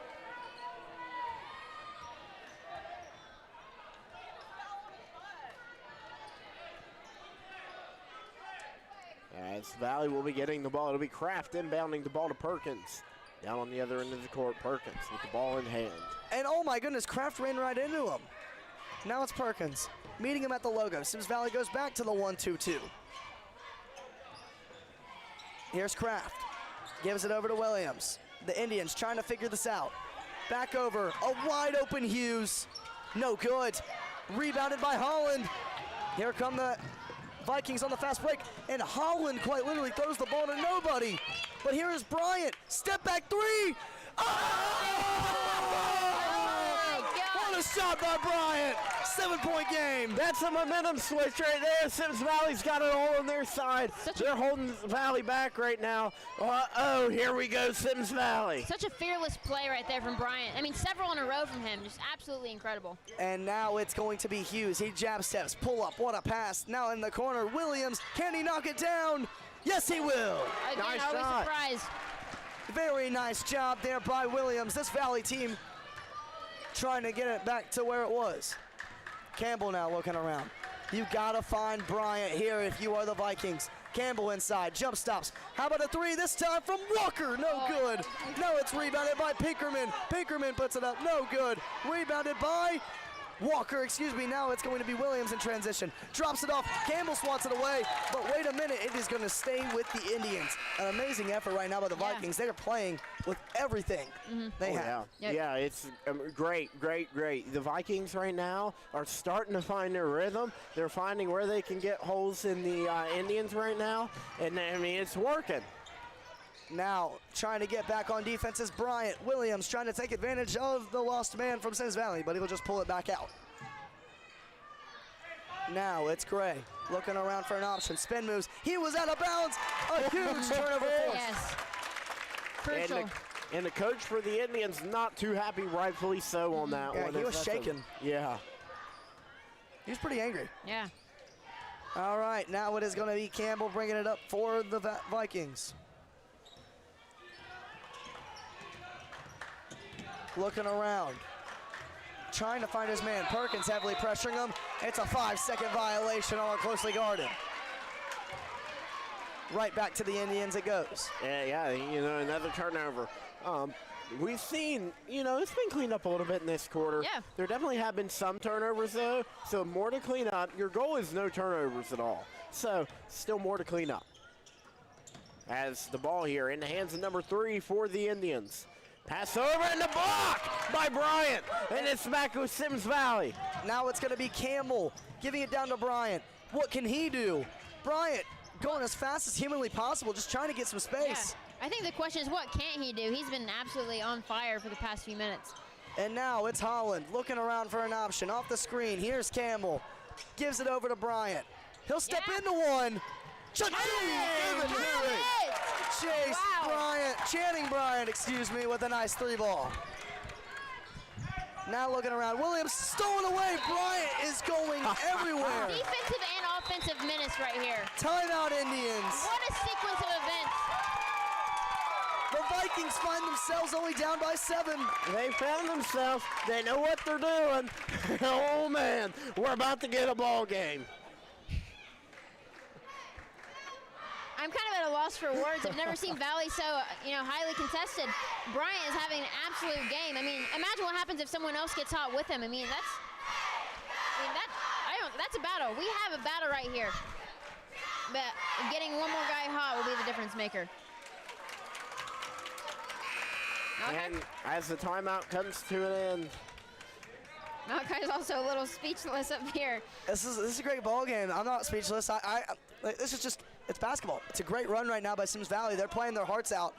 As Valley will be getting the ball. It'll be Kraft inbounding the ball to Perkins. Down on the other end of the court, Perkins with the ball in hand. And oh my goodness, Kraft ran right into him. Now it's Perkins meeting him at the logo. Sims Valley goes back to the 1-2-2. Here's Kraft. Gives it over to Williams. The Indians trying to figure this out. Back over, a wide open Hughes. No good. Rebounded by Holland. Here come the Vikings on the fast break, and Holland quite literally throws the ball to nobody. But here is Bryant. Step back three. What a shot by Bryant. 7-point game. That's a momentum switch right there. Sims Valley's got it all on their side. They're holding Valley back right now. Uh-oh, here we go, Sims Valley. Such a fearless play right there from Bryant. I mean, several in a row from him. Just absolutely incredible. And now it's going to be Hughes. He jab steps, pull up, what a pass. Now in the corner, Williams. Can he knock it down? Yes, he will. Again, nice always shot. surprised. Very nice job there by Williams. This Valley team trying to get it back to where it was. Campbell now looking around. You gotta find Bryant here if you are the Vikings. Campbell inside, jump stops. How about a three this time from Walker? No good. No, it's rebounded by Pinkerman. Pinkerman puts it up, no good. Rebounded by Walker, excuse me. Now it's going to be Williams in transition. Drops it off. Campbell swats it away. But wait a minute, it is going to stay with the Indians. An amazing effort right now by the Vikings. They are playing with everything they have. Yeah, it's great. The Vikings right now are starting to find their rhythm. They're finding where they can get holes in the Indians right now. And, I mean, it's working. Now trying to get back on defense is Bryant. Williams trying to take advantage of the lost man from Sims Valley, but he'll just pull it back out. Now it's Gray looking around for an option. Spin moves. He was out of bounds. A huge turnover force. Yes. Crucial. And the coach for the Indians not too happy, rightfully so, on that one. He was shaking. Yeah. He was pretty angry. Yeah. All right, now it is going to be Campbell bringing it up for the Vikings. Looking around, trying to find his man. Perkins heavily pressuring him. It's a 5-second violation, all closely guarded. Right back to the Indians it goes. Yeah, another turnover. We've seen, it's been cleaned up a little bit in this quarter. Yeah. There definitely have been some turnovers, though, so more to clean up. Your goal is no turnovers at all, so still more to clean up. As the ball here in the hands of number 3 for the Indians. Pass over in the block by Bryant, and it's back with Sims Valley. Now it's going to be Campbell giving it down to Bryant. What can he do? Bryant going as fast as humanly possible, just trying to get some space. Yeah. I think the question is, what can't he do? He's been absolutely on fire for the past few minutes. And now it's Holland looking around for an option. Off the screen, here's Campbell. Gives it over to Bryant. He'll step into one. Chase Bryant, Channing Bryant, excuse me, with a nice 3-ball. Now looking around, Williams stolen away. Bryant is going everywhere. Defensive and offensive menace right here. Timeout Indians. What a sequence of events. The Vikings find themselves only down by 7. They found themselves. They know what they're doing. Oh, man, we're about to get a ball game. I'm kind of at a loss for words. I've never seen Valley so, highly contested. Bryant is having an absolute game. I mean, imagine what happens if someone else gets hot with him. That's a battle. We have a battle right here. But getting one more guy hot will be the difference maker. Okay. And as the timeout comes to an end. Malachi's also a little speechless up here. This is a great ball game. I'm not speechless. This is just, it's basketball. It's a great run right now by Sims Valley. They're playing their hearts out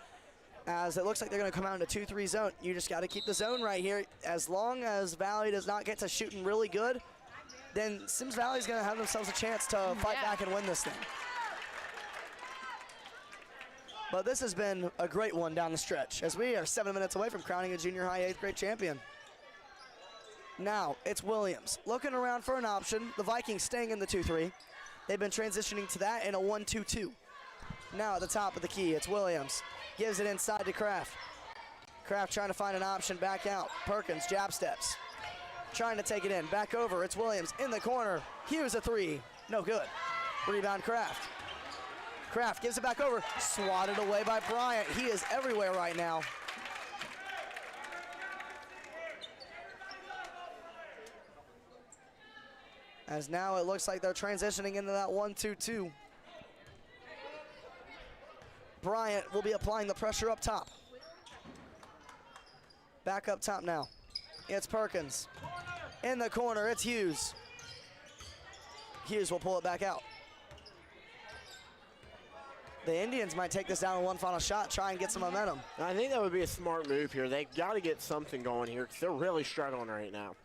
as it looks like they're going to come out in a 2-3 zone. You just got to keep the zone right here. As long as Valley does not get to shooting really good, then Sims Valley is going to have themselves a chance to fight back and win this thing. But this has been a great one down the stretch as we are 7 minutes away from crowning a junior high 8th grade champion. Now it's Williams looking around for an option. The Vikings staying in the 2-3. They've been transitioning to that in a 1-2-2. Now at the top of the key, it's Williams. Gives it inside to Kraft. Kraft trying to find an option back out. Perkins jab steps. Trying to take it in. Back over, it's Williams in the corner. Here's a 3. No good. Rebound Kraft. Kraft gives it back over. Swatted away by Bryant. He is everywhere right now. As now it looks like they're transitioning into that 1-2-2. Bryant will be applying the pressure up top. Back up top now. It's Perkins. In the corner, it's Hughes. Hughes will pull it back out. The Indians might take this down in one final shot, try and get some momentum. I think that would be a smart move here. They got to get something going here because they're really struggling right now.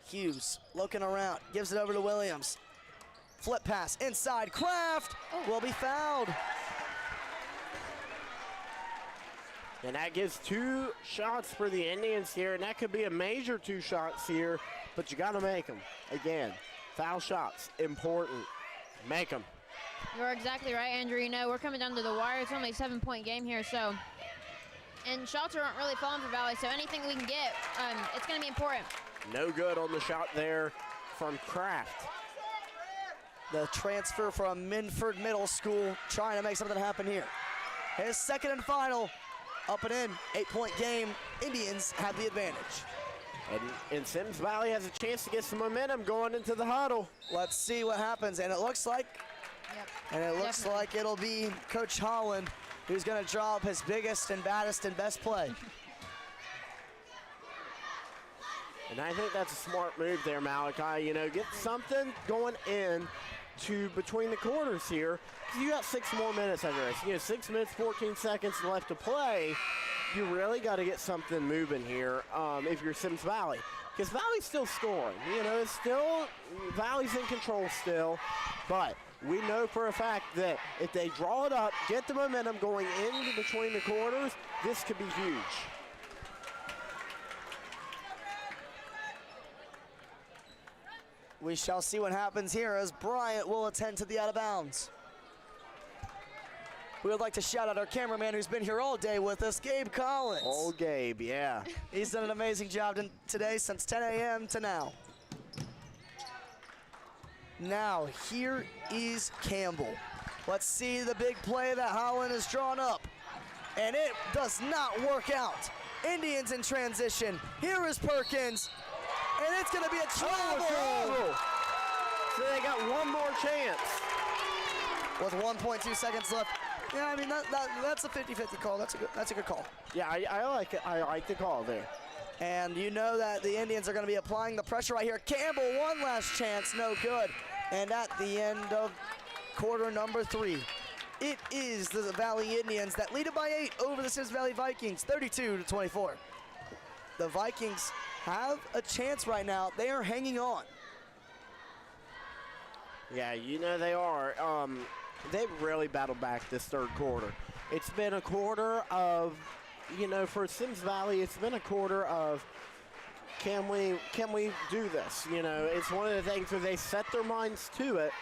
Hughes looking around, gives it over to Williams. Flip pass inside, Kraft will be fouled. And that gives 2 shots for the Indians here, and that could be a major 2 shots here, but you got to make them. Again, foul shots, important. Make them. You're exactly right, Andrew. We're coming down to the wire. It's only a 7-point game here, so. And shots aren't really falling for Valley, so anything we can get, it's going to be important. No good on the shot there from Kraft. The transfer from Minford Middle School, trying to make something happen here. His second and final, up and in, 8-point game. Indians have the advantage. And Sims Valley has a chance to get some momentum going into the huddle. Let's see what happens, and it looks like, like it'll be Coach Holland who's going to draw up his biggest and baddest and best play. And I think that's a smart move there, Malachi. You know, get something going in to between the quarters here. You got 6 more minutes after this. You know, 6 minutes, 14 seconds left to play. You really got to get something moving here if you're Sims Valley. Because Valley's still scoring. You know, it's still, Valley's in control still. But we know for a fact that if they draw it up, get the momentum going in between the quarters, this could be huge. We shall see what happens here as Bryant will attend to the out of bounds. We would like to shout out our cameraman who's been here all day with us, Gabe Collins. Old Gabe, yeah. He's done an amazing job today since 10 a.m. to now. Now, here is Campbell. Let's see the big play that Holland has drawn up. And it does not work out. Indians in transition. Here is Perkins. And it's going to be a travel. So they got one more chance. With 1.2 seconds left. Yeah, I mean, that's a 50-50 call. That's a good call. Yeah, I like it. I like the call there. And you know that the Indians are going to be applying the pressure right here. Campbell, one last chance, no good. And at the end of quarter number 3, it is the Valley Indians that lead it by 8 over the Sims Valley Vikings, 32-24. The Vikings have a chance right now. They are hanging on. Yeah, you know they are. They've really battled back this third quarter. It's been a quarter of, you know, for Sims Valley, it's been a quarter of, can we do this? You know, it's one of the things where they set their minds to it.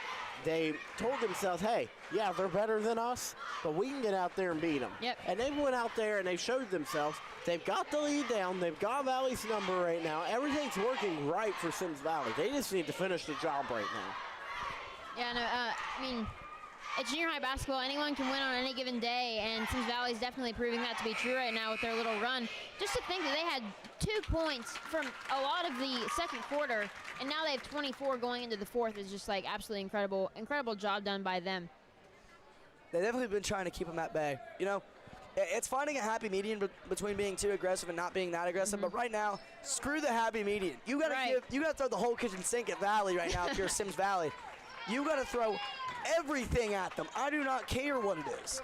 They told themselves, hey, yeah, they're better than us, but we can get out there and beat them. Yep. And they went out there and they showed themselves. They've got the lead down. They've got Valley's number right now. Everything's working right for Sims Valley. They just need to finish the job right now. Yeah, no, I mean, at junior high basketball, anyone can win on any given day, and Sims Valley is definitely proving that to be true right now with their little run. Just to think that they had 2 points from a lot of the second quarter, and now they have 24 going into the fourth is just like absolutely incredible job done by them. They've definitely been trying to keep them at bay. You know, it's finding a happy median between being too aggressive and not being that aggressive. But right now, screw the happy median. You gotta throw the whole kitchen sink at Valley right now if you're Sims Valley. You gotta throw everything at them. I do not care what it is.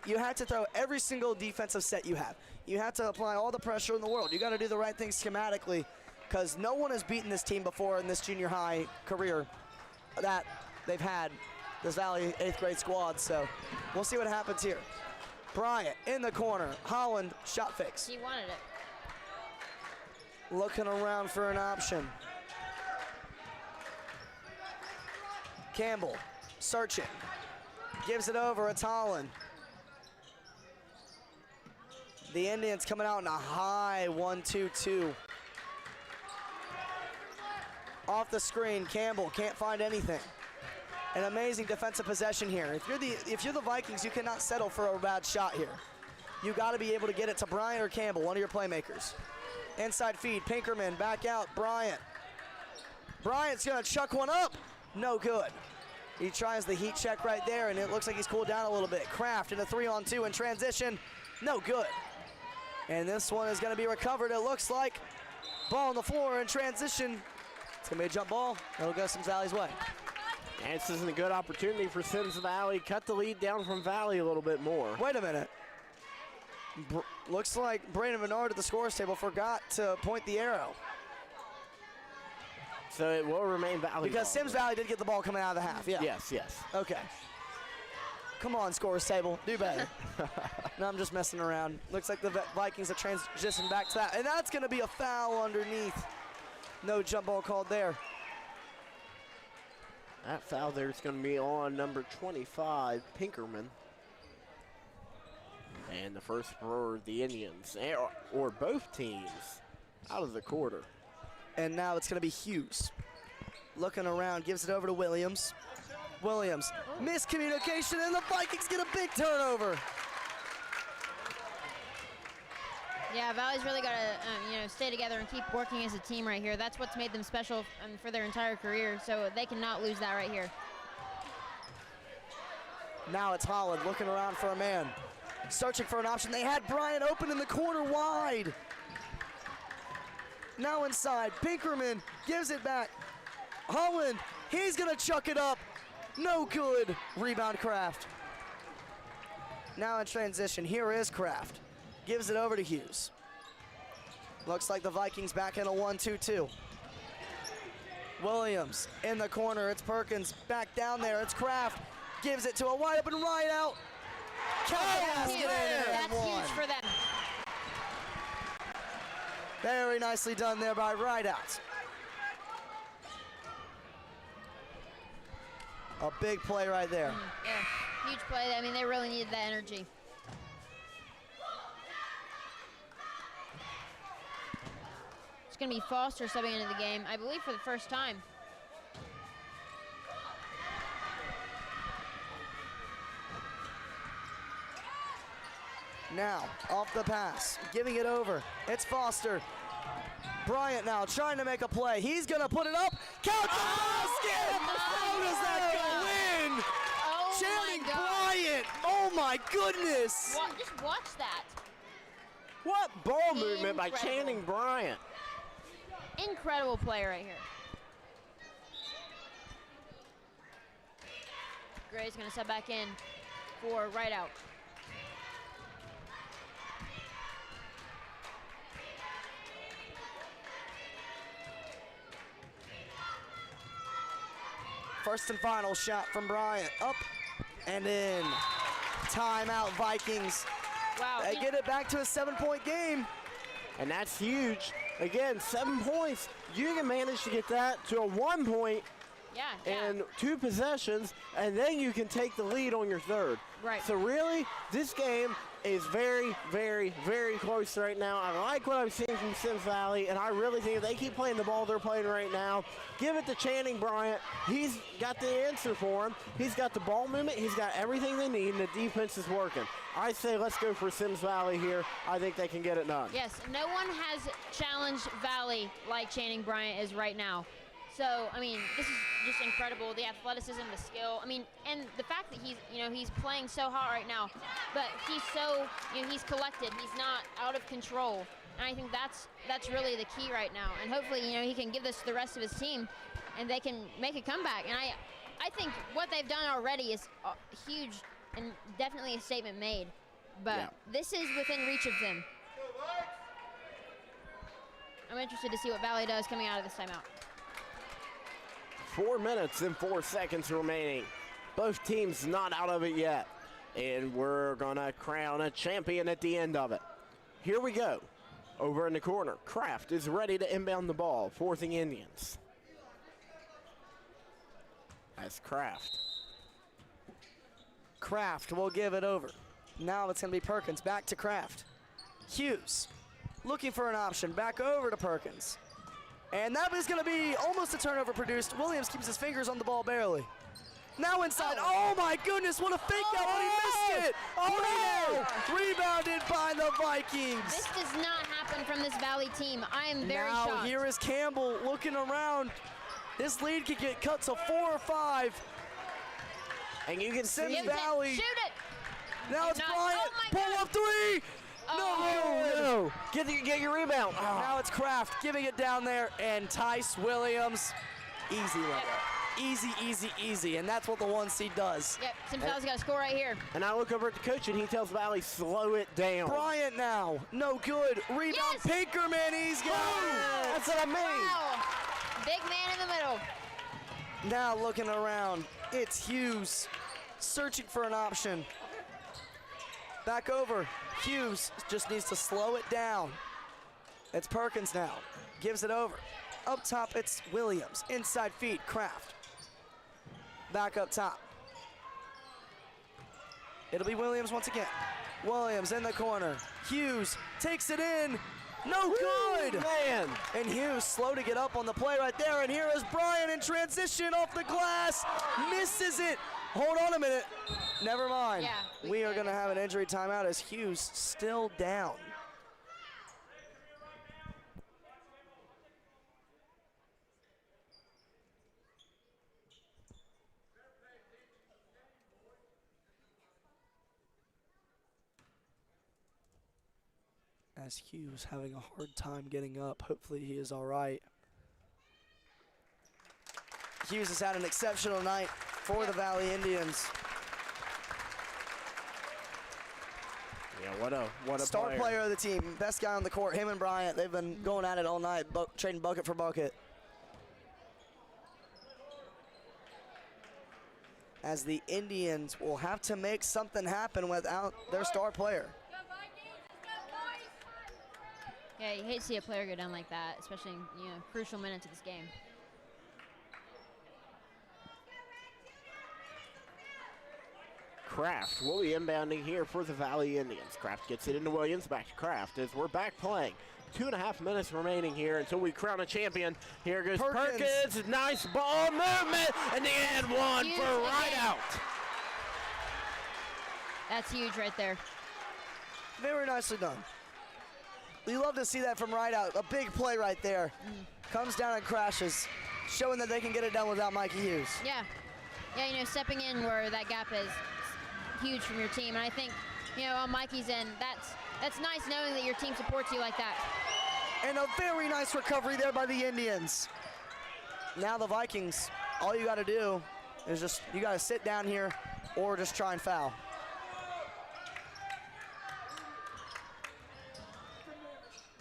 You have to throw every single defensive set you have. You have to apply all the pressure in the world. You got to do the right thing schematically, because no one has beaten this team before in this junior high career that they've had, this Valley 8th grade squad. So we'll see what happens here. Bryant in the corner. Holland shot fakes. He wanted it. Looking around for an option. Campbell searching. Gives it over. It's Holland. The Indians coming out in a high 1-2-2. Off the screen, Campbell can't find anything. An amazing defensive possession here. If you're the Vikings, you cannot settle for a bad shot here. You got to be able to get it to Bryant or Campbell, one of your playmakers. Inside feed, Pinkerman back out, Bryant. Bryant's gonna chuck one up. No good. He tries the heat check right there, and it looks like he's cooled down a little bit. Kraft in a 3-on-2 in transition. No good. And this one is going to be recovered, it looks like. Ball on the floor in transition. It's going to be a jump ball. It'll go Sims Valley's way. And this isn't a good opportunity for Sims Valley. Cut the lead down from Valley a little bit more. Wait a minute. Looks like Brandon Bernard at the scores table forgot to point the arrow. So it will remain Valley. Because Sims Valley did get the ball coming out of the half, yeah. Yes. Okay. Come on, scores table. Do better. No, I'm just messing around. Looks like the Vikings have transitioned back to that. And that's going to be a foul underneath. No jump ball called there. That foul there is going to be on number 25, Pinkerman. And the first for the Indians, or both teams, out of the quarter. And now it's going to be Hughes. looking around, gives it over to Williams. Williams, miscommunication, and the Vikings get a big turnover. Yeah, Valley's really got to stay together and keep working as a team right here. That's what's made them special for their entire career, so they cannot lose that right here. Now it's Holland looking around for a man, searching for an option. They had Bryant open in the corner wide. Now inside, Pinkerman gives it back. Holland, he's gonna chuck it up. No good. Rebound Kraft. Now in transition, here is Kraft. Gives it over to Hughes. Looks like the Vikings back in a 1-2-2. Williams in the corner, it's Perkins. Back down there, it's Kraft. Gives it to a wide open right out. That's huge for them. Very nicely done there by Rideouts. A big play right there. Yeah, huge play. I mean, they really needed that energy. It's going to be Foster subbing into the game, I believe for the first time. Now, off the pass, giving it over. It's Foster. Bryant now trying to make a play. He's going to put it up. Count the basket! How does that go in? Oh Channing my God. Bryant! Oh my goodness! Just watch that. What ball movement by Incredible. Channing Bryant. Incredible play right here. Gray's going to sub back in for right out. First and final shot from Bryant. Up and in. Timeout Vikings. Wow. They get it back to a 7-point game. And that's huge. Again, 7 points. You can manage to get that to a 1 point Yeah. in 2 possessions, and then you can take the lead on your third. Right. So really, this game is very, very, very close right now. I like what I'm seeing from Sims Valley, and I really think if they keep playing the ball they're playing right now, give it to Channing Bryant. He's got the answer for him. He's got the ball movement. He's got everything they need, and the defense is working. I say let's go for Sims Valley here. I think they can get it done. Yes, no one has challenged Valley like Channing Bryant is right now. So, I mean, this is just incredible. The athleticism, the skill. I mean, and the fact that he's playing so hot right now, but he's so, he's collected. He's not out of control. And I think that's really the key right now. And hopefully, he can give this to the rest of his team, and they can make a comeback. And I think what they've done already is huge and definitely a statement made. But this is within reach of them. I'm interested to see what Valley does coming out of this timeout. 4 minutes and 4 seconds remaining. Both teams not out of it yet. And we're gonna crown a champion at the end of it. Here we go. Over in the corner, Kraft is ready to inbound the ball for the Indians. That's Kraft. Kraft will give it over. Now it's going to be Perkins. Back to Kraft. Hughes looking for an option. Back over to Perkins. And that is going to be almost a turnover produced. Williams keeps his fingers on the ball barely. Now inside. Oh my goodness, what a fake out, but he missed it. Oh no! Rebounded by the Vikings. This does not happen from this Valley team. I am very now shocked. Here is Campbell looking around. This lead could get cut to 4 or 5. And you can see Shoot Valley. Shoot it. Now it's Not- Bryant. oh my Pull God. up 3. no. Get your rebound. Oh. Now it's Kraft giving it down there, and Tice Williams. Easy layup. Easy, easy, easy. And that's what the 1 seed does. Yep, Sims Valley's got to score right here. And I look over at the coach, and he tells Valley, slow it down. Bryant now. No good. Rebound. Yes. Pinkerman. He's got it. That's what I mean. Wow. Big man in the middle. Now looking around. It's Hughes searching for an option. Back over. Hughes just needs to slow it down. It's Perkins now. Gives it over. Up top, it's Williams. Inside feed, Kraft. Back up top. It'll be Williams once again. Williams in the corner. Hughes takes it in. No good! Man! And Hughes slow to get up on the play right there, and here is Bryant in transition off the glass, misses it. Hold on a minute. Never mind. Yeah, we are going to have an injury timeout as Hughes still down. As Hughes having a hard time getting up. Hopefully he is all right. Hughes has had an exceptional night for the Valley Indians. Yeah, what a Star player of the team, best guy on the court, him and Bryant. They've been going at it all night, trading bucket for bucket. As the Indians will have to make something happen without their star player. Yeah, you hate to see a player go down like that, especially in crucial minutes of this game. Kraft will be inbounding here for the Valley Indians. Kraft gets it into Williams, back to Kraft as we're back playing. 2.5 minutes remaining here until we crown a champion. Here goes Perkins. Nice ball movement, and the and one Huge for right out. That's huge right there. Very nicely done. We love to see that from right out. A big play right there. Comes down and crashes, showing that they can get it done without Mikey Hughes. Yeah. Yeah, stepping in where that gap is huge from your team. And I think, on Mikey's end, that's nice knowing that your team supports you like that. And a very nice recovery there by the Indians. Now the Vikings, all you got to do is you got to sit down here or just try and foul.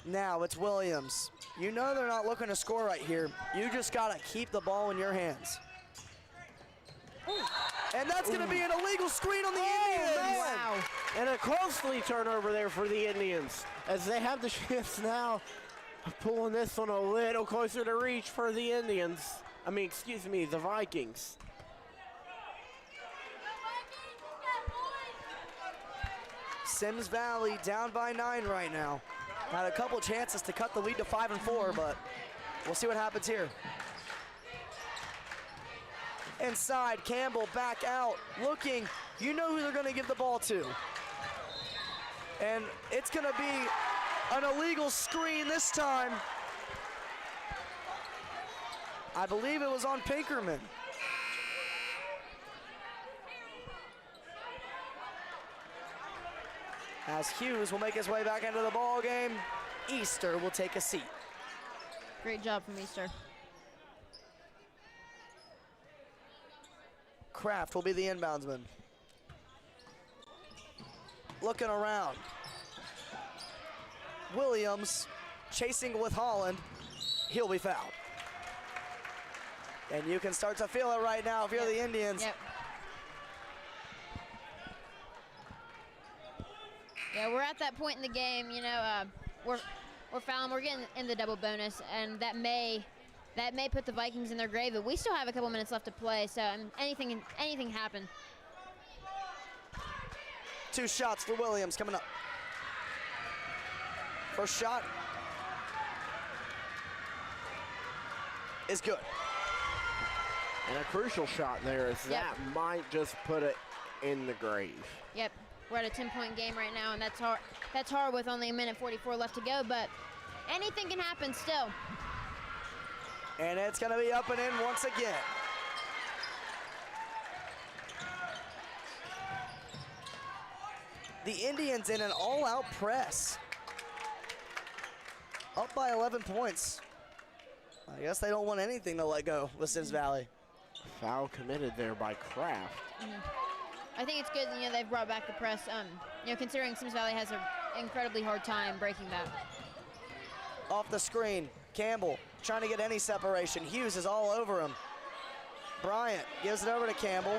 Now it's Williams. You know they're not looking to score right here. You just got to keep the ball in your hands. And that's going to be an illegal screen on the Indians. Man. Wow. And a costly turnover there for the Indians as they have the chance now of pulling this one a little closer to reach for the Indians. The Vikings. Sims Valley down by 9 right now. Had a couple chances to cut the lead to 5 and 4, but we'll see what happens here. Inside, Campbell back out, looking. You know who they're going to give the ball to. And it's going to be an illegal screen this time. I believe it was on Pinkerman. As Hughes will make his way back into the ball game, Easter will take a seat. Great job from Easter. Kraft will be the inboundsman. Looking around. Williams chasing with Holland. He'll be fouled. And you can start to feel it right now if you're the Indians. Yep. Yeah, we're at that point in the game, we're fouling, we're getting in the double bonus, and that may put the Vikings in their grave, but we still have a couple minutes left to play, so anything happen. 2 shots for Williams coming up. First shot is good. And a crucial shot there as that might just put it in the grave. Yep. We're at a 10-point game right now, and that's hard. That's hard with only 1:44 left to go, but anything can happen still. And it's going to be up and in once again. The Indians in an all-out press. Up by 11 points. I guess they don't want anything to let go with Sims Valley. Foul committed there by Kraft. I think it's good, they've brought back the press. Considering Sims Valley has an incredibly hard time breaking that. Off the screen, Campbell trying to get any separation. Hughes is all over him. Bryant gives it over to Campbell.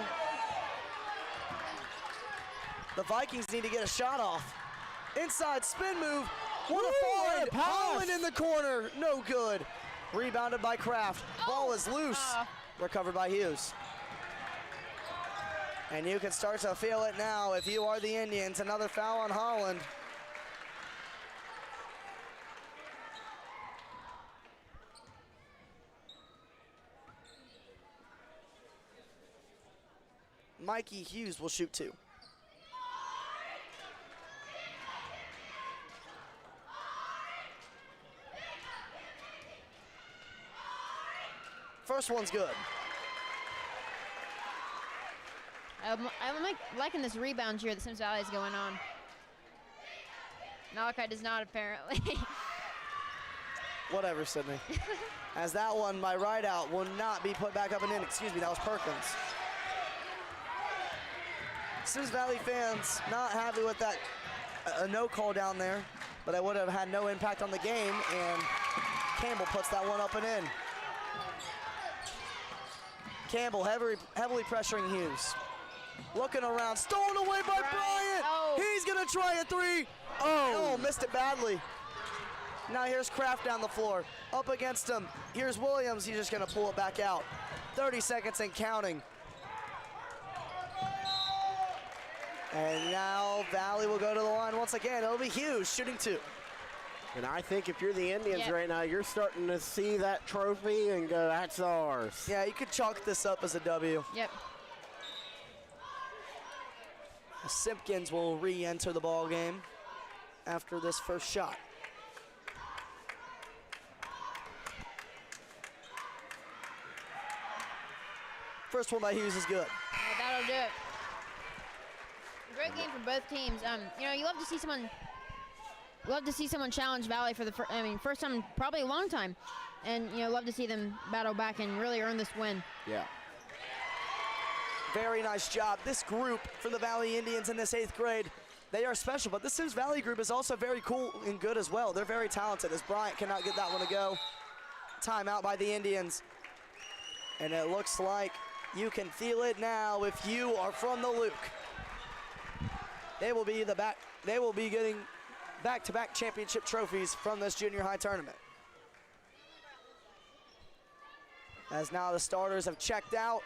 The Vikings need to get a shot off. Inside spin move. What a find! Holland in the corner, no good. Rebounded by Kraft. Ball is loose. Recovered by Hughes. And you can start to feel it now if you are the Indians. Another foul on Holland. Mikey Hughes will shoot 2. First one's good. I'm liking this rebound here that Sims Valley is going on. Malachi does not, apparently. Whatever, Sydney. As that one, my right out, will not be put back up and in. Excuse me, that was Perkins. Sims Valley fans not happy with that no call down there, but that would have had no impact on the game, and Campbell puts that one up and in. Campbell heavily pressuring Hughes. Looking around, stolen away by Bryant. Oh. He's gonna try a 3. Oh, missed it badly. Now here's Kraft down the floor, up against him. Here's Williams, he's just gonna pull it back out. 30 seconds and counting. And now Valley will go to the line once again. It'll be Hughes shooting 2. And I think if you're the Indians Yep. right now, you're starting to see that trophy and go, that's ours. Yeah, you could chalk this up as a W. Yep. Simpkins will re-enter the ball game after this first shot. First one by Hughes is good. Yeah, that'll do it. Great game for both teams. You know, you love to see someone challenge Valley for the first time, probably a long time, and love to see them battle back and really earn this win. Yeah. Very nice job. This group for the Valley Indians in this 8th grade, they are special, but this Sims Valley group is also very cool and good as well. They're very talented, as Bryant cannot get that one to go. Timeout by the Indians. And it looks like you can feel it now if you are from the Luke. They will be getting back-to-back championship trophies from this junior high tournament. As now the starters have checked out.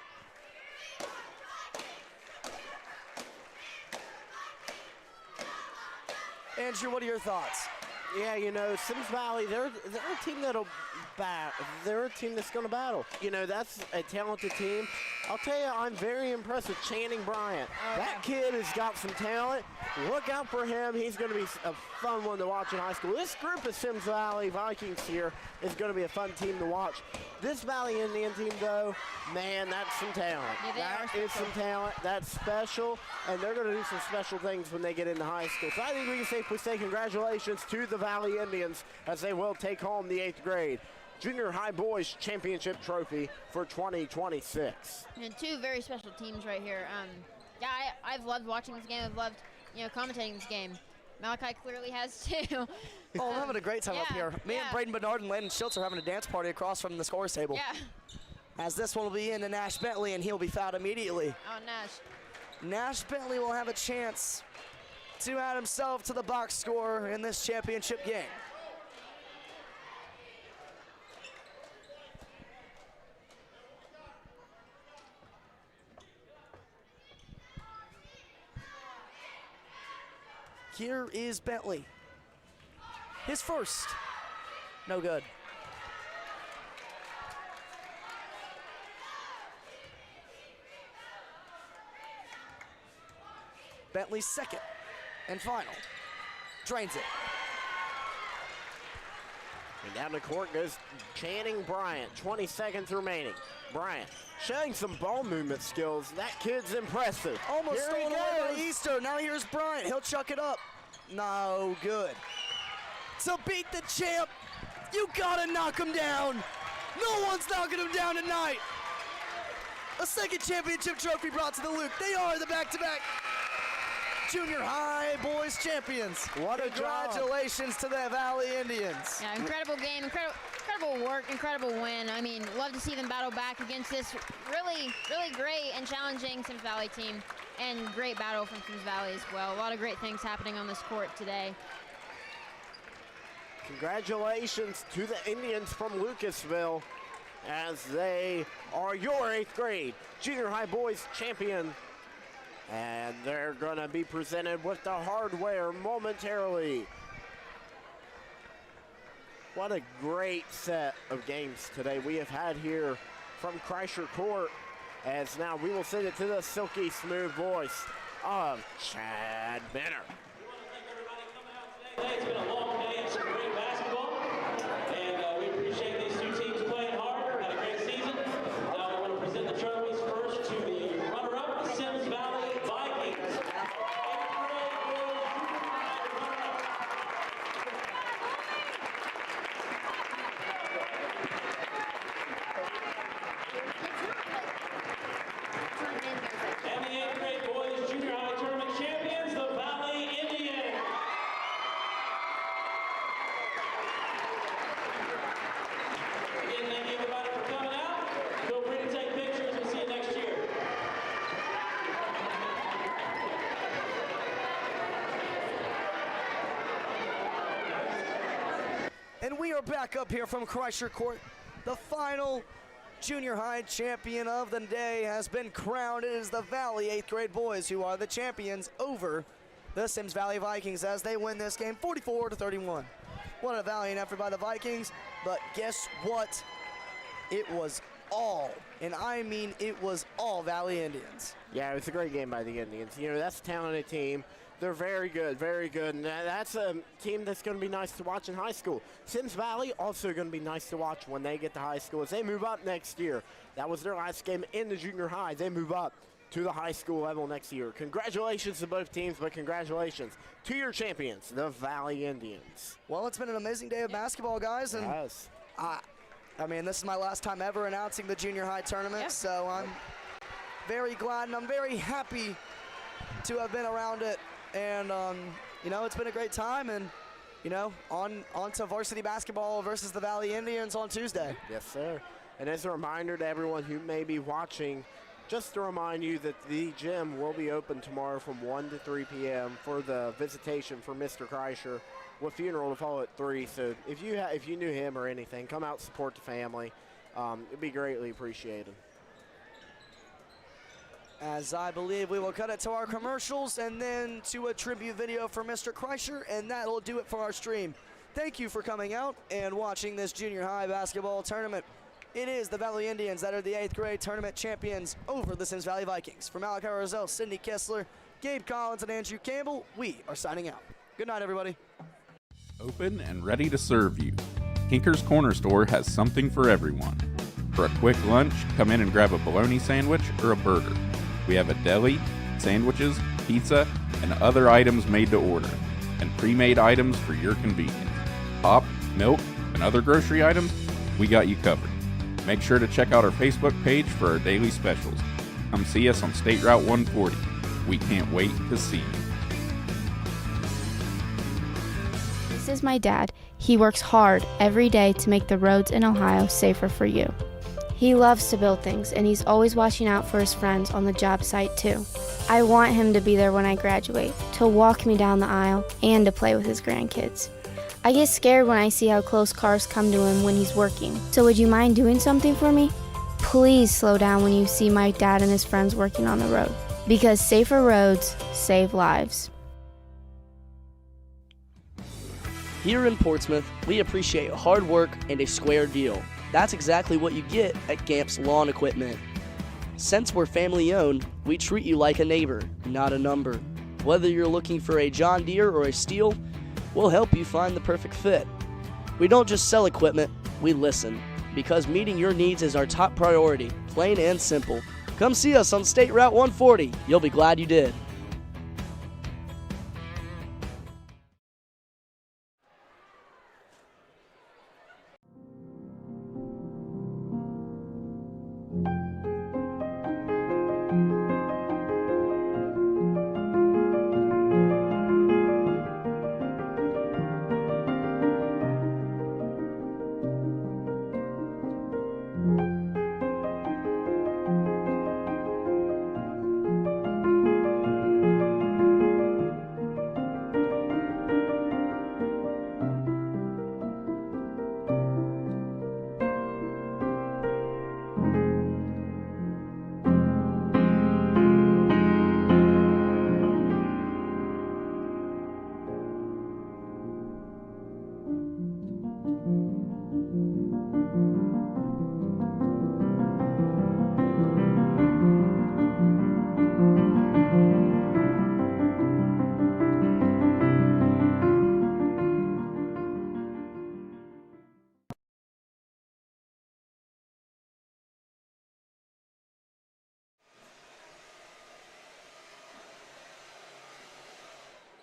Andrew, what are your thoughts? Yeah, Sims Valley, they're a team they're a team that's going to battle. That's a talented team. I'll tell you, I'm very impressed with Channing Bryant. Okay. That kid has got some talent. Look out for him. He's going to be a fun one to watch in high school. This group of Sims Valley Vikings here is going to be a fun team to watch. This Valley Indian team, though, man, that's some talent. Yeah, that is some talent. That's special, and they're going to do some special things when they get into high school. So I think we can safely say congratulations to the Valley Indians as they will take home the 8th grade Junior High Boys Championship Trophy for 2026. And 2 very special teams right here. Yeah, I've loved watching this game. I've loved, commentating this game. Malachi clearly has too. Oh, I'm having a great time up here. Me and Braden Bernard and Landon Schultz are having a dance party across from the scores table. Yeah. As this one will be into Nash Bentley, and he'll be fouled immediately. Oh, Nash. Nash Bentley will have a chance to add himself to the box score in this championship game. Here is Bentley. His first. No good. Bentley's second and final. Drains it. And down the court goes Channing Bryant. 20 seconds remaining. Bryant showing some ball movement skills. That kid's impressive. Almost Here stolen he away by goes. Easter. Now here's Bryant. He'll chuck it up. No good. To beat the champ, you gotta knock him down. No one's knocking him down tonight. A second championship trophy brought to the Luke. They are the back-to-back Junior High Boys champions. What a job. Congratulations to the Valley Indians. Yeah, incredible game, incredible work, incredible win. I mean, love to see them battle back against this really, really great and challenging Sims Valley team, and great battle from Sims Valley as well. A lot of great things happening on this court today. Congratulations to the Indians from Lucasville as they are your 8th grade Junior High Boys champion. And they're going to be presented with the hardware momentarily. What a great set of games today we have had here from Kreischer Court. as now we will send it to the silky smooth voice of Chad Benner. It's been a long day and some great basketball, and we appreciate these two teams playing hard. Had a great season. Now we want to present the trophies first to the runner-up, the Sims Valley Vikings. And the 8th grade boys junior high tournament champions, the Valley Indians. Again, thank you everybody for coming out. Feel free to take pictures. We'll see you next year. And we are back up here from Kreischer Court. The final junior high champion of the day has been crowned. It is the Valley 8th grade boys who are the champions over the Sims Valley Vikings as they win this game 44-31. What a valiant effort by the Vikings, but guess what? It was all, and I mean it was all Valley Indians. Yeah, it was a great game by the Indians. You know, that's a talented team. They're very good, and that's a team that's going to be nice to watch in high school. Sims Valley also going to be nice to watch when they get to high school as they move up next year. That was their last game in the junior high. They move up to the high school level next year. Congratulations to both teams, but congratulations to your champions, the Valley Indians. Well, it's been an amazing day of basketball, guys, and Yes. I mean, this is my last time ever announcing the junior high tournament, so I'm very glad and I'm very happy to have been around it. And, you know, it's been a great time, and, you know, on to varsity basketball versus the Valley Indians on Tuesday. Yes, sir. And as a reminder to everyone who may be watching, just to remind you that the gym will be open tomorrow from 1 to 3 p.m. for the visitation for Mr. Kreischer, with funeral to follow at 3. So if you knew him or anything, come out, support the family. It'd be greatly appreciated. As I believe we will cut it to our commercials and then to a tribute video for Mr. Kreischer, and that'll do it for our stream. Thank you for coming out and watching this junior high basketball tournament. It is the Valley Indians that are the 8th grade tournament champions over the Sims Valley Vikings. For Malachi Roselle, Cindy Kessler, Gabe Collins, and Andrew Campbell, we are signing out. Good night, everybody. Open and ready to serve you. Kinker's Corner Store has something for everyone. For a quick lunch, come in and grab a bologna sandwich or a burger. We have a deli, sandwiches, pizza, and other items made to order, and pre-made items for your convenience. Pop, milk, and other grocery items, we got you covered. Make sure to check out our Facebook page for our daily specials. Come see us on State Route 140. We can't wait to see you. This is my dad. He works hard every day to make the roads in Ohio safer for you. He loves to build things, and he's always watching out for his friends on the job site too. I want him to be there when I graduate, to walk me down the aisle, and to play with his grandkids. I get scared when I see how close cars come to him when he's working. So would you mind doing something for me? Please slow down when you see my dad and his friends working on the road, because safer roads save lives. Here in Portsmouth, we appreciate hard work and a square deal. That's exactly what you get at Gamp's Lawn Equipment. Since we're family owned, we treat you like a neighbor, not a number. Whether you're looking for a John Deere or a Steel, we'll help you find the perfect fit. We don't just sell equipment, we listen, because meeting your needs is our top priority, plain and simple. Come see us on State Route 140. You'll be glad you did.